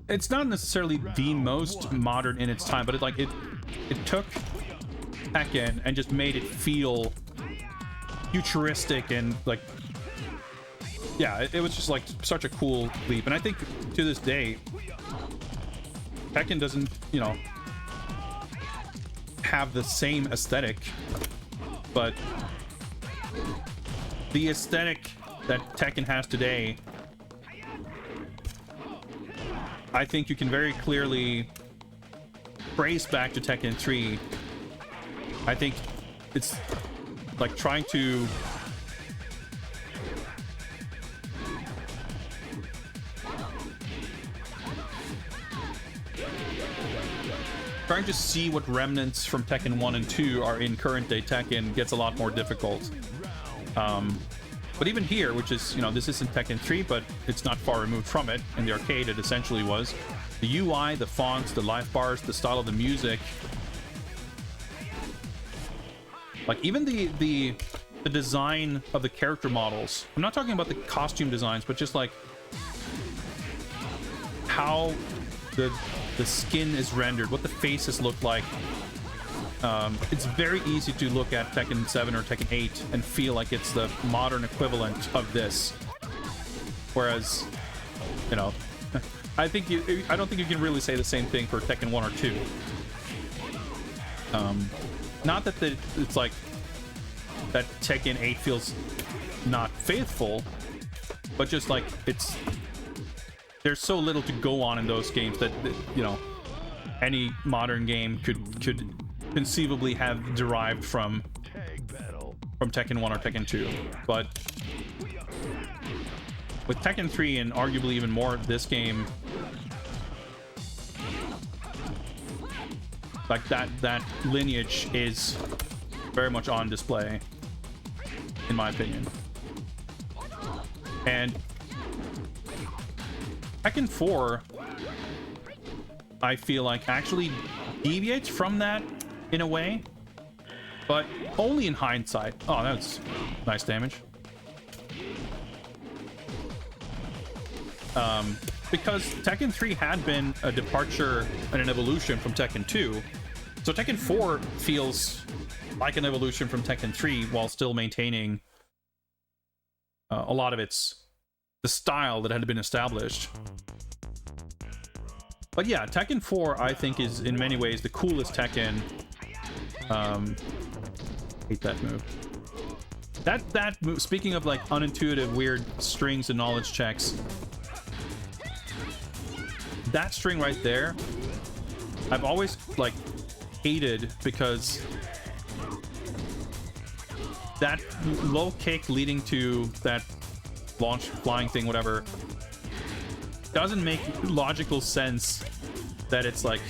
it's not necessarily the most modern in its time, but it took Tekken and just made it feel futuristic and like, yeah, it was just like such a cool leap. And I think to this day, Tekken doesn't, you know, have the same aesthetic, but the aesthetic that Tekken has today, I think you can very clearly trace back to Tekken 3. I think it's like trying to see what remnants from Tekken 1 and 2 are in current day Tekken gets a lot more difficult. But even here, which is, you know, this isn't Tekken 3, but it's not far removed from it. In the arcade, it essentially was. The UI, the fonts, the life bars, the style of the music. Like, even the design of the character models. I'm not talking about the costume designs, but just like how the skin is rendered, what the faces look like. It's very easy to look at Tekken 7 or Tekken 8 and feel like it's the modern equivalent of this. Whereas, you know, I don't think you can really say the same thing for Tekken 1 or 2. Not that it's like that Tekken 8 feels not faithful, but just like there's so little to go on in those games that, you know, any modern game could conceivably have derived from Tekken 1 or Tekken 2. But with Tekken 3 and arguably even more this game, like that lineage is very much on display, in my opinion. And Tekken 4, I feel like, actually deviates from that in a way, but only in hindsight. Oh, that's nice damage. Because Tekken 3 had been a departure and an evolution from Tekken 2, so Tekken 4 feels like an evolution from Tekken 3 while still maintaining a lot of the style that had been established. But yeah, Tekken 4 I think is in many ways the coolest Tekken. Hate that move. That move, speaking of like unintuitive weird strings and knowledge checks, that string right there, I've always like hated because that low kick leading to that launch flying thing, whatever, doesn't make logical sense that it's like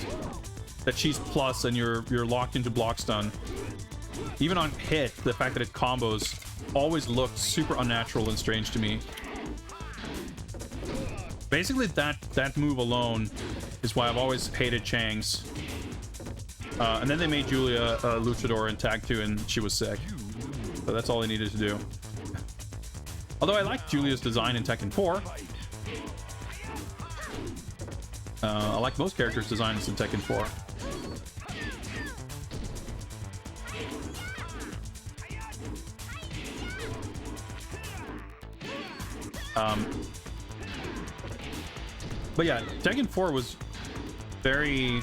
that she's plus and you're locked into block stun. Even on hit, the fact that it combos always looked super unnatural and strange to me. Basically, that move alone is why I've always hated Chang's. And then they made Julia a luchador in Tag 2 and she was sick. So that's all they needed to do. Although I like Julia's design in Tekken 4. I like most characters' designs in Tekken 4. But yeah, Tekken 4 was very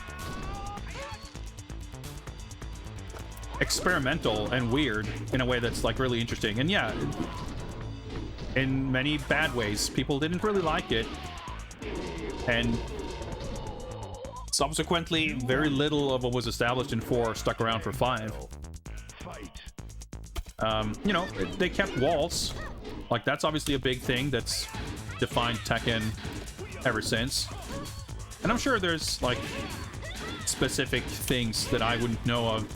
experimental and weird in a way that's like really interesting. And yeah, in many bad ways, people didn't really like it. And subsequently, very little of what was established in 4 stuck around for 5. You know, they kept walls. Like, that's obviously a big thing that's defined Tekken ever since. And I'm sure there's, like, specific things that I wouldn't know of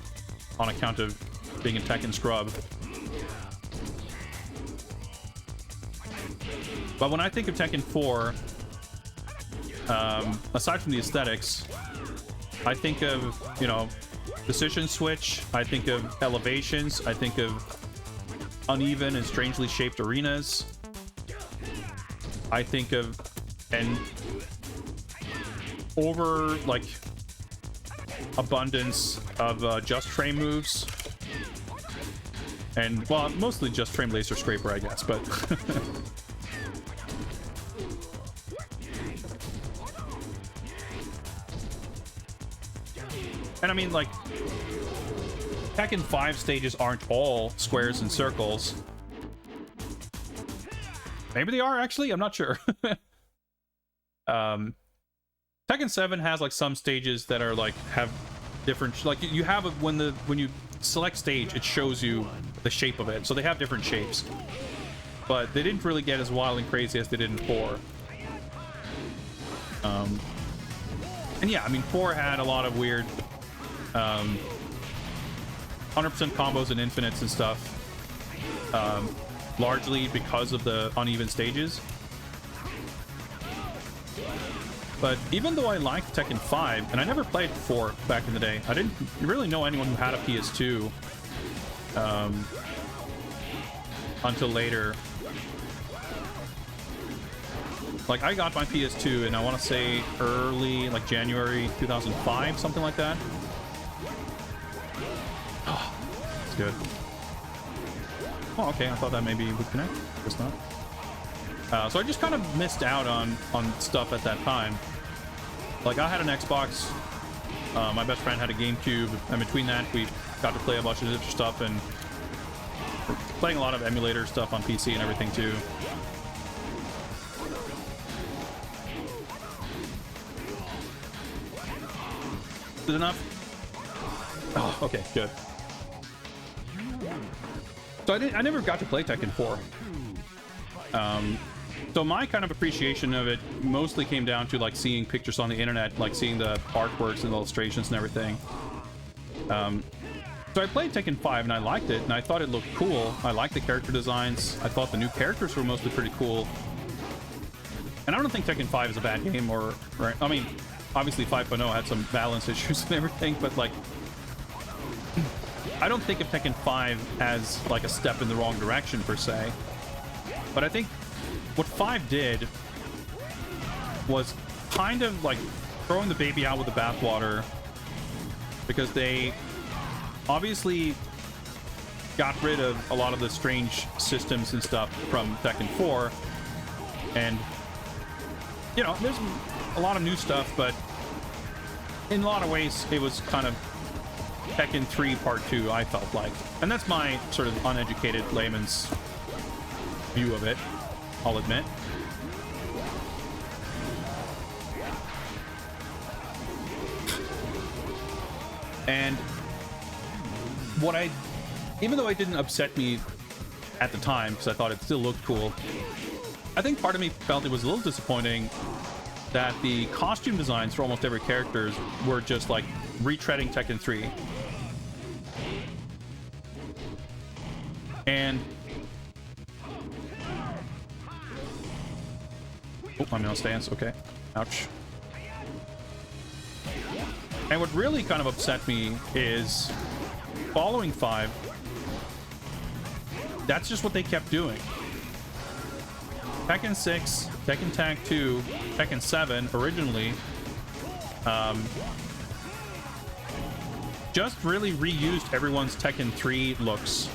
on account of being a Tekken scrub. But when I think of Tekken 4, aside from the aesthetics, I think of, you know, decision switch, I think of elevations, I think of uneven and strangely shaped arenas, I think of an over, like, abundance of just frame moves. And, well, mostly just frame laser scraper, I guess, but and I mean, like, Tekken 5 stages aren't all squares and circles. Maybe they are, actually, I'm not sure. Tekken 7 has like some stages that are like have different, like you have when you select stage, it shows you the shape of it, so they have different shapes, but they didn't really get as wild and crazy as they did in 4. And yeah, I mean, 4 had a lot of weird 100% combos and infinites and stuff, largely because of the uneven stages. But even though I liked Tekken 5, and I never played 4 back in the day, I didn't really know anyone who had a PS2 until later. Like, I got my PS2 and I want to say early, like January 2005, something like that. Oh, it's good. Oh, okay, I thought that maybe would connect. Guess not. So I just kind of missed out on stuff at that time. Like, I had an Xbox, my best friend had a GameCube, and between that we got to play a bunch of different stuff, and playing a lot of emulator stuff on PC and everything too. Is it enough? Oh, okay, good. So I never got to play Tekken 4. So my kind of appreciation of it mostly came down to like seeing pictures on the internet, like seeing the artworks and illustrations and everything. So I played Tekken 5 and I liked it, and I thought it looked cool. I liked the character designs. I thought the new characters were mostly pretty cool. And I don't think Tekken 5 is a bad game, or I mean, obviously 5.0 had some balance issues and everything, but like, I don't think of Tekken 5 as like a step in the wrong direction per se. But I think what 5 did was kind of like throwing the baby out with the bathwater, because they obviously got rid of a lot of the strange systems and stuff from Tekken 4, and you know, there's a lot of new stuff, but in a lot of ways it was kind of Tekken 3 Part 2, I felt like. And that's my sort of uneducated layman's view of it, I'll admit. And what even though it didn't upset me at the time, because I thought it still looked cool, I think part of me felt it was a little disappointing that the costume designs for almost every character were just like retreading Tekken 3. And oh, I'm on stance. Okay. Ouch. And what really kind of upset me is following 5, that's just what they kept doing. Tekken 6, Tekken Tag 2, Tekken 7 originally just really reused everyone's Tekken 3 looks.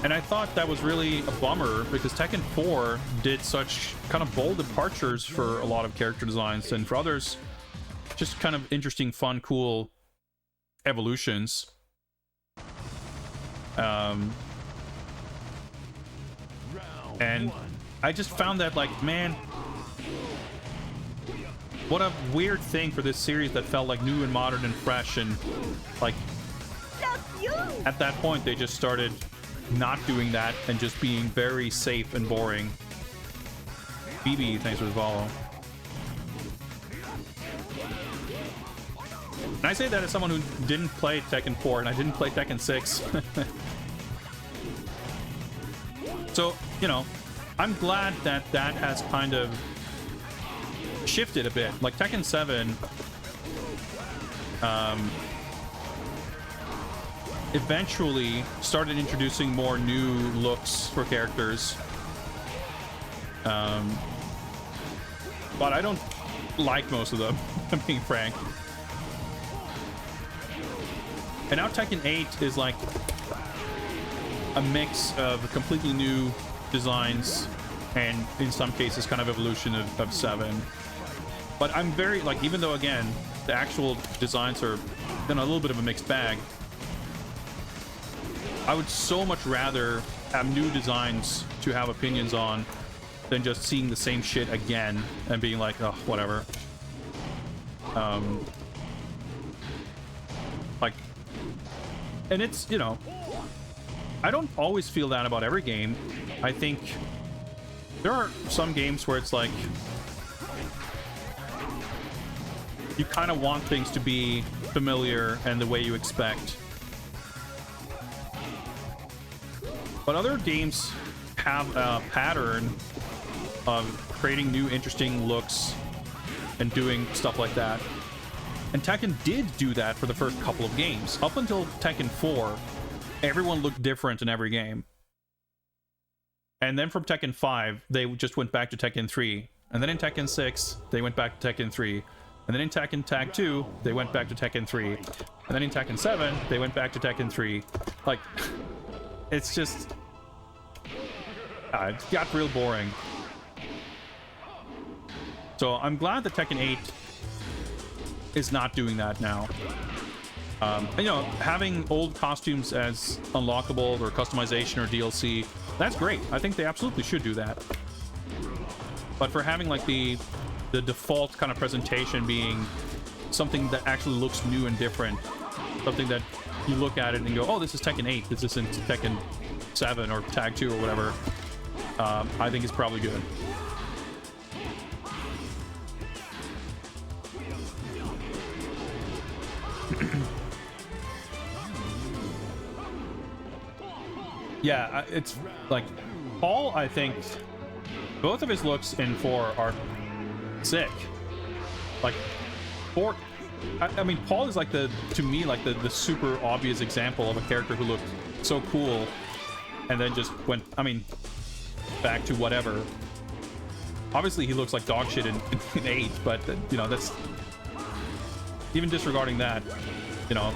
And I thought that was really a bummer because Tekken 4 did such kind of bold departures for a lot of character designs, and for others, just kind of interesting, fun, cool evolutions. And I just found that, like, man, what a weird thing for this series that felt like new and modern and fresh, and like at that point they just started not doing that and just being very safe and boring. BB, thanks for the follow. And I say that as someone who didn't play Tekken 4 and I didn't play Tekken 6. So, you know, I'm glad that that has kind of shifted a bit. Like Tekken 7 eventually started introducing more new looks for characters. But I don't like most of them, I'm being frank. And now Tekken 8 is like a mix of completely new designs and in some cases kind of evolution of 7. But I'm very, like, even though again the actual designs are a little bit of a mixed bag, I would so much rather have new designs to have opinions on than just seeing the same shit again and being like, oh, whatever. Like, and it's, you know, I don't always feel that about every game. I think there are some games where it's like you kind of want things to be familiar and the way you expect. But other games have a pattern of creating new interesting looks and doing stuff like that. And Tekken did do that for the first couple of games. Up until Tekken 4, everyone looked different in every game. And then from Tekken 5, they just went back to Tekken 3. And then in Tekken 6, they went back to Tekken 3. And then in Tekken Tag 2, they went back to Tekken 3. And then in Tekken 7, they went back to Tekken 3. Like, it's just... it got real boring. So I'm glad that Tekken 8 is not doing that now. And, you know, having old costumes as unlockable or customization or DLC, that's great. I think they absolutely should do that. But for having like the default kind of presentation being something that actually looks new and different, something that you look at it and go, oh, this is Tekken 8, this isn't Tekken 7 or Tag 2 or whatever, I think is probably good. Yeah, it's like Paul, I think both of his looks in 4 are sick. Like 4, I mean, Paul is like to me, like the super obvious example of a character who looked so cool and then just went, I mean, back to whatever. Obviously he looks like dog shit in 8, but you know, that's even disregarding that, you know.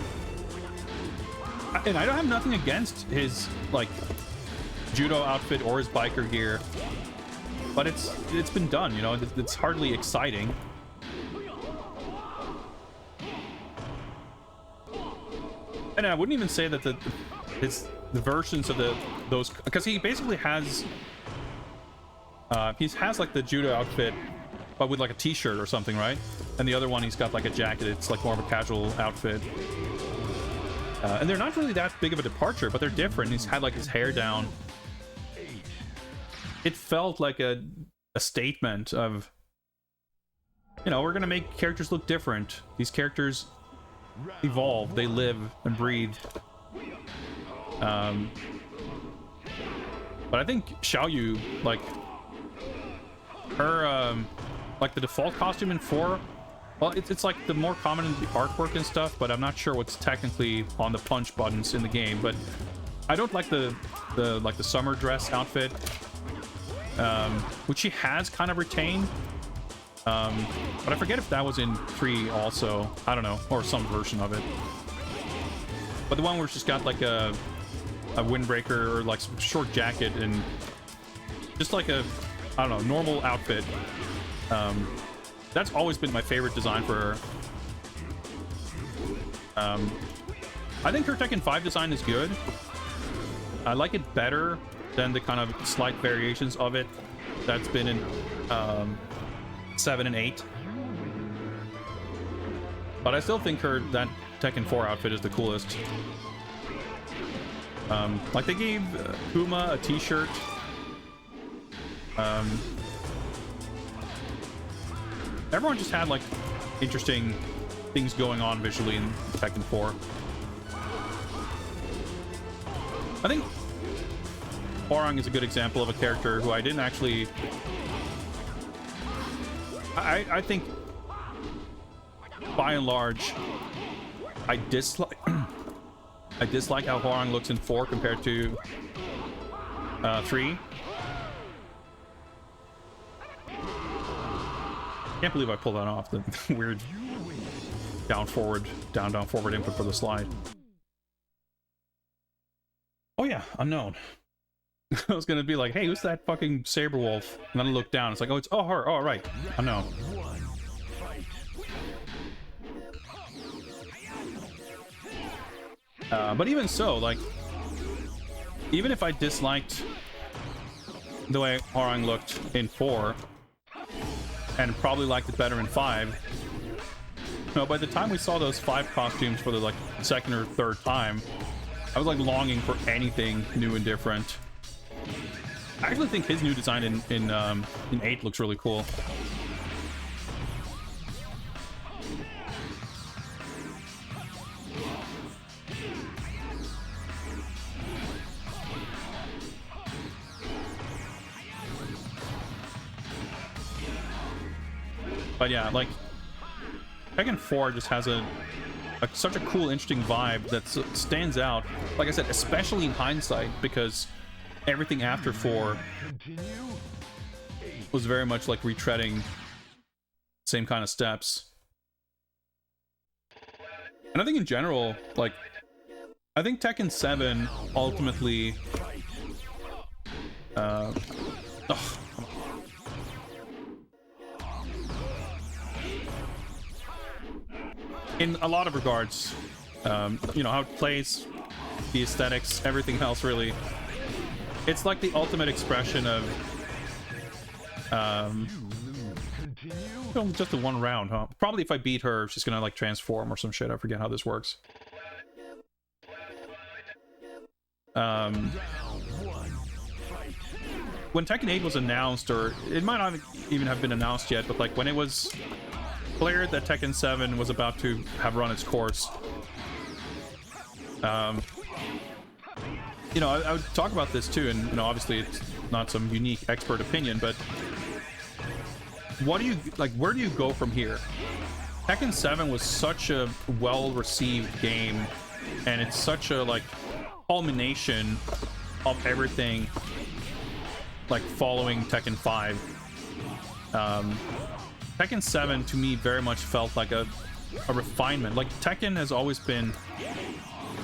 And I don't have nothing against his like judo outfit or his biker gear, but it's been done, you know. It's hardly exciting. And I wouldn't even say that the versions of those, because he basically has like the judo outfit but with like a t-shirt or something, right? And the other one, he's got like a jacket. It's like more of a casual outfit. And they're not really that big of a departure, but they're different. He's had like his hair down. It felt like a statement of, you know, we're gonna make characters look different. These characters evolve, they live and breathe. But I think Xiaoyu, like her, like the default costume in 4, well, it's like the more common in the artwork and stuff, but I'm not sure what's technically on the punch buttons in the game. But I don't like the summer dress outfit, which she has kind of retained. But I forget if that was in 3 also. I don't know, or some version of it. But the one where she's got like a windbreaker or like some short jacket and just like a, I don't know, normal outfit. That's always been my favorite design for her. I think her Tekken 5 design is good. I like it better than the kind of slight variations of it that's been in 7 and 8. But I still think that Tekken 4 outfit is the coolest. Like they gave Kuma a t-shirt. Everyone just had like interesting things going on visually in Tekken 4. I think Hwoarang is a good example of a character who I didn't actually... I think, by and large, I dislike how Hwoarang looks in 4 compared to 3. Can't believe I pulled that off. The weird down forward input for the slide. Oh yeah, unknown. I was gonna be like, hey, who's that fucking saber wolf? And then I look down. It's like, oh, her. Oh, right. Unknown. But even so, like, even if I disliked the way Hwoarang looked in 4, and probably liked it better in 5, you know, by the time we saw those 5 costumes for the like second or third time, I was like longing for anything new and different. I actually think his new design in 8 looks really cool. But yeah, like Tekken 4 just has such a cool, interesting vibe that stands out. Like I said, especially in hindsight, because everything after 4 was very much like retreading same kind of steps. And I think in general, like, I think Tekken 7 ultimately in a lot of regards, you know, how it plays, the aesthetics, everything else, really. It's like the ultimate expression of, just the one round, huh? Probably if I beat her, she's gonna, like, transform or some shit. I forget how this works. When Tekken 8 was announced, or it might not even have been announced yet, but, like, when it was clear that Tekken 7 was about to have run its course, you know, I would talk about this too, and, you know, obviously it's not some unique expert opinion, but what do you, like, where do you go from here? Tekken 7 was such a well-received game, and it's such a, like, culmination of everything, like, following Tekken 5. Tekken 7 to me very much felt like a refinement. Like, Tekken has always been,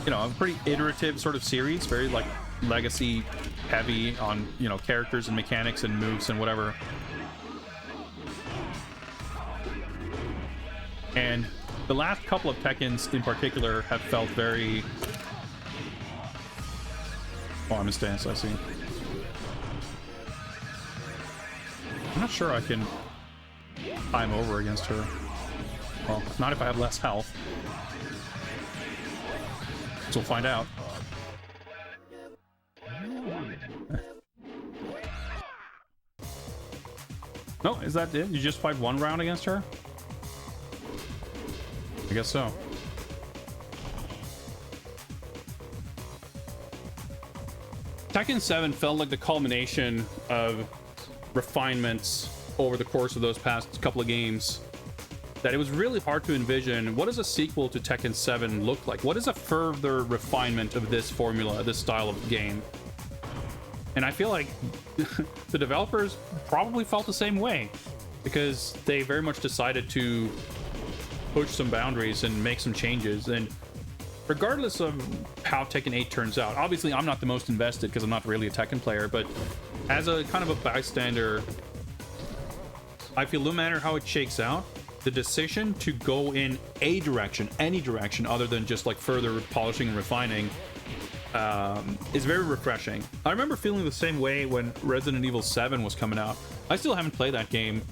you know, a pretty iterative sort of series, very like legacy heavy on, you know, characters and mechanics and moves and whatever. And the last couple of Tekkens in particular have felt very... Oh, I'm in stance, I see. I'm not sure I can time over against her. Well, not if I have less health. So we'll find out. No, is that it? You just fight one round against her? I guess so. Tekken 7 felt like the culmination of refinements over the course of those past couple of games. That it was really hard to envision what does a sequel to Tekken 7 look like? What is a further refinement of this formula, this style of game? And I feel like the developers probably felt the same way, because they very much decided to push some boundaries and make some changes. And regardless of how Tekken 8 turns out, obviously I'm not the most invested because I'm not really a Tekken player, but as a kind of a bystander, I feel no matter how it shakes out, the decision to go in a direction, any direction other than just like further polishing and refining, is very refreshing. I remember feeling the same way when Resident Evil 7 was coming out. I still haven't played that game.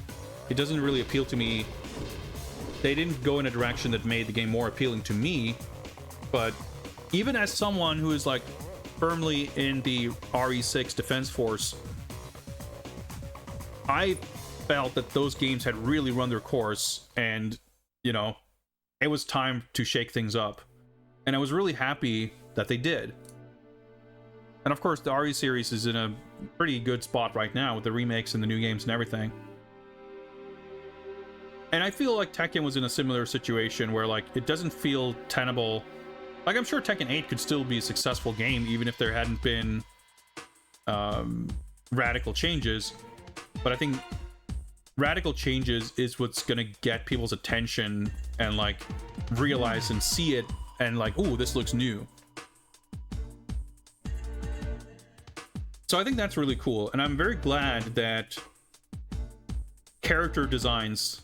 It doesn't really appeal to me. They didn't go in a direction that made the game more appealing to me, but even as someone who is like firmly in the RE6 Defense Force, I felt that those games had really run their course, and you know, it was time to shake things up, and I was really happy that they did. And of course the RE series is in a pretty good spot right now with the remakes and the new games and everything. And I feel like Tekken was in a similar situation where like it doesn't feel tenable. Like I'm sure Tekken 8 could still be a successful game even if there hadn't been radical changes, but I think radical changes is what's gonna get people's attention and like realize and see it and like, ooh, this looks new. So I think that's really cool, and I'm very glad that character designs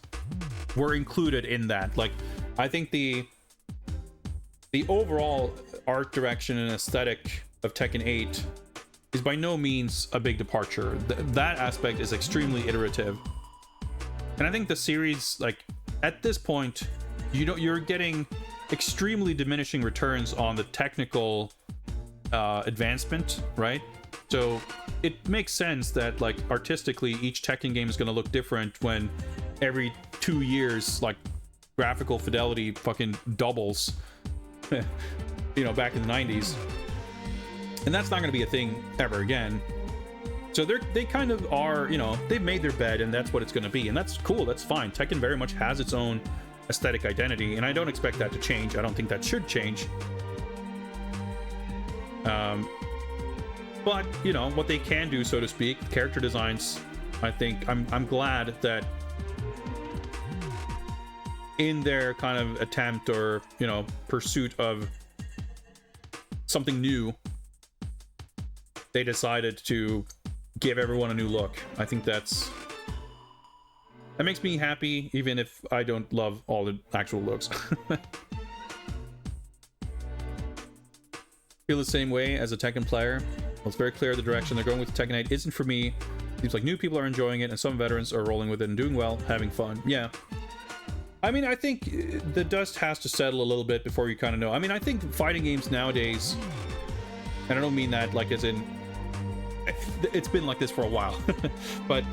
were included in that. Like, I think the overall art direction and aesthetic of Tekken 8 is by no means a big departure. That aspect is extremely iterative. And I think the series, like, at this point, you're getting extremely diminishing returns on the technical advancement, right? So it makes sense that like artistically each Tekken game is going to look different when every 2 years like graphical fidelity fucking doubles. You know, back in the 90s, and that's not going to be a thing ever again. So they kind of are, you know, they've made their bed and that's what it's going to be, and that's cool, that's fine. Tekken very much has its own aesthetic identity, and I don't expect that to change. I don't think that should change. But you know what they can do, so to speak, character designs. I think I'm glad that in their kind of attempt or, you know, pursuit of something new, they decided to give everyone a new look. I think that makes me happy, even if I don't love all the actual looks. Feel the same way as a Tekken player. Well, it's very clear the direction they're going with Tekken 8 isn't for me. Seems like new people are enjoying it, and some veterans are rolling with it and doing well, having fun. Yeah. I mean, I think the dust has to settle a little bit before you kind of know. I mean, I think fighting games nowadays, and I don't mean that like as in, it's been like this for a while, but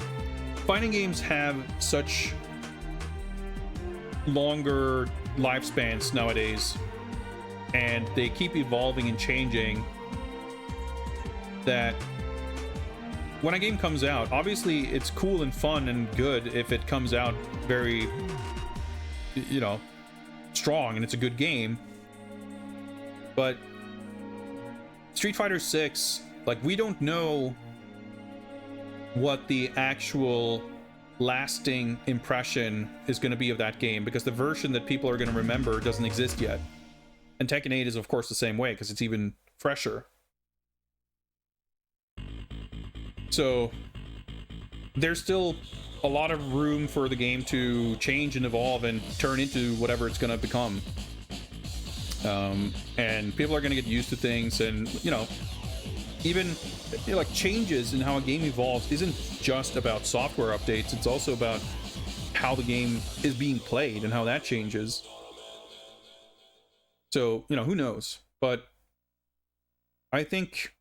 fighting games have such longer lifespans nowadays, and they keep evolving and changing, that when a game comes out, obviously it's cool and fun and good if it comes out very, you know, strong and it's a good game. But Street Fighter 6, like, we don't know what the actual lasting impression is going to be of that game, because the version that people are going to remember doesn't exist yet. And Tekken 8 is of course the same way, because it's even fresher. So there's still a lot of room for the game to change and evolve and turn into whatever it's going to become. And people are going to get used to things, and, you know, even, you know, like changes in how a game evolves isn't just about software updates. It's also about how the game is being played and how that changes. So, you know, who knows? But I think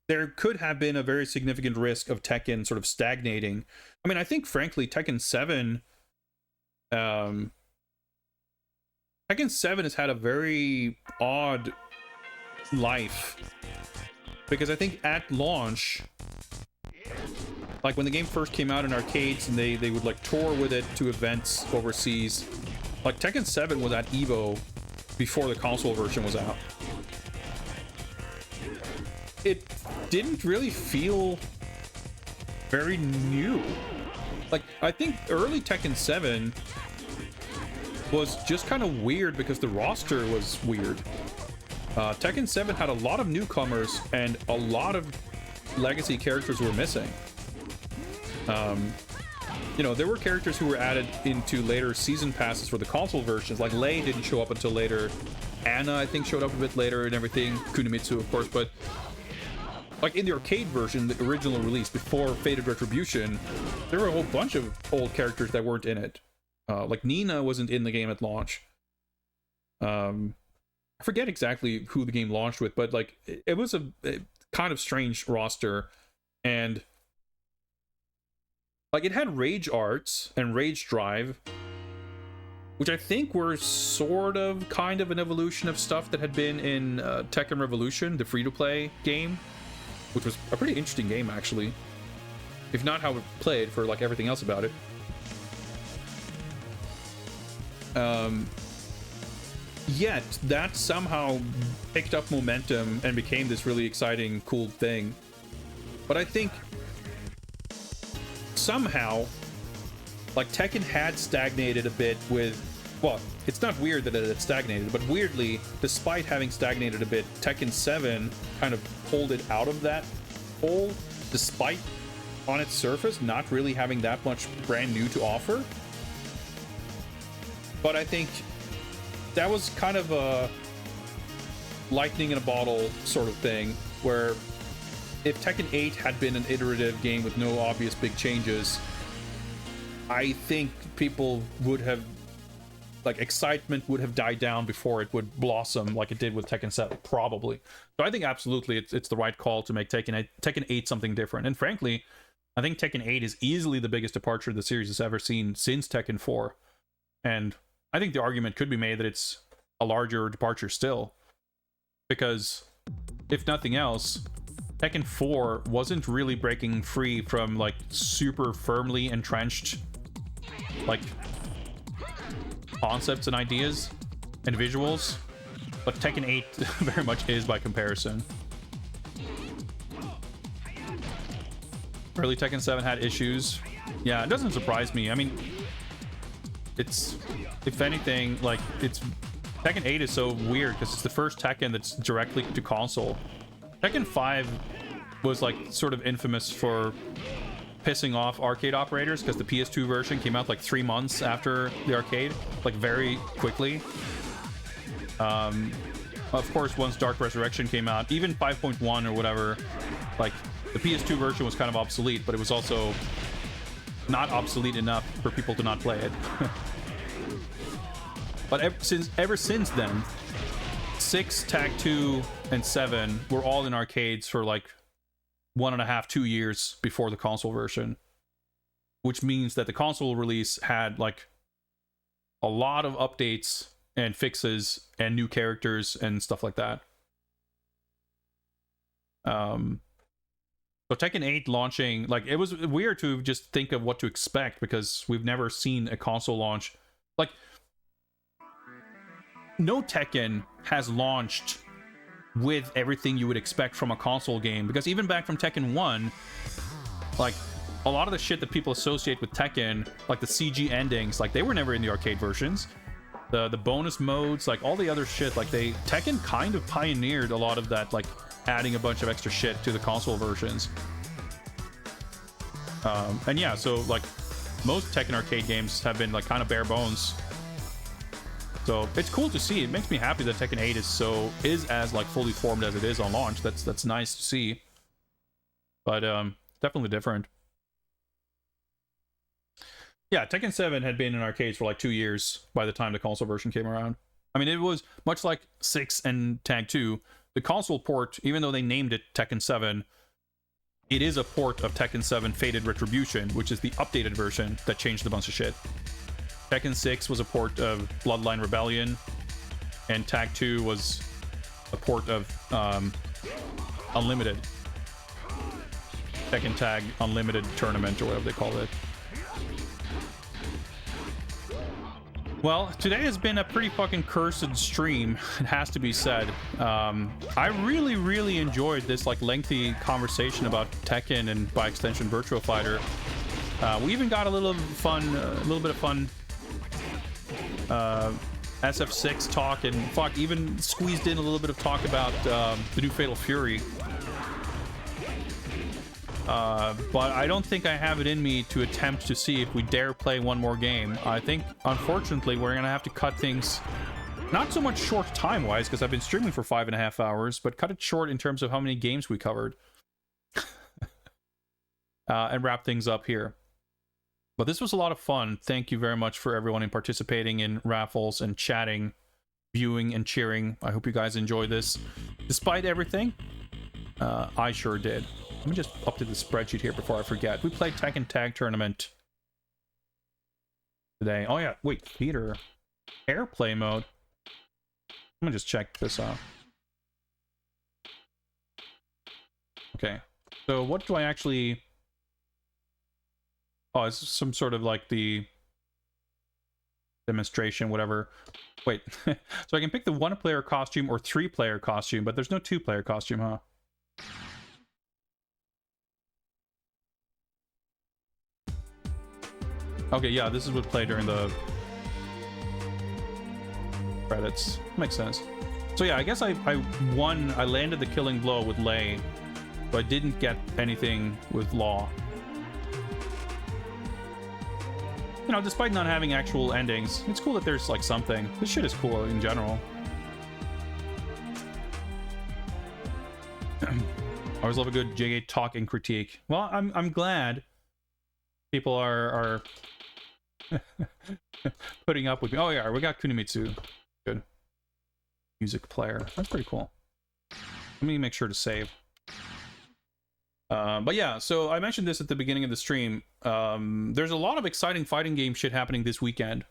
there could have been a very significant risk of Tekken sort of stagnating. I mean, I think, frankly, Tekken 7 has had a very odd life, because I think at launch, like when the game first came out in arcades and they would like tour with it to events overseas, like Tekken 7 was at EVO before the console version was out. It didn't really feel very new. Like, I think early Tekken 7 was just kind of weird because the roster was weird. Tekken 7 had a lot of newcomers and a lot of legacy characters were missing. You know, there were characters who were added into later season passes for the console versions. Like Lei didn't show up until later. Anna, I think, showed up a bit later and everything. Kunimitsu, of course, but like in the arcade version, the original release before Fated Retribution, there were a whole bunch of old characters that weren't in it. Like Nina wasn't in the game at launch. I forget exactly who the game launched with, but like it was a kind of strange roster, and like it had Rage Arts and Rage Drive, which I think were sort of kind of an evolution of stuff that had been in Tekken Revolution, the free-to-play game, which was a pretty interesting game actually, if not how it played for like everything else about it. Yet that somehow picked up momentum and became this really exciting, cool thing. But I think somehow, like, Tekken had stagnated a bit with, well, it's not weird that it had stagnated, but weirdly, despite having stagnated a bit, Tekken 7 kind of pulled it out of that hole, despite on its surface not really having that much brand new to offer. But I think that was kind of a lightning in a bottle sort of thing, where if Tekken 8 had been an iterative game with no obvious big changes, I think people would have, like, excitement would have died down before it would blossom like it did with Tekken 7, probably. So I think absolutely it's the right call to make Tekken 8 something different. And frankly, I think Tekken 8 is easily the biggest departure the series has ever seen since Tekken 4. And I think the argument could be made that it's a larger departure still, because if nothing else, Tekken 4 wasn't really breaking free from like super firmly entrenched like concepts and ideas and visuals, but Tekken 8 very much is by comparison. Early Tekken 7 had issues. Yeah, it doesn't surprise me. I mean, it's, if anything, like, it's, Tekken 8 is so weird because it's the first Tekken that's directly to console. Tekken 5 was like sort of infamous for pissing off arcade operators because the PS2 version came out like 3 months after the arcade, like very quickly. Of course, once Dark Resurrection came out, even 5.1 or whatever, like the PS2 version was kind of obsolete, but it was also not obsolete enough for people to not play it. But ever since then, 6, Tag 2, and 7 were all in arcades for like 1.5, 2 years before the console version, which means that the console release had like a lot of updates and fixes and new characters and stuff like that. So Tekken 8 launching, like, it was weird to just think of what to expect because we've never seen a console launch. Like, no Tekken has launched with everything you would expect from a console game, because even back from Tekken 1, like, a lot of the shit that people associate with Tekken, like the CG endings, like, they were never in the arcade versions. The bonus modes, like, all the other shit, like, Tekken kind of pioneered a lot of that, like, adding a bunch of extra shit to the console versions. And yeah, so, like, most Tekken arcade games have been, like, kind of bare bones. So it's cool to see. It makes me happy that Tekken 8 is as like fully formed as it is on launch. That's nice to see. But definitely different. Yeah, Tekken 7 had been in arcades for like 2 years by the time the console version came around. I mean, it was much like 6 and Tag 2. The console port, even though they named it Tekken 7, it is a port of Tekken 7 Fated Retribution, which is the updated version that changed a bunch of shit. Tekken 6 was a port of Bloodline Rebellion, and Tag 2 was a port of Unlimited. Tekken Tag Unlimited Tournament, or whatever they call it. Well, today has been a pretty fucking cursed stream, it has to be said. I really enjoyed this like lengthy conversation about Tekken and by extension Virtua Fighter. We even got a little bit of fun SF6 talk, and fuck, even squeezed in a little bit of talk about the new Fatal Fury. But I don't think I have it in me to attempt to see if we dare play one more game. I think, unfortunately, we're gonna have to cut things not so much short time-wise, because I've been streaming for 5.5 hours, but cut it short in terms of how many games we covered. And wrap things up here. But this was a lot of fun. Thank you very much for everyone in participating in raffles and chatting, viewing and cheering. I hope you guys enjoyed this. Despite everything, I sure did. Let me just update the spreadsheet here before I forget. We played Tekken Tag Tournament today. Oh yeah, wait, theater. Airplay mode. Let me just check this out. Okay, so what do I actually... Oh, it's some sort of like the demonstration, whatever. Wait, so I can pick the 1-player costume or 3-player costume, but there's no 2-player costume, huh? Okay, yeah, this is what played during the credits. Makes sense. So yeah, I guess I won. I landed the killing blow with Lei, but I didn't get anything with Law. You know, despite not having actual endings, it's cool that there's like something. This shit is cool in general. I always love a good JA talk and critique. Well, I'm glad people are putting up with me. Oh yeah, we got Kunimitsu. Good. Music player. That's pretty cool. Let me make sure to save. But yeah, so I mentioned this at the beginning of the stream. There's a lot of exciting fighting game shit happening this weekend.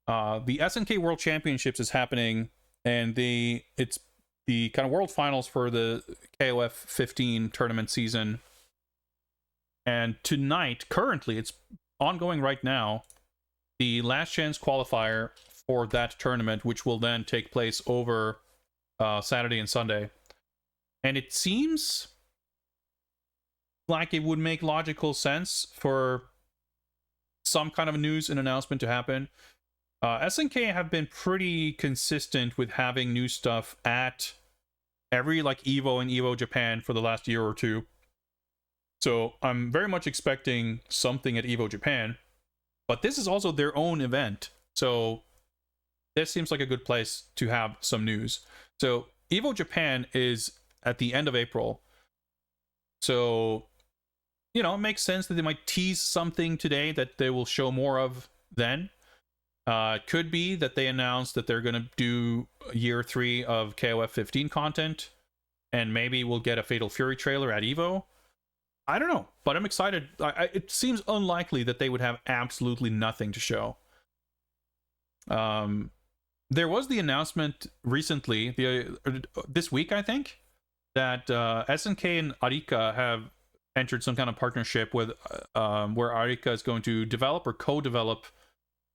The SNK World Championships is happening, and it's the kind of world finals for the KOF 15 tournament season. And tonight, currently, it's ongoing right now, the last chance qualifier for that tournament, which will then take place over Saturday and Sunday. And it seems like it would make logical sense for some kind of news and announcement to happen. SNK have been pretty consistent with having new stuff at every like Evo and Evo Japan for the last year or two. So I'm very much expecting something at Evo Japan, but this is also their own event. So this seems like a good place to have some news. So Evo Japan is at the end of April. So, you know, it makes sense that they might tease something today that they will show more of then. It could be that they announce that they're going to do year 3 of KOF 15 content, and maybe we'll get a Fatal Fury trailer at Evo. I don't know, but I'm excited. It seems unlikely that they would have absolutely nothing to show. There was the announcement recently, this week, I think, that SNK and Arika have entered some kind of partnership with where Arika is going to develop or co-develop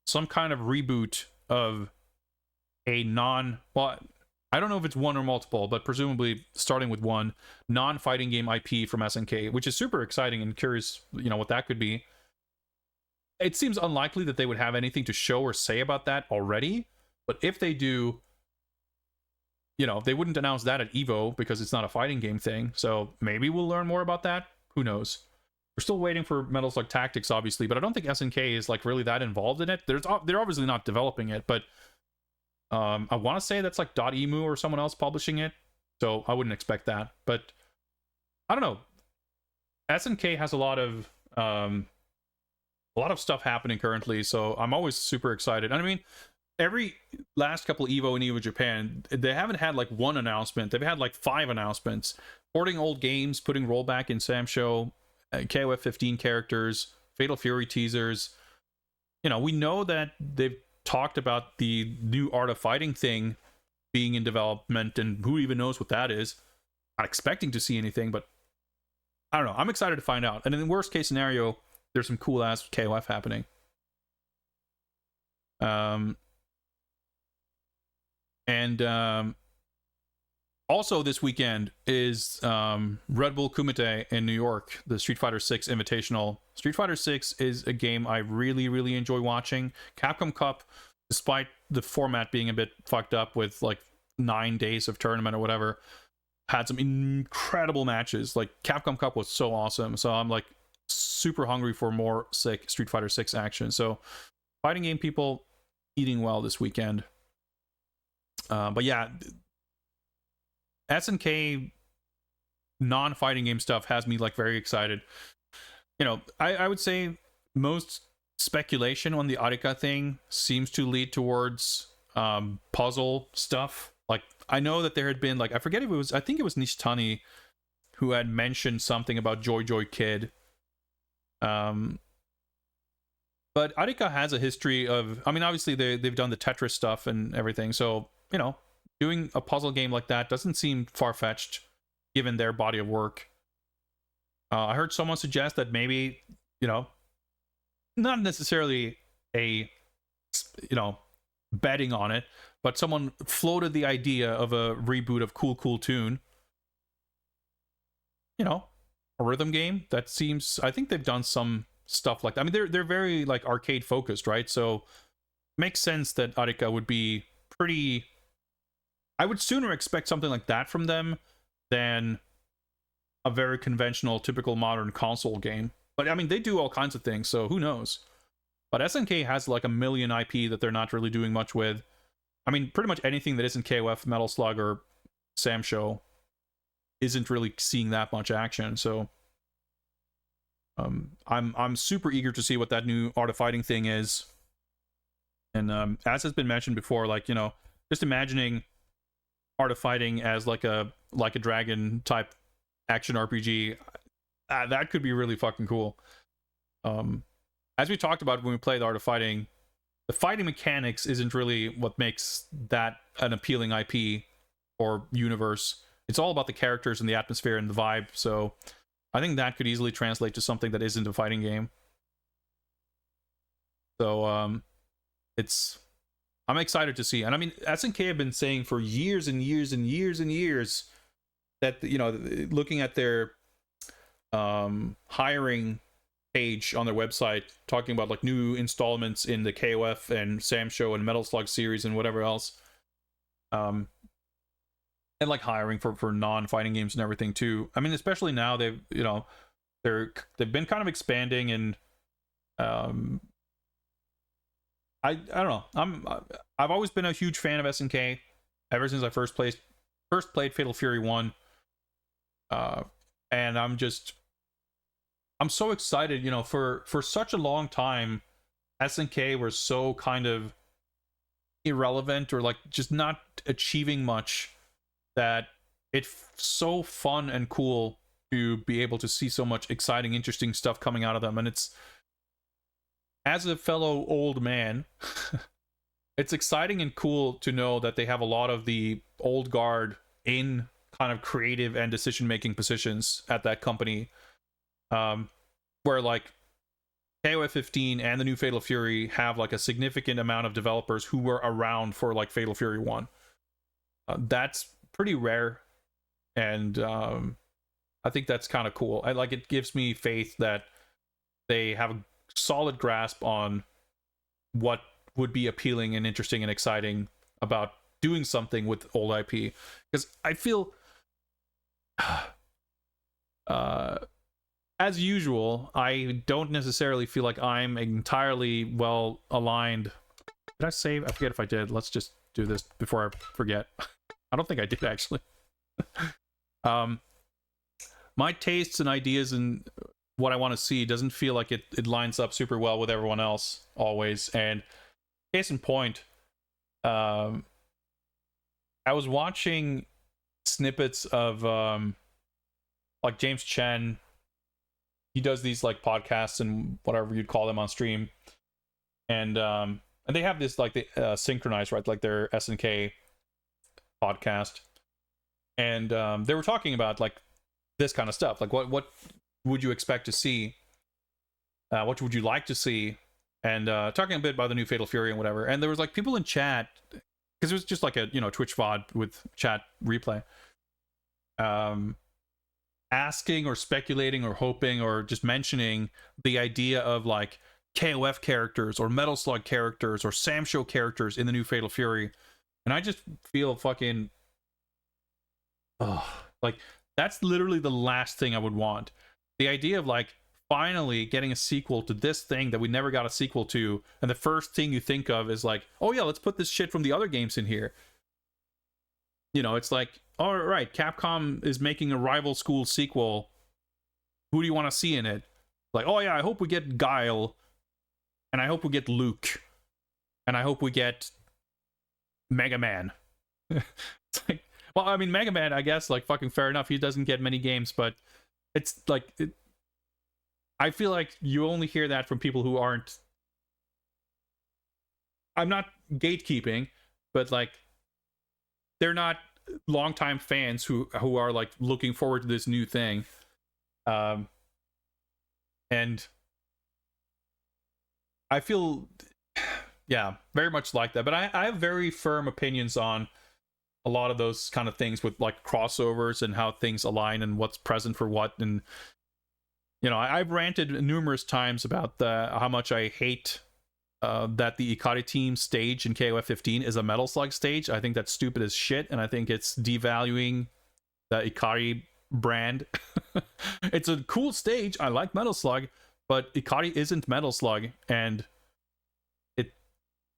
some kind of reboot of a well, I don't know if it's one or multiple, but presumably starting with one non-fighting game IP from SNK, which is super exciting and curious, you know, what that could be. It seems unlikely that they would have anything to show or say about that already, but if they do, you know, they wouldn't announce that at Evo because it's not a fighting game thing, so maybe we'll learn more about that. Who knows? We're still waiting for Metal Slug Tactics, obviously, but I don't think SNK is like really that involved in it. They're obviously not developing it, but I want to say that's like .emu or someone else publishing it, so I wouldn't expect that. But I don't know. SNK has a lot of a lot of stuff happening currently, so I'm always super excited. And I mean, every last couple Evo and Evo Japan, they haven't had like one announcement. They've had like 5 announcements. Porting old games, putting rollback in Sam Show, KOF 15 characters, Fatal Fury teasers. You know, we know that they've talked about the new Art of Fighting thing being in development, and who even knows what that is. Not expecting to see anything, but I don't know. I'm excited to find out. And in the worst case scenario, there's some cool ass KOF happening. Also this weekend is Red Bull Kumite in New York, the Street Fighter 6 Invitational. Street Fighter 6 is a game I really, really enjoy watching. Capcom Cup, despite the format being a bit fucked up with like 9 days of tournament or whatever, had some incredible matches. Like Capcom Cup was so awesome. So I'm like super hungry for more sick Street Fighter 6 action. So fighting game people eating well this weekend. But yeah, SNK non-fighting game stuff has me like very excited. You know, I would say most speculation on the Arika thing seems to lead towards puzzle stuff. Like I know that there had been like, I forget if it was, I think it was Nishitani who had mentioned something about Joy Joy Kid. But Arika has a history of, I mean, obviously they've done the Tetris stuff and everything, so you know, doing a puzzle game like that doesn't seem far-fetched given their body of work. I heard someone suggest that maybe, you know, not necessarily a, you know, betting on it, but someone floated the idea of a reboot of Cool Cool Tune. You know, a rhythm game that seems, I think they've done some stuff like that. I mean, they're very like arcade focused, right? So makes sense that Arika would be pretty, I would sooner expect something like that from them than a very conventional, typical modern console game. But I mean, they do all kinds of things, so who knows? But SNK has like a million IP that they're not really doing much with. I mean, pretty much anything that isn't KOF, Metal Slug, or Sam Show isn't really seeing that much action. So I'm super eager to see what that new Art of Fighting thing is. And as has been mentioned before, like, you know, just imagining Art of Fighting as like a dragon type action RPG, that could be really fucking cool. As we talked about when we played Art of Fighting, the fighting mechanics isn't really what makes that an appealing IP or universe. It's all about the characters and the atmosphere and the vibe. So I think that could easily translate to something that isn't a fighting game. So I'm excited to see. And I mean, SNK have been saying for years and years and years and years that, you know, looking at their hiring page on their website, talking about like new installments in the KOF and Sam Show and Metal Slug series and whatever else, and like hiring for non-fighting games and everything too. I mean, especially now they've been kind of expanding, and I don't know. I've always been a huge fan of SNK ever since I first played Fatal Fury 1. And I'm so excited, you know, for such a long time SNK were so kind of irrelevant or like just not achieving much, that it's so fun and cool to be able to see so much exciting, interesting stuff coming out of them. And it's, as a fellow old man, it's exciting and cool to know that they have a lot of the old guard in kind of creative and decision-making positions at that company, where like KOF 15 and the new Fatal Fury have like a significant amount of developers who were around for like Fatal Fury 1. That's pretty rare, and I think that's kind of cool. It gives me faith that they have a solid grasp on what would be appealing and interesting and exciting about doing something with old IP. Because I feel as usual, I don't necessarily feel like I'm entirely well aligned. Did I save? I forget if I did. Let's just do this before I forget. I don't think I did, actually. My tastes and ideas and what I want to see. It doesn't feel like it lines up super well with everyone else always. And case in point, I was watching snippets of like James Chen. He does these like podcasts and whatever you'd call them on stream, and they have this like they synchronized, right, like their SNK podcast, and they were talking about like this kind of stuff, like what would you expect to see, what would you like to see, and talking a bit about the new Fatal Fury and whatever. And there was like people in chat, because it was just like a Twitch VOD with chat replay, asking or speculating or hoping or just mentioning the idea of like KOF characters or Metal Slug characters or Sam Show characters in the new Fatal Fury. And I just feel fucking like that's literally the last thing I would want. The idea of like finally getting a sequel to this thing that we never got a sequel to, and the first thing you think of is like, oh yeah, let's put this shit from the other games in here. It's like, all right, Capcom is making a rival school sequel. Who do you want to see in it? Like, oh yeah, I hope we get Guile, and I hope we get Luke, and I hope we get Mega Man. It's like, well, I mean, Mega Man, I guess, like, fucking fair enough. He doesn't get many games, but it's like, I feel like you only hear that from people who aren't. I'm not gatekeeping, but like, they're not longtime fans who are like looking forward to this new thing, and I feel, yeah, very much like that. But I have very firm opinions on a lot of those kind of things with like crossovers and how things align and what's present for what. And I've ranted numerous times about how much I hate that the Ikari team stage in KOF 15 is a Metal Slug stage. I think that's stupid as shit, and I think it's devaluing the Ikari brand. It's a cool stage. I like Metal Slug, but Ikari isn't Metal Slug, and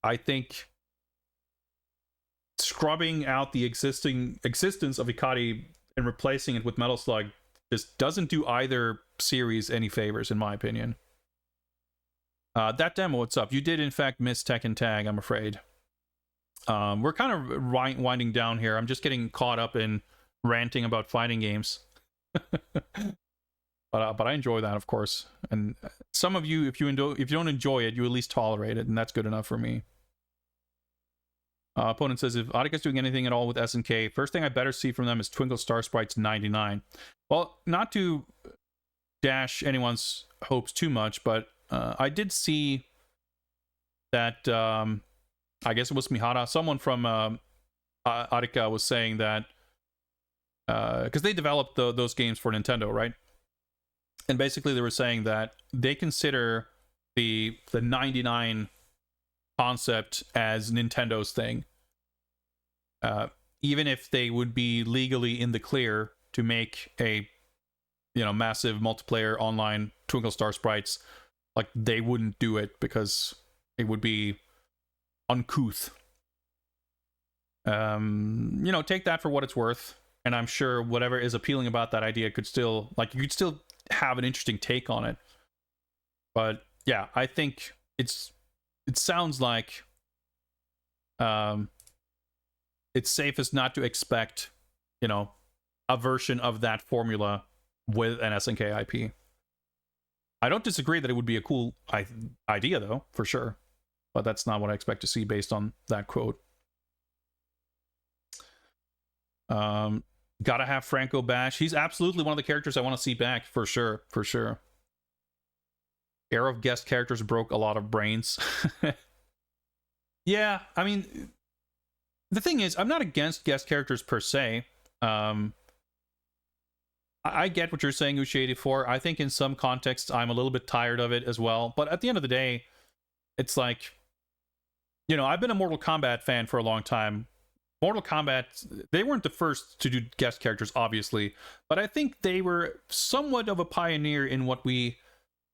I think scrubbing out the existence of Ikari and replacing it with Metal Slug just doesn't do either series any favors, in my opinion. That demo, what's up? You did, in fact, miss Tekken Tag, I'm afraid. We're kind of winding down here. I'm just getting caught up in ranting about fighting games. But I enjoy that, of course. And some of you, if you don't enjoy it, you at least tolerate it, and that's good enough for me. Opponent says, if Audica's doing anything at all with SNK, first thing I better see from them is Twinkle Star Sprites 99. Well, not to dash anyone's hopes too much, but I did see that, I guess it was Mihara, someone from Audica was saying that, because they developed those games for Nintendo, right? And basically they were saying that they consider the 99 concept as Nintendo's thing. Even if they would be legally in the clear to make a massive multiplayer online Twinkle Star Sprites, like, they wouldn't do it because it would be uncouth. Take that for what it's worth, and I'm sure whatever is appealing about that idea could still, like, you could still have an interesting take on it. But yeah, I think it sounds like it's safest not to expect a version of that formula with an SNK IP. I don't disagree that it would be a cool idea, though, for sure. But that's not what I expect to see based on that quote. Gotta have Franco Bash. He's absolutely one of the characters I want to see back, for sure. For sure. Era of guest characters broke a lot of brains. Yeah, I mean, the thing is, I'm not against guest characters per se. I get what you're saying, Uchi84. I think in some contexts, I'm a little bit tired of it as well. But at the end of the day, it's like, I've been a Mortal Kombat fan for a long time. Mortal Kombat, they weren't the first to do guest characters, obviously. But I think they were somewhat of a pioneer in what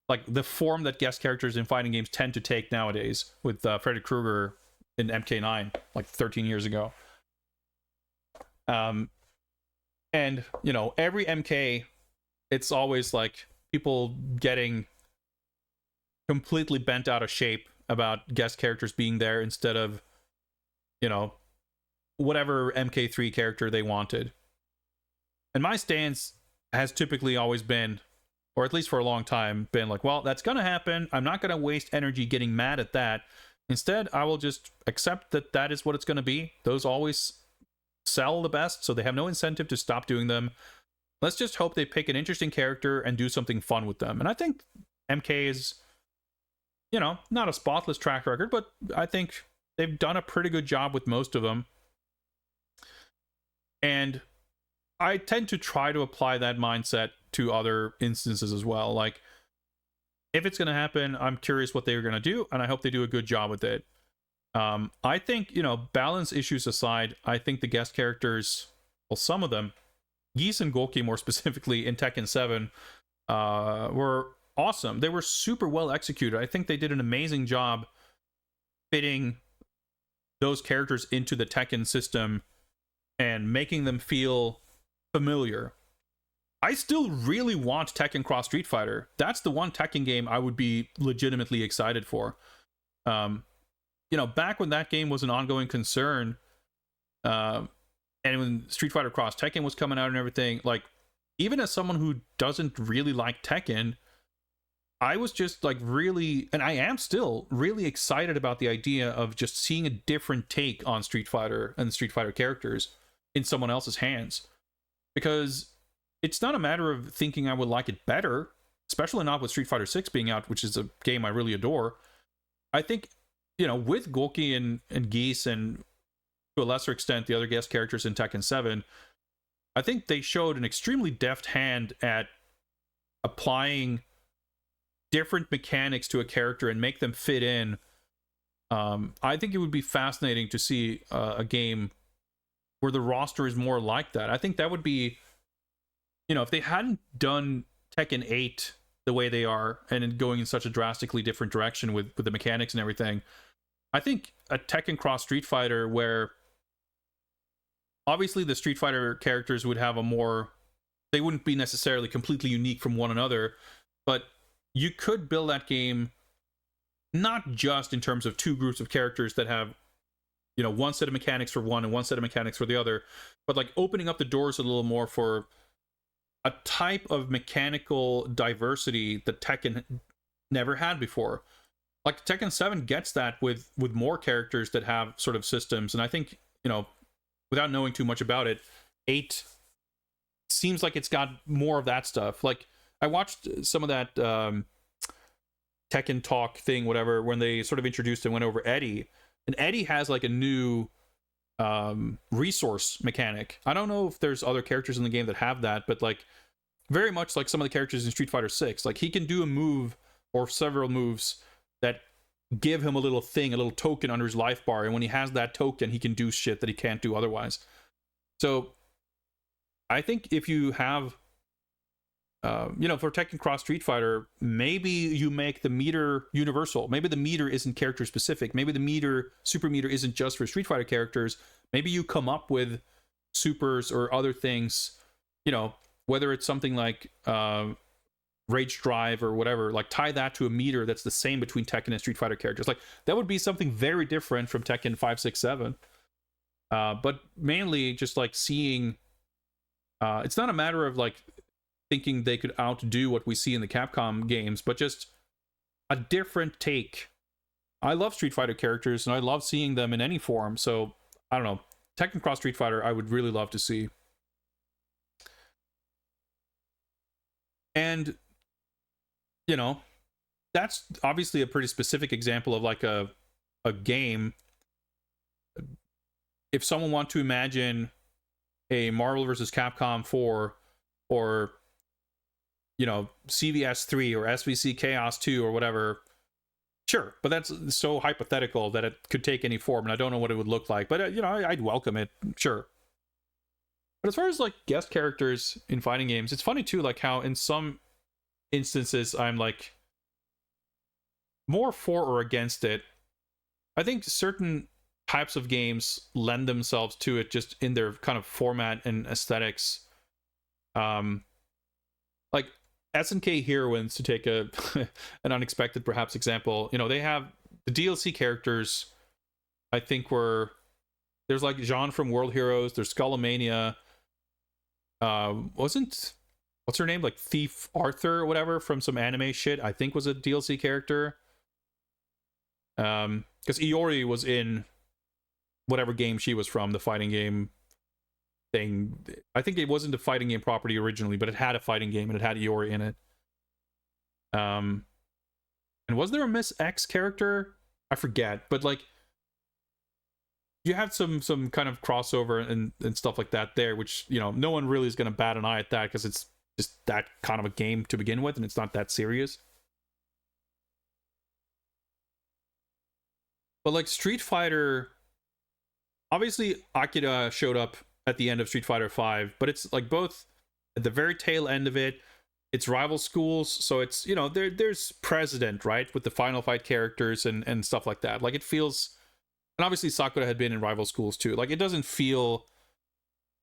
like the form that guest characters in fighting games tend to take nowadays, with Freddy Krueger in MK9, like 13 years ago. And every MK, it's always like people getting completely bent out of shape about guest characters being there instead of, you know, whatever MK3 character they wanted. And my stance has typically always been, or at least for a long time, been like, well, that's going to happen. I'm not going to waste energy getting mad at that. Instead, I will just accept that that is what it's going to be. Those always sell the best, so they have no incentive to stop doing them. Let's just hope they pick an interesting character and do something fun with them. And I think MK is, you know, not a spotless track record, but I think they've done a pretty good job with most of them. And I tend to try to apply that mindset to other instances as well. Like, if it's going to happen, I'm curious what they're going to do, and I hope they do a good job with it. I think, you know, balance issues aside, I think the guest characters, well, some of them, Geese and Golki more specifically in Tekken 7, were awesome. They were super well executed. I think they did an amazing job fitting those characters into the Tekken system and making them feel familiar. I still really want Tekken Cross Street Fighter. That's the one Tekken game I would be legitimately excited for. You know, back when that game was an ongoing concern, and when Street Fighter Cross Tekken was coming out and everything, like, even as someone who doesn't really like Tekken, I was just like really, and I am still really excited about the idea of just seeing a different take on Street Fighter and the Street Fighter characters in someone else's hands. Because it's not a matter of thinking I would like it better, especially not with Street Fighter 6 being out, which is a game I really adore. I think, you know, with Golki and Geese, and to a lesser extent the other guest characters in Tekken 7, I think they showed an extremely deft hand at applying different mechanics to a character and make them fit in. I think it would be fascinating to see a game where the roster is more like that. I think that would be, you know, if they hadn't done Tekken 8 the way they are and going in such a drastically different direction with the mechanics and everything, I think a Tekken Cross Street Fighter where obviously the Street Fighter characters would have a more, they wouldn't be necessarily completely unique from one another, but you could build that game not just in terms of two groups of characters that have, you know, one set of mechanics for one and one set of mechanics for the other, but like opening up the doors a little more for a type of mechanical diversity that Tekken never had before. Like Tekken 7 gets that with more characters that have sort of systems, and I think, you know, without knowing too much about it, 8 seems like it's got more of that stuff. Like, I watched some of that Tekken Talk thing, whatever, when they sort of introduced and went over Eddie. And Eddie has like a new resource mechanic. I don't know if there's other characters in the game that have that, but like very much like some of the characters in Street Fighter 6. Like, he can do a move or several moves that give him a little thing, a little token under his life bar. And when he has that token, he can do shit that he can't do otherwise. So I think if you have, you know, for Tekken Cross Street Fighter, maybe you make the meter universal. Maybe the meter isn't character specific. Maybe the meter, super meter, isn't just for Street Fighter characters. Maybe you come up with supers or other things, you know, whether it's something like Rage Drive or whatever, like tie that to a meter that's the same between Tekken and Street Fighter characters. Like, that would be something very different from Tekken 5, 6, 7. But mainly just like seeing, it's not a matter of like thinking they could outdo what we see in the Capcom games, but just a different take. I love Street Fighter characters and I love seeing them in any form. So I don't know, Tekken Cross Street Fighter I would really love to see. And, you know, that's obviously a pretty specific example of like a game. If someone wants to imagine a Marvel vs. Capcom 4 or, you know, CVS 3 or SVC Chaos 2 or whatever, sure, but that's so hypothetical that it could take any form, and I don't know what it would look like, but you know, I'd welcome it, sure. But as far as like guest characters in fighting games, it's funny too, like how in some instances I'm like more for or against it. I think certain types of games lend themselves to it just in their kind of format and aesthetics. Like SNK heroines, to take a an unexpected perhaps example, you know, they have the DLC characters. I think there's like Jean from World Heroes, there's Skullomania. Wasn't what's her name, like Thief Arthur or whatever from some anime shit, I think was a DLC character. Because Iori was in whatever game she was from, the fighting game thing. I think it wasn't a fighting game property originally, but it had a fighting game and it had Iori in it. And was there a Miss X character? I forget, but like you have some kind of crossover and stuff like that there, which, you know, no one really is going to bat an eye at that because it's just that kind of a game to begin with and it's not that serious. But like Street Fighter, obviously Akira showed up at the end of Street Fighter 5, but it's like both at the very tail end of it. It's rival schools, so it's, you know, there's precedent, right, with the Final Fight characters and stuff like that. Like it feels, and obviously Sakura had been in rival schools too. Like it doesn't feel.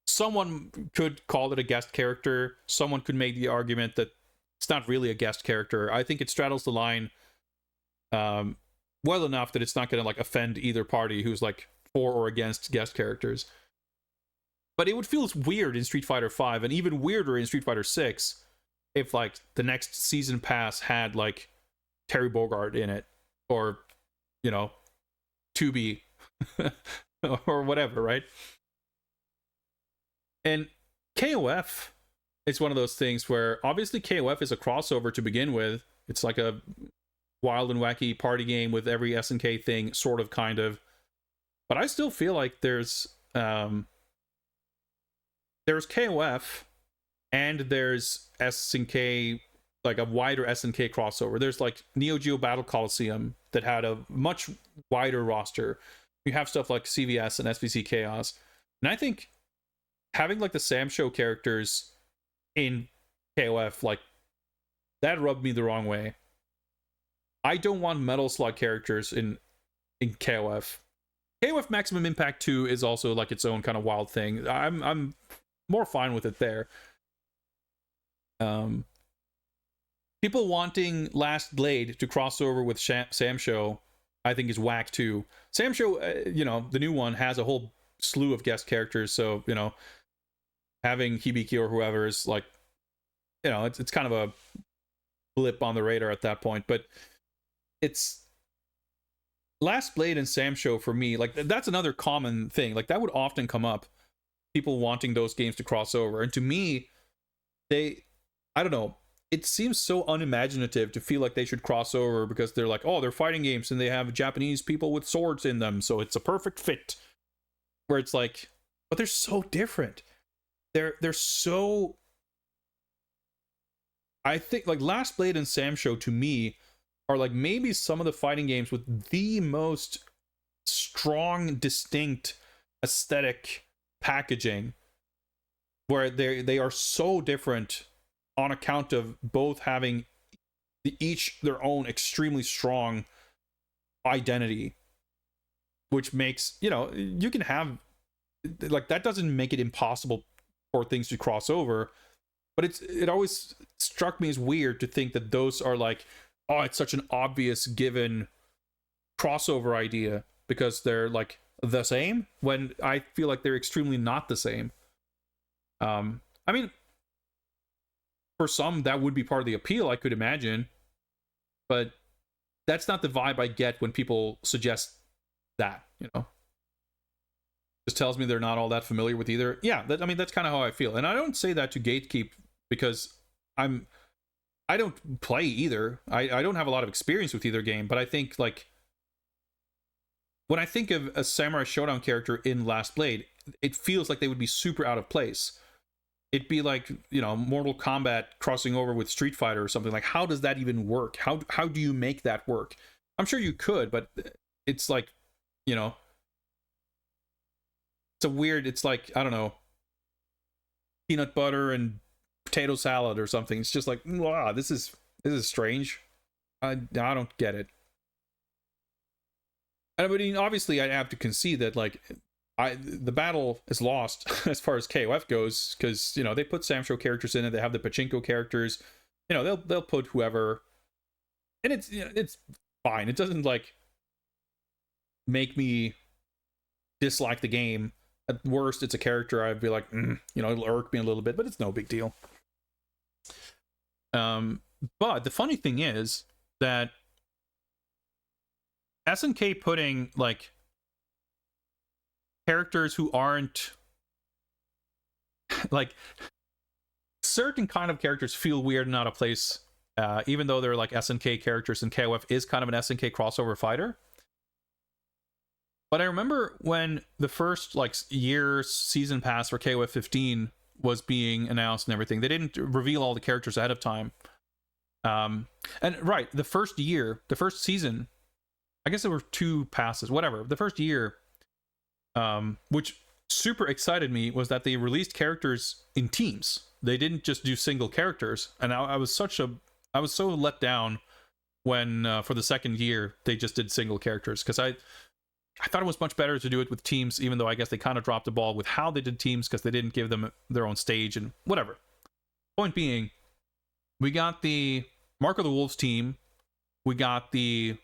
Someone could call it a guest character. Someone could make the argument that it's not really a guest character. I think it straddles the line well enough that it's not going to like offend either party who's like for or against guest characters. But it would feel weird in Street Fighter 5 and even weirder in Street Fighter 6 if like the next season pass had like Terry Bogard in it, or, you know, 2B or whatever, right? And KOF is one of those things where obviously KOF is a crossover to begin with. It's like a wild and wacky party game with every SNK thing, sort of, kind of. But I still feel like there's KOF and there's SNK, like a wider SNK crossover. There's like Neo Geo Battle Coliseum that had a much wider roster. You have stuff like CVS and SVC Chaos. And I think having like the Sam Show characters in KOF, like that rubbed me the wrong way. I don't want Metal Slug characters in KOF. KOF Maximum Impact 2 is also like its own kind of wild thing. I'm more fine with it there. People wanting Last Blade to cross over with Sam Show, I think, is whack too. Sam Show, you know, the new one has a whole slew of guest characters, so, you know, having Hibiki or whoever is like, you know, it's kind of a blip on the radar at that point. But it's Last Blade and Sam Show for me, like that's another common thing. Like that would often come up, people wanting those games to cross over. And to me, I don't know, it seems so unimaginative to feel like they should cross over because they're like, oh, they're fighting games and they have Japanese people with swords in them, so it's a perfect fit. Where it's like, but they're so different. They're so, I think like Last Blade and Sam Show to me are like maybe some of the fighting games with the most strong, distinct aesthetic packaging, where they are so different on account of both having each their own extremely strong identity, which makes, you know, you can have like that doesn't make it impossible for things to cross over, but it always struck me as weird to think that those are like, oh, it's such an obvious given crossover idea because they're like the same, when I feel like they're extremely not the same. I mean, for some that would be part of the appeal, I could imagine, but that's not the vibe I get when people suggest that, you know. Just tells me they're not all that familiar with either. Yeah, I mean, that's kind of how I feel. And I don't say that to gatekeep because I don't play either. I don't have a lot of experience with either game, but I think like when I think of a Samurai Showdown character in Last Blade, it feels like they would be super out of place. It'd be like, you know, Mortal Kombat crossing over with Street Fighter or something. Like, how does that even work? How do you make that work? I'm sure you could, but it's like, you know, it's like, I don't know, peanut butter and potato salad or something. It's just like, wow, this is strange. I don't get it. And I mean, obviously I have to concede that like the battle is lost as far as KOF goes, because, you know, they put Sam Show characters in it, they have the Pachinko characters, you know, they'll put whoever, and it's, you know, it's fine. It doesn't like make me dislike the game. At worst, it's a character I'd be like, you know, it'll irk me a little bit, but it's no big deal. But the funny thing is that SNK putting like characters who aren't like, certain kind of characters feel weird and out of place, even though they're like SNK characters, and KOF is kind of an SNK crossover fighter. But I remember when the first like year season pass for KOF 15 was being announced and everything, they didn't reveal all the characters ahead of time. And right, the first season, I guess there were 2 passes, whatever. The first year, which super excited me, was that they released characters in teams. They didn't just do single characters, and I was so let down when for the second year they just did single characters, because I thought it was much better to do it with teams, even though I guess they kind of dropped the ball with how they did teams because they didn't give them their own stage and whatever. Point being, we got the Mark of the Wolves team, we got the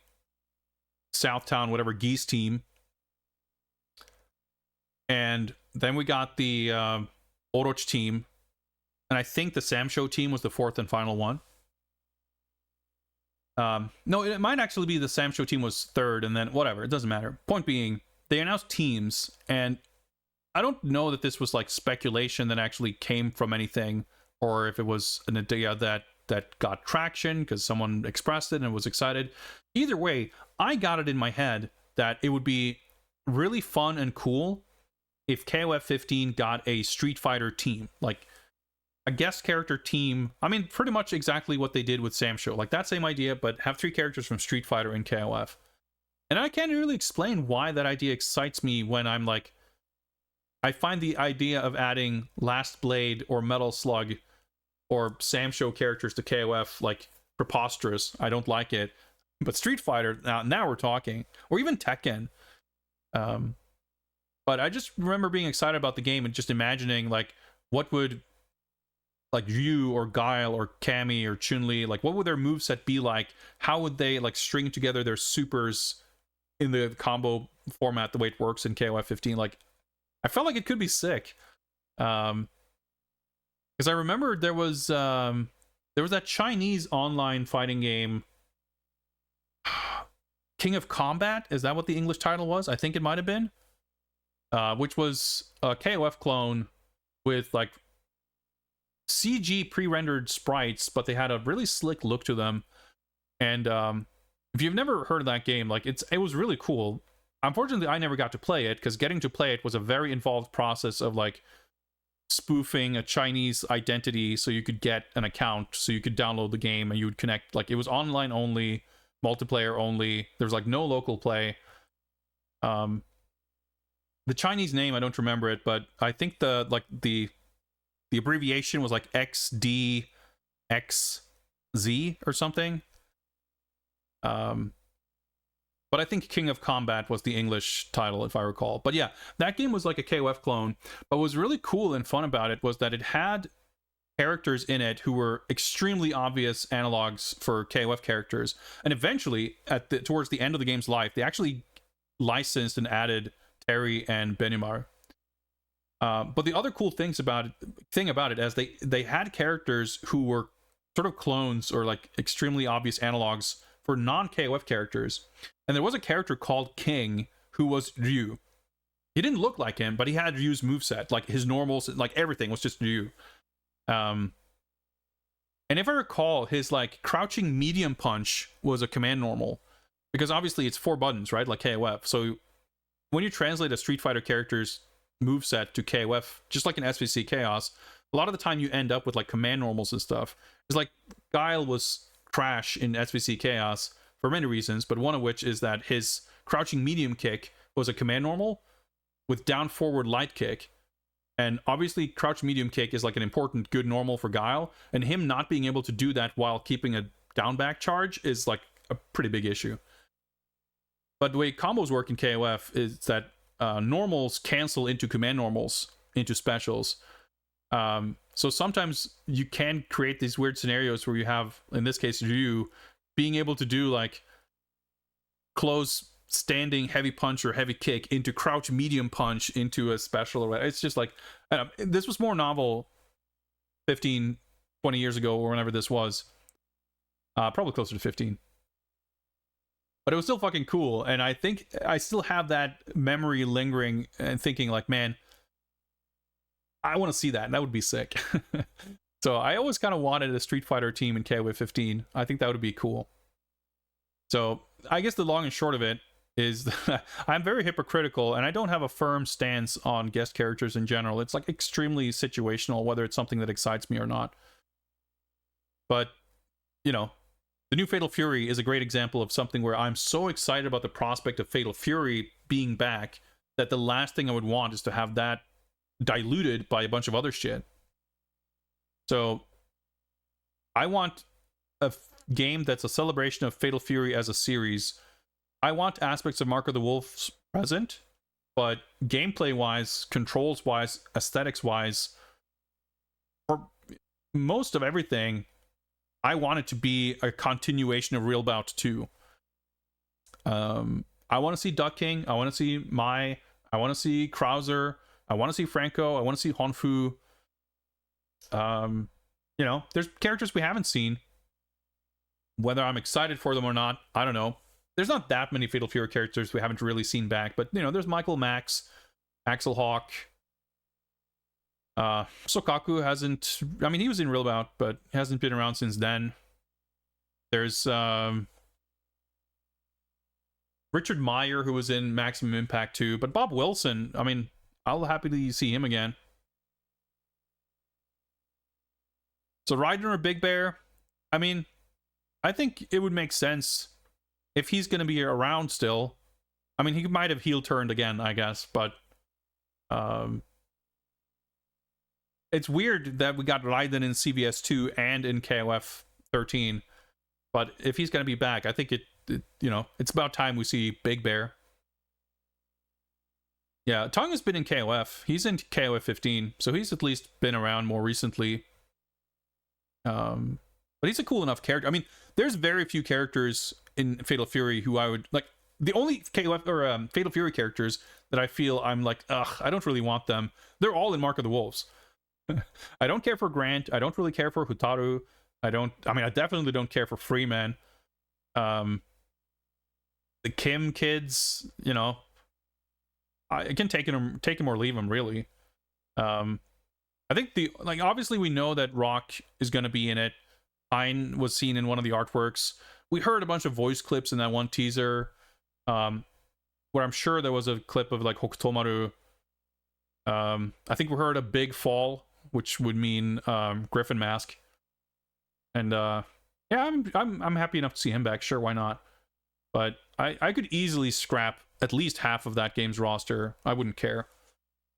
Southtown whatever Geese team, and then we got the Oroch team, and I think the Samsho team was the 4th and final one. No, it might actually be the Samsho team was 3rd, and then whatever, it doesn't matter. Point being, they announced teams, and I don't know that this was like speculation that actually came from anything, or if it was an idea that got traction because someone expressed it and was excited. Either way, I got it in my head that it would be really fun and cool if KOF 15 got a Street Fighter team, like a guest character team. I mean, pretty much exactly what they did with Samsho, like that same idea, but have 3 characters from Street Fighter in KOF. And I can't really explain why that idea excites me when I'm like, I find the idea of adding Last Blade or Metal Slug or Samsho characters to KOF like preposterous. I don't like it. But Street Fighter, now we're talking. Or even Tekken. But I just remember being excited about the game and just imagining like, what would like Ryu or Guile or Cammy or Chun-Li, like what would their moveset be like? How would they like string together their supers in the combo format the way it works in KOF 15? Like, I felt like it could be sick. Because I remember there was that Chinese online fighting game, King of Combat. Is that what the English title was? I think it might have been. Which was a KOF clone with like CG pre-rendered sprites, but they had a really slick look to them. And if you've never heard of that game, like it was really cool. Unfortunately, I never got to play it because getting to play it was a very involved process of like spoofing a Chinese identity so you could get an account, so you could download the game and you would connect. Like it was online only, multiplayer only. There was like no local play. The Chinese name, I don't remember it, but I think the abbreviation was like XDXZ or something. But I think King of Combat was the English title, if I recall. But yeah, that game was like a KOF clone. But what was really cool and fun about it was that it had characters in it who were extremely obvious analogs for KOF characters. And eventually, towards the end of the game's life, they actually licensed and added Terry and Benimar. But the other cool thing about it is they had characters who were sort of clones or like extremely obvious analogs for non-KOF characters. And there was a character called King who was Ryu. He didn't look like him, but he had Ryu's moveset. Like his normals, like everything was just Ryu. And if I recall, his like crouching medium punch was a command normal. Because obviously it's 4 buttons, right? Like KOF. So when you translate a Street Fighter character's moveset to KOF, just like in SVC Chaos, a lot of the time you end up with like command normals and stuff. It's like Guile was trash in SVC Chaos for many reasons, but one of which is that his crouching medium kick was a command normal with down forward light kick. And obviously crouch medium kick is like an important good normal for Guile, and him not being able to do that while keeping a down back charge is like a pretty big issue. But the way combos work in KOF is that normals cancel into command normals, into specials. And So sometimes you can create these weird scenarios where you have, in this case, Ryu being able to do like close standing heavy punch or heavy kick into crouch medium punch into a special or whatever. It's just like, this was more novel 15, 20 years ago or whenever this was. Probably closer to 15. But it was still fucking cool. And I think I still have that memory lingering and thinking like, man, I want to see that. That would be sick. So I always kind of wanted a Street Fighter team in KOF 15. I think that would be cool. So I guess the long and short of it is that I'm very hypocritical and I don't have a firm stance on guest characters in general. It's like extremely situational, whether it's something that excites me or not. But, you know, the new Fatal Fury is a great example of something where I'm so excited about the prospect of Fatal Fury being back that the last thing I would want is to have that diluted by a bunch of other shit. So I want a game that's a celebration of Fatal Fury as a series. I want aspects of Mark of the Wolf present, but gameplay wise, controls wise, aesthetics wise, for most of everything, I want it to be a continuation of Real Bout 2. I want to see Duck King. I want to see Mai. I want to see Krauser. I want to see Franco. I want to see Honfu. You know, there's characters we haven't seen. Whether I'm excited for them or not, I don't know. There's not that many Fatal Fury characters we haven't really seen back, but you know, there's Michael Max, Axel Hawk. Sokaku hasn't, I mean, he was in Real Bout, but hasn't been around since then. There's Richard Meyer, who was in Maximum Impact 2, but Bob Wilson, I mean, I'll happily see him again. So Raiden or Big Bear, I mean, I think it would make sense if he's going to be around still. I mean, he might have heel turned again, I guess, but it's weird that we got Raiden in CVS 2 and in KOF 13. But if he's going to be back, I think it, you know, it's about time we see Big Bear. Yeah, Tong has been in KOF. He's in KOF 15, so he's at least been around more recently. But he's a cool enough character. I mean, there's very few characters in Fatal Fury who I would like. The only KOF or Fatal Fury characters that I feel I'm like, ugh, I don't really want them. They're all in Mark of the Wolves. I don't care for Grant. I don't really care for Hutaru. I definitely don't care for Freeman. The Kim kids, you know, I can take him or leave him, really. I think obviously we know that Rock is going to be in it. Ein was seen in one of the artworks. We heard a bunch of voice clips in that one teaser, where I'm sure there was a clip of like Hokutomaru. I think we heard a big fall, which would mean Griffin Mask. And yeah, I'm happy enough to see him back. Sure, why not? But I could easily scrap at least half of that game's roster. I wouldn't care.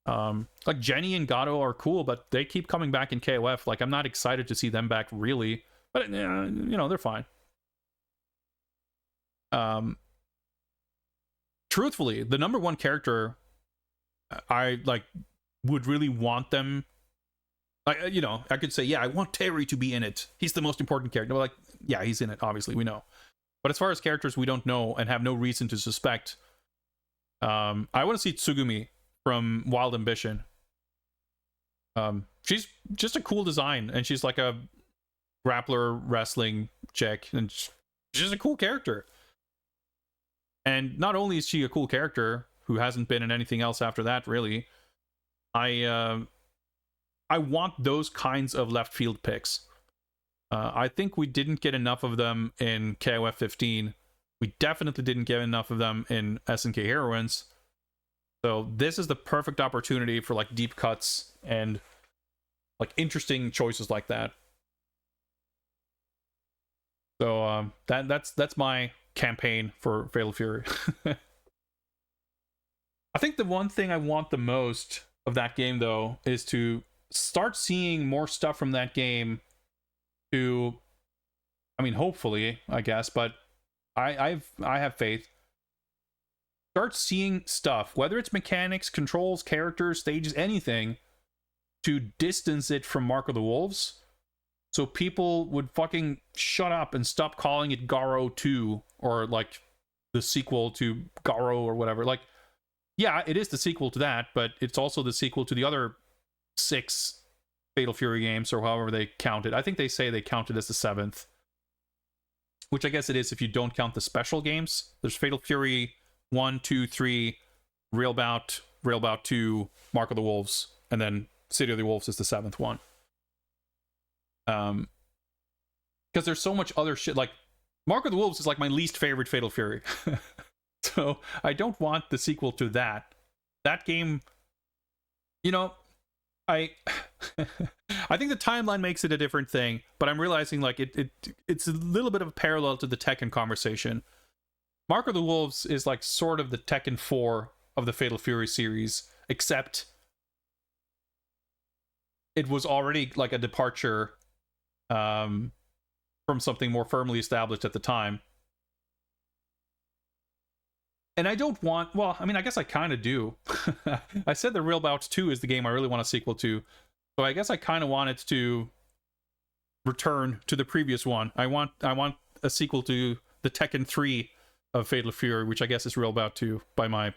Like Jenny and Gato are cool, but they keep coming back in KOF. Like, I'm not excited to see them back, really. But, you know, they're fine. Truthfully, the number one character I, like, would really want them... Like, you know, I could say, yeah, I want Terry to be in it. He's the most important character. Like, yeah, he's in it, obviously, we know. But as far as characters we don't know and have no reason to suspect, I want to see Tsugumi from Wild Ambition. She's just a cool design, and she's like a grappler wrestling chick, and she's a cool character. And not only is she a cool character who hasn't been in anything else after that, really, I want those kinds of left field picks. I think we didn't get enough of them in KOF 15. We definitely didn't get enough of them in SNK Heroines. So this is the perfect opportunity for like deep cuts and like interesting choices like that. So that's my campaign for Fatal Fury. I think the one thing I want the most of that game, though, is to start seeing more stuff from that game. To, I mean, hopefully, I guess, but I have faith. Start seeing stuff, whether it's mechanics, controls, characters, stages, anything to distance it from Mark of the Wolves, so people would fucking shut up and stop calling it Garo 2 or like the sequel to Garo or whatever. Like, yeah, it is the sequel to that, but it's also the sequel to the other 6 Fatal Fury games, or however they count it. I think they say they count it as the 7th, which I guess it is if you don't count the special games. There's Fatal Fury 1, 2, 3, Railbout, Railbout 2, Mark of the Wolves, and then City of the Wolves is the 7th one. Because there's so much other shit. Like, Mark of the Wolves is like my least favorite Fatal Fury. So I don't want the sequel to that. That game, you know, I I think the timeline makes it a different thing, but I'm realizing like it's a little bit of a parallel to the Tekken conversation. Mark of the Wolves is like sort of the Tekken 4 of the Fatal Fury series, except it was already like a departure from something more firmly established at the time. And I don't want, well, I mean, I guess I kind of do. I said the Real Bouts 2 is the game I really want a sequel to. So I guess I kind of want it to return to the previous one. I want a sequel to the Tekken 3 of Fatal Fury, which I guess is Real Bout 2 by my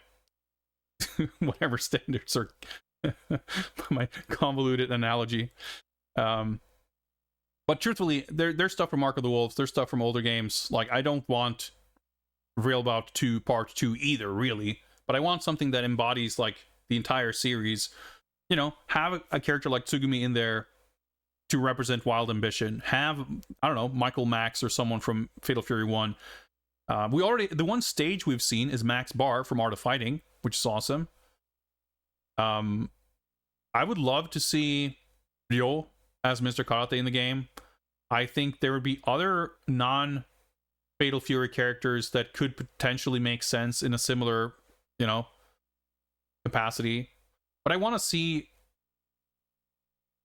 whatever standards are my convoluted analogy. But truthfully, there's stuff from Mark of the Wolves, there's stuff from older games. Like, I don't want Real Bout 2 Part 2 either, really. But I want something that embodies, like, the entire series. You know, have a character like Tsugumi in there to represent Wild Ambition. Have, I don't know, Michael Max or someone from Fatal Fury 1. The one stage we've seen is Max Bar from Art of Fighting, which is awesome. I would love to see Ryo as Mr. Karate in the game. I think there would be other non-Fatal Fury characters that could potentially make sense in a similar, you know, capacity. But I want to see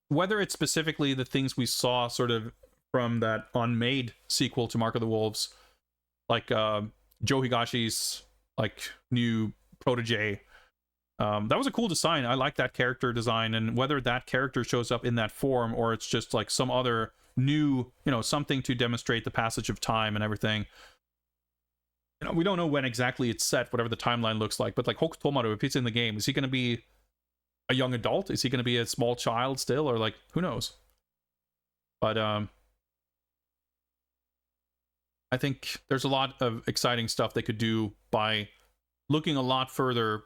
whether it's specifically the things we saw sort of from that unmade sequel to Mark of the Wolves, like Joe Higashi's like new protege. That was a cool design. I like that character design, and whether that character shows up in that form or it's just like some other new, you know, something to demonstrate the passage of time and everything. You know, we don't know when exactly it's set, whatever the timeline looks like, but like Hoku Tomaru, if he's in the game, is he going to be a young adult? Is he going to be a small child still, or like, who knows? But I think there's a lot of exciting stuff they could do by looking a lot further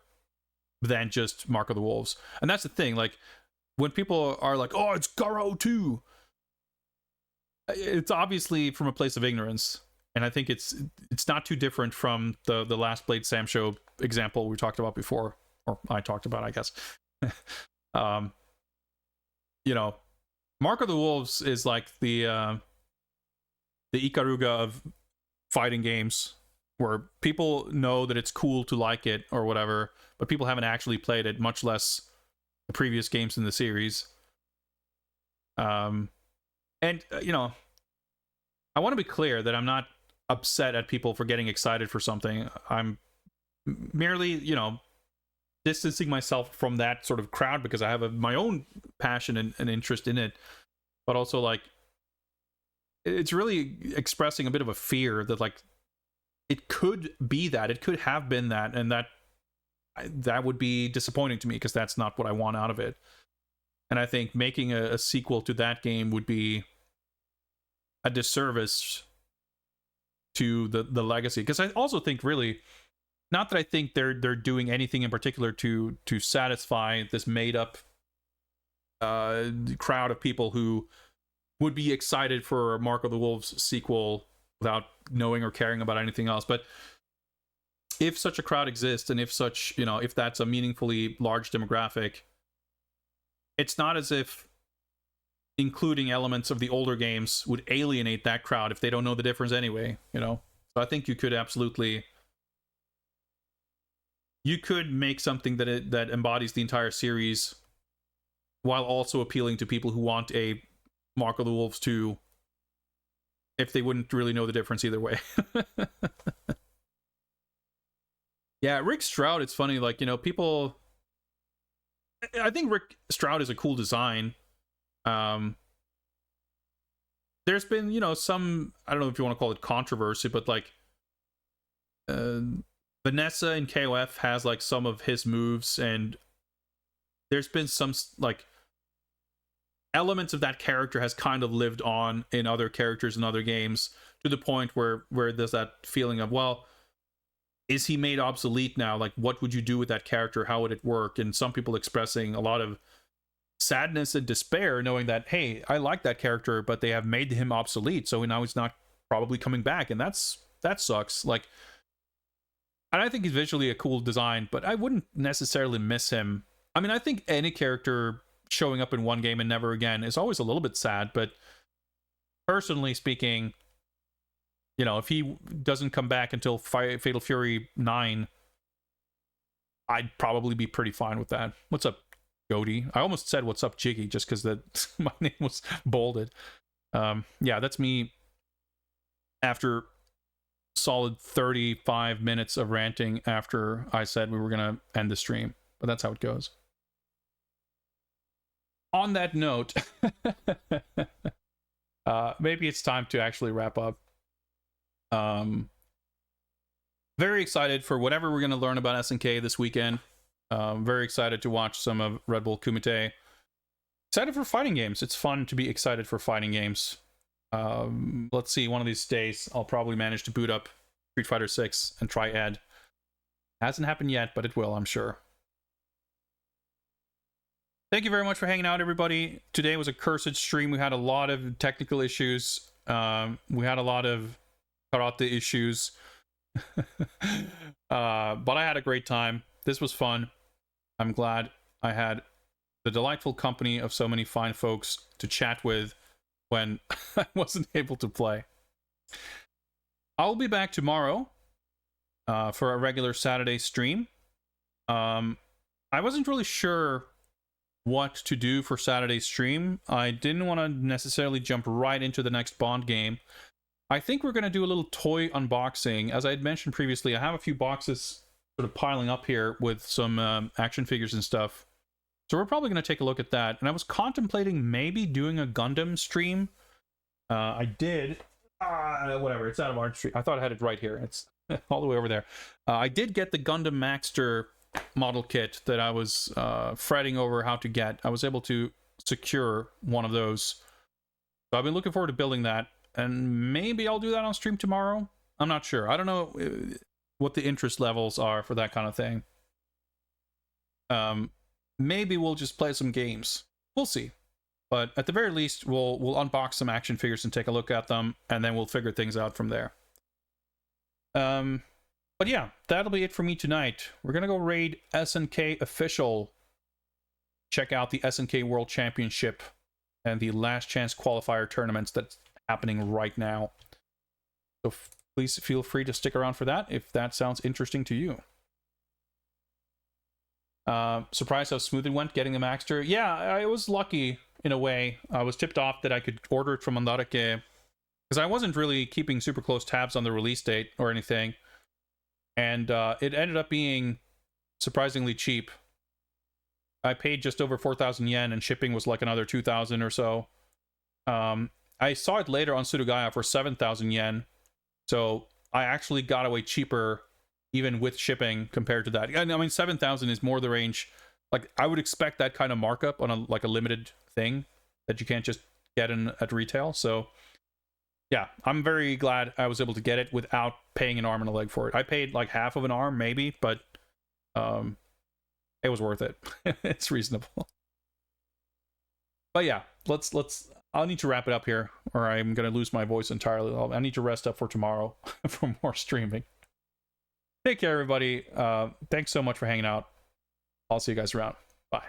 than just Mark of the Wolves. And that's the thing, like, when people are like, oh, it's Garo 2, it's obviously from a place of ignorance. And I think it's not too different from the last Blade Sam Show example we talked about before, or I talked about, I guess. You know, Mark of the Wolves is like the Ikaruga of fighting games, where people know that it's cool to like it or whatever, but people haven't actually played it, much less the previous games in the series. And you know, I want to be clear that I'm not upset at people for getting excited for something. I'm merely, you know, distancing myself from that sort of crowd because I have my own passion and interest in it. But also, like, it's really expressing a bit of a fear that, like, it could be that, it could have been that, and that would be disappointing to me because that's not what I want out of it. And I think making a sequel to that game would be a disservice to the legacy. Because I also think, really, not that I think they're doing anything in particular to satisfy this made up crowd of people who would be excited for a Mark of the Wolves sequel without knowing or caring about anything else. But if such a crowd exists, and if such, you know, if that's a meaningfully large demographic, it's not as if including elements of the older games would alienate that crowd if they don't know the difference anyway, you know. So I think you could absolutely, you could make something that embodies the entire series while also appealing to people who want a Mark of the Wolves 2 if they wouldn't really know the difference either way. Yeah, Rick Stroud, it's funny, like, you know, people, I think Rick Stroud is a cool design. There's been, some, I don't know if you want to call it controversy, but like Vanessa in KOF has like some of his moves, and there's been some like elements of that character has kind of lived on in other characters in other games, to the point where there's that feeling of, well, is he made obsolete now? Like, what would you do with that character? How would it work? And some people expressing a lot of sadness and despair, knowing that, hey, I like that character, but they have made him obsolete, so now he's not probably coming back, and that sucks. Like, and I think he's visually a cool design, but I wouldn't necessarily miss him. I mean, I think any character showing up in one game and never again is always a little bit sad, but personally speaking, if he doesn't come back until Fatal Fury 9, I'd probably be pretty fine with that. What's up, Goaty? I almost said what's up, Jiggy, just because my name was bolded. Yeah, that's me after solid 35 minutes of ranting after I said we were going to end the stream. But that's how it goes. On that note, maybe it's time to actually wrap up. Very excited for whatever we're going to learn about SNK this weekend. Very excited to watch some of Red Bull Kumite. Excited for fighting games. It's fun to be excited for fighting games. Let's see, one of these days I'll probably manage to boot up Street Fighter 6 and try Ed. Hasn't happened yet, but it will, I'm sure. Thank you very much for hanging out, everybody. Today was a cursed stream. We had a lot of technical issues. We had a lot of karate issues. But I had a great time. This was fun. I'm glad I had the delightful company of so many fine folks to chat with when I wasn't able to play. I'll be back tomorrow for a regular Saturday stream. I wasn't really sure what to do for Saturday's stream. I didn't want to necessarily jump right into the next Bond game. I think we're going to do a little toy unboxing. As I had mentioned previously, I have a few boxes sort of piling up here with some action figures and stuff. So we're probably going to take a look at that. And I was contemplating maybe doing a Gundam stream. I did. Whatever, it's out of Art Street. I thought I had it right here. It's all the way over there. I did get the Gundam Maxter model kit that I was fretting over how to get. I was able to secure one of those. So I've been looking forward to building that. And maybe I'll do that on stream tomorrow. I'm not sure. I don't know what the interest levels are for that kind of thing. Maybe we'll just play some games. We'll see. But at the very least, we'll unbox some action figures and take a look at them, and then we'll figure things out from there. But yeah, that'll be it for me tonight. We're gonna go raid SNK Official. Check out the SNK World Championship and the Last Chance Qualifier tournaments that's happening right now. So please feel free to stick around for that if that sounds interesting to you. Surprised how smooth it went getting the Maxter. Yeah, I was lucky in a way. I was tipped off that I could order it from Mandarake because I wasn't really keeping super close tabs on the release date or anything. And it ended up being surprisingly cheap. I paid just over 4,000 yen, and shipping was like another 2,000 or so. I saw it later on Surugaya for 7,000 yen. So I actually got away cheaper even with shipping compared to that. I mean, 7,000 is more the range. Like, I would expect that kind of markup on a limited thing that you can't just get in at retail. So yeah, I'm very glad I was able to get it without paying an arm and a leg for it. I paid like half of an arm maybe, but it was worth it. It's reasonable. But yeah, I'll need to wrap it up here or I'm going to lose my voice entirely. I need to rest up for tomorrow for more streaming. Take care, everybody. Thanks so much for hanging out. I'll see you guys around. Bye.